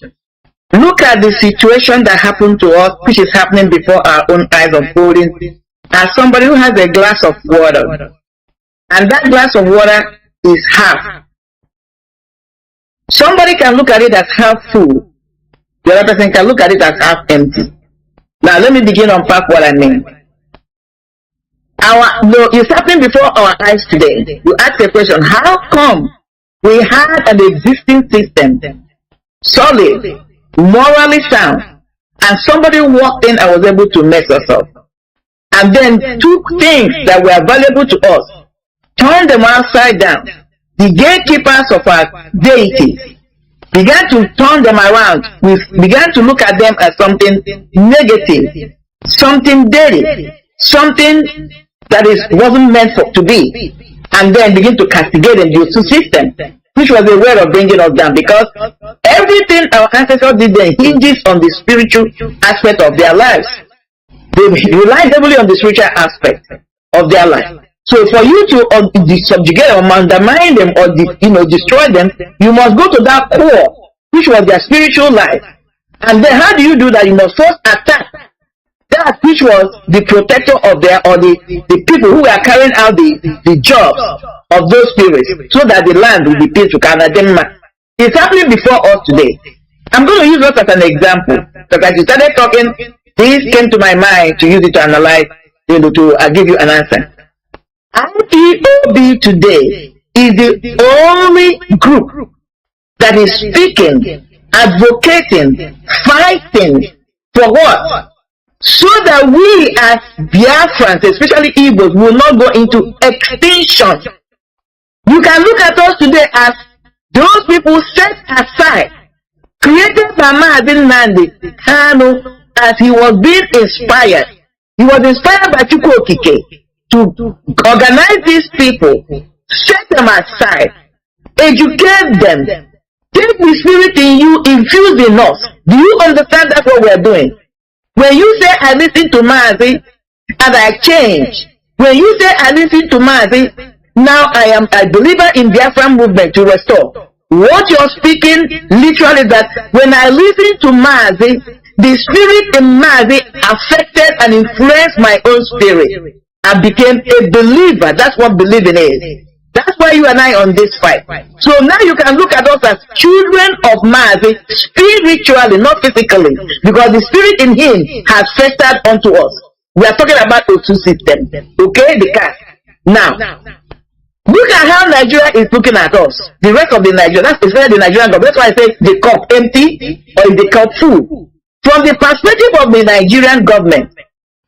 [SPEAKER 5] Look at the situation that happened to us, which is happening before our own eyes unfolding, as somebody who has a glass of water. And that glass of water is half. Somebody can look at it as half full. The other person can look at it as half empty. Now let me begin to unpack what I mean. It's happening before our eyes today. You ask a question, how come we had an existing system, solid, morally sound, and somebody walked in and was able to mess us up, and then took things that were valuable to us, turned them upside down. The gatekeepers of our deities began to turn them around. We began to look at them as something negative, something dirty, something that wasn't meant to be, and then begin to castigate them due to system, which was a way of bringing us down, because everything our ancestors did then hinges on the spiritual aspect of their lives. They rely heavily on the spiritual aspect of their life. So for you to subjugate or undermine them or destroy them, you must go to that core, which was their spiritual life. And then how do you do that? You must first attack that which was the protector of the people who were carrying out the jobs of those spirits, so that the land will be peaceful. It's happening before us today. I'm going to use that as an example, because as you started talking, this came to my mind to use it to analyze, to give you an answer. IPOB today is the only group that is speaking, advocating, fighting for what? So that we as Biafrans, especially Igbos, will not go into extinction. You can look at us today as those people set aside, created by Mazi Nnamdi Kanu, as he was being inspired. He was inspired by Chukwokike to organize these people, set them aside, educate them, take the spirit in you, infuse in us. Do you understand that's what we're doing? When you say I listen to Mazi and I change, when you say I listen to Mazi, now I am a believer in Biafran movement to restore. What you're speaking literally is that when I listen to Mazi, the spirit in Mazi affected and influenced my own spirit. I became a believer. That's what believing is. That's why you and I on this fight. So now you can look at us as children of Mazi spiritually, not physically, because the spirit in him has festered onto us. We are talking about the two systems. Okay, the caste. Now, look at how Nigeria is looking at us. The rest of the Nigeria, that's especially the Nigerian government. That's why I say the cup empty or is the cup full. From the perspective of the Nigerian government,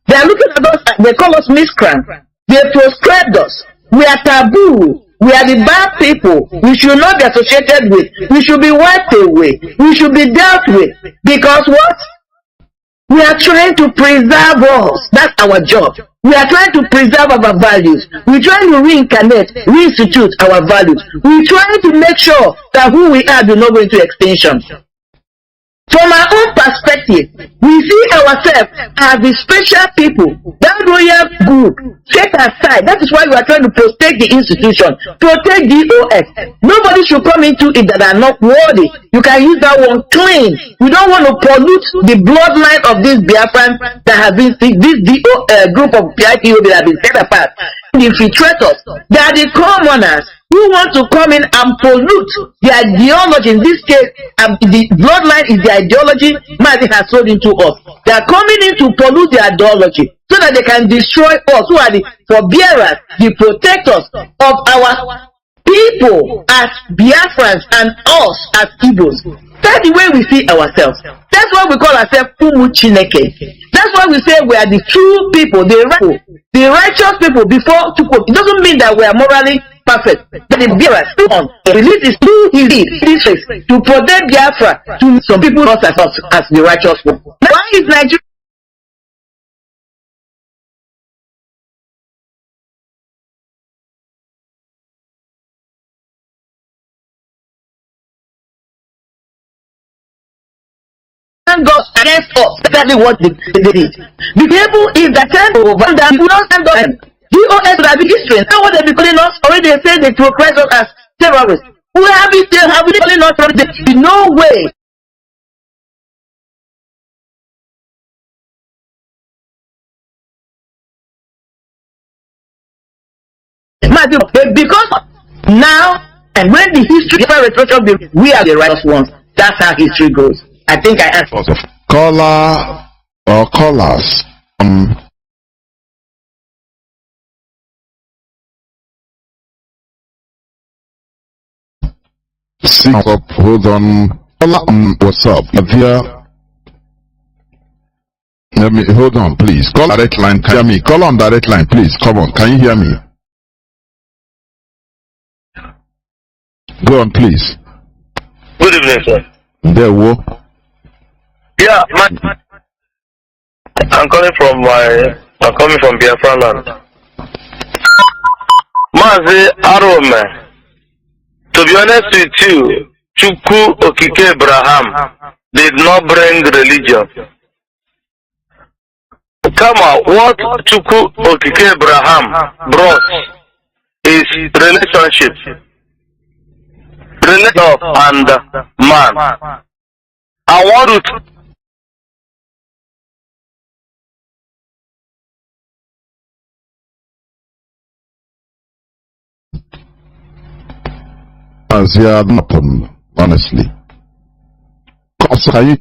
[SPEAKER 5] they are looking at us, they call us miscreants. They proscribed us. We are taboo. We are the bad people. We should not be associated with. We should be wiped away. We should be dealt with. Because what? We are trying to preserve us. That's our job. We are trying to preserve our values. We're trying to reincarnate, reinstitute our values. We're trying to make sure that who we are do not go into extinction. From our own perspective, we see ourselves as the special people, that royal group, set aside. That is why we are trying to protect the institution, protect DOS. Nobody should come into it that are not worthy. You can use that one clean. We don't want to pollute the bloodline of these Biafrans that have been, this group of IPOB that have been set apart. The infiltrators, they are the commoners who want to come in and pollute the ideology. In this case, the bloodline is the ideology Mazi has sold into us. They are coming in to pollute the ideology so that they can destroy us, who are the forbearers, the protectors of our people as Biafrans and us as Igbos. That's the way we see ourselves. That's why we call ourselves Chineke. That's why we say we are the true people, the righteous people before Chukwu. It doesn't mean that we are morally perfect. But the Biafra release is who he did this face to protect Biafra to some people not as us as the righteous people. Why is Nigeria? God against us. Exactly what they did. The people is the time over that we don't stand up. DOS would have been history. Now what they be calling us already, they say they progress us as terrorists. Who have been calling us terrorists? No way. Because Now, and when the history retrospective, we are the righteous ones. That's how history goes. I think I answered.
[SPEAKER 4] Caller or callers. Up, hold on. What's up? Let me hold on, please. Call direct line. Can you hear me? Call on direct line, please. Come on. Can you hear me? Go on, please.
[SPEAKER 8] Good evening, sir.
[SPEAKER 4] There, wo.
[SPEAKER 8] Yeah, I'm coming from Biafra land. Mazi Arome. To be honest with you, Chukwu Okike Abraham did not bring religion. Come on, what Chukwu Okike Abraham brought is relationship. Relationship and man. I want to
[SPEAKER 4] As you happen, honestly. Cause are you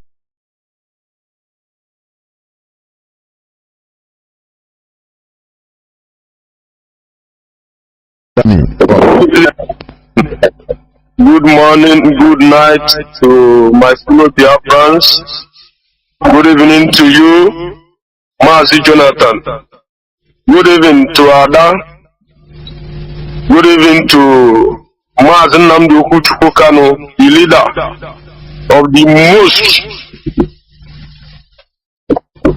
[SPEAKER 8] good morning, good night to my fellow Biafrans. Good evening to you, Mazi Jonathan. Good evening to Ada. Good evening to Mazi Nnamdi Kanu, the leader of the most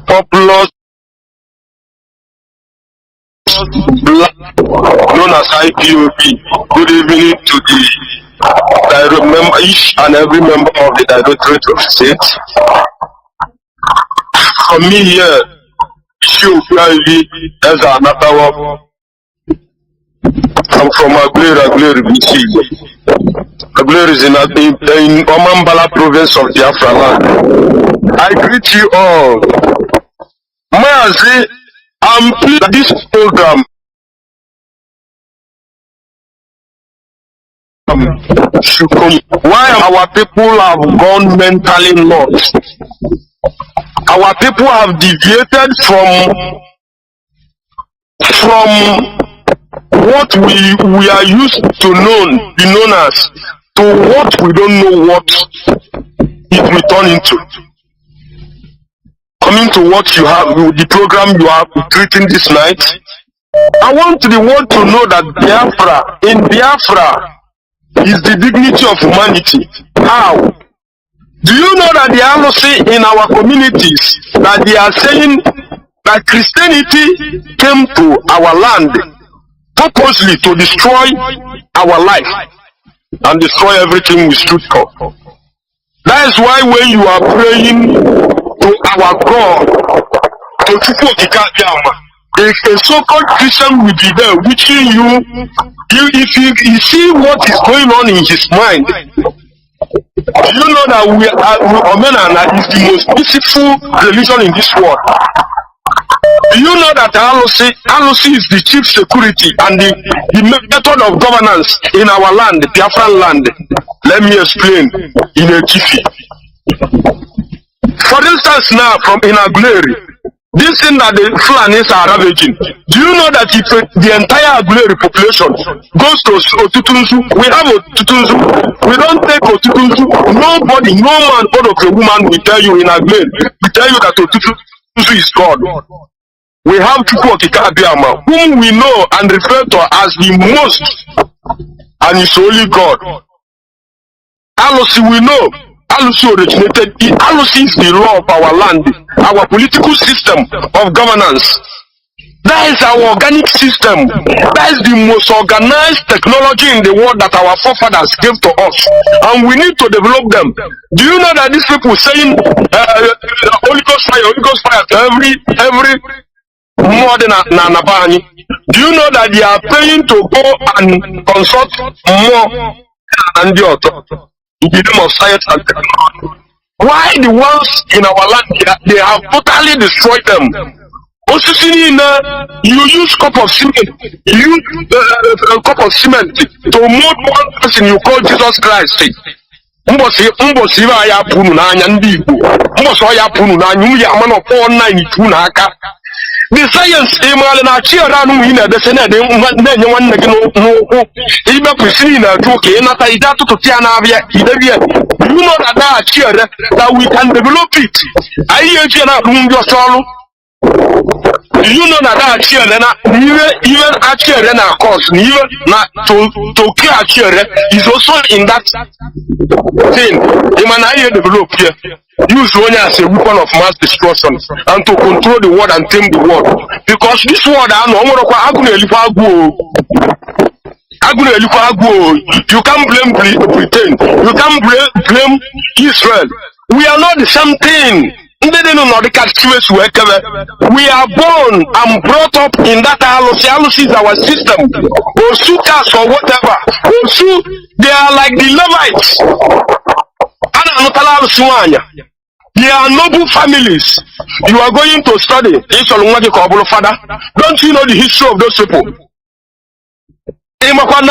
[SPEAKER 8] popular black known as IPOB. Good evening to each and every member of the Directorate of State. For me here, as another I'm from Aguilera, BC. Aguilera is in Omambala province of Biafra land. I greet you all. Mazi, I'm pleased that this program should come. Why our people have gone mentally lost? Our people have deviated from what we are used to be known as, to what we don't know what it will turn into. Coming to what you have, the program you are treating this night, I want the world to know that in Biafra is the dignity of humanity. How? Do you know that the LOC in our communities, that they are saying that Christianity came to our land purposely to destroy our life and destroy everything we stood for? That is why when you are praying to our God, to a so-called Christian will be there wishing you. If you see what is going on in his mind, do you know that Omenana is the most peaceful religion in this world? Do you know that LOC is the chief security and the method of governance in our land, the Biafran land? Let me explain in a jiffy. For instance, now from Aguilera, this thing that the Fulanis are ravaging, do you know that if the entire Aguilera population goes to Otutunzu, we have Otutunzu, we don't take Otutunzu, nobody, no man, God of a woman will tell you in Aguilera, will tell you that Otutunzu is God. We have Chukwu Okike Abiama, whom we know and refer to as the most, and it's only God. LOC we know, LOC originated, LOC is the law of our land, our political system of governance. That is our organic system. That is the most organized technology in the world that our forefathers gave to us, and we need to develop them. Do you know that these people saying Holy Ghost fire to every more than Nanabani? Do you know that they are paying to go and consult more and the author in the name of science and technology? Why the ones in our land, they have totally destroyed them?
[SPEAKER 12] You use cup of cement. You use a cup of cement to mold one person you call Jesus Christ. Mbosi ya punu na anya ndị Igbo. Mbosi ya punu na anya ya mana 492 na aka. The science email na chiara nu ina de se na de na nye nwanne gị n'ụkwụ. Ibe kwesịrị na ajụ ka ịnata ide atụtụ tia na abịa idebie. You know that chiara that we can develop it. Anyị eji na akụ ndị ọsọ ọrụ. You know that chiara na even chiara na cause even na to kill chiara is also in that thing. Imana anyị develop here. Use one as a weapon of mass destruction and to control the world and tame the world. Because this world, you can't blame Britain. You can't blame Israel. We are not the same thing. We are born and brought up in that Alusi. Alusi is our system. Osukas or whatever. Osu, they are like the Levites. They are noble families. You are going to study. Father, don't you know the history of those people? What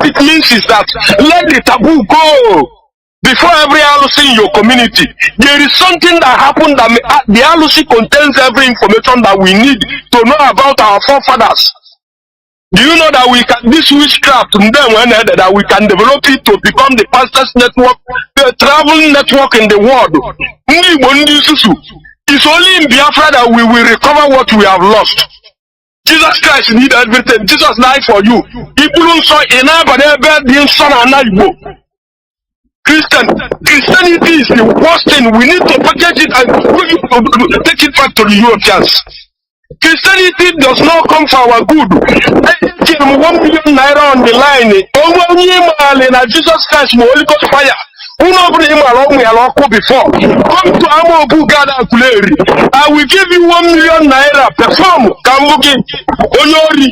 [SPEAKER 12] it means is that let the taboo go. Before every alusi in your community, there is something that happened that the alusi contains every information that we need to know about our forefathers. Do you know that we can, this witchcraft, that we can develop it to become the fastest network, the traveling network in the world? It's only in Biafra that we will recover what we have lost. Jesus Christ need everything. Jesus died for you. Christianity is the worst thing. We need to package it and take it back to the Europeans. Christianity does not come for our good. I give 1 million naira on the line. Jesus Christ, Holy Ghost fire. Before. Come to Amobu Gada Kuleri. I will give you 1 million naira. Perform. Kambuki. Onyori.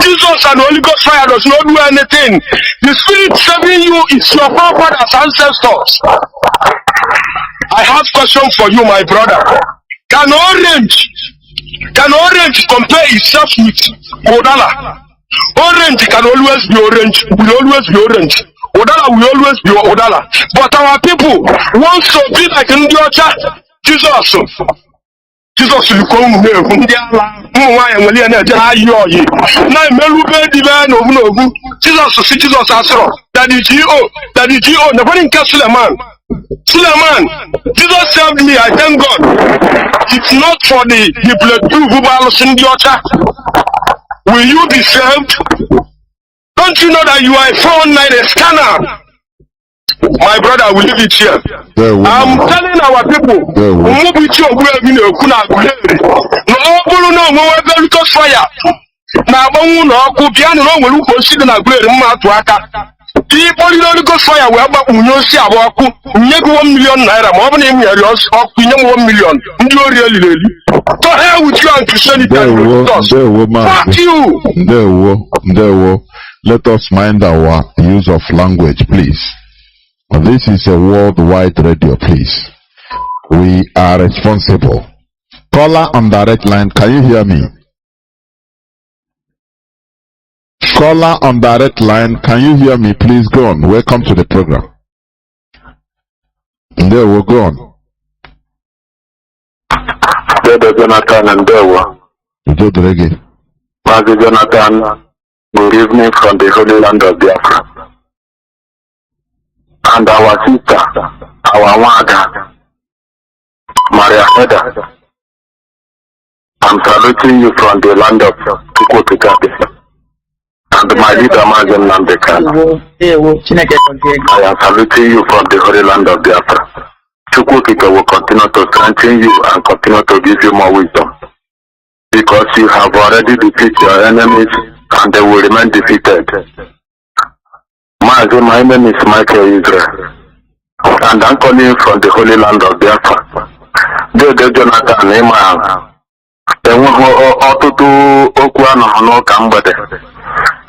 [SPEAKER 12] Jesus and Holy Ghost fire does not do anything. The Spirit serving you is your forefathers' ancestors. I have question for you, my brother. Can orange compare itself with Odala? Orange can always be orange, will always be orange. Odala will always be Odala. But our people want to be like Ndiocha. Jesus will come here. Jesus Asro. That is G.O. Nobody can kill Suleiman. Jesus saved me, I thank God. It's not for the bulletproof Ndiocha. Will you be saved? Don't you know that you are a 419 scanner? My brother, will leave it here. I'm telling our people, fire. People fire we have 1 million naira. More than 1 million. To hell with you and Christianity. Fuck you.
[SPEAKER 4] Let us mind our use of language, please. This is a worldwide radio, please. We are responsible. Caller on direct line, can you hear me? Caller on direct line, can you hear me? Please go on. Welcome to the program. There we go on.
[SPEAKER 8] Jonathan and Dewa. Mazi Jonathan, good evening from the holy land of Biafra. And our sister, our mother, Maria Heda. I'm saluting you from the land of Tukwotikapi. And my leader, Mazi Nnamdi Kanu. I am saluting you from the holy land of Biafra. Chukwukika will continue to strengthen you and continue to give you more wisdom. Because you have already defeated your enemies and they will remain defeated. Mazi, my name is Michael Israel. And I'm calling from the holy land of Biafra. Dede Jonathan, Emma.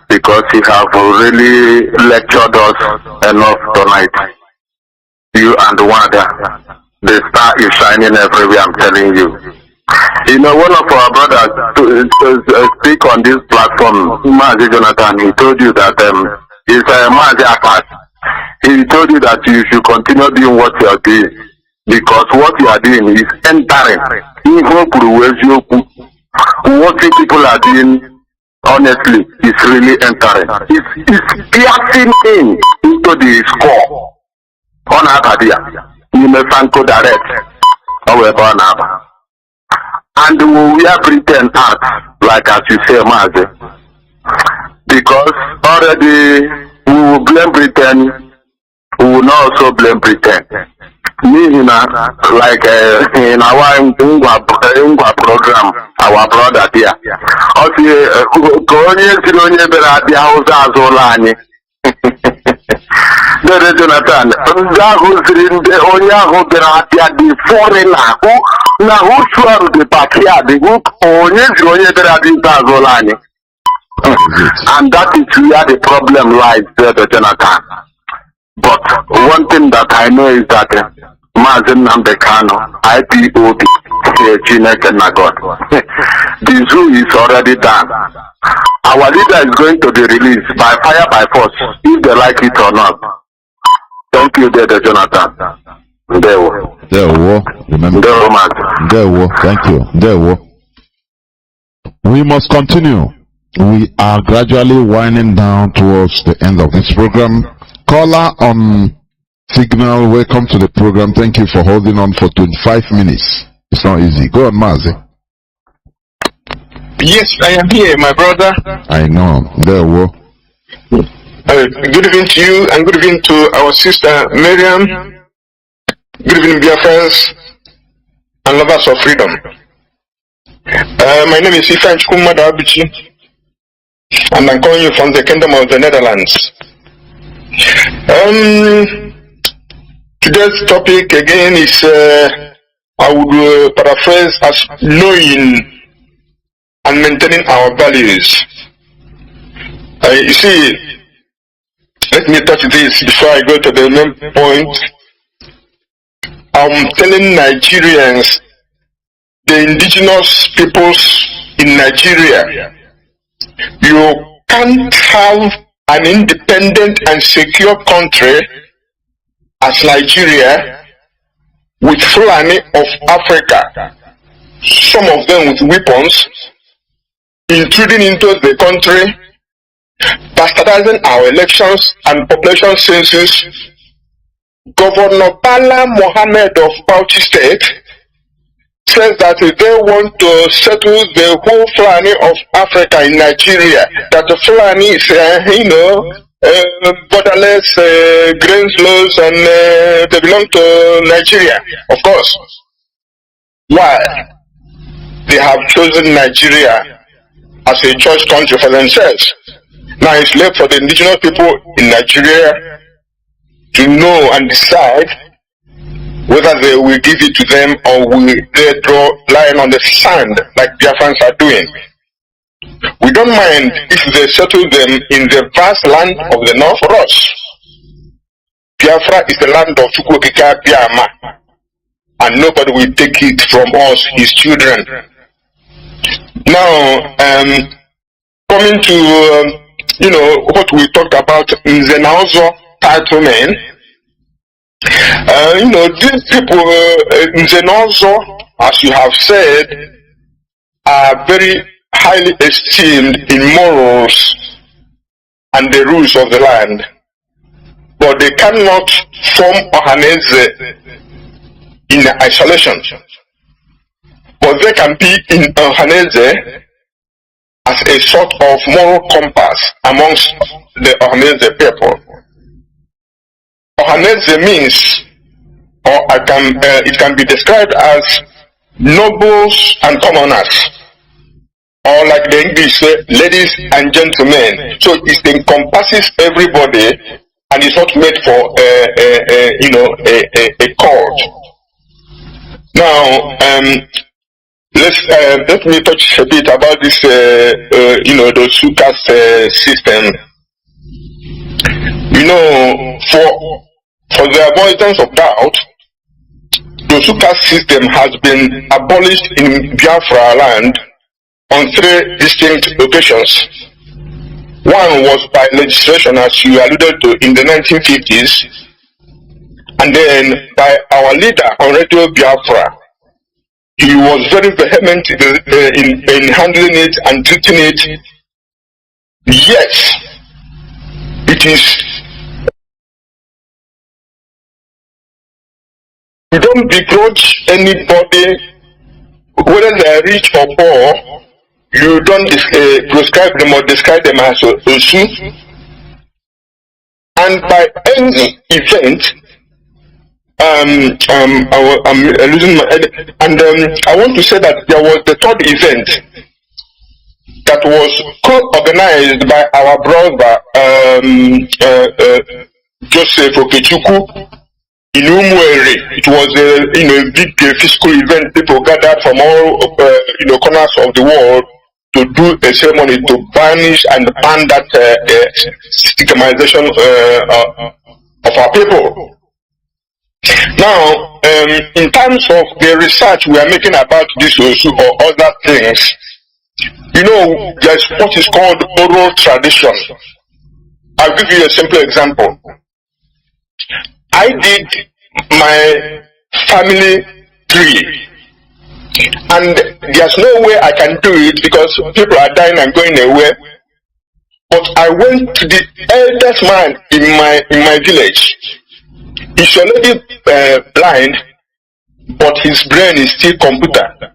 [SPEAKER 8] Because you have really lectured us enough tonight.
[SPEAKER 12] you and Wada. The star is shining everywhere, I'm telling you. You know, one of our brothers to speak on this platform, Mazi Jonathan, he told you that he's Mazi Akas. He told you that you should continue doing what you are doing because what you are doing is entering. What people are doing, honestly, is really entering. It's piercing into the score. On Abadia, you may Franco direct, however, and we are pretend art, like as you say, Mazi, because already we will blame Britain, we will not also blame Britain. Me, like in our Ingwa program, our brother here, also, Konya Beradia Hausa-SERVICE. Jonathan, the foreigner who swam the backyard, and that is where the problem lies there, Jonathan. But one thing that I know is that Mazi Nwachineke, IPOB, the zoo is already done. Our leader is going to be released by fire by force, if they like it or not. Thank you, dear Jonathan.
[SPEAKER 4] Remember. Thank you. We must continue. We are gradually winding down towards the end of this program. Caller on signal, welcome to the program. Thank you for holding on for 25 minutes. It's not easy. Go on, Mazi.
[SPEAKER 12] Yes, I am here, my brother.
[SPEAKER 4] I know.
[SPEAKER 12] Good evening to you, and good evening to our sister Miriam. Good evening, Biafrans and lovers of freedom. My name is Ifan Chukwumada Abichi, and I'm calling you from the Kingdom of the Netherlands. Today's topic again is, I would paraphrase as knowing and maintaining our values. You see, let me touch this before I go to the main point. I'm telling Nigerians, the indigenous peoples in Nigeria, you can't have an independent and secure country as Nigeria with Fulani of Africa, some of them with weapons, intruding into the country, bastardizing our elections and population census. Governor Bala Mohammed of Bauchi State says that they want to settle the whole Fulani of Africa in Nigeria. That the Fulani is, borderless, grainless, and they belong to Nigeria, of course. Why? They have chosen Nigeria as a choice country for themselves. Now it's left for the indigenous people in Nigeria to know and decide whether they will give it to them or will they draw line on the sand like Biafrans are doing. We don't mind if they settle them in the vast land of the north for us. Biafra is the land of Chukwukika Biama, and nobody will take it from us, his children. Now, coming to what we talked about in the Nauzo titlement, these people in the Nauzo, as you have said, are very highly esteemed in morals and the rules of the land, but they cannot form Ohaneze in isolation. But they can be in Ohaneze as a sort of moral compass amongst the Ohaneze people. Ohaneze means, or it can be described as nobles and commoners, or like the English say, ladies and gentlemen. So it encompasses everybody, and it's not made for a court. Now, let me touch a bit about this, the Sukas system. For for the avoidance of doubt, the Osuka system has been abolished in Biafra land on 3 distinct occasions. One was by legislation, as you alluded to, in the 1950s, and then by our leader on Radio Biafra. He was very vehement in handling it and treating it. Yes, it is. You don't begrudge anybody, whether they are rich or poor. You don't prescribe them or describe them as Osu. And by any event, I'm losing my head. And I want to say that there was the 3rd event that was co-organized by our brother Joseph Okechukwu in Umuere. It was a big physical event. People gathered from all corners of the world to do a ceremony to banish and ban that stigmatization of our people. Now, in terms of the research we are making about this issue or other things, there's what is called oral tradition. I'll give you a simple example. I did my family tree, and there's no way I can do it because people are dying and going away. But I went to the eldest man in my village. He's already blind, but his brain is still computer.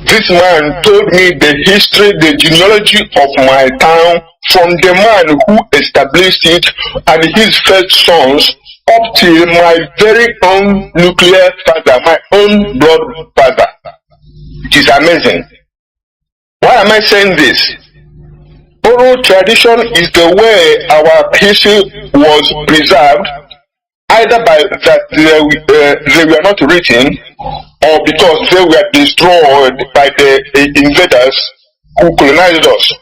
[SPEAKER 12] This man told me the history, the genealogy of my town, from the man who established it and his first sons up to my very own nuclear father, my own blood father. It is amazing. Why am I saying this? Oral tradition is the way our history was preserved, either by that they were not written, or because they were destroyed by the invaders who colonized us.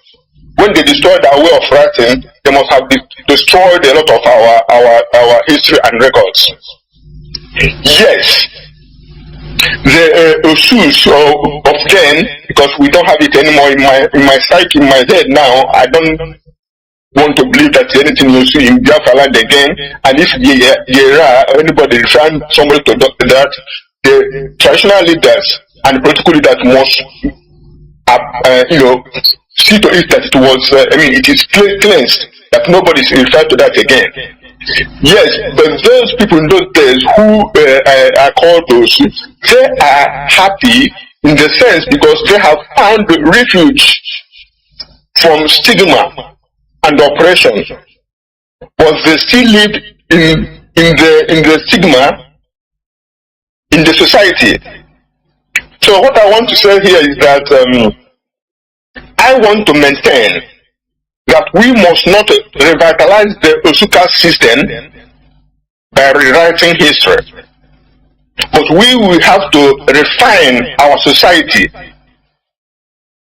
[SPEAKER 12] When they destroyed our way of writing, they must have destroyed a lot of our history and records. Yes, the Osus of then, because we don't have it anymore in my psyche, in my head now, I don't want to believe that anything you see in Biafra land again. And if anybody find somebody to do that, the traditional leaders and political leaders must, see to it that it was, it is cleansed, that nobody is referred to that again. Yes, but those people in those days who are called those, they are happy in the sense because they have found refuge from stigma and oppression, but they still live in the stigma in the society. So what I want to say here is that I want to maintain that we must not revitalize the Osuka system by rewriting history, but we will have to refine our society.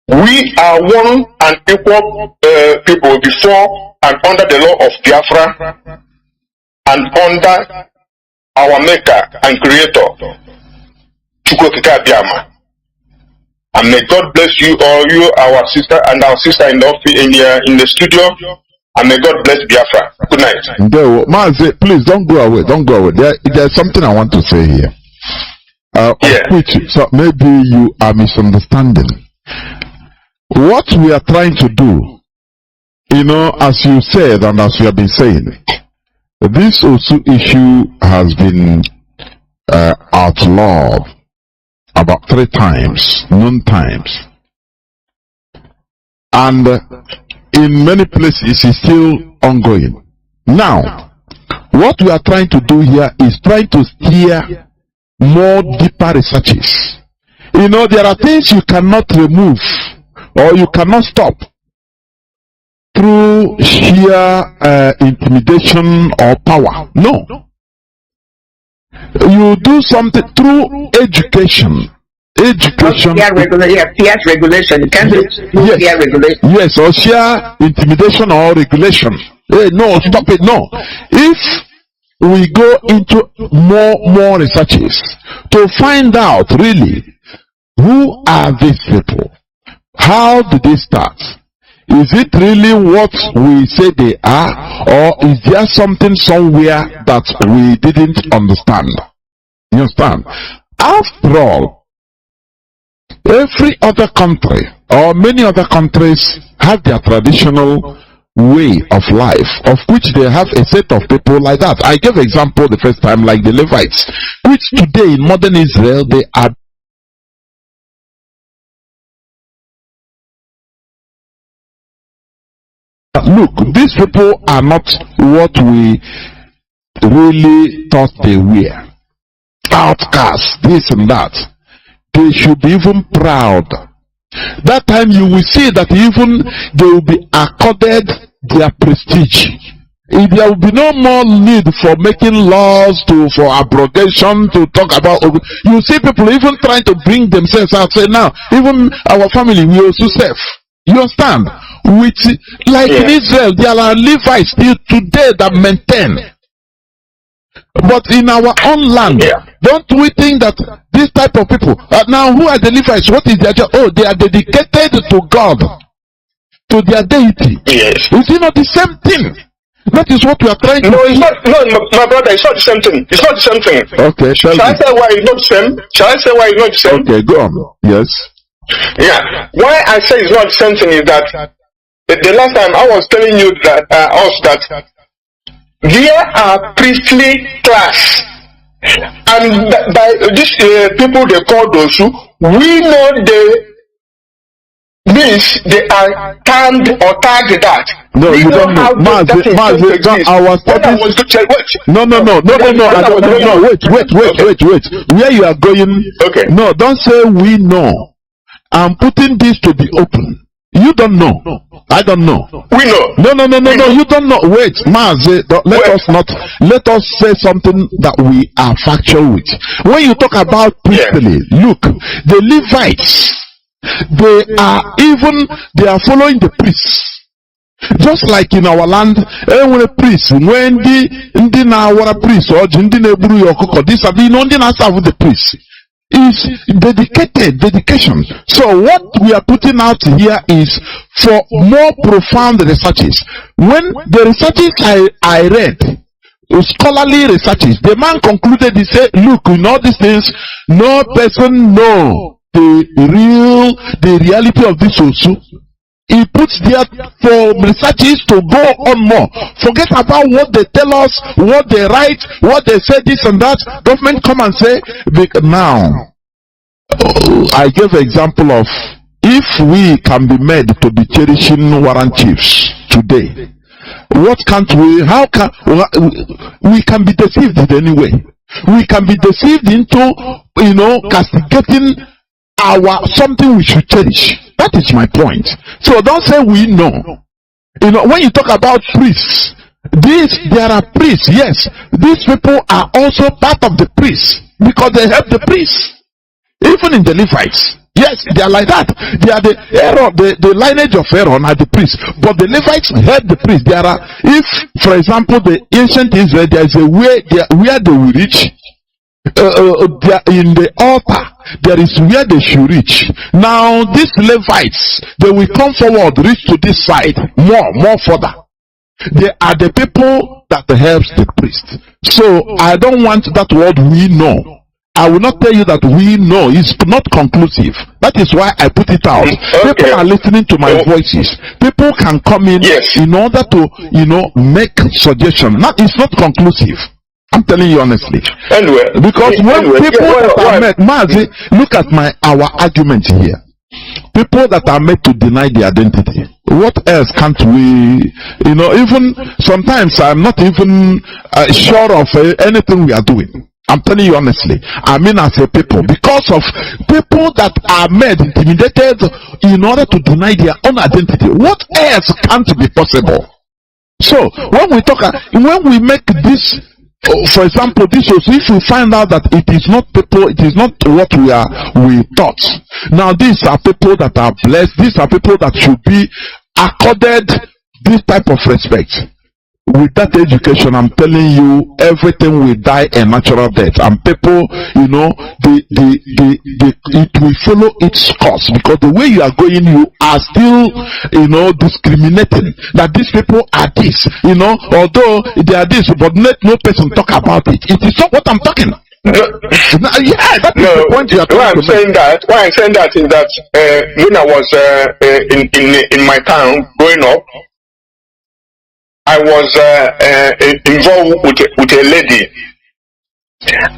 [SPEAKER 12] We are one and equal people before and under the law of Biafra and under our maker and creator, Chukwokika Biama. And may God bless you all, you, our sister, and our sister in the studio. And may God bless Biafra. Good night.
[SPEAKER 4] Mazi, please don't go away. Don't go away. There's something I want to say here. So maybe you are misunderstanding. What we are trying to do, as you said and as we have been saying, this Osu issue has been outlawed about 3 times, known times. And in many places it's still ongoing. Now, what we are trying to do here is trying to steer more deeper researches. There are things you cannot remove or you cannot stop through sheer intimidation or power. No. You do something through education. Peer regulation. You can't do peer regulation. Yes, or sheer intimidation or regulation. Hey, no, stop it. No. If we go into more researches to find out really who are these people? How did they start? Is it really what we say they are, or is there something somewhere that we didn't understand? You understand? After all, every other country or many other countries have their traditional way of life, of which they have a set of people like that. I gave example the first time, like the Levites, which today in modern Israel they are. Look, these people are not what we really thought they were. Outcasts, this and that. They should be even proud. That time you will see that even they will be accorded their prestige. There will be no more need for making laws for abrogation, to talk about. You see people even trying to bring themselves out, say now, even our family we also serve. You understand? Like in Israel, there are Levites still today that maintain. But in our own land, don't we think that this type of people, now who are the Levites? What is their job? Oh, they are dedicated to God, to their deity.
[SPEAKER 12] Yes.
[SPEAKER 4] Is it not the same thing? That is what we are trying to do.
[SPEAKER 12] No, it's not. No, my brother, it's not the same thing. It's not the same thing.
[SPEAKER 4] Okay,
[SPEAKER 12] shall I say why it's not the same? Shall I say why it's not the same?
[SPEAKER 4] Okay, go on. Yes.
[SPEAKER 12] Yeah. Why I say it's not the same thing is that the last time I was telling you that that there are priestly class, and by these people they call those who we know means they are termed or tagged that.
[SPEAKER 4] No, you don't know. Mazi, our studies. No. Wait. Where you are going?
[SPEAKER 12] Okay.
[SPEAKER 4] No, don't say we know. I'm putting this to be open. You don't know. I don't know.
[SPEAKER 12] We know.
[SPEAKER 4] No. You don't know. Wait, Mazi, let us say something that we are factual with. When you talk about priestly, look, the Levites, they are following the priests. Just like in our land, when a priest, when the na priest or neburu yokoko, this are the priest. Is dedication. So what we are putting out here is for more profound researches. When the researches I read, scholarly researches, the man concluded, he said, look, in all these things, no person know the reality of this also. He puts there for researches to go on more. Forget about what they tell us, what they write, what they say, this and that. Government come and say, now, I gave an example of if we can be made to be cherishing warrant chiefs today, what can't we, how can, we can be deceived in any way. We can be deceived into, castigating something we should cherish. That is my point. So don't say we know. When you talk about priests, there are priests, yes. These people are also part of the priests because they help the priests. Even in the Levites. Yes, they are like that. They are the lineage of Aaron are the priests. But the Levites help the priests. There are, if, for example, the ancient Israel, there is a way where they will reach. In the altar, there is where they should reach. Now these Levites, they will come forward, reach to this side, more further. They are the people that helps the priest. So I don't want that word we know. I will not tell you that we know. It's not conclusive. That is why I put it out. Okay. People are listening to my voices. People can come in in order to make suggestions. It's not conclusive. I'm telling you honestly.
[SPEAKER 12] Anyway,
[SPEAKER 4] because when people that are met, Mazi, look at our argument here. People that are made to deny the identity. What else can't we? Even sometimes I'm not even sure of anything we are doing. I'm telling you honestly. I mean, as a people, because of people that are made intimidated in order to deny their own identity. What else can't be possible? So when we make this. For example, this was if we find out that it is not people, it is not what we thought. Now these are people that are blessed. These are people that should be accorded this type of respect. without education, I'm telling you, everything will die a natural death, and people, you know, it will follow its course, because the way you are going, you are still, you know, discriminating that these people are this, you know, although they are this, but let no person talk about it. It is not what I'm talking. Yeah, that is the point you are
[SPEAKER 12] why I'm saying that. Why I'm saying that is that when I was in my town growing up, I was involved with a lady,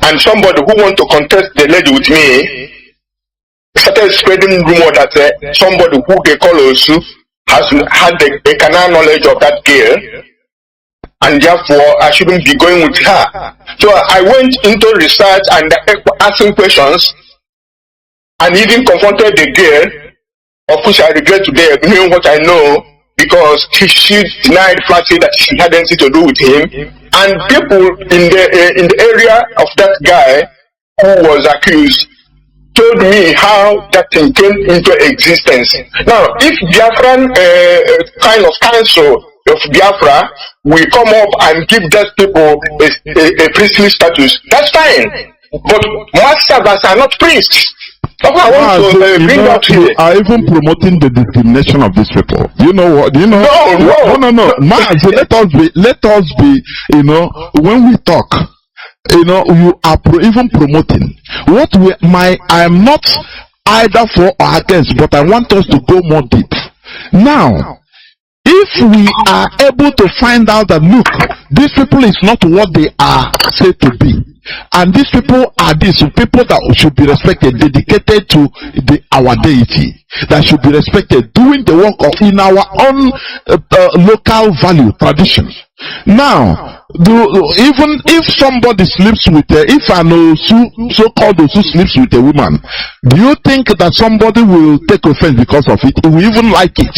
[SPEAKER 12] and somebody who wanted to contest the lady with me started spreading rumor that somebody who they call Osu had the canal knowledge of that girl, and therefore I shouldn't be going with her. So I went into research and asking questions, and even confronted the girl, of which I regret today knowing what I know, because she denied flatly that she had anything to do with him. And people in the area of that guy who was accused told me how that thing came into existence. Now, if Biafran kind of council of Biafra will come up and give those people a priestly status, that's fine. But mass servers are not priests. I want to bring out here.
[SPEAKER 4] You are even promoting the discrimination of these people. You know what? You know? No. Mazi, let us be, you know, when we talk, you know, you are even promoting what I am not either for or against, but I want us to go more deep. Now, if we are able to find out that, look, these people is not what they are said to be, and these people are these people that should be respected, dedicated to our deity, that should be respected, doing the work in our own local value traditions. Now, even if somebody sleeps with if an so-called Osu sleeps with a woman, do you think that somebody will take offense because of it? He will even like it.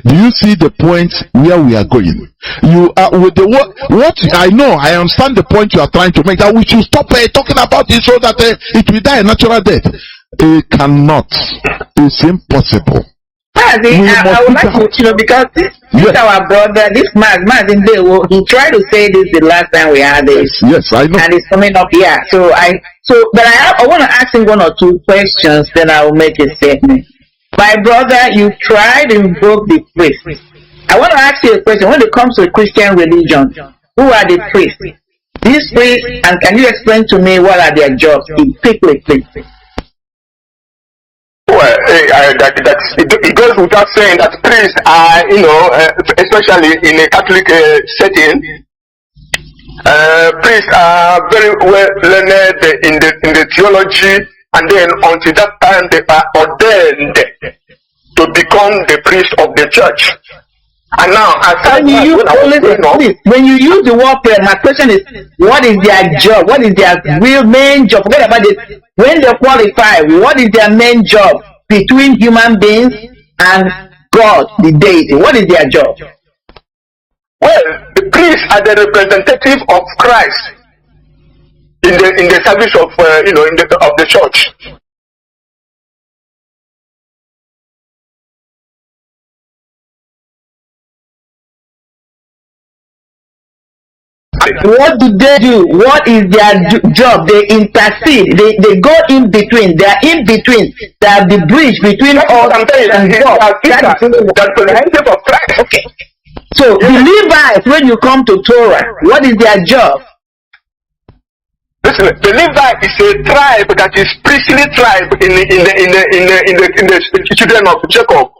[SPEAKER 4] Do you see the point where we are going? You are with the what I know. I understand the point you are trying to make, that we should stop talking about it so that it will die a natural death. It cannot. It's impossible.
[SPEAKER 5] Mazi, I would like to, you know, because this our brother, this Mazi, he tried to say this the last time we had this.
[SPEAKER 4] Yes, I know.
[SPEAKER 5] And it's coming up here. But I want to ask him one or two questions, then I will make a statement. My brother, you tried to invoke the priest. I want to ask you a question. When it comes to Christian religion, who are the priests? These priests, and can you explain to me what are their jobs? Quickly, please.
[SPEAKER 12] Well, it goes without saying that priests are, you know, especially in a Catholic setting, priests are very well learned in the theology, and then until that time they are ordained to become the priest of the church. And now,
[SPEAKER 5] when you use the word prayer, my question is, what is their job? What is their real main job? Forget about it. When they qualify, what is their main job between human beings and God, the deity? What is their job?
[SPEAKER 12] Well, the priests are the representative of Christ in the service of of the church.
[SPEAKER 5] What do they do? What is their job? They intercede. They go in between. They are in between. They are the bridge between us and God. That's the of Christ. Okay. So the Levites, when you come to Torah, what is their job?
[SPEAKER 12] Listen, the Levite is a tribe that is priestly tribe in the children of Jacob.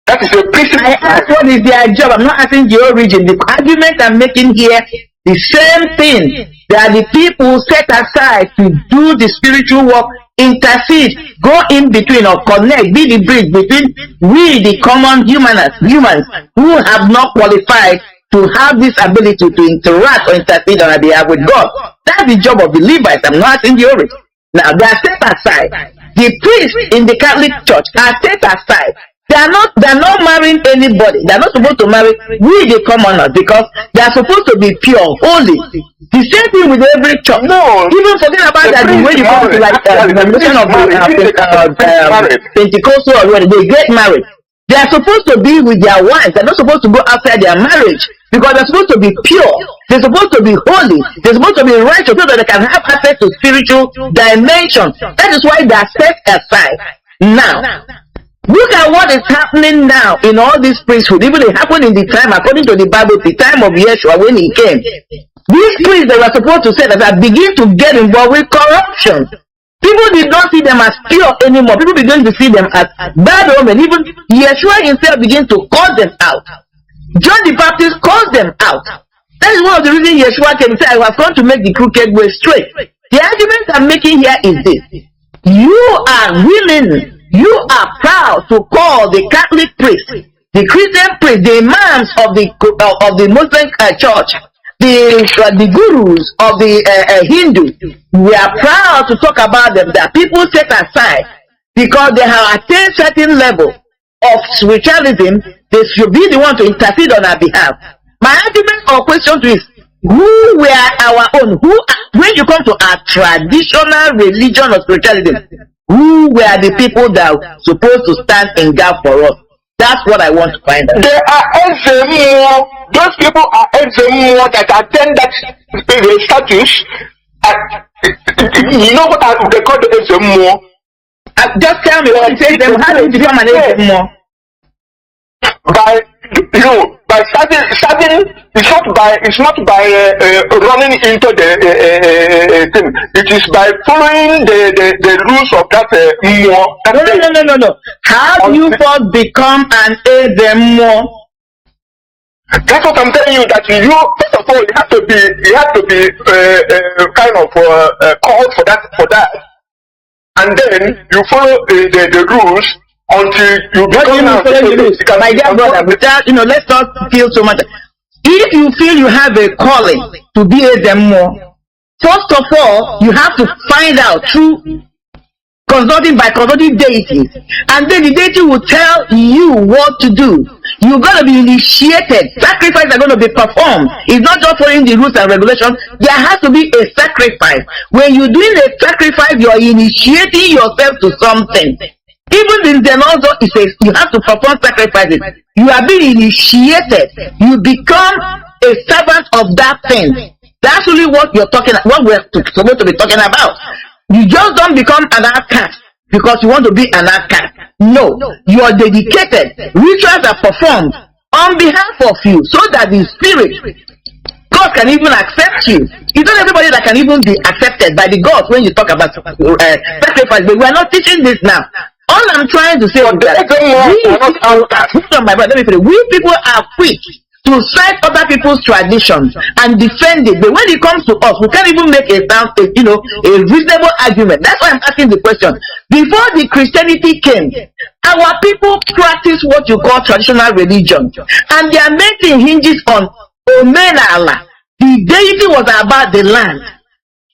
[SPEAKER 12] That is a priestly tribe.
[SPEAKER 5] What is their job? I'm not asking the origin. The argument I'm making here, the same thing. They are the people set aside to do the spiritual work, intercede, go in between or connect, be the bridge between we, the common humans who have not qualified to have this ability to interact or intercede on our behalf with God. That's the job of the Levites. I'm not asking the origin. Now they are set aside. The priests in the Catholic Church are set aside. They're not marrying anybody. They're not supposed to marry we, the commoners, because they are supposed to be pure, holy. The same thing with every church.
[SPEAKER 12] No,
[SPEAKER 5] even forget about that. When you come to like the denomination of Pentecostal or whatever, they get married. They are supposed to be with their wives. They're not supposed to go outside their marriage. because they're supposed to be pure, they're supposed to be holy, they're supposed to be righteous so that they can have access to spiritual dimension. That is why they are set aside. Now, look at what is happening now in all this priesthood. Even it happened in the time, according to the Bible, the time of Yeshua when he came. These priests they were supposed to set aside begin to get involved with corruption. People did not see them as pure anymore. People began to see them as bad omen. Even Yeshua himself began to call them out. John the Baptist called them out. That is one of the reasons Yeshua came and said, I have come to make the crooked way straight. The argument I'm making here is this. You are willing, you are proud to call the Catholic priest, the Christian priest, the imams of the Muslim church, the gurus of the Hindu. We are proud to talk about them, that people set aside because they have attained certain level of spiritualism. They should be the one to intercede on our behalf. My argument or question is, who were our own? When you come to our traditional religion or spiritualism, who were the people that are supposed to stand in gap for us? That's what I want to find out.
[SPEAKER 12] There are more. Those people are more that attend that status. You know what they call the more?
[SPEAKER 5] Just tell me what you say. Them how to become an more?
[SPEAKER 12] By starting. It's not by running into the thing. It is by following the rules of that more.
[SPEAKER 5] No. How do you first become an more?
[SPEAKER 12] That's what I'm telling you. That you first of all you have to be kind of called for that, and then you follow the rules. Until you become
[SPEAKER 5] my dear brother, without let's not feel so much. If you feel you have a calling to be a demo, first of all, you have to find out through consulting deities, and then the deity will tell you what to do. You're going to be initiated. Sacrifices are going to be performed. It's not just following the rules and regulations. There has to be a sacrifice. When you're doing a sacrifice, you're initiating yourself to something. Even in the also, it says you have to perform sacrifices. You are being initiated. You become a servant of that thing. That's really what you're talking about, what we're supposed to be talking about. You just don't become an outcast because you want to be an outcast. No, you are dedicated. Rituals are performed on behalf of you so that the spirit, God can even accept you. It's not everybody that can even be accepted by the gods when you talk about sacrifice. But we are not teaching this now. All I'm trying to say is that we people are quick to cite other people's traditions and defend it. But when it comes to us, we can't even make a reasonable argument. That's why I'm asking the question. Before the Christianity came, our people practice what you call traditional religion, and their main thing hinges on Omenala. The deity was about the land.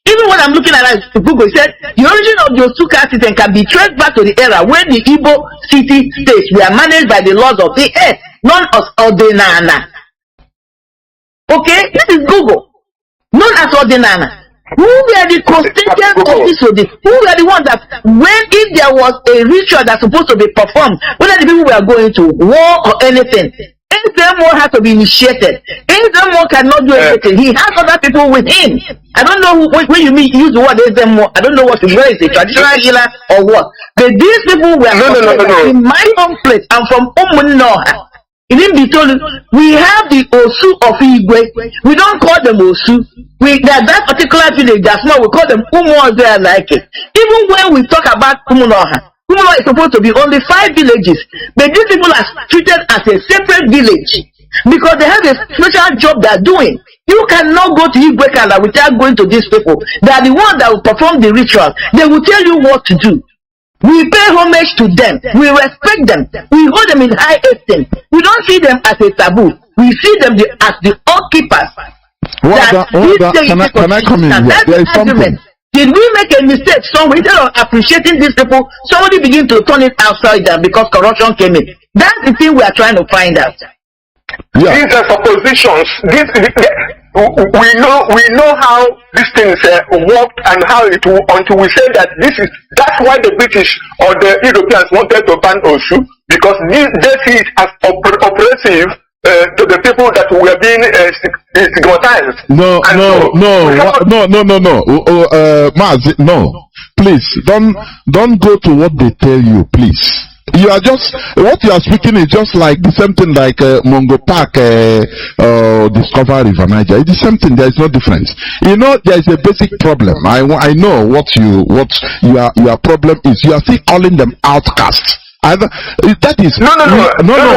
[SPEAKER 5] Even when I'm looking at Google, it said the origin of the Osuka system can be traced back to the era when the Igbo city states were managed by the laws of the earth, known as Ordinana. Okay, this is Google, known as Ordinana. Who were the custodian officers? Who were the ones that, if there was a ritual that's supposed to be performed, whether the people were going to war or anything, Ezemo has to be initiated. Ezemo cannot do anything. He has other people with him. I don't know when you use the word Ezemo. I don't know what to say, traditional healer or what. But these people were in my own place. I'm from Umunoha. It didn't be told. We have the Osu of Igwe. We don't call them Osu. That particular village, that's small. We call them Umo there like it. Even when we talk about Umunoha, Umunoha is supposed to be only 5 villages, but these people are treated as a separate village because they have a special job they're doing. You cannot go to Igwekala without going to these people. They are the ones that will perform the ritual. They will tell you what to do. We pay homage to them. We respect them. We hold them in high esteem. We don't see them as a taboo. We see them as the occupants.
[SPEAKER 4] Can I come in? There is something.
[SPEAKER 5] Did we make a mistake somewhere? Instead of appreciating these people, somebody begin to turn it upside down because corruption came in. That's the thing we are trying to find out.
[SPEAKER 12] Yeah. These are suppositions. We know how these things worked and how it will, until we say that that's why the British or the Europeans wanted to ban Osu, because they see it as oppressive to the people that were being stigmatized.
[SPEAKER 4] No. Mazi, no. Please, don't go to what they tell you, please. You are just, what you are speaking is just like the same thing like Mongo Park, Discover River Niger. It's the same thing, there is no difference. You know, there is a basic problem. I know what your problem is. You are still calling them outcasts. That is no.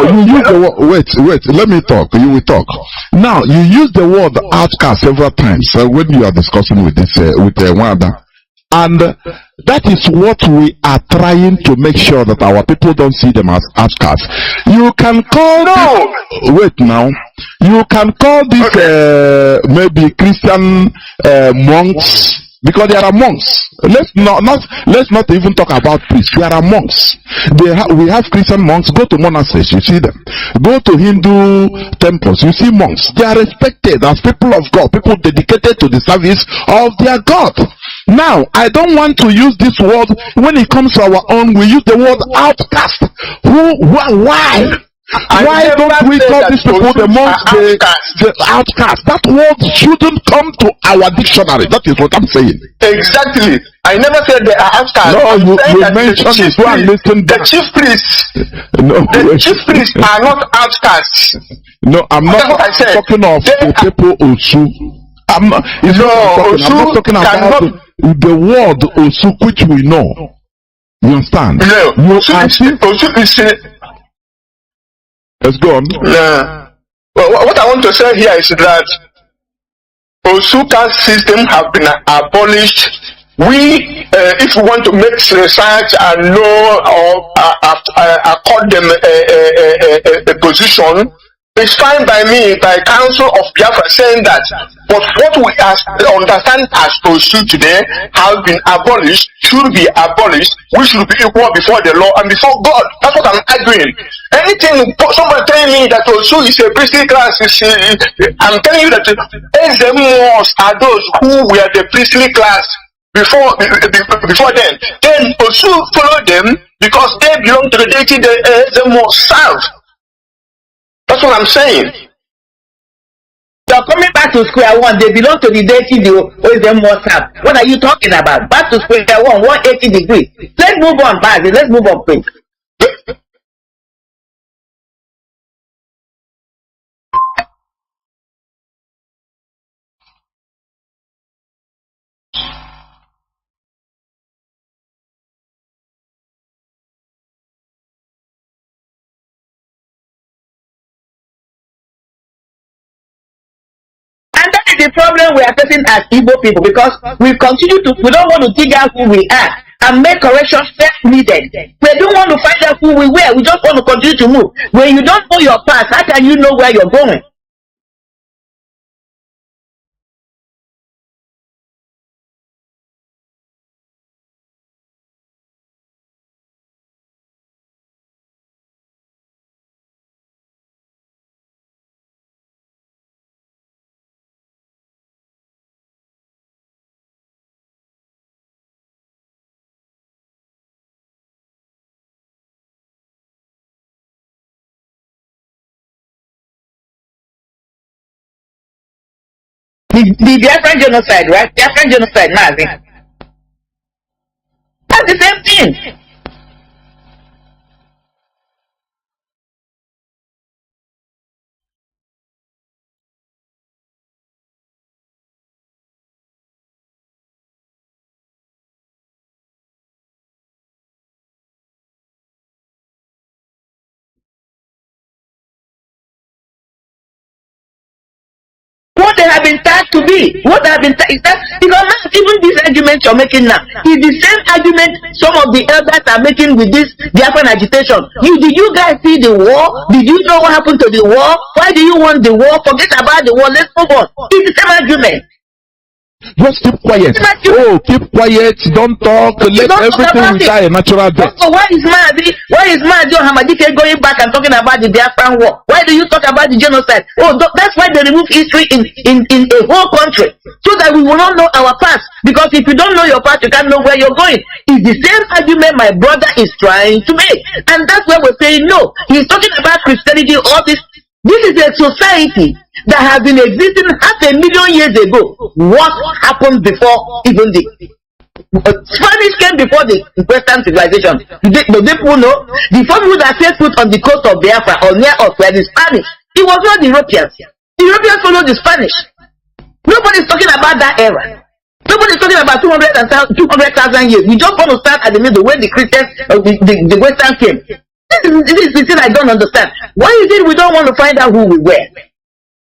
[SPEAKER 4] You use the word. Wait. Let me talk. You will talk. Now you use the word outcast several times when you are discussing with this with Wanda, and that is what we are trying to make sure that our people don't see them as outcasts. You can call wait now. You can call this maybe Christian monks. Because there are monks. Let's not even talk about priests. There are monks. We have Christian monks. Go to monasteries, you see them. Go to Hindu temples, you see monks. They are respected as people of God, people dedicated to the service of their God. Now, I don't want to use this word when it comes to our own. We use the word outcast. Why? Why don't we call these people the monks, the outcasts? That word shouldn't come to our dictionary. That is what I'm saying.
[SPEAKER 12] Exactly. I never said they are outcasts.
[SPEAKER 4] No, you mentioned it. Go and listen back.
[SPEAKER 12] The chief priests. The chief priests are not outcasts.
[SPEAKER 4] No, I'm not talking of the people Osu. I'm not talking about the word Osu, which we know. You understand?
[SPEAKER 12] No.
[SPEAKER 4] Let's go on.
[SPEAKER 12] Yeah. Well, what I want to say here is that Osuka system have been abolished. We, if we want to make research and know or accord them a position, it's fine by me, by Council of Biafra saying that. But what we understand as Osu today has been abolished, should be abolished. We should be equal before the law and before God. That's what I'm arguing. Anything, somebody telling me that Osu is a priestly class, I'm telling you that SMOs are those who were the priestly class before them. Then Osu follow them because they belong to the deity the SMOs serve. That's what I'm saying.
[SPEAKER 5] You're coming back to square one. They belong to the deity the OSM serve. What are you talking about? Back to square one, 180 degrees. Let's move on, Mazi. Let's move on, please. The problem we are facing as Igbo people, because we don't want to dig out who we are and make corrections where needed. We don't want to find out who we were. We just want to continue to move. When you don't know your past, how can you know where you're going? The Biafran genocide, right? Biafran genocide, Mazi. That's the same thing. What they have been tagged to be, what they have been tagged, because even this argument you're making now is the same argument some of the elders are making with this Biafran agitation. Did you guys see the war? Did you know what happened to the war? Why do you want the war? Forget about the war. Let's move on. It's the same argument.
[SPEAKER 4] Just keep quiet. Keep quiet. Don't talk. Let everything die a natural death.
[SPEAKER 5] So why is Mazi Hamadike going back and talking about the Biafran war? Why do you talk about the genocide? That's why they remove history in a whole country, so that we will not know our past. Because if you don't know your past, you can't know where you're going. It's the same argument my brother is trying to make, and that's why we're saying no. He's talking about Christianity, all this This is a society that has been existing 500,000 years ago. What happened before even the Spanish came before the Western civilization? Do people know? The first people that set foot on the coast of Biafra or near us were the Spanish. It was not the Europeans. The Europeans followed the Spanish. Nobody's talking about that era. Nobody's talking about 200,000 years. We just want to start at the middle when the Christians, the Western came. This is the thing I don't understand. Why is it we don't want to find out who we were?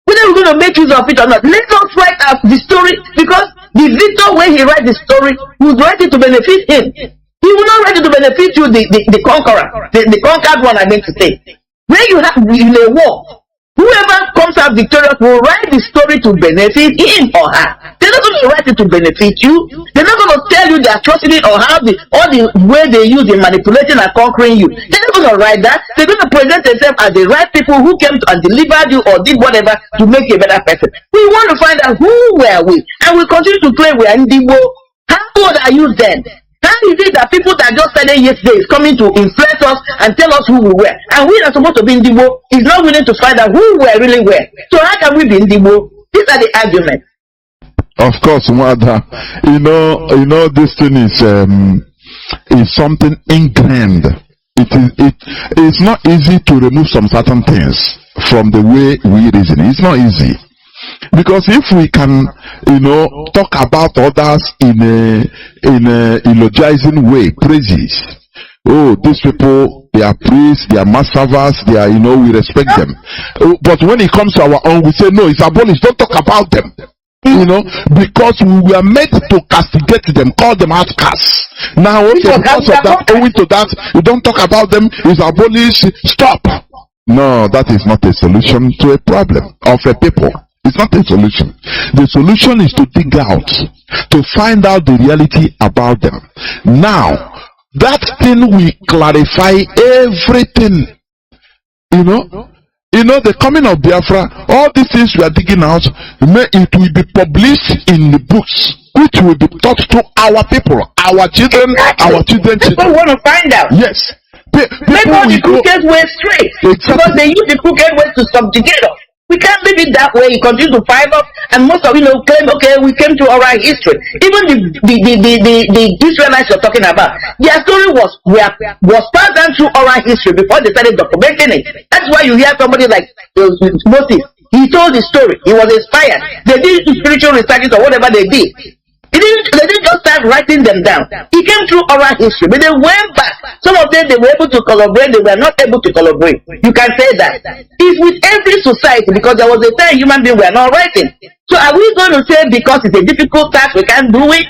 [SPEAKER 5] Whether we're going to make use of it or not. Let us write out the story, because the victor, when he writes the story, will write it to benefit him. He will not write it to benefit you, the conqueror, the conquered one, I meant to say. When you have in a war, whoever comes out victorious will write the story to benefit him or her. They're not going to write it to benefit you. They're not going to tell you the atrocity or how all the way they use in manipulating and conquering you. They're not going to write that. They're going to present themselves as the right people who came to and delivered you or did whatever to make you a better person. We want to find out who were we, and we continue to claim we are Ndigo. How old are you then? How is it that people that just started yesterday is coming to influence us and tell us who we were? And we are supposed to be Ndigo is not willing to find out who we really were. So how can we be Ndigo? These are the arguments.
[SPEAKER 4] Of course, Mother. You know, this thing is something ingrained. It's not easy to remove some certain things from the way we reason. It's not easy. Because if we can, talk about others in a eulogizing way, praises. Oh, these people, they are priests, they are massacres, they are, we respect them. But when it comes to our own, we say, no, it's abolished, don't talk about them. Because we were meant to castigate them, call them outcasts. Now, because of that, owing to that, you don't talk about them, it's abolished, stop. No, that is not a solution to a problem of a people. It's not a solution. The solution is to dig out, to find out the reality about them. Now, that thing will clarify everything. The coming of Biafra, all these things we are digging out, it will be published in the books, which will be taught to our people, our children, our children.
[SPEAKER 5] People want to find out.
[SPEAKER 4] Yes.
[SPEAKER 5] Make all the crooked ways straight.
[SPEAKER 4] Exactly.
[SPEAKER 5] Because they use the crooked ways to subjugate us. We can't leave it that way. You continue to fight up, and most of claim, okay, we came to oral history. Even the Israelites you're talking about, their story was passed down through oral history before they started documenting it. That's why you hear somebody like Moses. He told the story. He was inspired. They did spiritual research or whatever they did. They didn't just start writing them down. He came through oral history, but they went back. Some of them, they were able to collaborate, they were not able to collaborate. You can say that. It's with every society, because there was a time human beings were not writing. So are we going to say because it's a difficult task, we can't do it?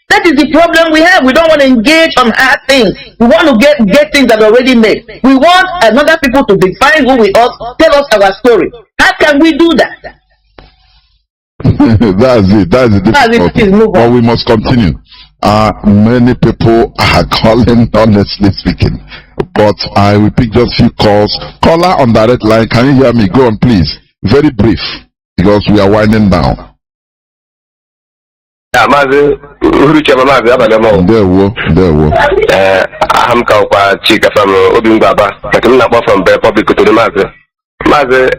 [SPEAKER 5] That is the problem we have. We don't want to engage on hard things. We want to get things that are already made. We want another people to define who we are, tell us our story. How can we do that?
[SPEAKER 4] That's it. But we must continue. Many people are calling, honestly speaking. But I will pick just few calls. Caller on direct line, can you hear me? Go on, please. Very brief, because we are winding down.
[SPEAKER 8] Mazi Nwachineke
[SPEAKER 4] There were.
[SPEAKER 8] I'm Kaupa Chika from Obingaba, but I'm not from the public to the Mazi. Mazi,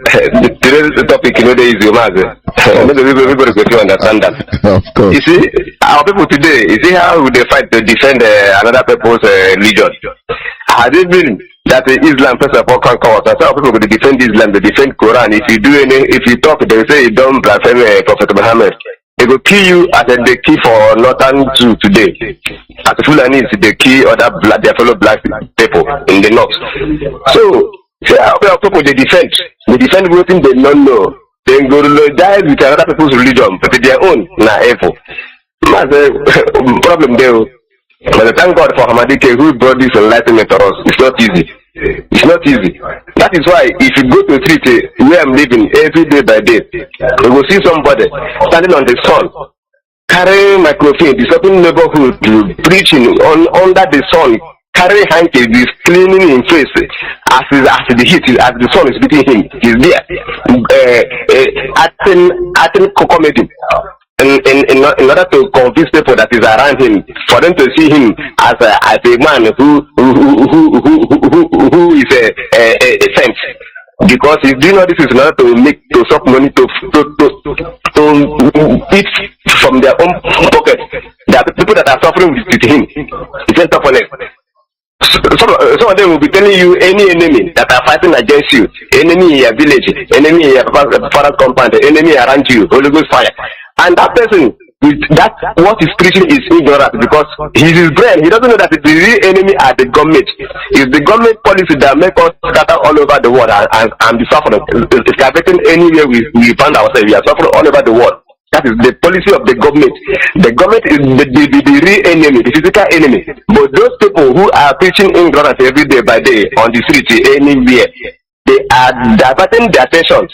[SPEAKER 8] today's topic is Mazi. Everybody going to understand that.
[SPEAKER 4] Of course.
[SPEAKER 8] You see, our people today, you see how they fight to defend another people's religion. Has it been that Islam first of all conquer us? Our people going to defend Islam, they defend Quran. If you talk, they say you don't blaspheme Prophet Muhammad. They will kill you as they kill for Northern Jew today. As Fulanis, they kill their fellow black people in the north. So, our people they defend everything they don't know. They go to die with another people's religion, but their own, not evil. Problem there. But thank God for Hamadike who brought this enlightenment to us. It's not easy. It's not easy. That is why if you go to a street where I'm living every day by day, you will see somebody standing on the sun, carrying microphone, disrupting neighborhood, preaching under the sun, carrying handkerchief, cleaning his face as the heat, as the sun is beating him. He's there, acting comedy. In order to convince people that is around him, for them to see him as a man who is a saint.
[SPEAKER 12] because he's doing all this is in order to suck money to eat from their own pocket. There are people that are suffering with him. He can't stop for them. Some of them will be telling you any enemy that are fighting against you, enemy in your village, enemy in your father's compound, enemy around you, Holy Ghost fire. And that person, that what he's preaching is ignorant, because he's his brain. He doesn't know that the real enemy are the government. It's the government policy that make us scatter all over the world and be suffering. It's affecting anywhere we find ourselves. We are suffering all over the world. That is the policy of the government. The government is the real enemy, the physical enemy. But those people who are preaching ignorance every day by day on the street, anywhere, they are diverting their attention.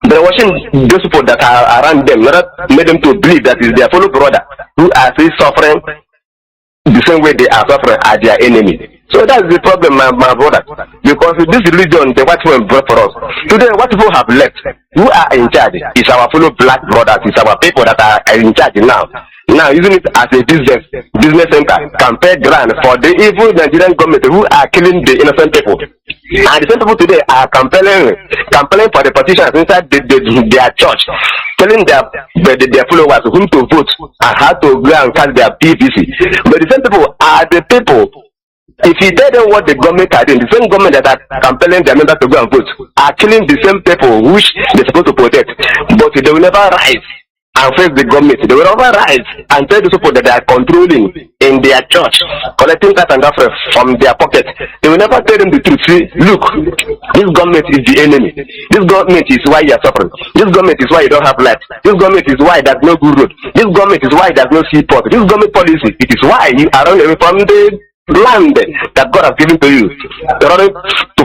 [SPEAKER 12] They're watching those people that are around them, not make them to believe that is their fellow brother who are still suffering the same way they are suffering as their enemy. So that's the problem, my brother. Because this religion, the white people brought for us. Today, what people have left, who are in charge, is our fellow black brothers, is our people that are in charge now. Now, using it as a business center, can pay grant for the evil Nigerian government who are killing the innocent people. And the same people today are campaigning for the politicians inside their church, telling their followers whom to vote and how to go and cast their PVC. But the same people are the people. If you tell them what the government are doing, the same government that are compelling their members to go and vote are killing the same people which they're supposed to protect. But they will never rise and face the government. They will never rise and tell the people that they are controlling in their church, collecting that and that from their pocket. They will never tell them the truth. See, look, this government is the enemy. This government is why you are suffering. This government is why you don't have light. This government is why there's no good road. This government is why there's no seaport. This government policy, it is why you are running away from the land that God has given to you, running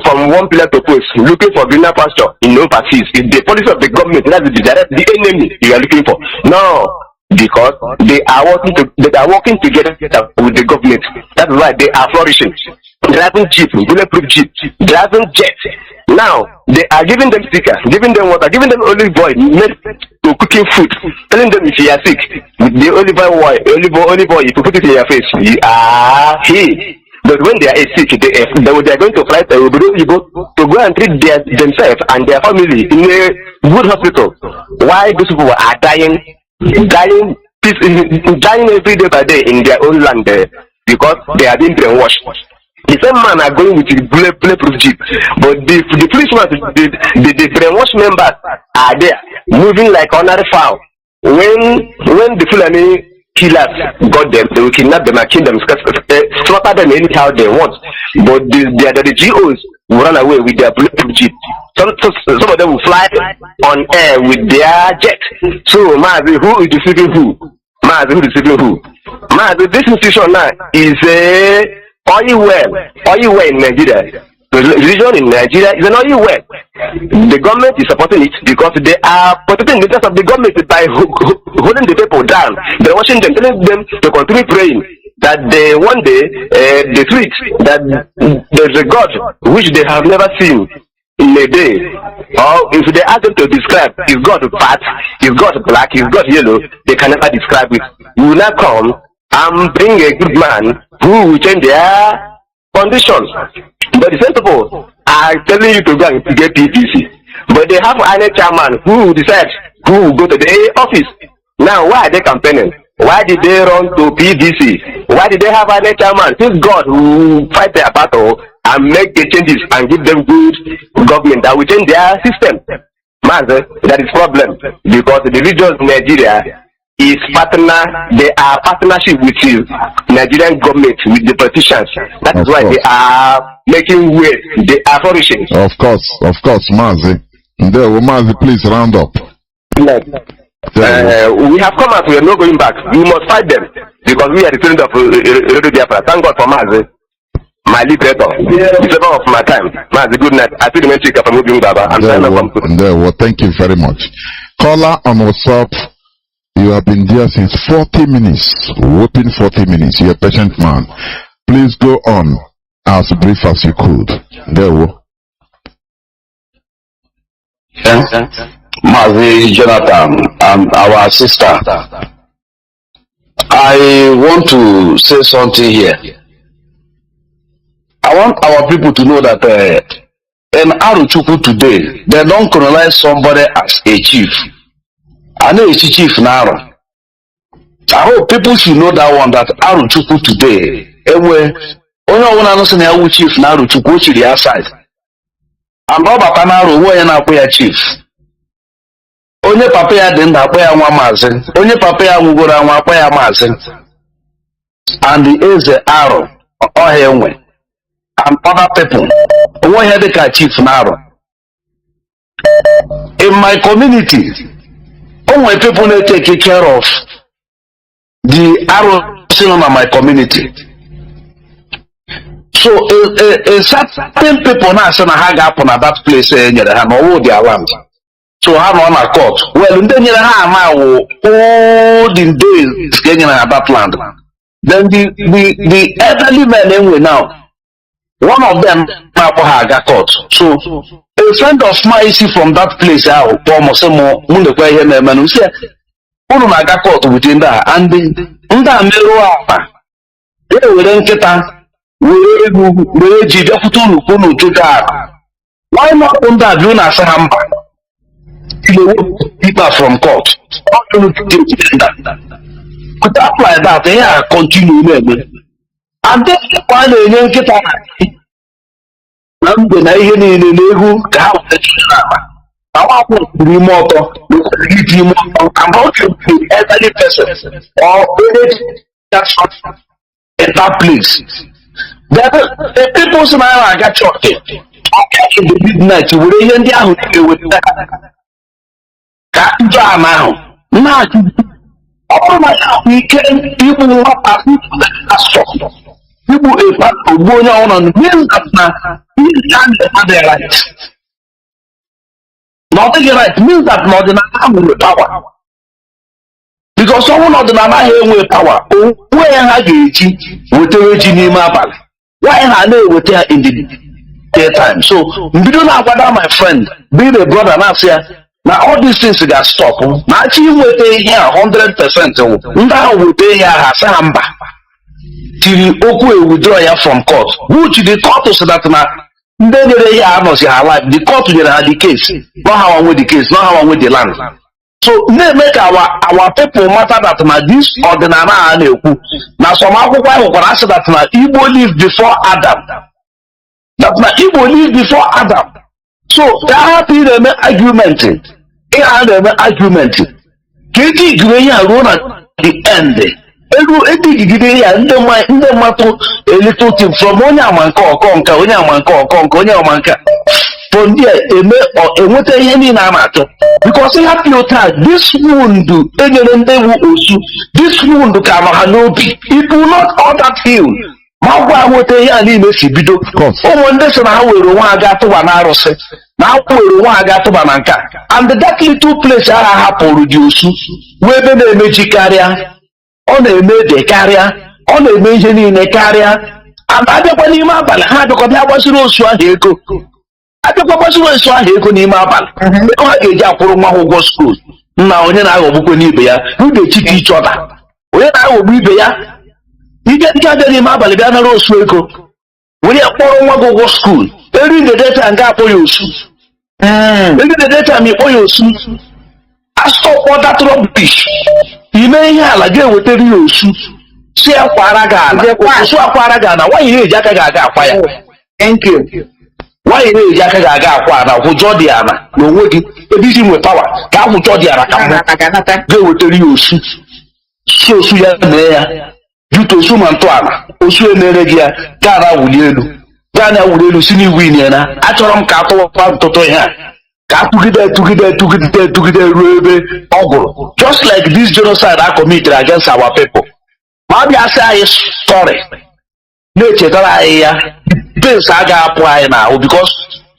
[SPEAKER 12] from one pillar to post, looking for greener pasture in overseas. It's the policy of the government. That is the enemy you are looking for. No, because they are working together with the government. That's why they are flourishing, driving jeep, bulletproof jeep, driving jet. Now they are giving them stickers, giving them water, giving them olive oil made to cooking food, telling them if you are sick, with the olive oil, if you put it in your face, you are healed. But when they are sick, they are going to fly to go and treat themselves and their family in a good hospital. Why those people are dying every day by day in their own land because they are being brainwashed. The same man are going with the bulletproof jeep, but the police ones, the brainwashed members are there, moving like ordinary fowl. When the Fulani killers got them, they will kidnap them and kill them, slaughter them anyhow they want. But the GOs will run away with their bulletproof jeep. Some of them will fly on air with their jet. So, Mazi, who is deceiving who? Mazi, who is deceiving who? Mazi, this institution now is a oil well in Nigeria. The religion in Nigeria is an oil well. The government is supporting it because they are protecting the interest of the government by holding the people down. They're watching them, telling them to continue praying that one day the truth that there's a God which they have never seen in a day. Or if they ask them to describe, is God fat, is God black, is God yellow, they can never describe it. You will not come and bring a good man who will change their conditions. But the same people are telling you to go and get PPC. But they have a chairman who decides who will go to the office. Now, why are they campaigning? Why did they run to PVC? Why did they have a chairman? Since God will fight their battle and make the changes and give them good government that will change their system. Man, that is problem because the religion in Nigeria is they are partnership with the Nigerian government, with the politicians. That is why they are making waves. They are flourishing.
[SPEAKER 4] Of course, Mazi. Mazi, please round up.
[SPEAKER 12] We have come out, we are not going back. We must fight them because we are the children of Radio Biafra. Thank God for Mazi, my liberator, the servant of my time. Mazi, good night. I see the message from Moving Baba.
[SPEAKER 4] Thank you very much. Caller on WhatsApp. You have been there since 40 minutes, whooping 40 minutes. You're a patient man. Please go on as brief as you could. There we go.
[SPEAKER 13] Mazi Jonathan and our sister, I want to say something here. I want our people to know that in Aruchukwu today, they don't colonize somebody as a chief. I know it's a chief now. I hope people should know that one, that Aruchukwu today, anyway, only one knows now chief now Aruchukwu to the outside. And Baba Kanu, who are chief. Onye papa ya dị ndụ akpọ ya nwa Mazi, onye papa ya nwụgoro anwụ akpọ ya Mazi, and the eze Aro ọhịa enwe and other people onwe ihe dịka chief na Aro. In my community, onwe people na take care of the Aro sino na my community. So a certain people na asị na ha ga-apụ na that place nyere ha na ọwụ their land. So ha nọ na court. Well, ndị nyere ha ama wụ olden days ka enyere ha that land. Then the elderly men enwe now, one of them na-akpọ ha aga court. So a friend of mine is from that place ahụ kpọọ m sị mụ nekwa ihe na-eme na usi unu na-aga court with ndị a, and ndị a merụọ akpa were nkịta were egwu were ji bịakwute unu kpụ n'ụtụtụ akụ. Why not ndị a bịa na-asị ha mba? People from court. Without like that, they are continue. And then while they don't get on, when I hear in the neighborhood, how I want remote about the elderly person or that's in that place. The people smile and get shot in the midnight. You will hear the with that. Now, all my weekend people are people are going on means that they are right. Not right means that not in with power. Because someone not in a with power, where have you with the regime map? Why are they with her in the daytime? So, we don't have what my friend, be the brother and I now all these things got stop. Now actually we pay here 100%. Now we pay here Hasamba. Till Oku withdraw here from court. Which the court so that now then they are not your life. The court will have the case. Not how I with the case, not how I with the land. So they make our people matter that now this ordinary now some people who answer that now Igbo live before Adam. That now Igbo live before Adam. So they have been an argument. They had an argument. Katie Gray run at the end. And the matter a little thing from Onyamanka Onyamanka. From there, a what any matter. Because they have your time. This wound do this wound do Kamahanobi. It will not all that heal. Mawa wote ya ni mesi bido. O wonde se na we ro wa ga to wa na arose. Na we ro wa ga to ba nanka. And that little place ara happen reduce. We be na emeji karịa. Ọ na-eme de karịa. Ọ na-eme ihe niile karịa. And abịakwa n'ime abalị ha abịakwa bịa gbasiri osu ahụ ego. Abịakwa gbasiri osu ahụ ego n'ime abalị. Ego ha ga-eji akwụrụ nwa ụgwọ skuul. Nna onye na-aghọgbukwe n'ibe ya. Who dey cheat each other. Onye na-aghọgbu ibe ya. Ije ndị abịa n'ime abalị bịa nara osu ego were kpọrọ nwa gị ụgwọ skuul eri the data nga akpọ ya osu eri the data ma ịkpọ ya osu asọkpọ that rubbish ime ihe ala ga-ewetara ya osu si akwara gị ala osu akwara gị ala nwaanyị na-eji aka ga-aga akwa ya nwaanyị na-eji aka ga-aga akwa ala hụjọ dị ala na onwe gị ebe isi nwe pawa ka ahụjọ dị ala ka mma ga-ewetara ya osu si osu ya mee ya Juto suma ntọala osu emere gị ya gara wuli elu gaa wuli elu si n'iwu inye na achọrọ m ka atụwa ntụtụ ihe a ka atụgide ruo ebe ọ gwụrụ just like this genocide I committed against our people. Ma ọ bịa sị anyị sorry na-echetara anyị ya pains a ga-apụ anyị n'ahụ because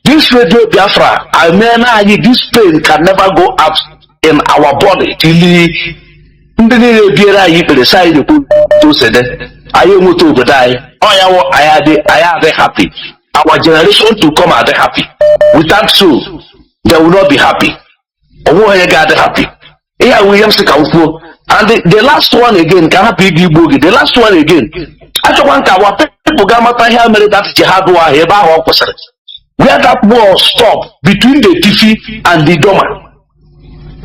[SPEAKER 13] this radio Biafra I mean anyị this pain can never go out in our body till ndị niile biere anyị ikpere sa anyị na-ekwu osede anyị enweta obodo anyị ọ ya wụ anyị adị happy. Our generation to come are happy. Without so they will not be happy. Onwe onye ga-adị happy. Ihe a William sị ka ukwuo. And the last one again ka hapụ ịga igbo oge. The last one again achọkwa nka our people ga-amata ihe mere that jihad ahụ ebe ahụ ọ kwụsịrị. where that war stopped between the Tifi and the Doma.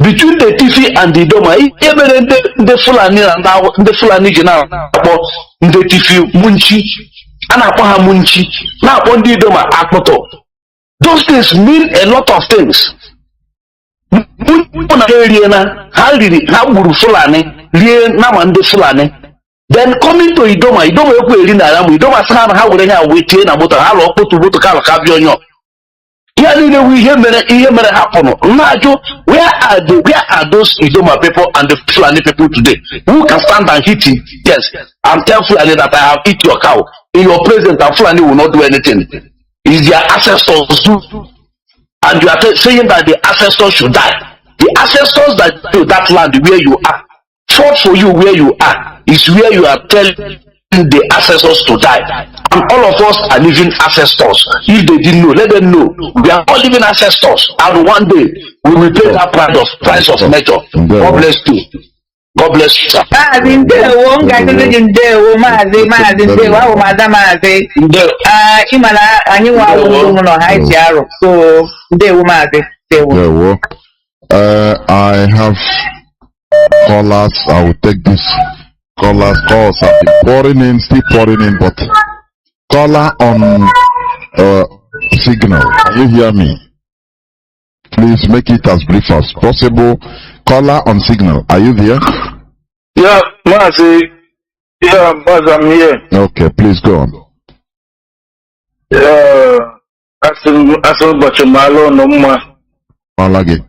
[SPEAKER 13] Between the Tifi and the Doma, even the Fulani and the Fulani General about the Tifi Munchi, and upon Munchi, now upon the Doma Akmoto. Those things mean a lot of things. Then coming to Idoma how would I wait in about a hallow put to Cabionyo. Where are those Idoma people and the Fulani people today? Who can stand and hit it? Yes, and tell Fulani that I have eat your cow. In your presence, and Fulani will not do anything. Is their ancestors do? And you are saying that the ancestors should die. The ancestors that do that land where you are, fought for you where you are, is where you are telling the ancestors to die. And all of us are living ancestors. If they didn't know, let them know. We are all living ancestors. And one day we will pay that price of nature. God bless you. God bless you, sir.
[SPEAKER 4] I have callers. I will take this callers. Calls have been pouring in, still pouring in, but caller on signal. Can you hear me? Please make it as brief as possible. Caller on signal. Are you there?
[SPEAKER 12] Yeah, Mazi. Yeah, Mazi, I'm here.
[SPEAKER 4] Okay, please go on.
[SPEAKER 12] Aso Bachumalo no ma.
[SPEAKER 4] Malagi.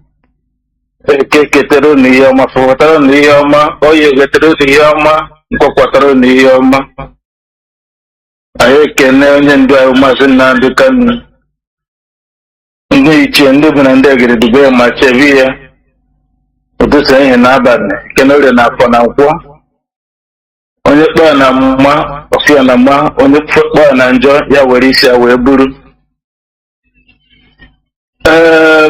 [SPEAKER 12] Ketero niyama, Fotaro niyama, Oye Getero niyama, Kokotaro niyama. I can never do Mazi Kanu. Nichi and living and degre to be my Chevia. To say in Aban, Canada Naponaqua. On the Banama, Ofianama, on the football and enjoy Yawarisha Weburu.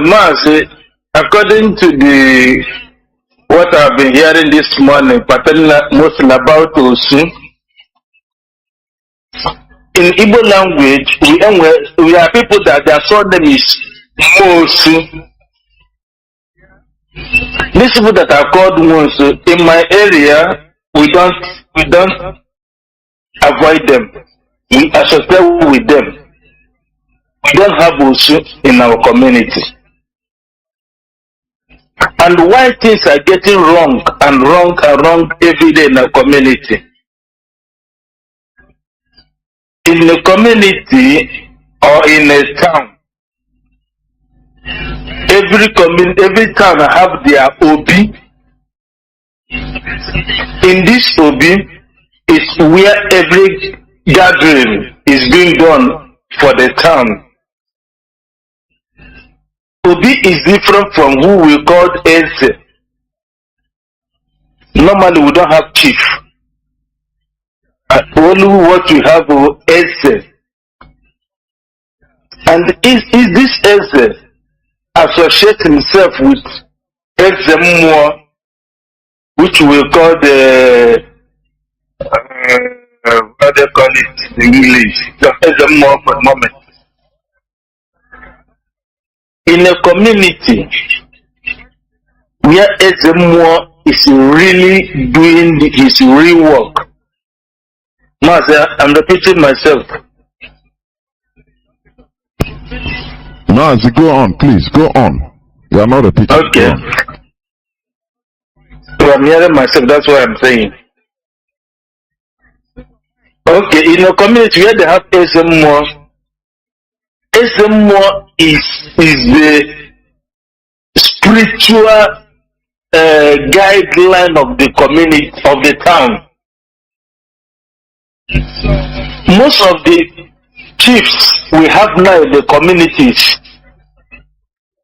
[SPEAKER 12] Mazi, according to the what I've been hearing this morning, mostly about Osu. In Igbo language, we are people that their surname is Mosu. These people that are called Mosu, in my area, we don't avoid them. We associate with them. We don't have Osu in our community. And why things are getting wrong and wrong and wrong every day in our community? In a community or in a town, every town have their OB. In this OB is where every gathering is being done for the town. OB is different from who we call Eze. Normally we don't have chief. Only what we have is Eze. And is this Eze associate himself with Eze Mmụọ, which we call the what they call it in English, the Eze Mmụọ for the moment. In a community where Eze Mmụọ is really doing his real work, Mazi, I'm repeating myself.
[SPEAKER 4] Mazi, go on, please, go on. You are not repeating.
[SPEAKER 12] Okay. So I'm hearing myself, that's what I'm saying. Okay, in a community where they have Eze Mmụọ is the spiritual guideline of the community, of the town. Most of the chiefs we have now in the communities,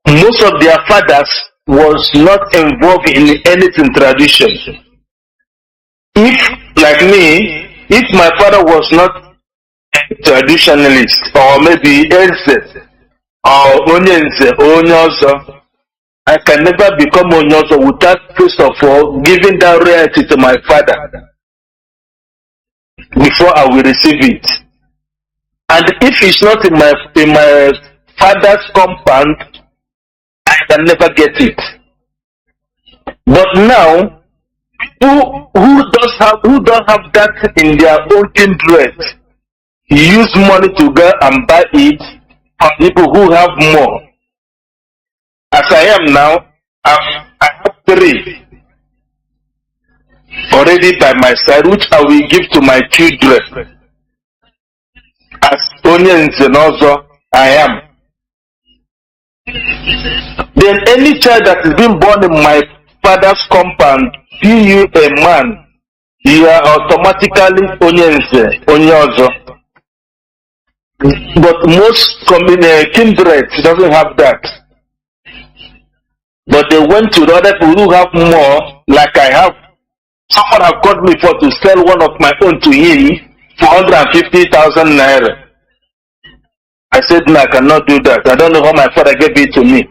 [SPEAKER 12] most of their fathers was not involved in anything tradition. If, like me, if my father was not a traditionalist, or maybe Eze, or Onyenze, or Onyozo, I can never become Onyozo without, first of all, giving that royalty to my father before I will receive it. And if it's not in my father's compound, I can never get it. But now, people who don't have that in their own kindred use money to go and buy it from people who have more. As I am now, I have 3 already by my side, which I will give to my children. As onions and also I am. Then any child that is being born in my father's compound, be you a man, you are automatically onyozo. But most kindred doesn't have that. But they went to the other people who have more, like I have. Someone have called me for to sell one of my own to him for 150,000 naira. I said, no, I cannot do that. I don't know how my father gave it to me.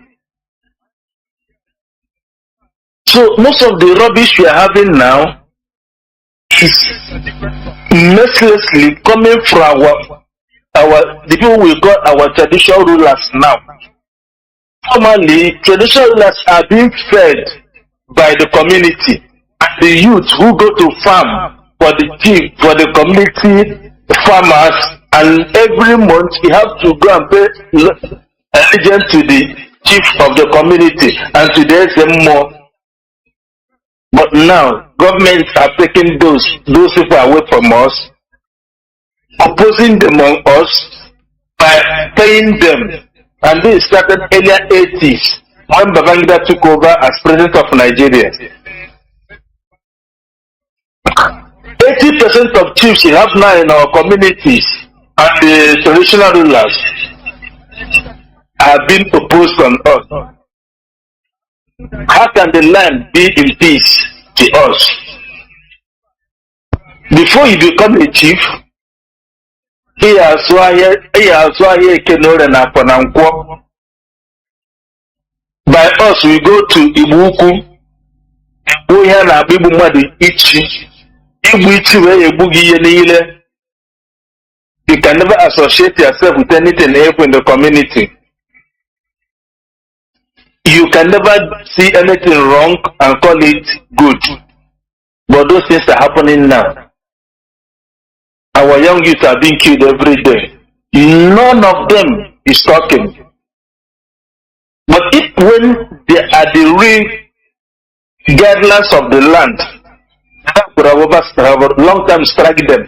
[SPEAKER 12] So most of the rubbish we are having now is mercilessly coming from the people we call our traditional rulers now. Formerly, traditional rulers are being fed by the community and the youth who go to farm for the community farmers, and every month you have to go and pay allegiance to the chief of the community and to the more. But now governments are taking those people away from us, opposing them on us by paying them. And this started earlier 80s when Babangida took over as president of Nigeria. 80% of chiefs we have now in our communities and the traditional rulers are being opposed on us. How can the land be in peace to us? Before you become a chief, by us we go to Ibuku, you can never associate yourself with anything else in the community. You can never see anything wrong and call it good. But those things are happening now. Our young youth are being killed every day. None of them is talking. But if when they are the real guidelines of the land, that would have a long time strike them.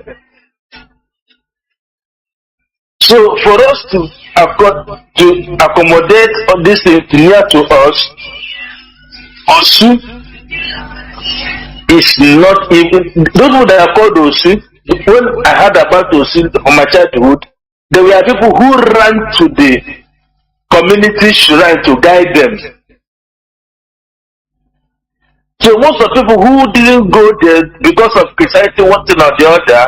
[SPEAKER 12] So for us to accommodate all these things near to us, Osu is not even, those who are called Osu, when I heard about Osu on my childhood, there were people who ran to the community shrine to guide them. So most of the people who didn't go there because of Christianity, one thing or the other,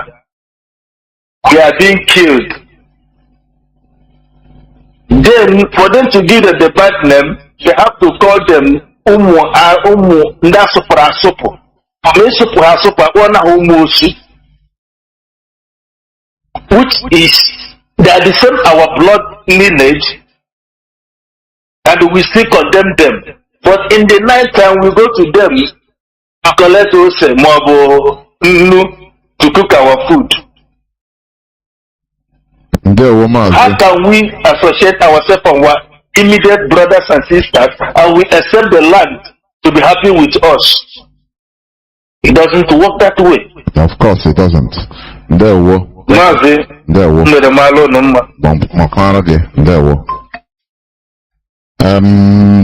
[SPEAKER 12] they are being killed. Then for them to give them the bad name, they have to call them which is they are the same our blood lineage, and we still condemn them. But in the night time we go to them to collect to cook our food. How can we associate ourselves from our immediate brothers and sisters and we accept the land to be happy with us? It doesn't work that way.
[SPEAKER 4] Of course it doesn't.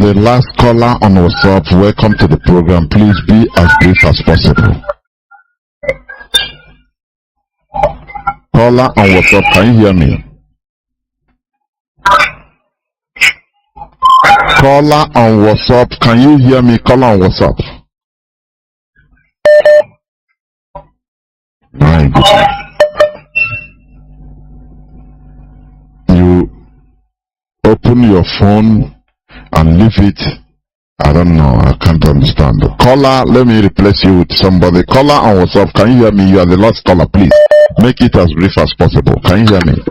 [SPEAKER 4] The last caller on WhatsApp, welcome to the program. Please be as brief as possible. Caller on WhatsApp, can you hear me? Caller on WhatsApp, can you hear me? Caller on WhatsApp. My goodness. You open your phone and leave it. I don't know. I can't understand. Caller, let me replace you with somebody. Caller on WhatsApp, can you hear me? You are the last caller, please. Make it as brief as possible. Can you hear me?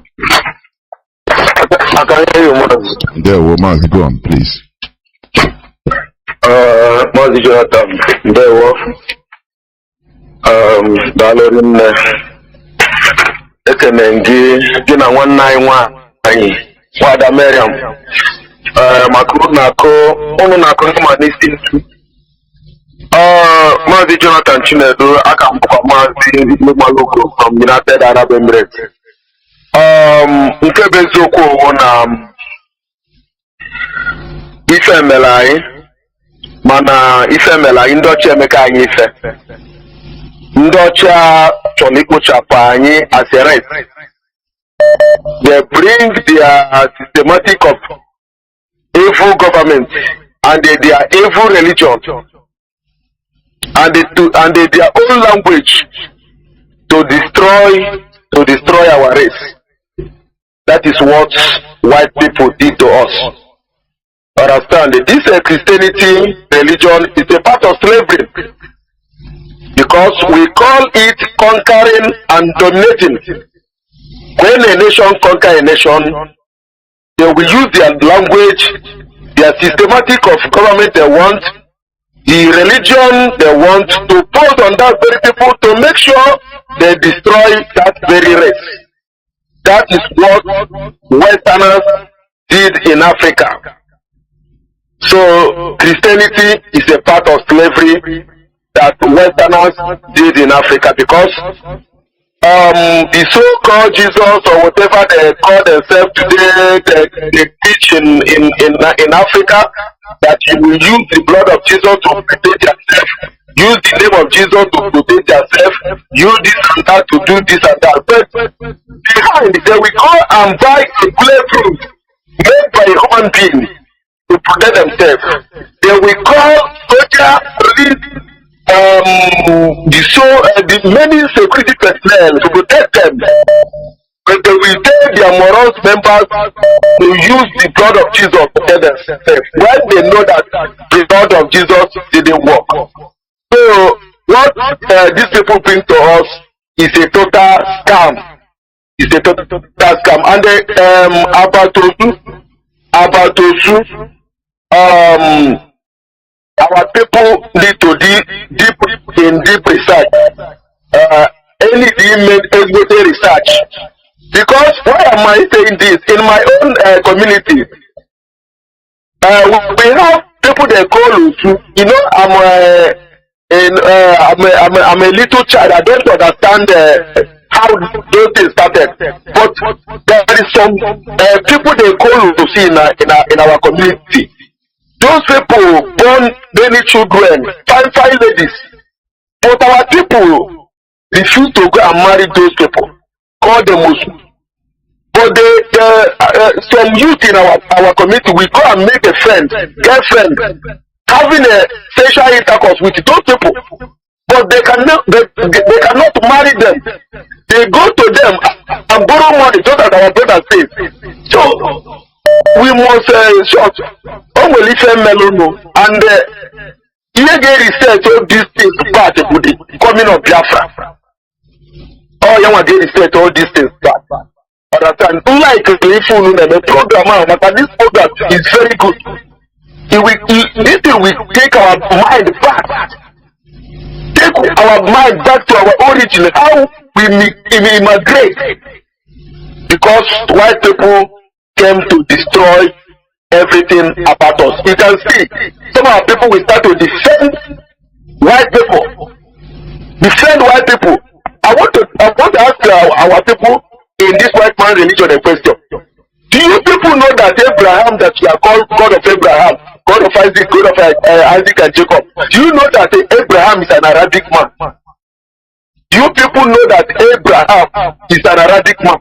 [SPEAKER 12] I can hear you, Mazi.
[SPEAKER 4] There, Mazi, go on, please.
[SPEAKER 12] Mazi Jonathan, there were Dalorin Ekenengi, Gina 191, Wada Miriam, Makunako, Onunako, Manistin. Mazi Jonathan Chinedu, I come from Mazi Maloko from United Arab Emirates. Nkebezoko na ife melai mana ife melai ndoche emeka anyị ife ndocha chonikpochapa anyị as a right. They bring their systematic of evil government and their evil religion and their own language to destroy our race. That is what white people did to us. Understand? This Christianity religion is a part of slavery because we call it conquering and dominating. When a nation conquer a nation, they will use their language, their systematic of government they want, the religion they want to pose on that very people to make sure they destroy that very race. That is what Westerners did in Africa. So Christianity is a part of slavery that Westerners did in Africa because the so-called Jesus or whatever they call themselves today, they teach in Africa that you will use the blood of Jesus to protect yourself, use the name of Jesus to protect yourself, use this and that to do this and that. But behind, they will go and buy a bulletproof made by a human being to protect themselves. They will call soldier, police, the many security personnel to protect them. But they will tell their morals members to use the blood of Jesus to protect themselves when they know that the blood of Jesus didn't work. So what these people bring to us is a total scam. It's a total scam. And about our people need to deep research. Any research. Because why am I saying this? In my own community, we have people they call Usu. You know, I'm a little child. I don't understand how those things started. But there is some people they call Usu in our community. Those people born many children, fine ladies. But our people refuse to go and marry those people. Call them Muslim. But some youth in our community will go and make a friend, girlfriend, having a sexual intercourse with those people. But they cannot marry them. They go to them and borrow money, just as our brother says. So we must short. Only Melono and you get research of these things part of the coming of Biafra. Oh, you want to get research all these things back. Understand? Unlike the program, but this program is very good. This thing will take our mind back. Take our mind back to our origin, how we immigrate. Because white people came to destroy everything about us. You can see some of our people will start to defend white people. Defend white people. I want to ask our people in this white man religion a question. Do you people know that Abraham, that we are called God of Abraham, God of Isaac, God of Isaac and Jacob? Do you know that Abraham is an Arabic man? Do you people know that Abraham is an Arabic man?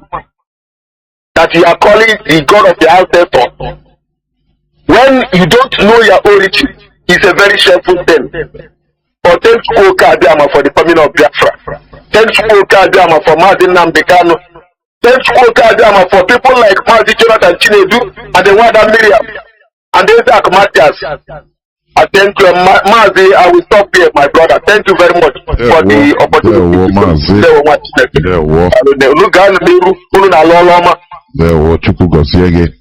[SPEAKER 12] That you are calling the God of the ancestor? When you don't know your origin, it's a very shameful thing. But thank you, Kadama, for the coming of Biafra. Thank you, Kadama, for Mazi Nnamdi Kanu. Thank you, Kadama, for people like Mazi Jonathan Chinedu and the Wada Miriam and Isaac Matthias. I thank you, Mazi. I will stop here, my brother. Thank you very much for the opportunity.
[SPEAKER 4] the Chukwu Gosiege.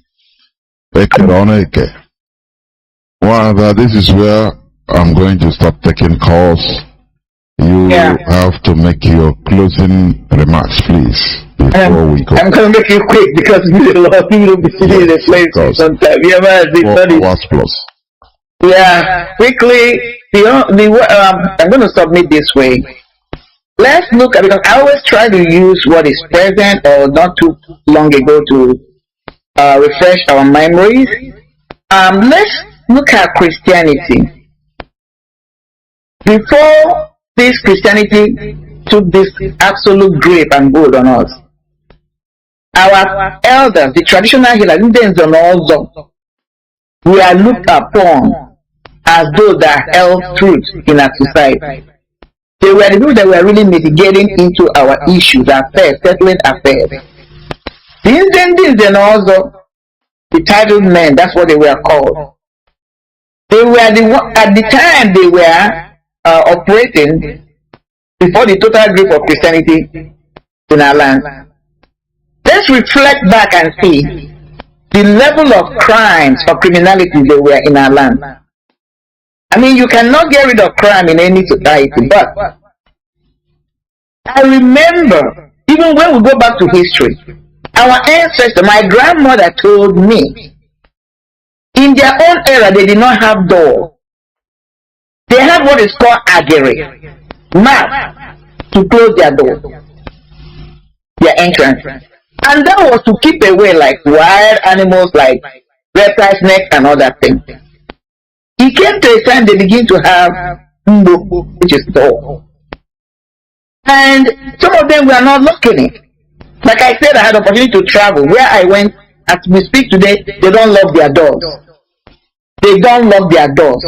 [SPEAKER 4] Well, this is where I'm going to stop taking calls. You have to make your closing remarks, please, before we go.
[SPEAKER 5] I'm going to make it quick because a lot of people will be sitting in the place sometimes. Yeah, quickly, I'm going to submit this way. Let's look at, because I always try to use what is present or not too long ago to refresh our memories. Let's look at Christianity. Before this Christianity took this absolute grip and hold on us, our elders, the traditional healers, we are looked upon as those that held truth in our society. They were the people that were really mitigating into our issues, affairs, settling affairs. The Indians and also the titled men, that's what they were called. They were at the time they were operating before the total grip of Christianity in our land. Let's reflect back and see the level of crimes or criminality they were in our land. I mean, you cannot get rid of crime in any society, but I remember, even when we go back to history, our ancestors, my grandmother told me, in their own era, they did not have doors. They had what is called agere, map, to close their door, their entrance. And that was to keep away like wild animals like reptiles, snakes, and other things. It came to a time they begin to have mbo, which is door. And some of them were not locking it. Like I said, I had the opportunity to travel. Where I went, as we speak today, they don't lock their doors. They don't lock their doors.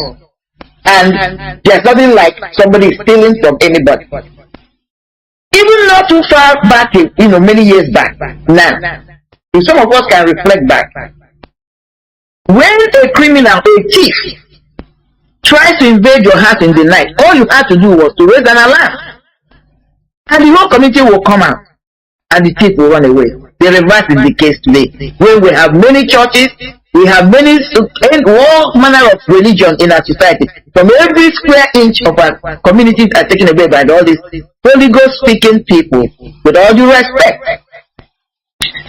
[SPEAKER 5] And there's nothing like somebody stealing from anybody. Even not too far back, many years back. Now, if some of us can reflect back, when a criminal, a thief, tries to invade your house in the night, all you had to do was to raise an alarm. And the whole community will come out. And the thief will run away. The reverse is the case today. When we have many churches, we have all manner of religion in our society. From every square inch of our communities are taken away by all these Holy Ghost speaking people, with all due respect.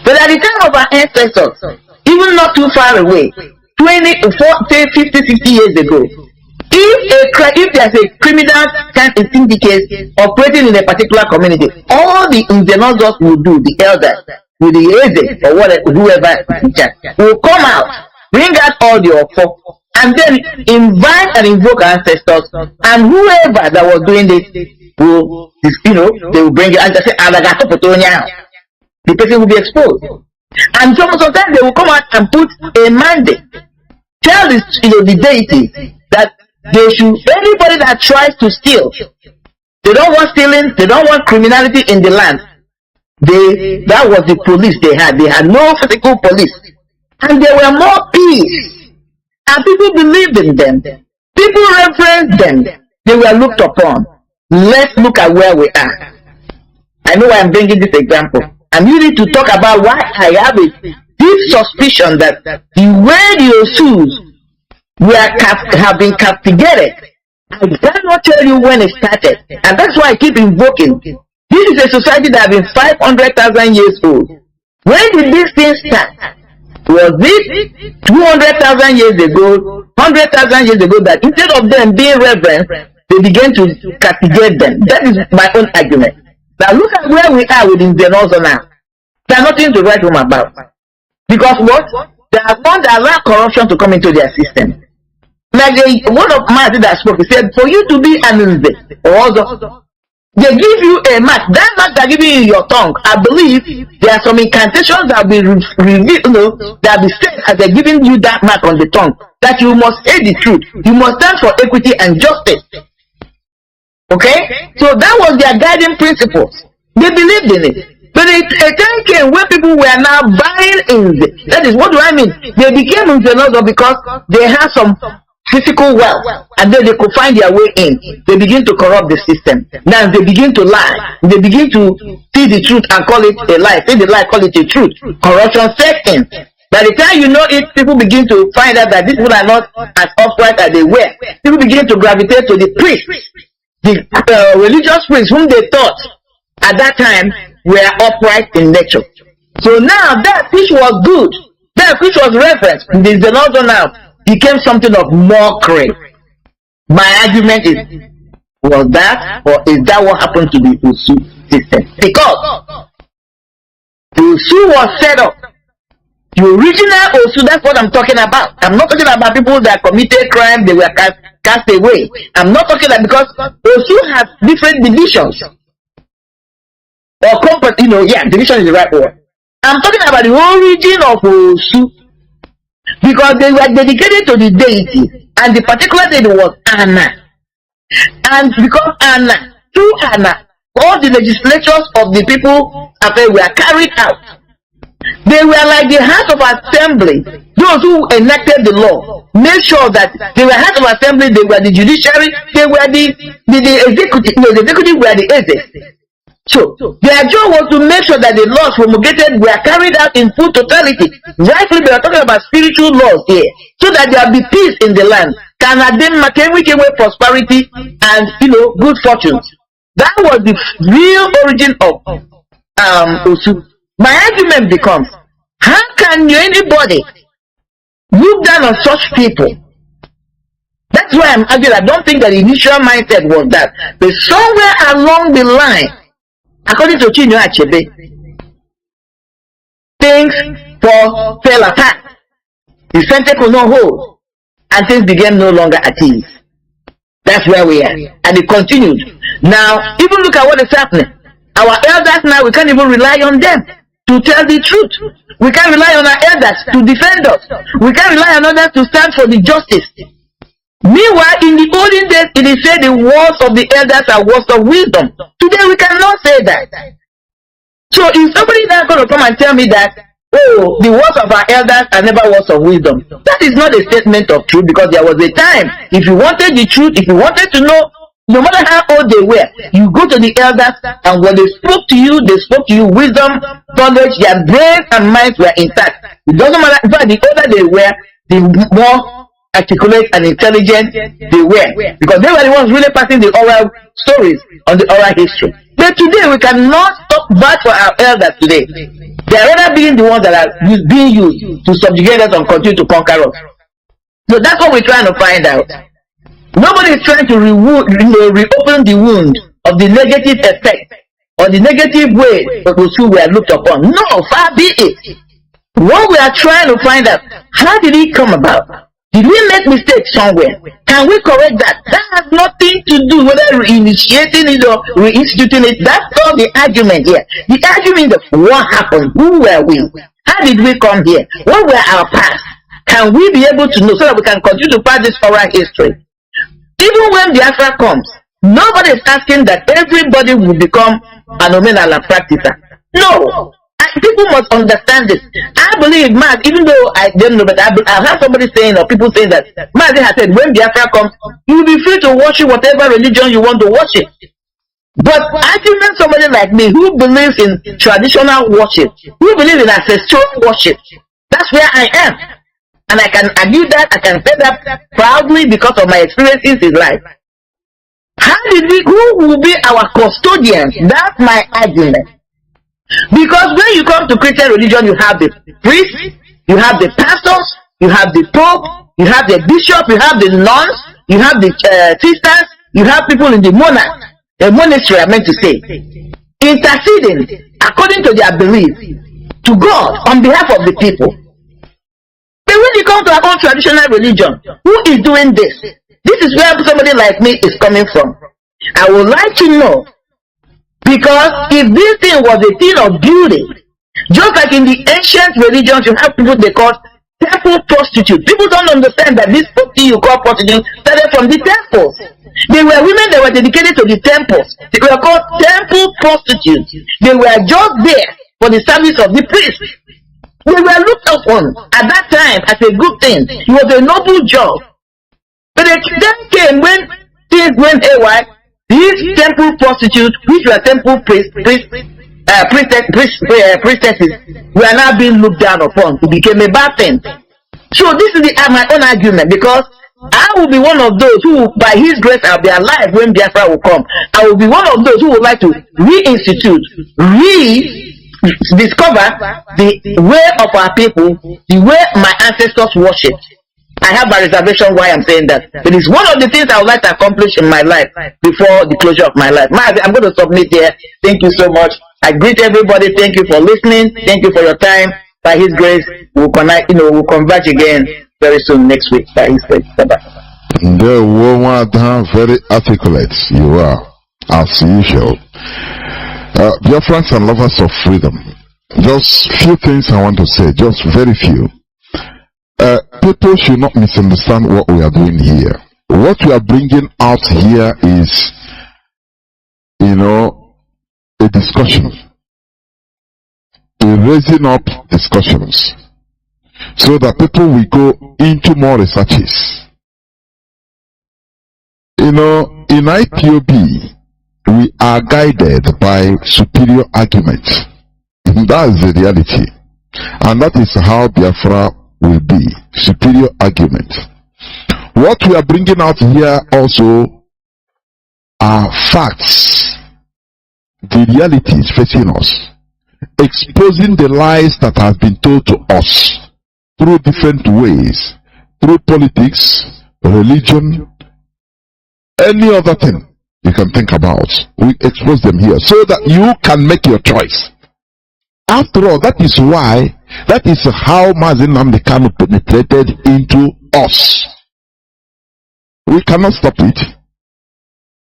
[SPEAKER 5] But at the time of our ancestors, even not too far away, 20, 40, 50, 60 years ago, if there's a criminal kind of syndicate operating in a particular community, all the individuals will do, the elders, with the agent or whoever will come out, bring out all the offer, and then invite and invoke our ancestors, and whoever that was doing this will, they will bring it and say, the person will be exposed. And sometimes they will come out and put a mandate, tell this, the deity that they should, anybody that tries to steal, they don't want stealing, they don't want criminality in the land. That was the police they had. They had no physical police. And there were more peace. And people believed in them. People reverenced them. They were looked upon. Let's look at where we are. I know why I'm bringing this example. And you need to talk about why I have a deep suspicion that the way the Osus have been castigated, I cannot tell you when it started. And that's why I keep invoking. This is a society that has been 500,000 years old. When did this thing start? Was it 200,000 years ago, 100,000 years ago, that instead of them being reverent, they began to castigate them? That is my own argument. Now look at where we are with Indians now. There's nothing to write home about. Because what? They have want to allow corruption to come into their system. Like one of Mazi that spoke, he said, for you to be an invest, also, they give you a mark. That mark they're giving you your tongue. I believe there are some incantations that will reveal, that will be said as they're giving you that mark on the tongue, that you must say the truth. You must stand for equity and justice. Okay? So that was their guiding principles. They believed in it. But a time came when people were now buying in. That is, what do I mean? They became influential because they had some physical wealth, and then they could find their way in. They begin to corrupt the system. Now they begin to lie. They begin to see the truth and call it a lie. See the lie, call it a truth. Corruption sets in. By the time you know it, people begin to find out that these people are not as upright as they were. People begin to gravitate to the priests, the religious priests whom they thought at that time were upright in nature. So now that which was good, that which was reverence, this is also now became something of mockery. My argument is, was that, or is that what happened to the Usu system? Because Usu was set up. The original Usu, that's what I'm talking about. I'm not talking about people that committed crime, they were cast away. I'm not talking about, because Usu has different divisions. Or division is the right word. I'm talking about the origin of Usu. Because they were dedicated to the deity, and the particular deity was Anna. And because Anna, through Anna, all the legislatures of the people were carried out. They were like the House of Assembly. Those who enacted the law made sure that they were House of Assembly, they were the judiciary, they were the executive. The executive were the executive. So their job was to make sure that the laws promulgated were carried out in full totality. Rightly, we are talking about spiritual laws here, so that there will be peace in the land. Can we give away prosperity and good fortunes? That was the real origin of Usu. My argument becomes, how can anybody look down on such people? That's why I'm arguing. I don't think that the initial mindset was that, but somewhere along the line, according to Chinyo Achebe, things fell apart. The center could not hold, and things became no longer at ease. That's where we are, and it continued. Now, even look at what is happening. Our elders now, we can't even rely on them to tell the truth. We can't rely on our elders to defend us. We can't rely on others to stand for the justice. Meanwhile, in the olden days, it is said the words of the elders are words of wisdom. Today, we cannot say that. So, if somebody is going to come and tell me that, oh, the words of our elders are never words of wisdom, that is not a statement of truth, because there was a time, if you wanted the truth, if you wanted to know, no matter how old they were, you go to the elders, and when they spoke to you wisdom, knowledge, their brains and minds were intact. It doesn't matter, in fact, the older they were, the more articulate and intelligent they were, because they were the ones really passing the oral stories on the oral history. But today we cannot talk bad for our elders today. They are rather being the ones that are being used to subjugate us and continue to conquer us. So that's what we're trying to find out. Nobody is trying to reopen the wound of the negative effect or the negative way those who were looked upon. No, far be it. What we are trying to find out, how did it come about? Did we make mistakes somewhere? Can we correct that? That has nothing to do with reinitiating it or reinstituting it. That's not the argument here. The argument of what happened, who were we? How did we come here? What were our past? Can we be able to know so that we can continue to pass this oral history? Even when Biafra comes, nobody is asking that everybody will become a nominal practitioner. No. People must understand this. I believe, Mazi, even though I don't know, but I've heard somebody saying, or people saying that, Mazi has said, when Biafra comes, you will be free to worship whatever religion you want to worship. But argument somebody like me who believes in traditional worship, who believes in ancestral worship, that's where I am. And I can argue that, I can say that proudly because of my experiences in life. Who will be our custodians? That's my argument. Because when you come to Christian religion, you have the priests, you have the pastors, you have the pope, you have the bishop, you have the nuns, you have the sisters, you have people in the monastery, I meant to say, interceding according to their belief to God on behalf of the people. But when you come to our own traditional religion, who is doing this? This is where somebody like me is coming from. I would like to know, because if this thing was a thing of beauty, just like in the ancient religions, you have people they call temple prostitutes. People don't understand that this thing you call prostitute started from the temples. They were women that were dedicated to the temples. They were called temple prostitutes. They were just there for the service of the priest. They were looked upon at that time as a good thing. It was a noble job. But they then came when things went haywire. These temple prostitutes, which were temple priestesses, were now being looked down upon. It became a bad thing. So this is my own argument, because I will be one of those who, by His grace, I'll be alive when Biafra will come. I will be one of those who would like to reinstitute, rediscover the way of our people, the way my ancestors worshipped. I have a reservation why I'm saying that. But it's one of the things I would like to accomplish in my life before the closure of my life. I'm going to submit here. Thank you so much. I greet everybody. Thank you for listening. Thank you for your time. By His grace, we'll connect. We'll converge again very soon next week. By His grace. Bye-bye.
[SPEAKER 4] Very articulate you are, as usual. Biafrans and lovers of freedom. Just few things I want to say. Just very few. People should not misunderstand what we are doing here. What we are bringing out here is, a discussion. We're raising up discussions so that people will go into more researches. In IPOB, we are guided by superior argument. That is the reality. And that is how Biafra will be. Superior argument. What we are bringing out here also are facts. The realities facing us. Exposing the lies that have been told to us through different ways. Through politics, religion, any other thing you can think about. We expose them here so that you can make your choice. After all, that is how Mazi Nnamdi Kanu penetrated into us. We cannot stop it.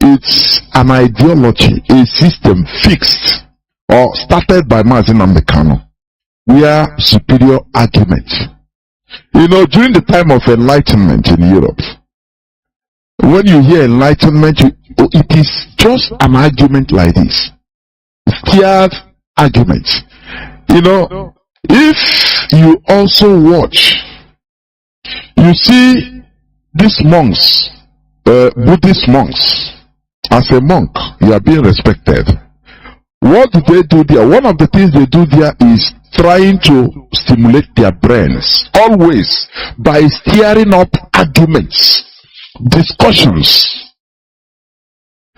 [SPEAKER 4] It's an ideology, a system fixed or started by Mazi Nnamdi Kanu. We are superior argument. During the time of enlightenment in Europe, when you hear enlightenment, it is just an argument like this. Steered argument. If you also watch, you see these monks, Buddhist monks, as a monk, you are being respected. What do they do there? One of the things they do there is trying to stimulate their brains, always by stirring up arguments, discussions,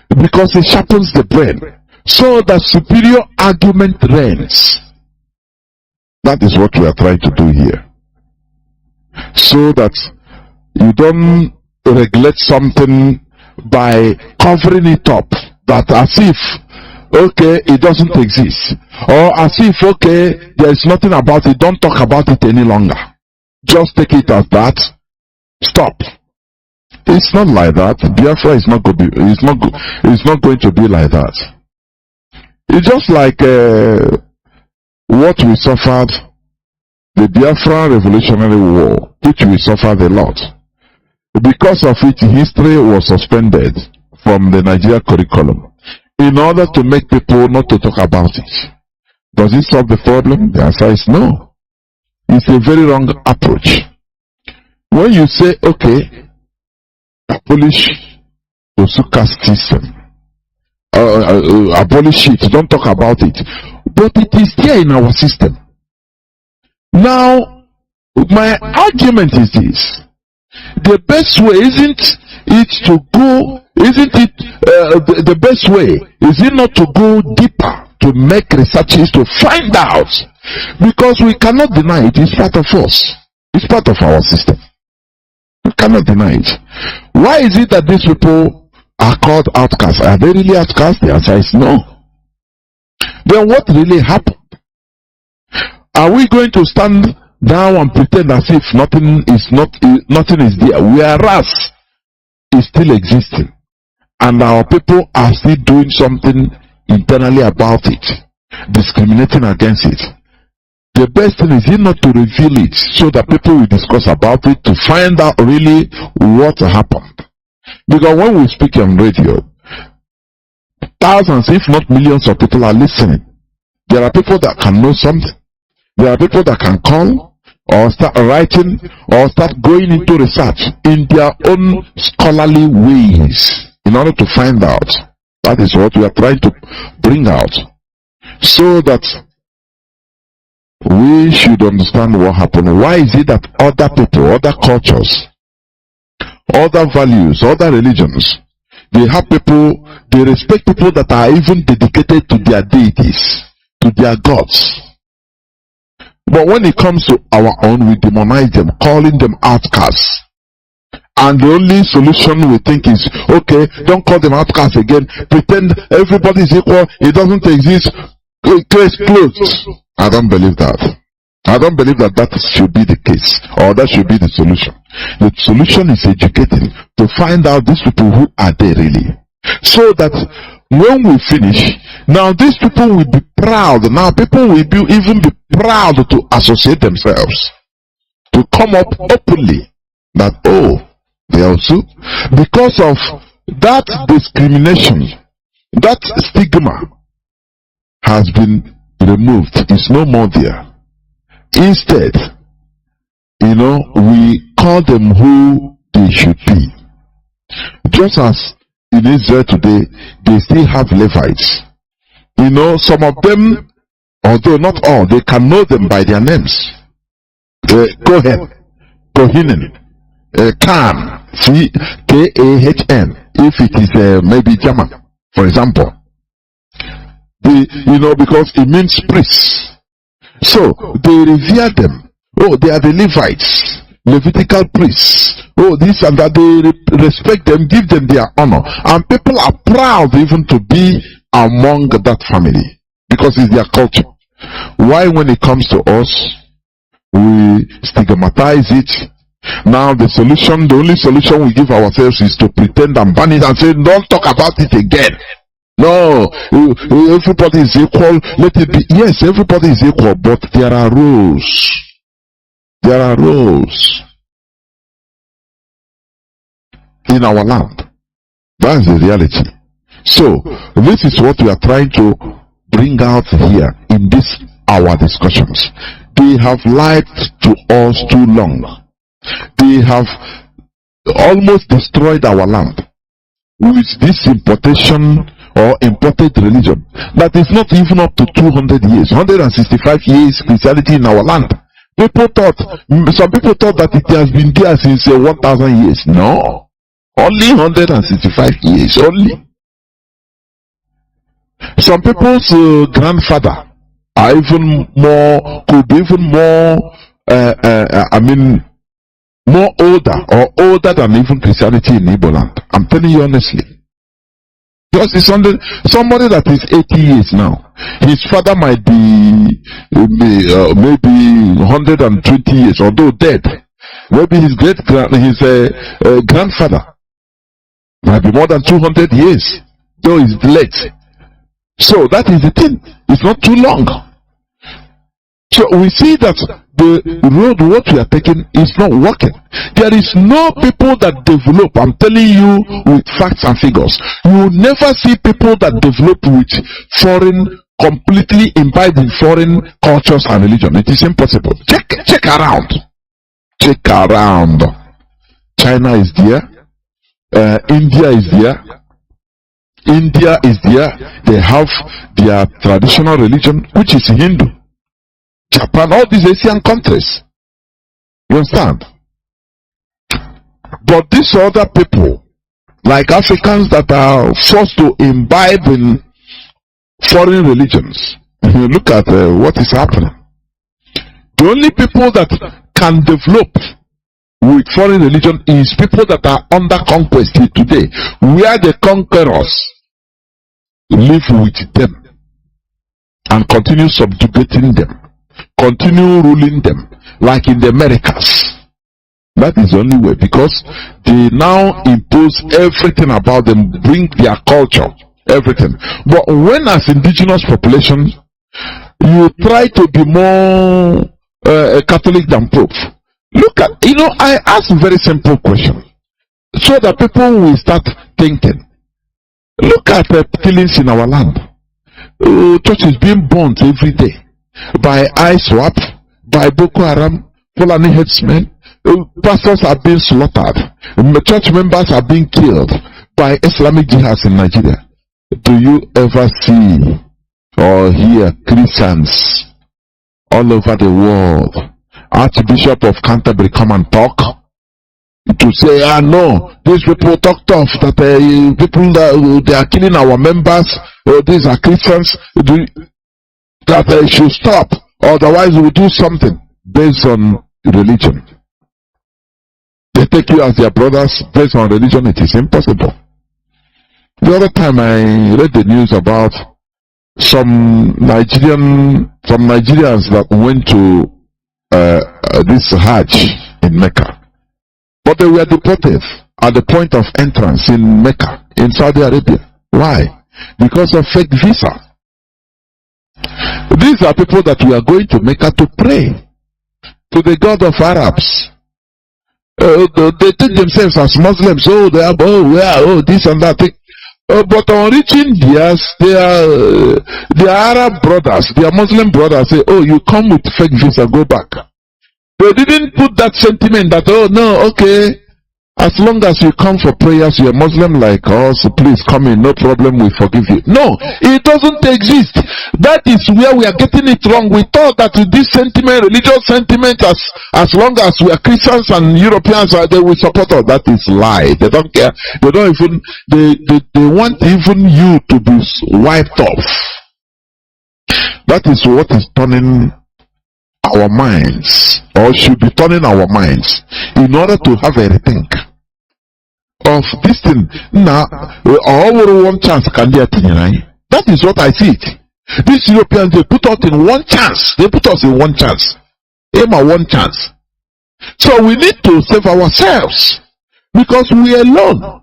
[SPEAKER 4] because it sharpens the brain, so that superior argument reigns. That is what we are trying to do here. So that you don't regulate something by covering it up, that as if, okay, it doesn't exist. Or as if, okay, there is nothing about it, don't talk about it any longer. Just take it as that. Stop. It's not like that. Biafra is not going to be like that. It's just like what we suffered, the Biafra Revolutionary War, which we suffered a lot. Because of it, history was suspended from the Nigeria curriculum in order to make people not to talk about it. Does it solve the problem? The answer is no. It's a very wrong approach. When you say, okay, abolish Osuka system, abolish it, don't talk about it, but it is there in our system. Now, my argument is this: the best way the best way is it not to go deeper, to make researches, to find out, because we cannot deny it. It's part of us. It's part of our system. We cannot deny it. Why is it that these people are called outcasts? Are they really outcasts? The answer is no. Then what really happened? Are we going to stand down and pretend as if nothing is there, whereas it's still existing, and our people are still doing something internally about it, discriminating against it? The best thing is not to reveal it, so that people will discuss about it to find out really what happened. Because when we speak on radio, thousands, if not millions of people are listening. There are people that can know something. There are people that can call or start writing, or start going into research in their own scholarly ways in order to find out. That is what we are trying to bring out, so that we should understand what happened. Why is it that other people, other cultures, other values, other religions, they have people, they respect people that are even dedicated to their deities, to their gods. But when it comes to our own, we demonize them, calling them outcasts. And the only solution we think is, okay, don't call them outcasts again. Pretend everybody is equal. It doesn't exist. Case closed. I don't believe that. I don't believe that that should be the case, or that should be the solution. The solution is educating, to find out these people, who are they really, so that when we finish, now these people will be proud. Now people will even be proud to associate themselves, to come up openly that, oh, they also, because of that discrimination, that stigma has been removed. It's no more there. Instead, we call them who they should be. Just as in Israel today, they still have Levites. Some of them, although not all, they can know them by their names. Kohen, Kohinen, Khan, Kahn, if it is maybe German, for example. Because it means priests. So they revere them. Oh, they are the Levites, Levitical priests. Oh, this and that. They respect them, give them their honor, and people are proud even to be among that family, because it's their culture. Why, when it comes to us, we stigmatize it? Now the only solution we give ourselves is to pretend and ban it and say, don't talk about it again. No, everybody is equal. Let it be. Yes, everybody is equal, but there are rules. There are rules in our land. That is the reality. So, this is what we are trying to bring out here in our discussions. They have lied to us too long. They have almost destroyed our land with this importation or imported religion that is not even up to 200 years, 165 years Christianity in our land. Some people thought that it has been there since 1,000 years. No, only 165 years only. Some people's grandfather are could be even more, more older than even Christianity in Igbo land. I'm telling you honestly. Because it's somebody that is 80 years now. His father might be maybe 120 years, although dead. Maybe his grandfather might be more than 200 years, though he's late. So that is the thing. It's not too long. So we see that the road what we are taking is not working. There is no people that develop, I'm telling you, with facts and figures. You will never see people that develop with completely imbibed in foreign cultures and religion. It is impossible. Check around. Check around. China is there. India is there. India is there. They have their traditional religion, which is Hindu. Japan, all these Asian countries. You understand? But these other people, like Africans that are forced to imbibe in foreign religions, look at what is happening. The only people that can develop with foreign religion is people that are under conquest today, where the conquerors live with them and continue subjugating them, continue ruling them, like in the Americas. That is the only way, because they now impose everything about them, bring their culture, everything. But when as indigenous population, you try to be more Catholic than Pope. Look at, I ask a very simple question, so that people will start thinking. Look at the killings in our land. Churches being burnt every day by ISWAP, by Boko Haram, Fulani headsmen. Pastors are being slaughtered. Church members are being killed by Islamic jihads in Nigeria. Do you ever see or hear Christians all over the world, Archbishop of Canterbury, come and talk to say, no, these people talk tough, that people that they are killing our members, these are Christians, that they should stop, otherwise we will do something based on religion. They take you as their brothers based on religion. It is impossible. The other time I read the news about some Nigerians that went to this Hajj in Mecca, but they were deported at the point of entrance in Mecca, in Saudi Arabia. Why? Because of fake visa. These are people that we are going to Mecca to pray to the God of Arabs. They take themselves as Muslims. They are this and that thing. But on reaching theirs, their Arab brothers, their Muslim brothers say, you come with fake visa, go back. They didn't put that sentiment that, okay, as long as you come for prayers, you're Muslim like us, please come in, no problem, we forgive you. No, it doesn't exist. That is where we are getting it wrong. We thought that this sentiment, religious sentiment, as long as we are Christians and Europeans, they will support us. That is lie. They don't care. They don't even, they want even you to be wiped off. That is what is turning our minds, or should be turning our minds, in order to have a rethink of this thing. Now, all one chance can be attained. That is what I see it. These Europeans, they put us in one chance. They put us in one chance. Aim at one chance. So we need to save ourselves, because we are alone.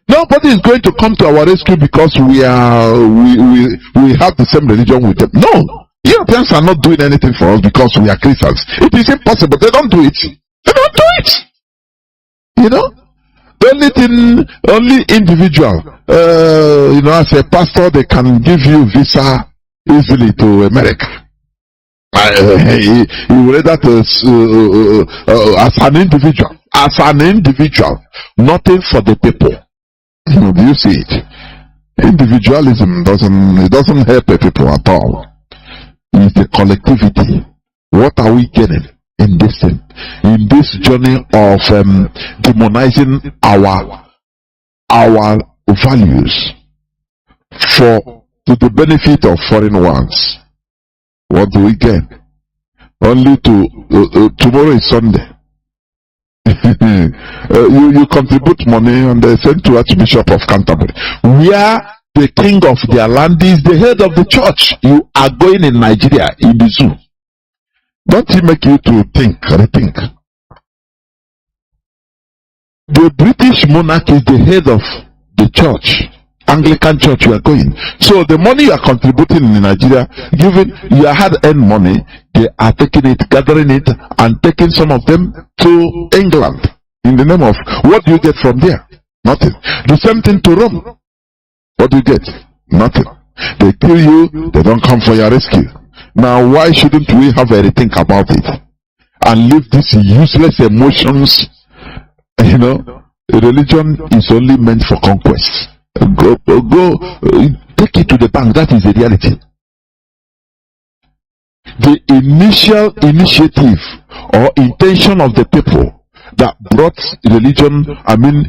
[SPEAKER 4] Nobody is going to come to our rescue because we have the same religion with them. No. Europeans are not doing anything for us because we are Christians. It is impossible. They don't do it. They don't do it. You know? The only thing, only individual, as a pastor, they can give you visa easily to America. You would rather as an individual. As an individual. Nothing for the people. Do you see it? Individualism doesn't help the people at all. Is the collectivity. What are we getting in this thing? In this journey of demonizing our values to the benefit of foreign ones. What do we get? Only tomorrow is Sunday. you contribute money and they send to Archbishop of Canterbury. Where the king of their land is the head of the church. You are going in Nigeria in the zoo. Don't it make you to rethink? The British monarch is the head of the church. Anglican church you are going. So the money you are contributing in Nigeria, given your hard-earned money, they are taking it, gathering it, and taking some of them to England. In the name of, what do you get from there? Nothing. The same thing to Rome. What do you get? Nothing. They kill you, they don't come for your rescue. Now why shouldn't we have a rethink about it? And leave these useless emotions? Religion is only meant for conquest. Go, take it to the bank. That is the reality. The initial initiative or intention of the people that brought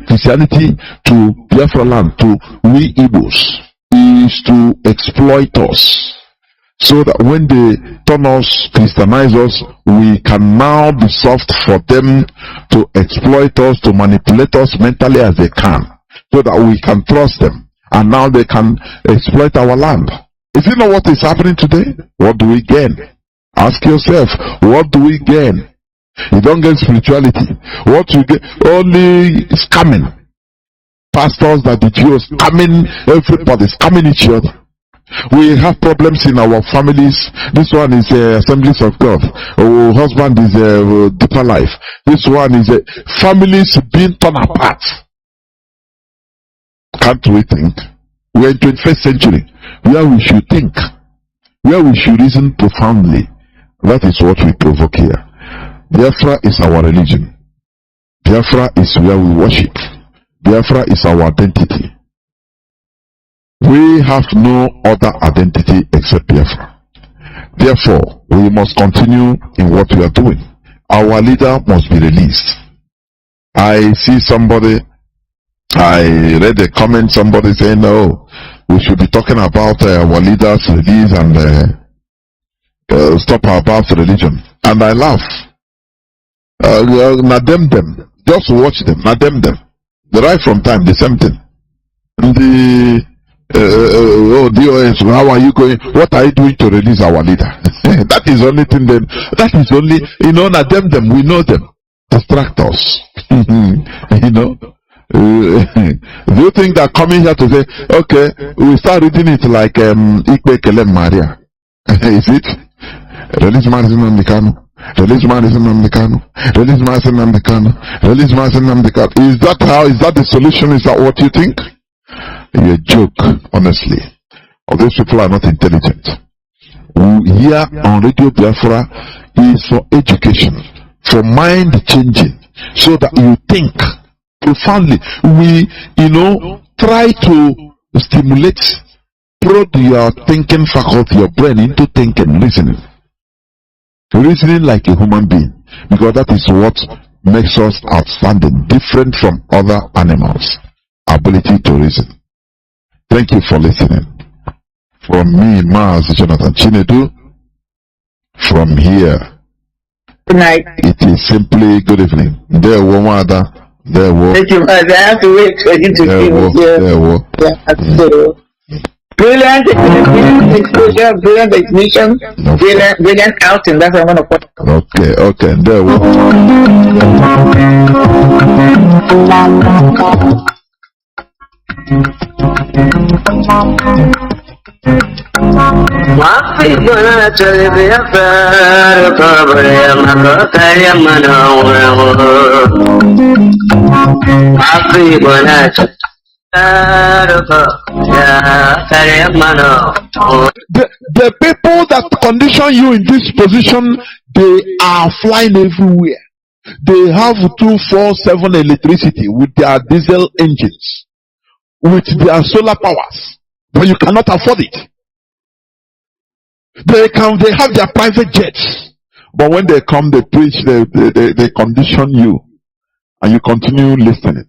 [SPEAKER 4] Christianity to Biafra land, to we Igbos, is to exploit us. So that when they turn us, Christianize us, we can now be soft for them to exploit us, to manipulate us mentally as they can. So that we can trust them. And now they can exploit our land. Is it not what is happening today? What do we gain? Ask yourself, what do we gain? You don't get spirituality. What you get? Only scamming. Pastors that the Jews scamming everybody, scamming each other. We have problems in our families. This one is Assemblies of God. Husband is Deeper Life. This one is families being torn apart. Can't we think? We are in 21st century where we should think, where we should reason profoundly. That is what we provoke here. Biafra is our religion. Biafra is where we worship. Biafra is our identity. We have no other identity except Biafra. Therefore, we must continue in what we are doing. Our leader must be released. I see somebody, I read a comment, somebody saying, no, we should be talking about our leader's release and stop about religion. And I laugh. Nadem them. Just watch them. Nadem them. The right from time, the same thing. The DOS, how are you going? What are you doing to release our leader? That is only thing then. That is only, Nadem them. We know them. Distract us. Do you think that coming here to say, okay, we start reading it like Ikpe Kelem Maria? Is it? Release Mazi Nwachineke. Release Mazi Nwachineke. Release Mazi Nwachineke. Release Mazi Nwachineke. Is that the solution? Is that what you think? You're a joke, honestly. Or those people are not intelligent. Here on Radio Biafra is for education, for mind changing, so that you think profoundly. We, try to stimulate, prod your thinking faculty, your brain into thinking, listening. Reasoning like a human being, because that is what makes us outstanding, different from other animals. Ability to reason. Thank you for listening. From me, Mazi Nwachineke, from here,
[SPEAKER 5] good night.
[SPEAKER 4] It is simply good evening. There, Womada. There,
[SPEAKER 5] thank you, Mazi. I have to wait for you to finish. Yeah, brilliant exposure, brilliant exhibition, brilliant outing. That's what I'm going to put.
[SPEAKER 4] Okay. There we The people that condition you in this position, they are flying everywhere. They have 247 electricity with their diesel engines, with their solar powers, but you cannot afford it. They have their private jets, but when they come, they preach, they condition you, and you continue listening.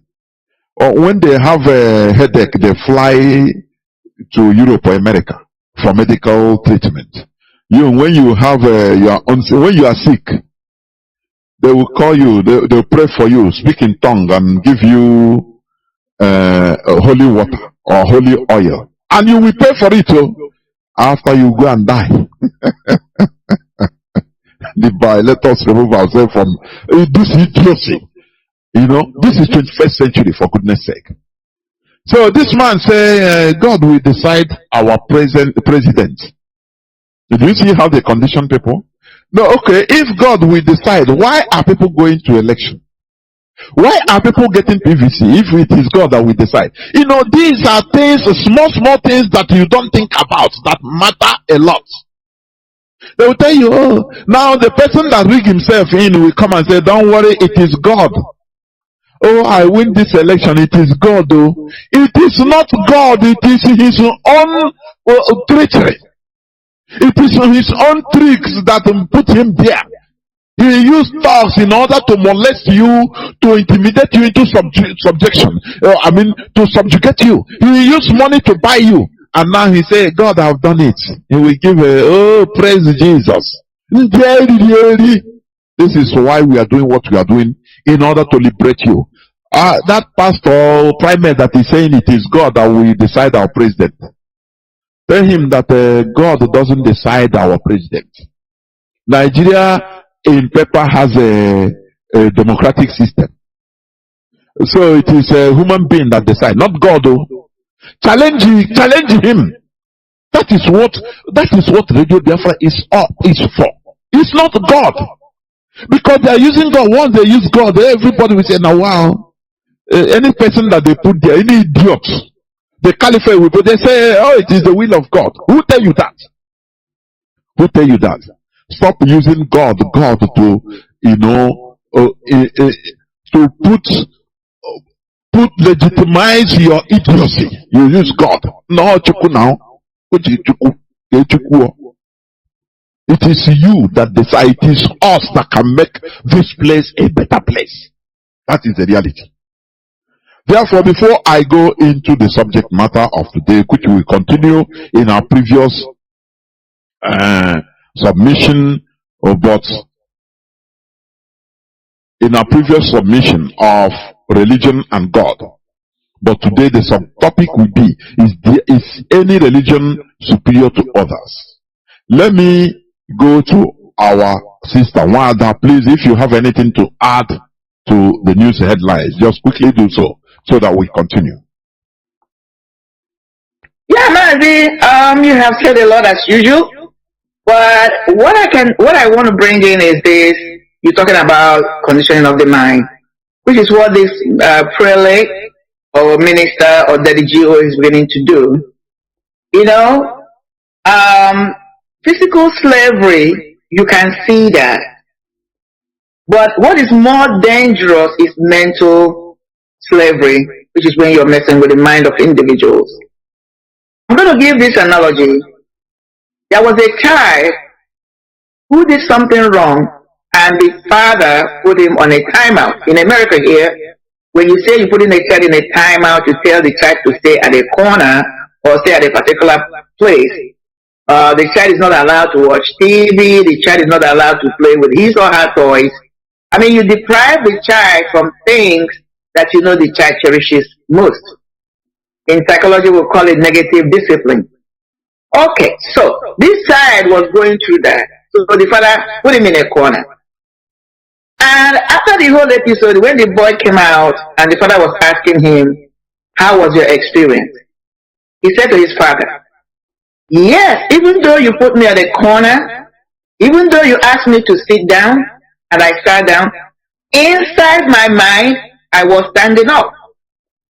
[SPEAKER 4] Or when they have a headache, they fly to Europe or America for medical treatment. When you have when you are sick, they will call you, they'll pray for you, speak in tongue, and give you holy water or holy oil, and you will pay for it after you go and die. Let us remove ourselves from this idiocy. This is 21st century, for goodness sake. So this man say, God will decide our president. Did you see how they condition people? No, okay, if God will decide, why are people going to election? Why are people getting PVC if it is God that will decide? These are things, small things that you don't think about that matter a lot. They will tell you, now the person that rig himself in will come and say, don't worry, it is God. Oh, I win this election. It is God, though. It is not God. It is his own treachery. It is his own tricks that put him there. He used thugs in order to molest you, to intimidate you into subjection. To subjugate you. He used money to buy you. And now he say, God, I have done it. He will give praise Jesus. This is why we are doing what we are doing, in order to liberate you. That pastor, primate that is saying it is God that will decide our president. Tell him that God doesn't decide our president. Nigeria in paper has a democratic system. So it is a human being that decides, not God. Challenge him. That is what Radio Biafra is for. It's not God. Because they are using God. Once they use God, everybody will say, now wow. Any person that they put there, any idiot, the caliphate will put, they say, oh, it is the will of God. Who tell you that? Who tell you that? Stop using God to to legitimize your idiocy. You use God. No, Chuku now. It is you that decide. It is us that can make this place a better place. That is the reality. Therefore, before I go into the subject matter of today, which we continue in our previous submission, of religion and God. But today the subtopic will be, is any religion superior to others? Let me go to our sister Wanda. Please, if you have anything to add to the news headlines, just quickly do so that we continue.
[SPEAKER 5] Yeah, Mazi, you have said a lot as usual. But what I want to bring in is this. You're talking about conditioning of the mind, which is what this prelate or minister or daddy GO is beginning to do. Physical slavery, you can see that. But what is more dangerous is mental slavery, which is when you're messing with the mind of individuals. I'm going to give this analogy. There was a child who did something wrong, and the father put him on a timeout. In America here, when you say you put in a child in a timeout, you tell the child to stay at a corner or stay at a particular place. The child is not allowed to watch TV. The child is not allowed to play with his or her toys. I mean, you deprive the child from things that the child cherishes most. In psychology, we'll call it negative discipline. Okay, so this child was going through that. So the father put him in a corner. And after the whole episode, when the boy came out and the father was asking him, how was your experience? He said to his father, yes, even though you put me at a corner, even though you asked me to sit down, and I sat down, inside my mind, I was standing up.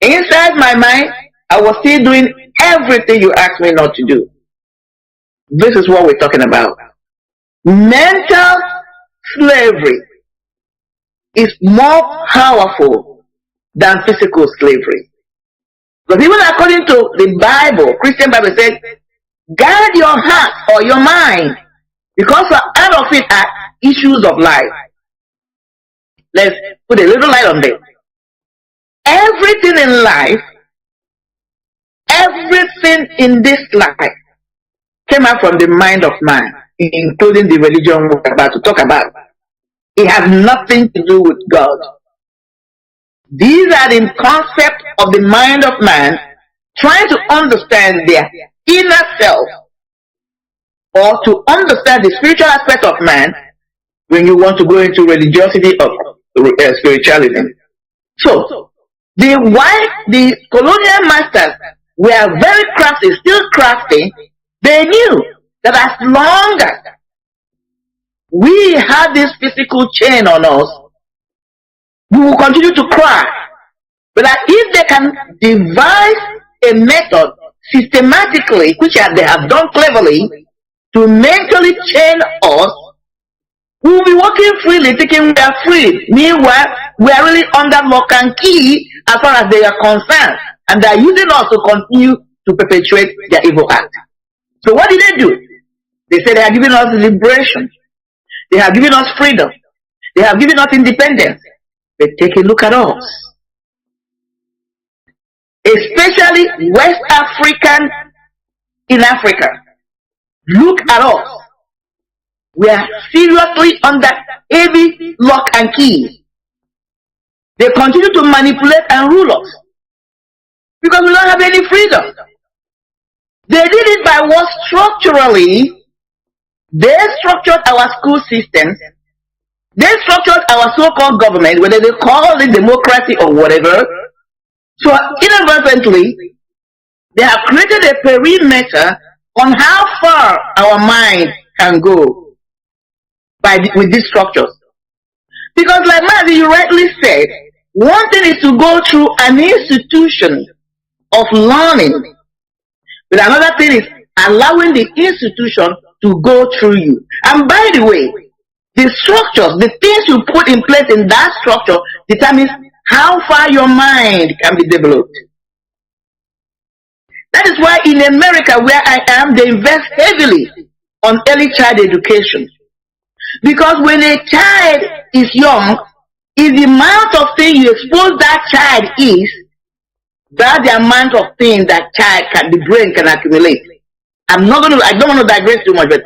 [SPEAKER 5] Inside my mind, I was still doing everything you asked me not to do. This is what we're talking about. Mental slavery is more powerful than physical slavery. Because even according to the Bible, Christian Bible says, guard your heart or your mind, because out of it are issues of life. Let's put a little light on this. Everything in life, everything in this life came out from the mind of man, including the religion we're about to talk about. It has nothing to do with God. These are the concepts of the mind of man trying to understand their inner self, or to understand the spiritual aspect of man when you want to go into religiosity of spiritualism. So, the colonial masters were very crafty, still crafty. They knew that as long as we had this physical chain on us, we will continue to cry. But that if they can devise a method systematically, which they have done cleverly, to mentally chain us, we will be walking freely, thinking we are free. Meanwhile, we are really under lock and key as far as they are concerned. And they are using us to continue to perpetuate their evil act. So what did they do? They said they are giving us liberation. They have given us freedom. They have given us independence. But take a look at us. Especially West African in Africa. Look at us. We are seriously under heavy lock and key. They continue to manipulate and rule us because we don't have any freedom. They did it by what structurally they structured our school systems. They structured our so-called government, whether they call it democracy or whatever. So inadvertently, they have created a perimeter on how far our mind can go with these structures. Because like Mazi, you rightly said, one thing is to go through an institution of learning, but another thing is allowing the institution to go through you. And by the way, The structures, the things you put in place in that structure determines how far your mind can be developed. That is why in America, where I am, they invest heavily on early child education. Because when a child is young, if the amount of things you expose that child is, that's the amount of things that child can, the brain can accumulate. I don't want to digress too much, but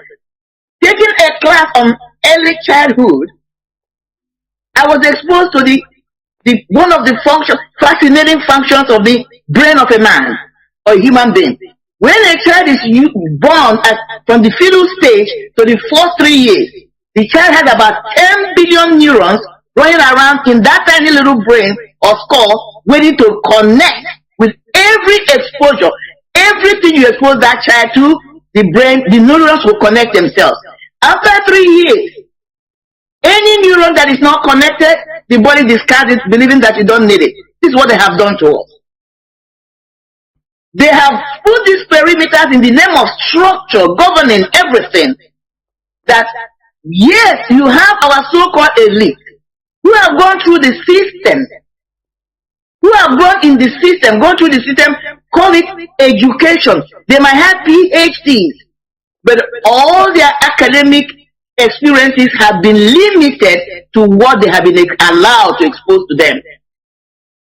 [SPEAKER 5] taking a class on early childhood, I was exposed to the one of the fascinating functions of the brain of a man or a human being. When a child is born from the fetal stage to the first 3 years, the child has about 10 billion neurons running around in that tiny little brain or skull, waiting to connect with every exposure. Everything you expose that child to, the brain, the neurons will connect themselves. After 3 years, any neuron that is not connected, the body discards it, believing that you don't need it. This is what they have done to us. They have put these perimeters in the name of structure, governing everything. That, yes, you have our so-called elite who have gone through the system, who have gone in the system, gone through the system, call it education. They might have PhDs, but all their academic experiences have been limited to what they have been allowed to expose to them.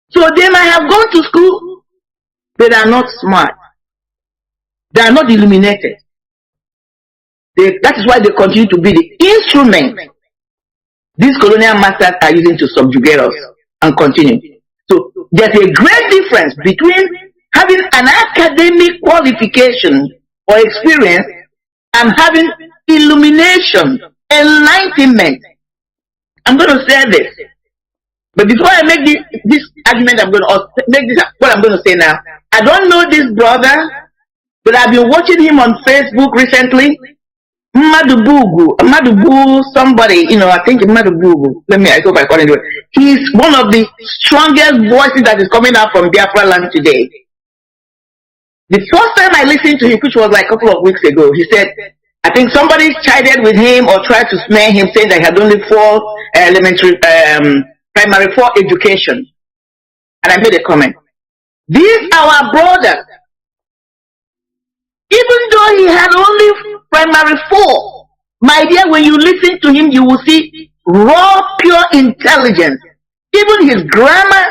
[SPEAKER 5] So they might have gone to school, but they are not smart. They are not illuminated. That is why they continue to be the instrument these colonial masters are using to subjugate us and continue. So there's a great difference between having an academic qualification or experience and having illumination, enlightenment. I'm going to say this, but before I make this argument, I'm going to make this what I'm going to say now. I don't know this brother, but I've been watching him on Facebook recently. Madubu, somebody, I think Madubu. I hope I call it. He's one of the strongest voices that is coming out from Biafra land today. The first time I listened to him, which was like a couple of weeks ago, he said, I think somebody chided with him or tried to smear him, saying that he had only 4 primary 4 education. And I made a comment. This our brother, even though he had only primary 4, my dear, when you listen to him, you will see raw, pure intelligence. Even his grammar,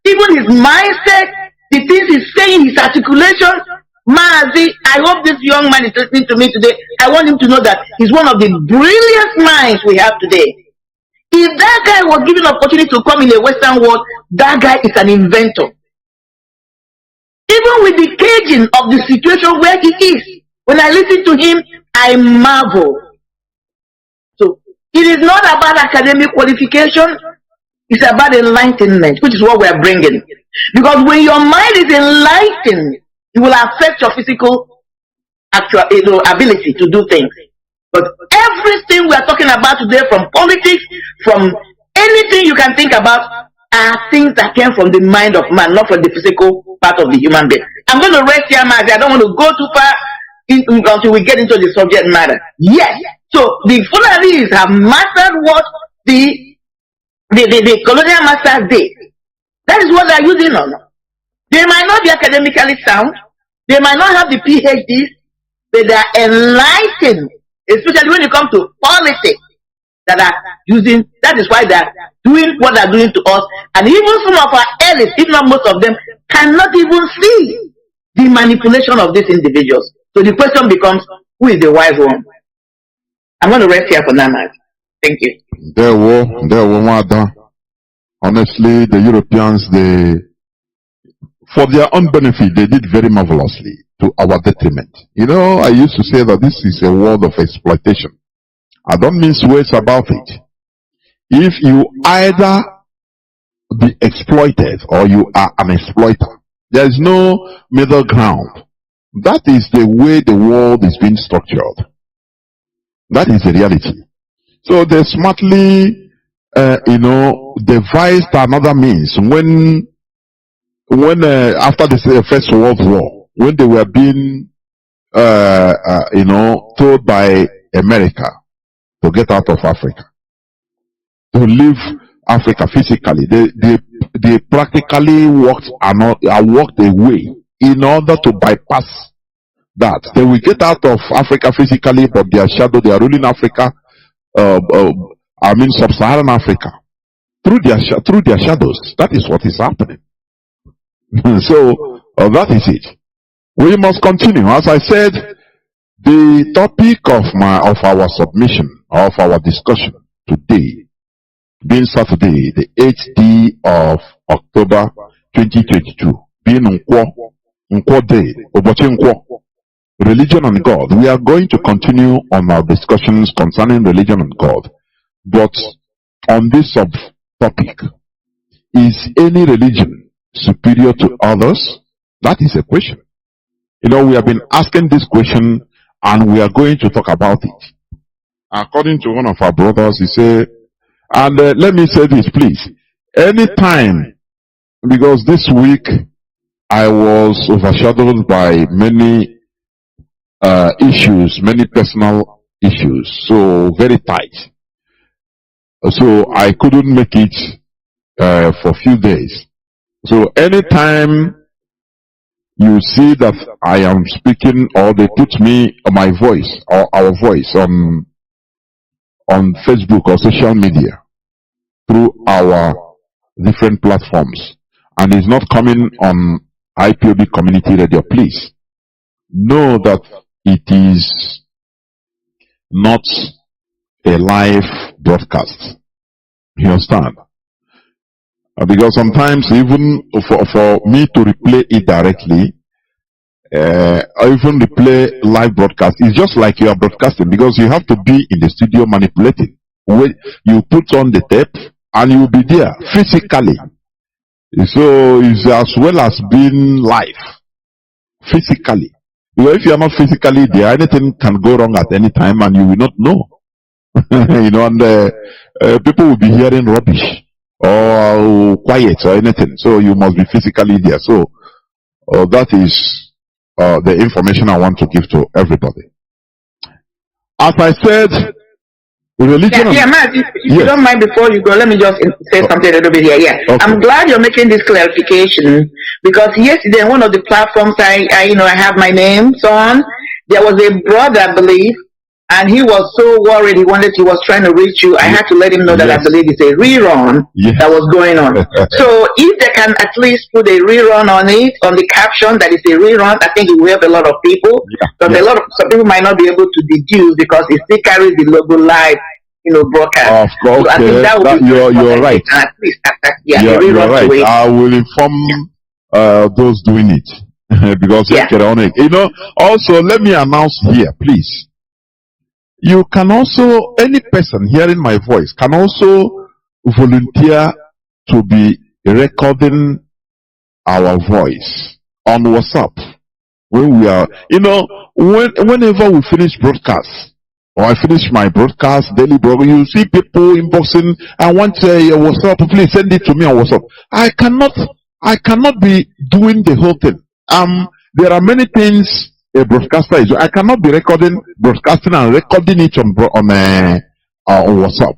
[SPEAKER 5] even his mindset, the things he's saying, his articulation. Mazi, I hope this young man is listening to me today. I want him to know that he's one of the brilliant minds we have today. If that guy was given an opportunity to come in the Western world, that guy is an inventor. Even with the caging of the situation where he is, when I listen to him, I marvel. So, it is not about academic qualification, it's about enlightenment, which is what we are bringing. Because when your mind is enlightened, it will affect your physical ability to do things. But everything we are talking about today, from politics, from anything you can think about, are things that came from the mind of man, not from the physical part of the human being. I'm going to rest here, Mazi. I don't want to go too far until we get into the subject matter. Yes. So the Fulanis have mastered what the colonial masters did. That is what they are using on. They might not be academically sound. They might not have the PhDs, but they are enlightened, especially when it comes to politics that are using. That is why they are doing what they are doing to us. And even some of our elites, if not most of them, cannot even see the manipulation of these individuals. So the question becomes, who is the wise one? I'm going to rest here for now, man. Thank you.
[SPEAKER 4] There were Mada. Honestly, the Europeans, for their own benefit, they did very marvelously to our detriment. I used to say that this is a world of exploitation. I don't mince words about it. If you either be exploited or you are an exploiter, there is no middle ground. That is the way the world is being structured. That is the reality. So they smartly, devised another means when after the First World War, when they were being, told by America to get out of Africa. to leave Africa physically. They practically walked away in order to bypass that. They will get out of Africa physically, but their shadow, they are ruling Africa, sub-Saharan Africa, through their shadows. That is what is happening. So, that is it. We must continue. As I said, the topic of our submission, of our discussion today, being Saturday, the 8th day of October 2022, being Nkwo Day, Obochi Nkwo, religion and God. We are going to continue on our discussions concerning religion and God. But on this subtopic, is any religion superior to others? That is a question. You know, we have been asking this question and we are going to talk about it. According to one of our brothers, he said, and let me say this, please. Anytime, because this week I was overshadowed by many issues, many personal issues, so very tight. So I couldn't make it for a few days. So anytime you see that I am speaking, or they put my voice or our voice on Facebook or social media through our different platforms, and it's not coming on IPOB Community Radio, please know that it is not a live broadcast. You understand? Because sometimes even for me to replay it directly, or even replay live broadcast, it's just like you are broadcasting, because you have to be in the studio manipulating. When you put on the tape and you will be there physically. So it's as well as being live physically. Because if you are not physically there, anything can go wrong at any time and you will not know. You know, and people will be hearing rubbish or quiet or anything. So you must be physically there. So that is the information I want to give to everybody. As I said, religion.
[SPEAKER 5] Mazi, if you don't mind, before you go, let me just say something a little bit here. Okay. I'm glad you're making this clarification, because yesterday on one of the platforms I have my name on, there was a brother, I believe, and he was so worried. He was trying to reach you. I had to let him know that I believe it's a rerun that was going on. So if they can at least put a rerun on it, on the caption that it's a rerun, I think it will help a lot of people. But some people might not be able to deduce, because it still carries the logo live, broadcast.
[SPEAKER 4] Of course,
[SPEAKER 5] so I think that
[SPEAKER 4] you're right.
[SPEAKER 5] At least,
[SPEAKER 4] you're right. I will inform those doing it. Because also let me announce here, please. You can also, any person hearing my voice can also volunteer to be recording our voice on WhatsApp. When we are, whenever we finish broadcast, or I finish my broadcast, daily broadcast, you see people inboxing, I want WhatsApp, please send it to me on WhatsApp. I cannot be doing the whole thing. There are many things a broadcaster is. I cannot be broadcasting and recording it on WhatsApp.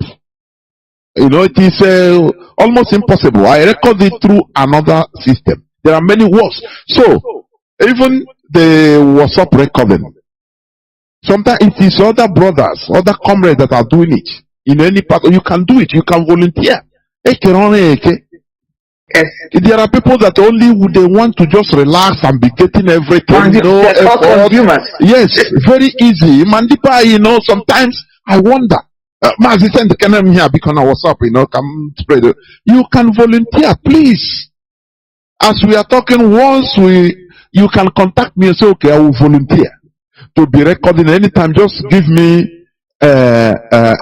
[SPEAKER 4] It is almost impossible. I record it through another system. There are many words. So, even the WhatsApp recording, sometimes it is other brothers, other comrades that are doing it. In any part, you can do it. You can volunteer.
[SPEAKER 5] Yes.
[SPEAKER 4] There are people that only they want to just relax and be getting everything, Yes, very easy. Mandipa, sometimes I wonder. Mazi send here because on WhatsApp, come spread it. You can volunteer, please. As we are talking, you can contact me and say, okay, I will volunteer to be recording anytime. Just give me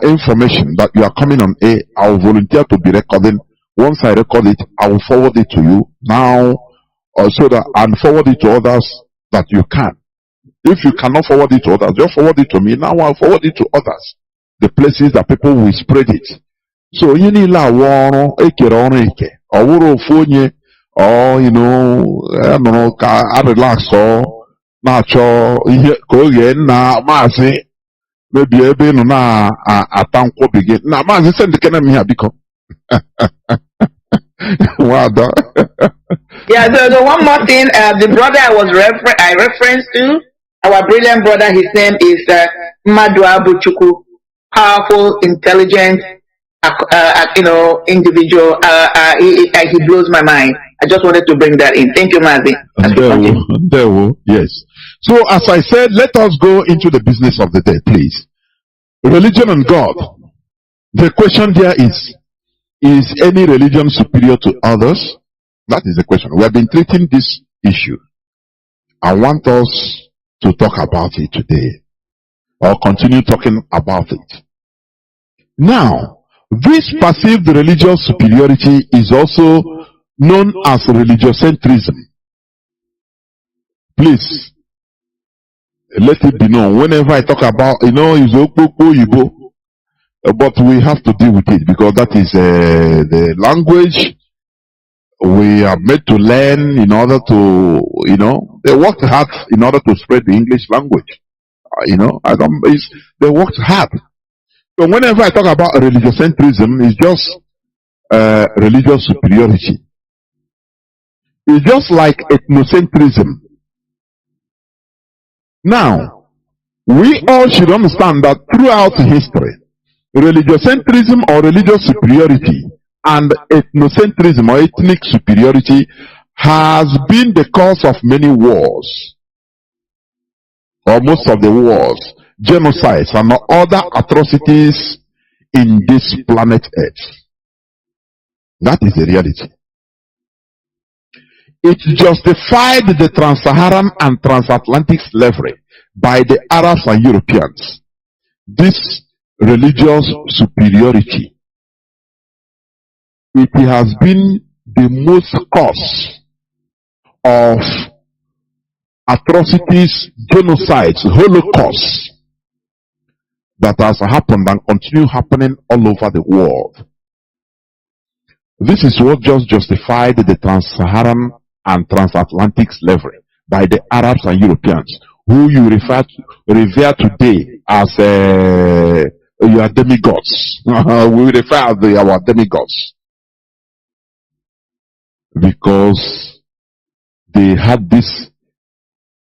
[SPEAKER 4] information that you are coming on air. I will volunteer to be recording. Once I record it, I will forward it to you now, and forward it to others that you can. If you cannot forward it to others, just forward it to me. Now I'll forward it to others. The places that people will spread it. So you need I relax maybe ebe no na atanko begin. Na Mazi send the kena me here because.
[SPEAKER 5] Yeah, so one more thing, the brother I referenced to, our brilliant brother, his name is Madua Buchuku, powerful, intelligent, individual. He blows my mind. I just wanted to bring that in. Thank you, Mazi.
[SPEAKER 4] Yes. So as I said, let us go into the business of the day, please. Religion and God. The question there is any religion superior to others? That is the question. We have been treating this issue. I want us to talk about it today, or continue talking about it. Now, this perceived religious superiority is also known as religiocentrism. Please, let it be known. Whenever I talk about, but we have to deal with it because that is the language we are made to learn in order to, they worked hard in order to spread the English language. They worked hard. So whenever I talk about religiocentrism, it's just religious superiority. It's just like ethnocentrism. Now, we all should understand that throughout history, religiocentrism or religious superiority and ethnocentrism or ethnic superiority has been the cause of many wars, or most of the wars, genocides and other atrocities in this planet Earth. That is the reality. It justified the trans-Saharan and transatlantic slavery by the Arabs and Europeans. This religious superiority, it has been the most cause of atrocities, genocides, holocausts that has happened and continue happening all over the world. This is what just justified the trans-Saharan and transatlantic slavery by the Arabs and Europeans, who you revere today as your demigods. We refer to our demigods because they had this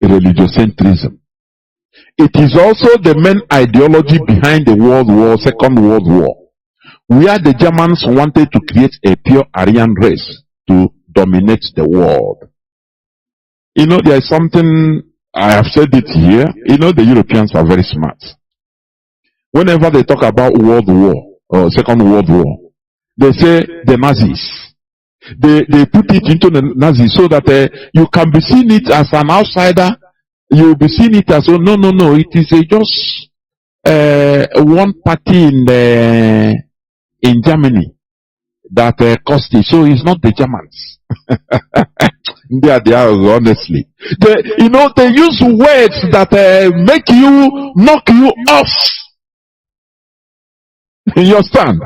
[SPEAKER 4] religiocentrism. It is also the main ideology behind the Second World War, where the Germans wanted to create a pure Aryan race to dominate the world. There is something, I have said it here, the Europeans are very smart. Whenever they talk about World War, or Second World War, they say the Nazis. They put it into the Nazis so that you can be seen it as an outsider. You will be seeing it as, no, it is just one party in Germany that caused it. So it's not the Germans. They are honestly. They use words that make you, knock you off. You understand?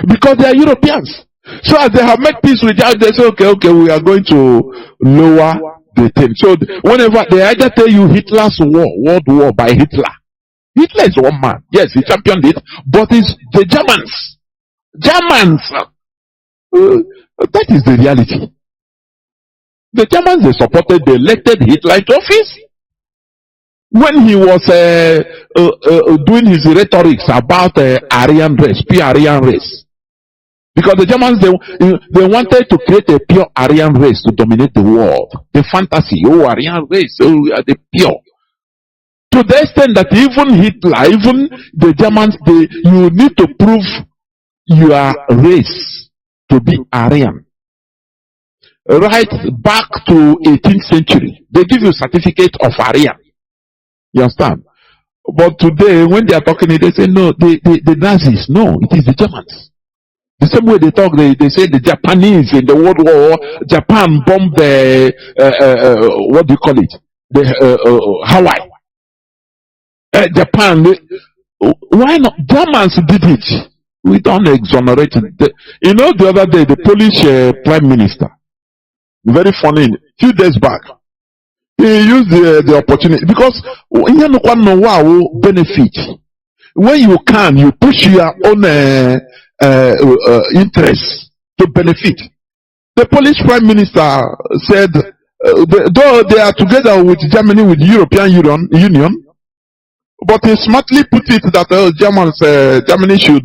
[SPEAKER 4] Because they are Europeans. So as they have made peace with us, they say, okay, we are going to lower the thing. So whenever they either tell you Hitler's world war by Hitler. Hitler is one man. Yes, he championed it, but it's the Germans. That is the reality. The Germans, they supported, they elected Hitler into office. When he was doing his rhetorics about Aryan race, pure Aryan race. Because the Germans, they wanted to create a pure Aryan race to dominate the world. The fantasy, Aryan race, the pure. To the extent that even Hitler, even the Germans, you need to prove your race to be Aryan. Right back to 18th century, they give you certificate of Aryan. You understand? But today, when they are talking, they say, no, the Nazis, no, it is the Germans. The same way they talk, they say the Japanese in the World War, Japan bombed what do you call it? Hawaii. Japan, why not? Germans did it. We don't exonerate it. The other day, the Polish Prime Minister, very funny, a few days back, He used the opportunity because benefit. When you can, you push your own interests to benefit. The Polish Prime Minister said, though they are together with Germany, with the European Union, but he smartly put it that Germany should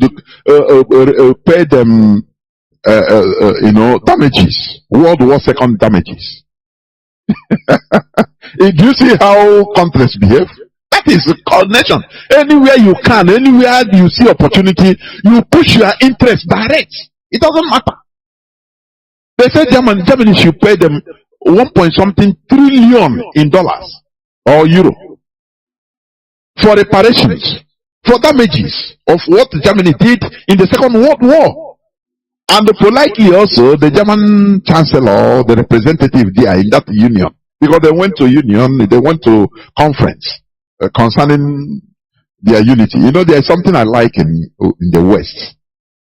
[SPEAKER 4] pay them, damages, World War II damages. Do you see how countries behave? That is the coordination. Anywhere you can, anywhere you see opportunity, you push your interest direct. It doesn't matter. They said Germany should pay them 1.something trillion in dollars or euro for reparations, for damages of what Germany did in the Second World War. And politely also, the German chancellor, the representative there in that union, because they went to conference concerning their unity. You know, there's something I like in the West.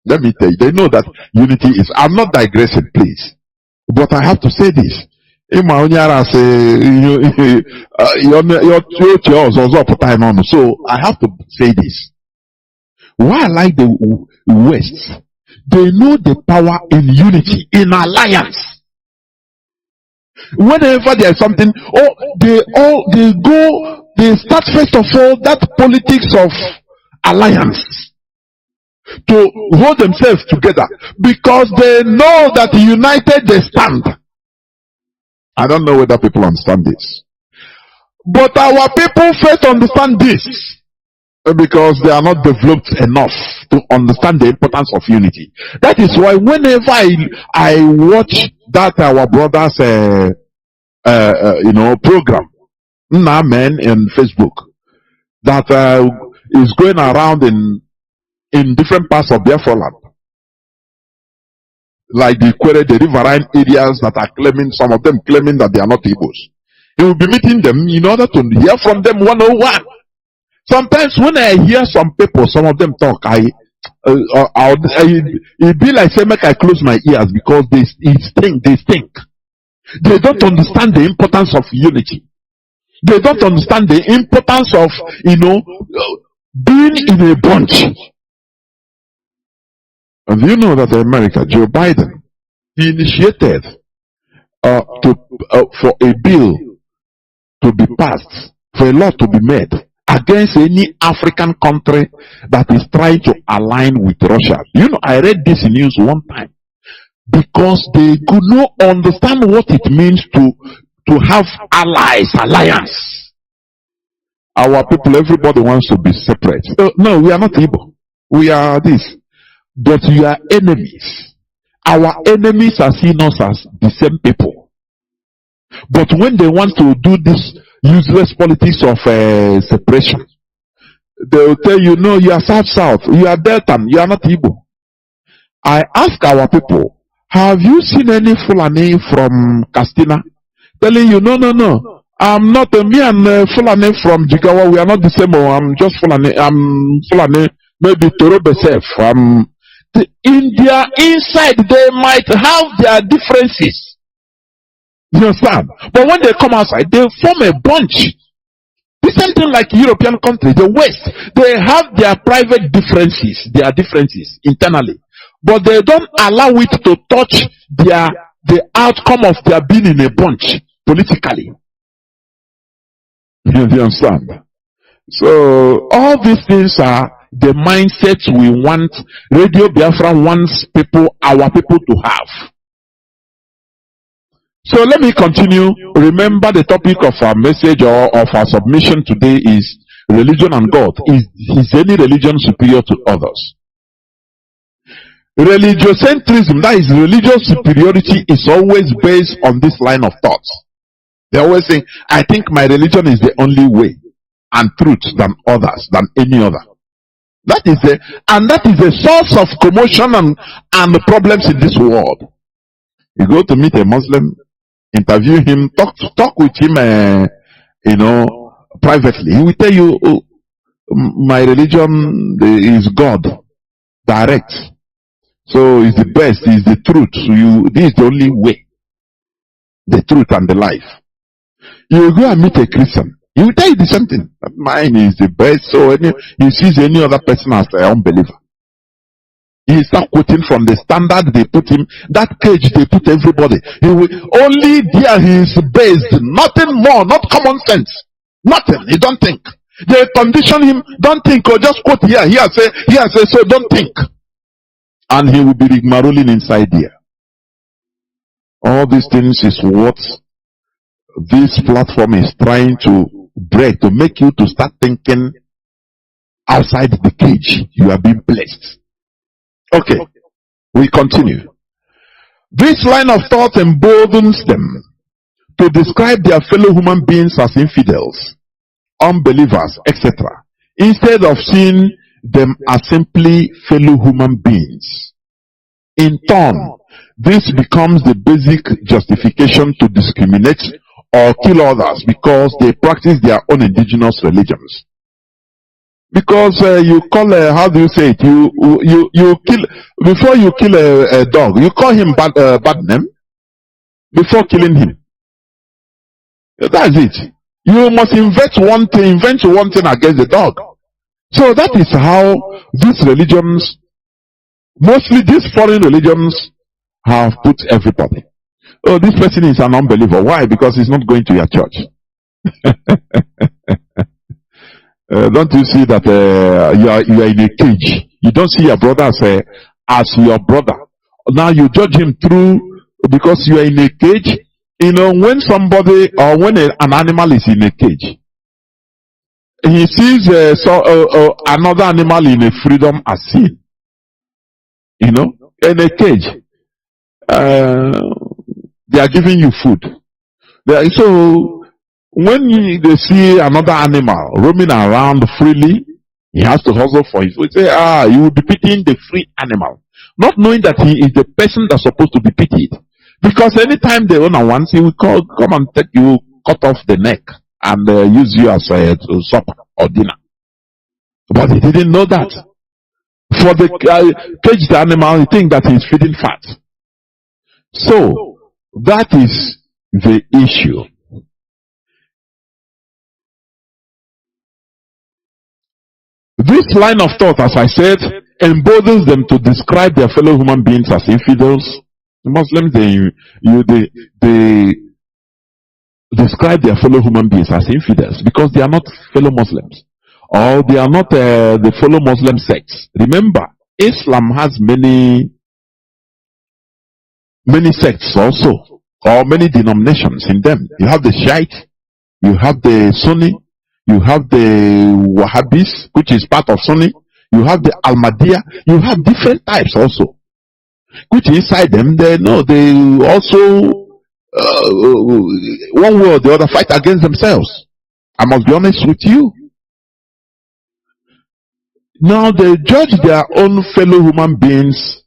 [SPEAKER 4] Let me tell you, they know that unity is, I'm not digressing, please, but I have to say this. So I have to say this. Why I like the West, they know the power in unity, in alliance. Whenever there's something, they start first of all that politics of alliance to hold themselves together because they know that united they stand. I don't know whether people understand this, but our people first understand this because they are not developed enough to understand the importance of unity. That is why whenever I watch that our brothers program Nnamdi in Facebook that is going around in different parts of Biafra land, like the riverine areas that are claiming, some of them claiming that they are not Igbos. He will be meeting them in order to hear from them 101. Sometimes when I hear some people, some of them talk, it be like say make I close my ears because they stink. They don't understand the importance of unity. They don't understand the importance of being in a bunch. And you know that in America, Joe Biden, he initiated for a bill to be passed, for a law to be made against any African country that is trying to align with Russia. You know, I read this in news one time because they could not understand what it means to have alliance. Our people, everybody wants to be separate. No, we are not Igbo. We are this. But we are enemies. Our enemies are seen us as the same people. But when they want to do this useless politics of separation, they will tell you, no, you are South, you are Delta, you are not Igbo. I ask our people, have you seen any Fulani from Castina telling you, no, I'm not, me and Fulani from Jigawa, we are not the same, I'm just Fulani, I'm Fulani, maybe Torobe self, in their inside they might have their differences. You understand? But when they come outside, they form a bunch. The same thing like European countries, the West, they have their private differences, their differences internally. But they don't allow it to touch the outcome of their being in a bunch politically. You understand? So all these things are the mindsets we want, Radio Biafra wants our people to have. So let me continue. Remember the topic of our message or of our submission today is religion and God. Is any religion superior to others? Religiocentrism, that is religious superiority, is always based on this line of thoughts. They always say, I think my religion is the only way and truth than others, than any other. That is a source of commotion and problems in this world. You go to meet a Muslim, interview him, talk with him, privately. He will tell you, my religion is God, direct. So it's the best, it's the truth. This is the only way, the truth and the life. You go and meet a Christian. He will tell you the same thing. That mine is the best. So he sees any other person as an unbeliever. He start quoting from the standard they put him, that cage they put everybody. He will only there he is based, nothing more, not common sense. Nothing. He don't think. They condition him, don't think, or just quote here say, so don't think. And he will be rigmaroling inside here. All these things is what this platform is trying to break, to make you to start thinking outside the cage you are being placed. Okay, we continue. This line of thought emboldens them to describe their fellow human beings as infidels, unbelievers, etc., instead of seeing them as simply fellow human beings. In turn, this becomes the basic justification to discriminate or kill others because they practice their own indigenous religions. Because you call how do you say it? You kill before you kill a dog. You call him bad name before killing him. That's it. You must invent one thing against the dog. So that is how these religions, mostly these foreign religions, have put everybody. Oh, this person is an unbeliever. Why? Because he's not going to your church. Don't you see that you are in a cage? You don't see your brother as your brother. Now you judge him through because you are in a cage. You know, when somebody or when an animal is in a cage, he sees another animal in a freedom as sin. You know, in a cage, they are giving you food. So when they see another animal roaming around freely, he has to hustle for his food. Say, you will be pitying the free animal, not knowing that he is the person that's supposed to be pitied. Because anytime the owner wants, he will come and take you, cut off the neck, and use you as a supper or dinner. But he didn't know that. For the caged animal, he thinks that he's feeding fat. So that is the issue. This line of thought, as I said, emboldens them to describe their fellow human beings as infidels. The Muslims, they describe their fellow human beings as infidels because they are not fellow Muslims, or they are not the fellow Muslim sects. Remember, Islam has many sects also, or many denominations in them. You have the Shiite, you have the Sunni, you have the Wahhabis, which is part of Sunni. You have the Ahmadiyya. You have different types also, which inside them, they also, one way or the other, fight against themselves. I must be honest with you. Now they judge their own fellow human beings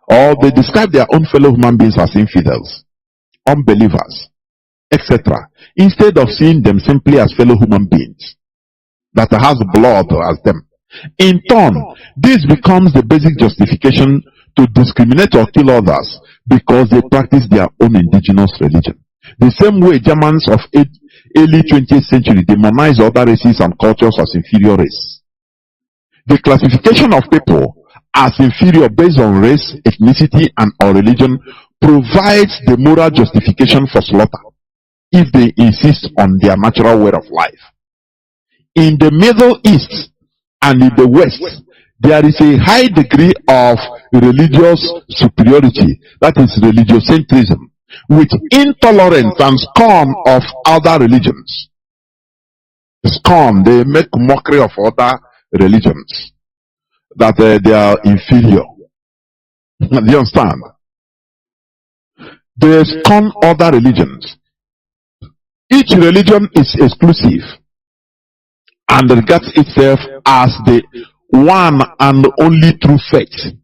[SPEAKER 4] or they describe their own fellow human beings as infidels, unbelievers, etc., instead of seeing them simply as fellow human beings that has blood as them. In turn, this becomes the basic justification to discriminate or kill others because they practice their own indigenous religion. The same way Germans of early 20th century demonized other races and cultures as inferior race. The classification of people as inferior based on race, ethnicity, and or religion provides the moral justification for slaughter if they insist on their natural way of life. In the Middle East and in the West, there is a high degree of religious superiority, that is religiocentrism, with intolerance and scorn of other religions. Scorn, they make mockery of other religions, that they are inferior. Do you understand? They scorn other religions. Each religion is exclusive and regards itself as the one and only true faith.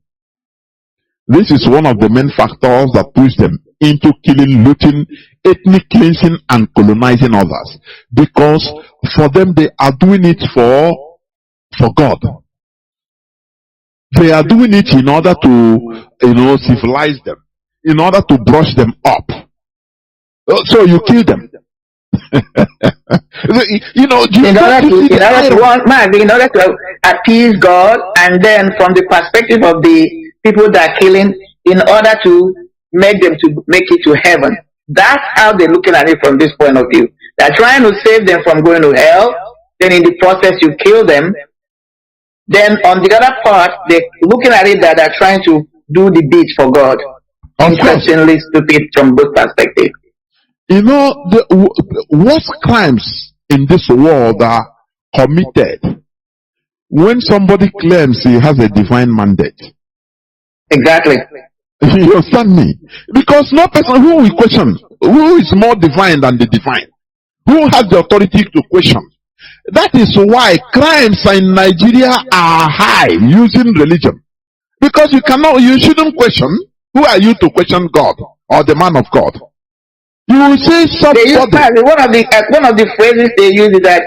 [SPEAKER 4] This is one of the main factors that push them into killing, looting, ethnic cleansing, and colonizing others. Because for them, they are doing it for God. They are doing it in order to, civilize them, in order to brush them up. So you kill them. You know,
[SPEAKER 5] in order to appease God, and then from the perspective of the people that are killing, in order to make it to heaven. That's how they're looking at it from this point of view. They're trying to save them from going to hell. Then in the process, you kill them. Then on the other part, they're looking at it that they're trying to do the deeds for God. Interestingly stupid from both perspectives.
[SPEAKER 4] You know, the worst crimes in this world are committed when somebody claims he has a divine mandate.
[SPEAKER 5] Exactly.
[SPEAKER 4] You understand me? Because no person who will question, who is more divine than the divine, who has the authority to question. That is why crimes in Nigeria are high using religion. Because you shouldn't question. Who are you to question God or the man of God? You will say somebody.
[SPEAKER 5] One of the phrases they use is that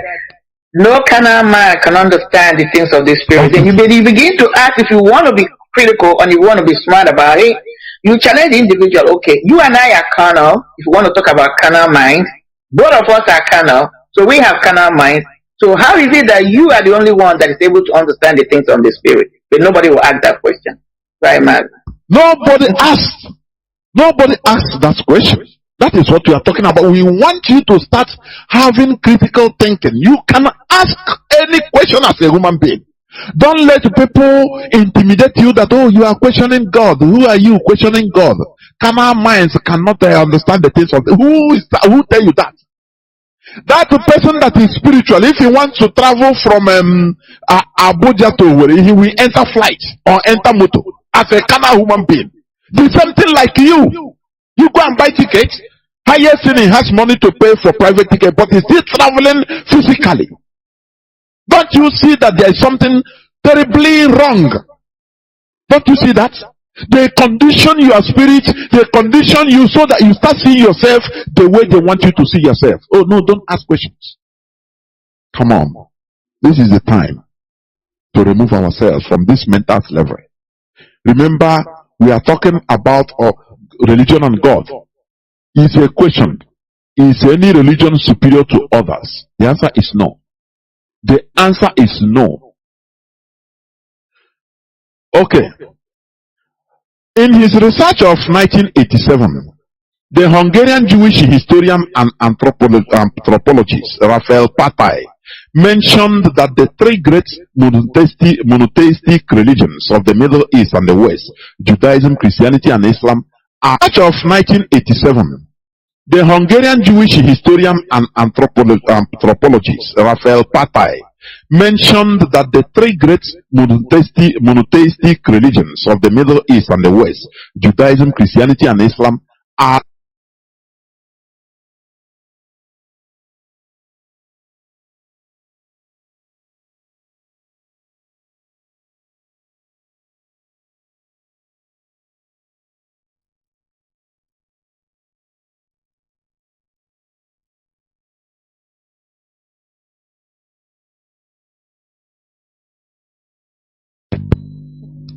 [SPEAKER 5] no carnal man can understand the things of the spirit. Then you begin to ask, if you want to be critical and you want to be smart about it, you challenge the individual. Okay, you and I are carnal. If you want to talk about carnal minds, both of us are carnal, so we have carnal minds. So how is it that you are the only one that is able to understand the things of the spirit? But nobody will ask that question. Right, man?
[SPEAKER 4] Nobody asked that question. That is what we are talking about. We want you to start having critical thinking. You can ask any question as a human being. Don't let people intimidate you that, oh, you are questioning God. Who are you questioning God? Carnal minds cannot understand the things of who tell you that? That person that is spiritual, if he wants to travel from Abuja to Owerri, he will enter flight or enter motor as a carnal human being. Do something like you. You go and buy tickets. Highest he has money to pay for private ticket, but he's still traveling physically. Don't you see that there is something terribly wrong? Don't you see that? They condition your spirit, they condition you so that you start seeing yourself the way they want you to see yourself. Oh no, don't ask questions. Come on. This is the time to remove ourselves from this mental slavery. Remember, we are talking about religion and God. Is a question. Is any religion superior to others? The answer is no. The answer is no. Okay. In his research of 1987, the Hungarian Jewish historian and anthropologist Raphael Patai mentioned that the three great monotheistic religions of the Middle East and the West, Judaism, Christianity, and Islam, are much of 1987. The Hungarian Jewish historian and anthropologist Raphael Patai mentioned that the three great monotheistic religions of the Middle East and the West, Judaism, Christianity, and Islam, are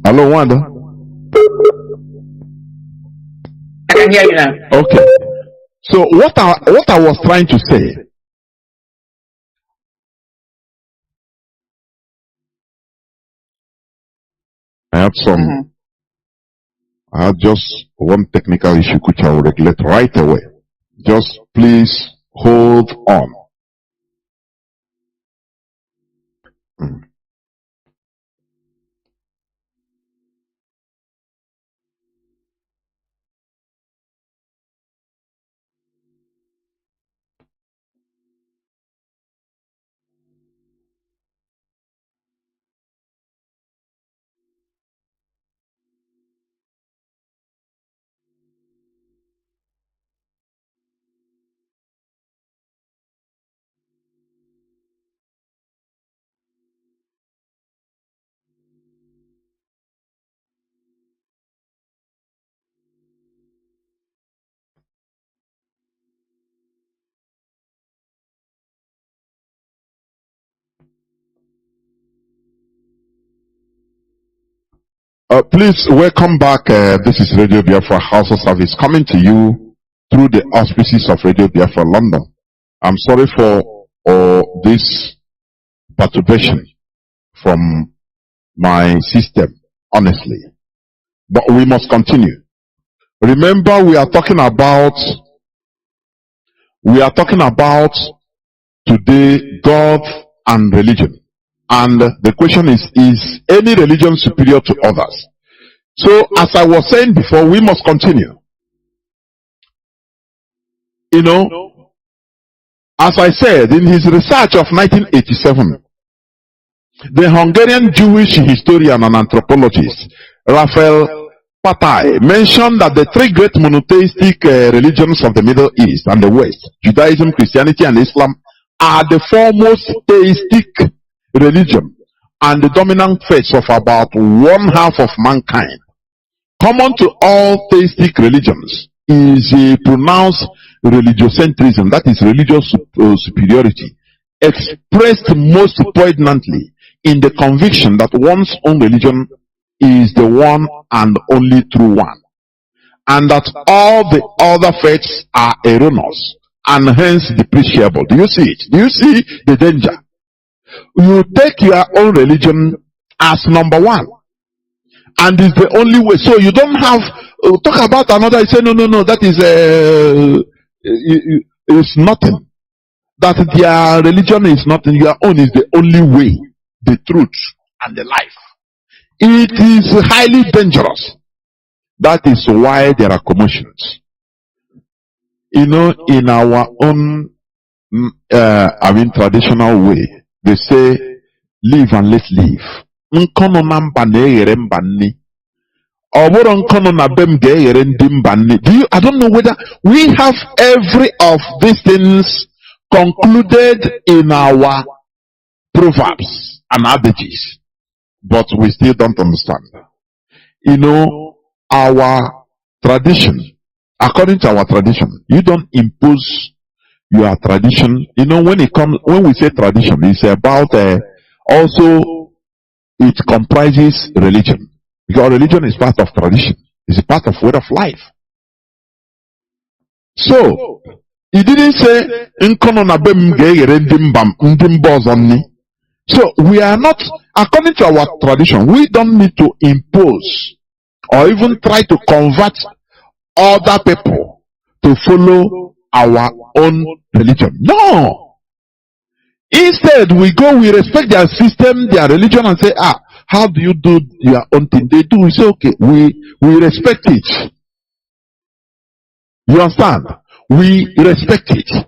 [SPEAKER 4] Hello, Wanda.
[SPEAKER 5] I can hear you now.
[SPEAKER 4] Okay. So what I was trying to say, I have just one technical issue which I will regulate right away. Just please hold on. Please welcome back. This is Radio Biafra HAUSA-SERVICE coming to you through the auspices of Radio Biafra London. I'm sorry for this perturbation from my system, honestly. But we must continue. Remember, we are talking about today God and religion. And the question is any religion superior to others? So, as I was saying before, we must continue. You know, as I said, in his research of 1987, the Hungarian Jewish historian and anthropologist Raphael Patai mentioned that the three great monotheistic religions of the Middle East and the West, Judaism, Christianity, and Islam, are the foremost theistic religion and the dominant faith of about 1/2 of mankind. Common to all theistic religions is a pronounced religiocentrism, that is religious superiority, expressed most poignantly in the conviction that one's own religion is the one and only true one, and that all the other faiths are erroneous and hence depreciable. Do you see it? Do you see the danger? You take your own religion as number one, and it's the only way. So you don't have talk about another. You say no, that is it's nothing. That their religion is nothing. Your own is the only way, the truth, and the life. It is highly dangerous. That is why there are commotions. You know, in our own, traditional way, they say, live and let live. Do you, I don't know whether we have every of these things concluded in our proverbs and adages, but we still don't understand. You know, our tradition, according to our tradition, you don't impose your tradition. You know, when we say tradition, it's about also it comprises religion. Because religion is part of tradition. It's a part of way of life. So, he didn't say, so we are not, according to our tradition, we don't need to impose or even try to convert other people to follow our own religion. No! Instead, we respect their system, their religion, and say, how do you do your own thing? They do. We say, okay, we respect it. You understand? We respect it.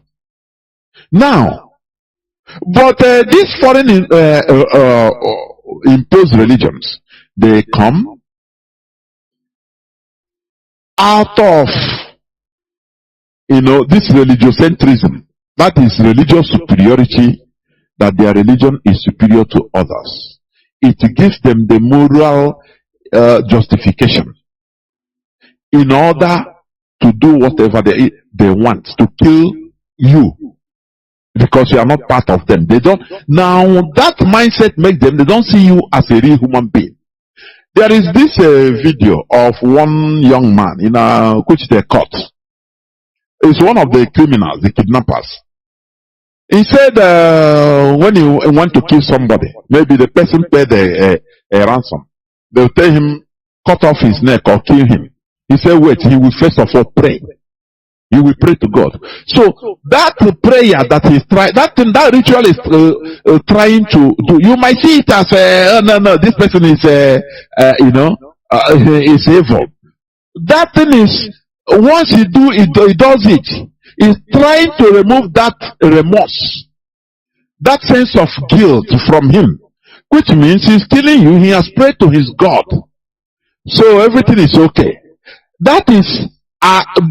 [SPEAKER 4] Now, but these foreign imposed religions, they come out of, this religiocentrism. That is religious superiority, that their religion is superior to others. It gives them the moral justification in order to do whatever they want, to kill you because you are not part of them. They don't. Now that mindset makes them, they don't see you as a real human being. There is this video of one young man which they caught. It's one of the criminals, the kidnappers. He said when you want to kill somebody, maybe the person paid a ransom. They'll tell him, cut off his neck or kill him. He said, wait, he will first of all pray. He will pray to God. So that prayer that he's trying, that ritual is trying to do. You might see it as no, this person is is evil. That thing is, once he does it. He's trying to remove that remorse, that sense of guilt from him, which means he's killing you. He has prayed to his God, so everything is okay. That is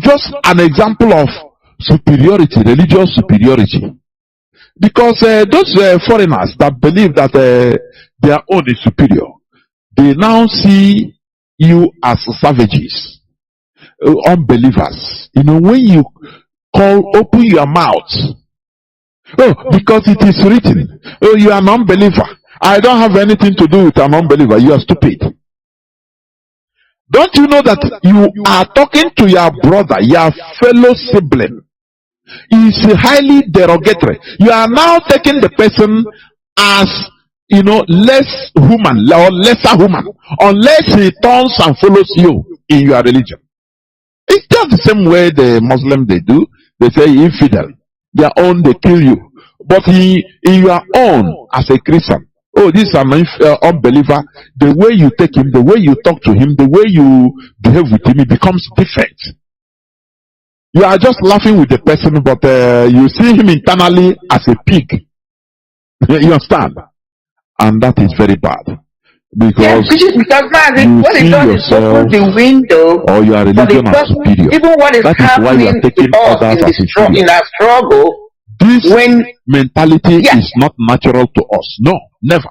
[SPEAKER 4] just an example of superiority, religious superiority, because those foreigners that believe that their own is superior, they now see you as savages, unbelievers. When you open your mouth, because it is written, you are an unbeliever. I don't have anything to do with an unbeliever. You are stupid. Don't you know that you are talking to your brother, your fellow sibling,
[SPEAKER 14] is highly derogatory. You are now taking the person as, less human or lesser human, unless he turns and follows you in your religion. It's just the same way the Muslims they do. They say infidel. Their own, they kill you. But in your own, as a Christian, oh, this is an unbeliever. The way you take him, the way you talk to him, the way you behave with him, it becomes different. You are just laughing with the person, but you see him internally as a pig. You understand? And that is very bad. Because
[SPEAKER 5] what it does is open the window
[SPEAKER 14] or your religion
[SPEAKER 5] for the person,
[SPEAKER 14] superior.
[SPEAKER 5] even what is
[SPEAKER 14] That is why you are taking others as inferior.
[SPEAKER 5] in our struggle.
[SPEAKER 14] This mentality is not natural to us. No, never.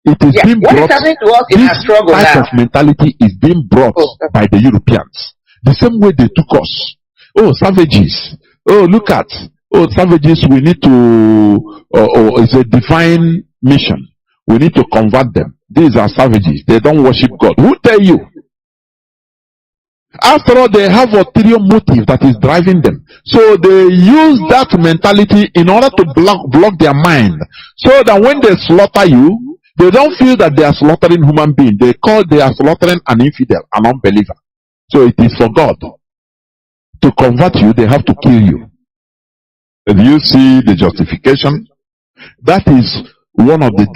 [SPEAKER 14] It is being
[SPEAKER 5] what
[SPEAKER 14] brought.
[SPEAKER 5] Is happening to us in our struggle
[SPEAKER 14] this type
[SPEAKER 5] now?
[SPEAKER 14] of mentality is being brought by the Europeans. The same way they took us. Oh, savages. Oh, look at. Oh, savages. We need to. It's a divine mission. We need to convert them. These are savages. They don't worship God. Who tell you? After all, they have ulterior motive that is driving them. So they use that mentality in order to block their mind. So that when they slaughter you, they don't feel that they are slaughtering human beings. They are slaughtering an infidel, an unbeliever. So it is for God. To convert you, they have to kill you. If you see the justification, that is one of the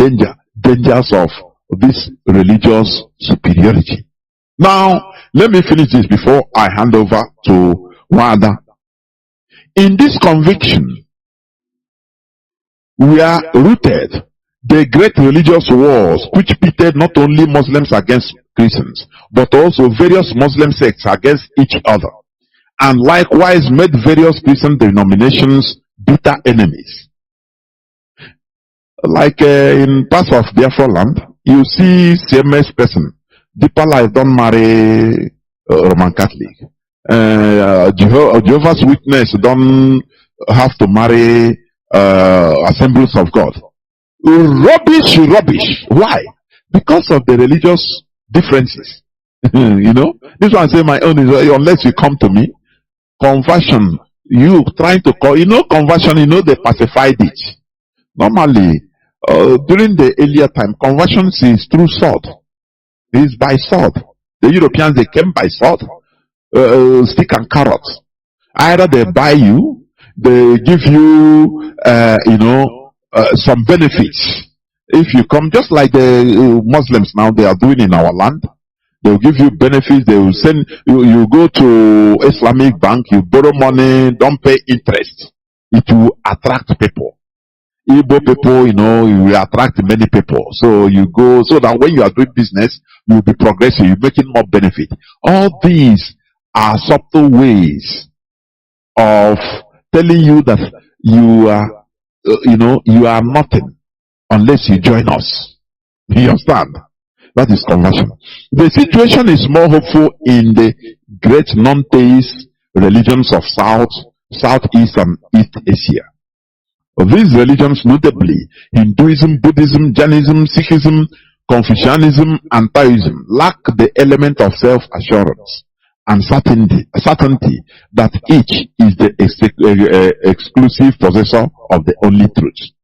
[SPEAKER 14] dangers of this religious superiority. Now, let me finish this before I hand over to Wada. In this conviction, we are rooted the great religious wars which pitted not only Muslims against Christians, but also various Muslim sects against each other, and likewise made various Christian denominations bitter enemies. Like in parts of Biafra land, you see CMS person. Deeper Life don't marry Roman Catholic. Jehovah's Witness don't have to marry Assemblies of God. Rubbish. Why? Because of the religious differences. This one say my own is unless you come to me. Conversion, you trying to call, conversion, they pacified it. Normally, during the earlier time, conversion is through sword. It is by sword. The Europeans, they came by sword, stick and carrots. Either they buy you, they give you, some benefits. If you come, just like the Muslims now, they are doing in our land. They will give you benefits. They will send you go to Islamic bank, you borrow money, don't pay interest. It will attract people. Igbo people, you will attract many people. So you go, so that when you are doing business, you will be progressive, you're making more benefit. All these are subtle ways of telling you that you are, you are nothing unless you join us. You understand? That is conversion. The situation is more hopeful in the great non-theist religions of Southeast and East Asia. These religions, notably Hinduism, Buddhism, Jainism, Sikhism, Confucianism, and Taoism, lack the element of self-assurance and certainty that each is the exclusive possessor of the only truth.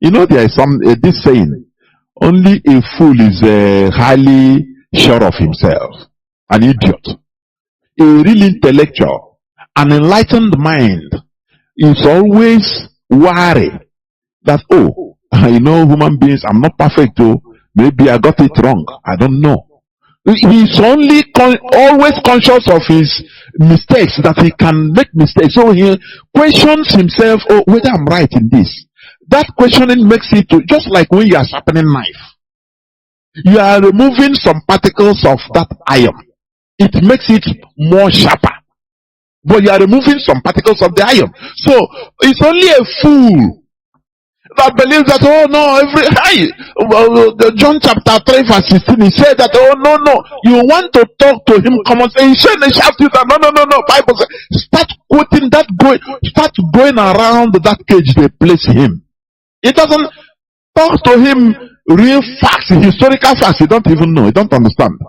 [SPEAKER 14] There is this saying, only a fool is highly sure of himself, an idiot. A real intellectual, an enlightened mind is always worry that, human beings, I'm not perfect, maybe I got it wrong, I don't know. He's only always conscious of his mistakes, that he can make mistakes. So he questions himself, whether I'm right in this. That questioning makes it just like when you are sharpening knife. You are removing some particles of that iron. It makes it more sharper. But you are removing some particles of the iron. So it's only a fool that believes that, John chapter 3 verse 16, he said that, no, you want to talk to him, come on, say, he said, they shout you that, no, Bible says, start quoting that, start going around that cage they place him. It doesn't talk to him real facts, historical facts, he don't even know, he don't understand.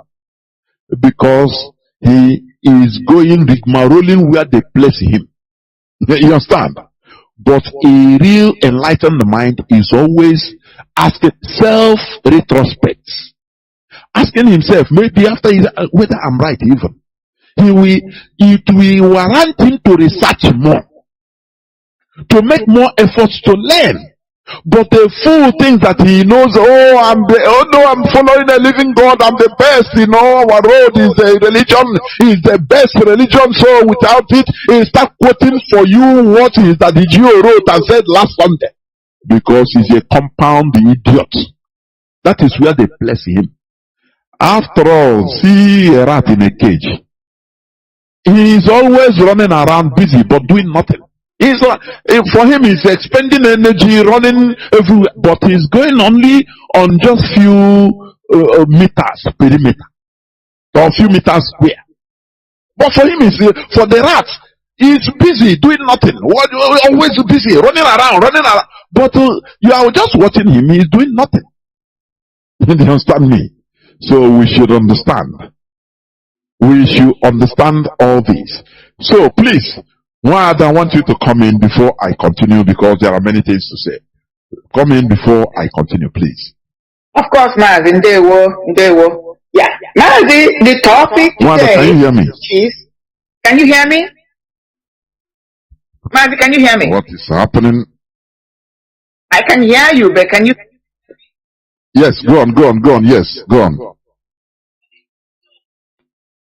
[SPEAKER 14] Because he is going rigmaroling where they place him. You understand? But a real enlightened mind is always asking self-retrospect, asking himself, maybe after whether I'm right even. It will warrant him to research more, to make more efforts to learn. But the fool thinks that he knows, I'm following a living God, I'm the best, our road is a religion, is the best religion, so without it, he start quoting for you what is that the Jew wrote and said last Sunday. Because he's a compound idiot. That is where they place him. After all, see a rat in a cage. He is always running around busy but doing nothing. For him, he's expending energy, running everywhere, but he's going only on just few meters perimeter, or few meters square. But for him, for the rat, he's busy doing nothing. Always busy, running around. But you are just watching him; he's doing nothing. You understand me? So we should understand. We should understand all this. So please. One, I want you to come in before I continue because there are many things to say. Come in before I continue, please.
[SPEAKER 5] Of course, Mazi. Ndewo. Yeah. Mazi, the topic today.
[SPEAKER 14] Can you hear me?
[SPEAKER 5] Can you hear me? Mazi, can you hear me?
[SPEAKER 14] What is happening?
[SPEAKER 5] I can hear you, but can you?
[SPEAKER 14] Yes, go on. Yes, go on.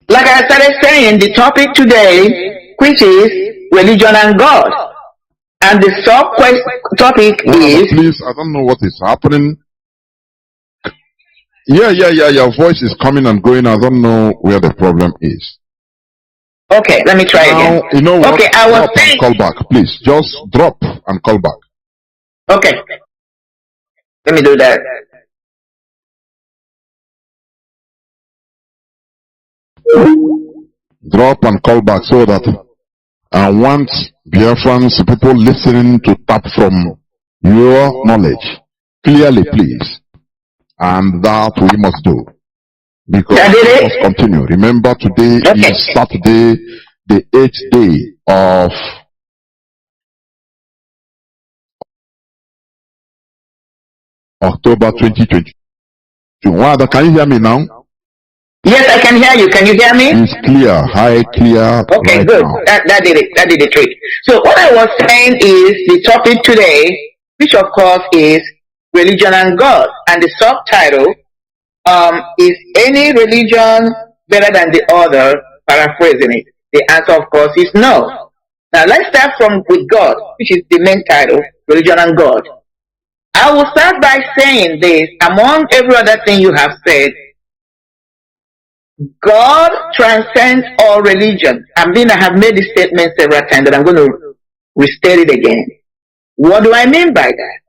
[SPEAKER 5] Like I started saying, the topic today, which is religion and God. And the sub-topic is...
[SPEAKER 14] Please, I don't know what is happening. Yeah, your voice is coming and going. I don't know where the problem is.
[SPEAKER 5] Okay, let me try again.
[SPEAKER 14] You know what?
[SPEAKER 5] Okay, I was saying...
[SPEAKER 14] Call back, please. Just drop and call back.
[SPEAKER 5] Okay. Let me do that.
[SPEAKER 14] Drop and call back so that I want Biafrans, people listening, to tap from your knowledge clearly, please. And that we must do. Because we must continue. Remember, today is Saturday, the 8th day of October 2020. Can you hear me now?
[SPEAKER 5] Yes, I can hear you. Can you hear me?
[SPEAKER 14] It's clear, clear.
[SPEAKER 5] Okay,
[SPEAKER 14] right
[SPEAKER 5] good.
[SPEAKER 14] Now.
[SPEAKER 5] That did it. That did the trick. So what I was saying is the topic today, which of course is religion and God, and the subtitle is any religion better than the other? Paraphrasing it. The answer, of course, is no. Now let's start with God, which is the main title, religion and God. I will start by saying this: among every other thing you have said, God transcends all religion. I have made this statement several times, and I'm going to restate it again. What do I mean by that?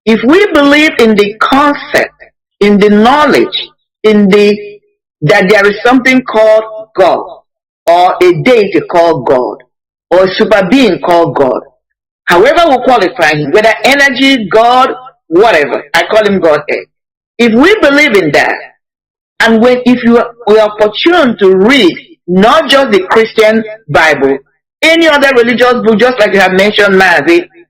[SPEAKER 5] If we believe in the concept, in the knowledge, that there is something called God, or a deity called God, or a super being called God, however we qualify him, whether energy, God, whatever, I call him Godhead. If we believe in that, and if you are opportune to read not just the Christian Bible, any other religious book, just like you have mentioned, Mazi,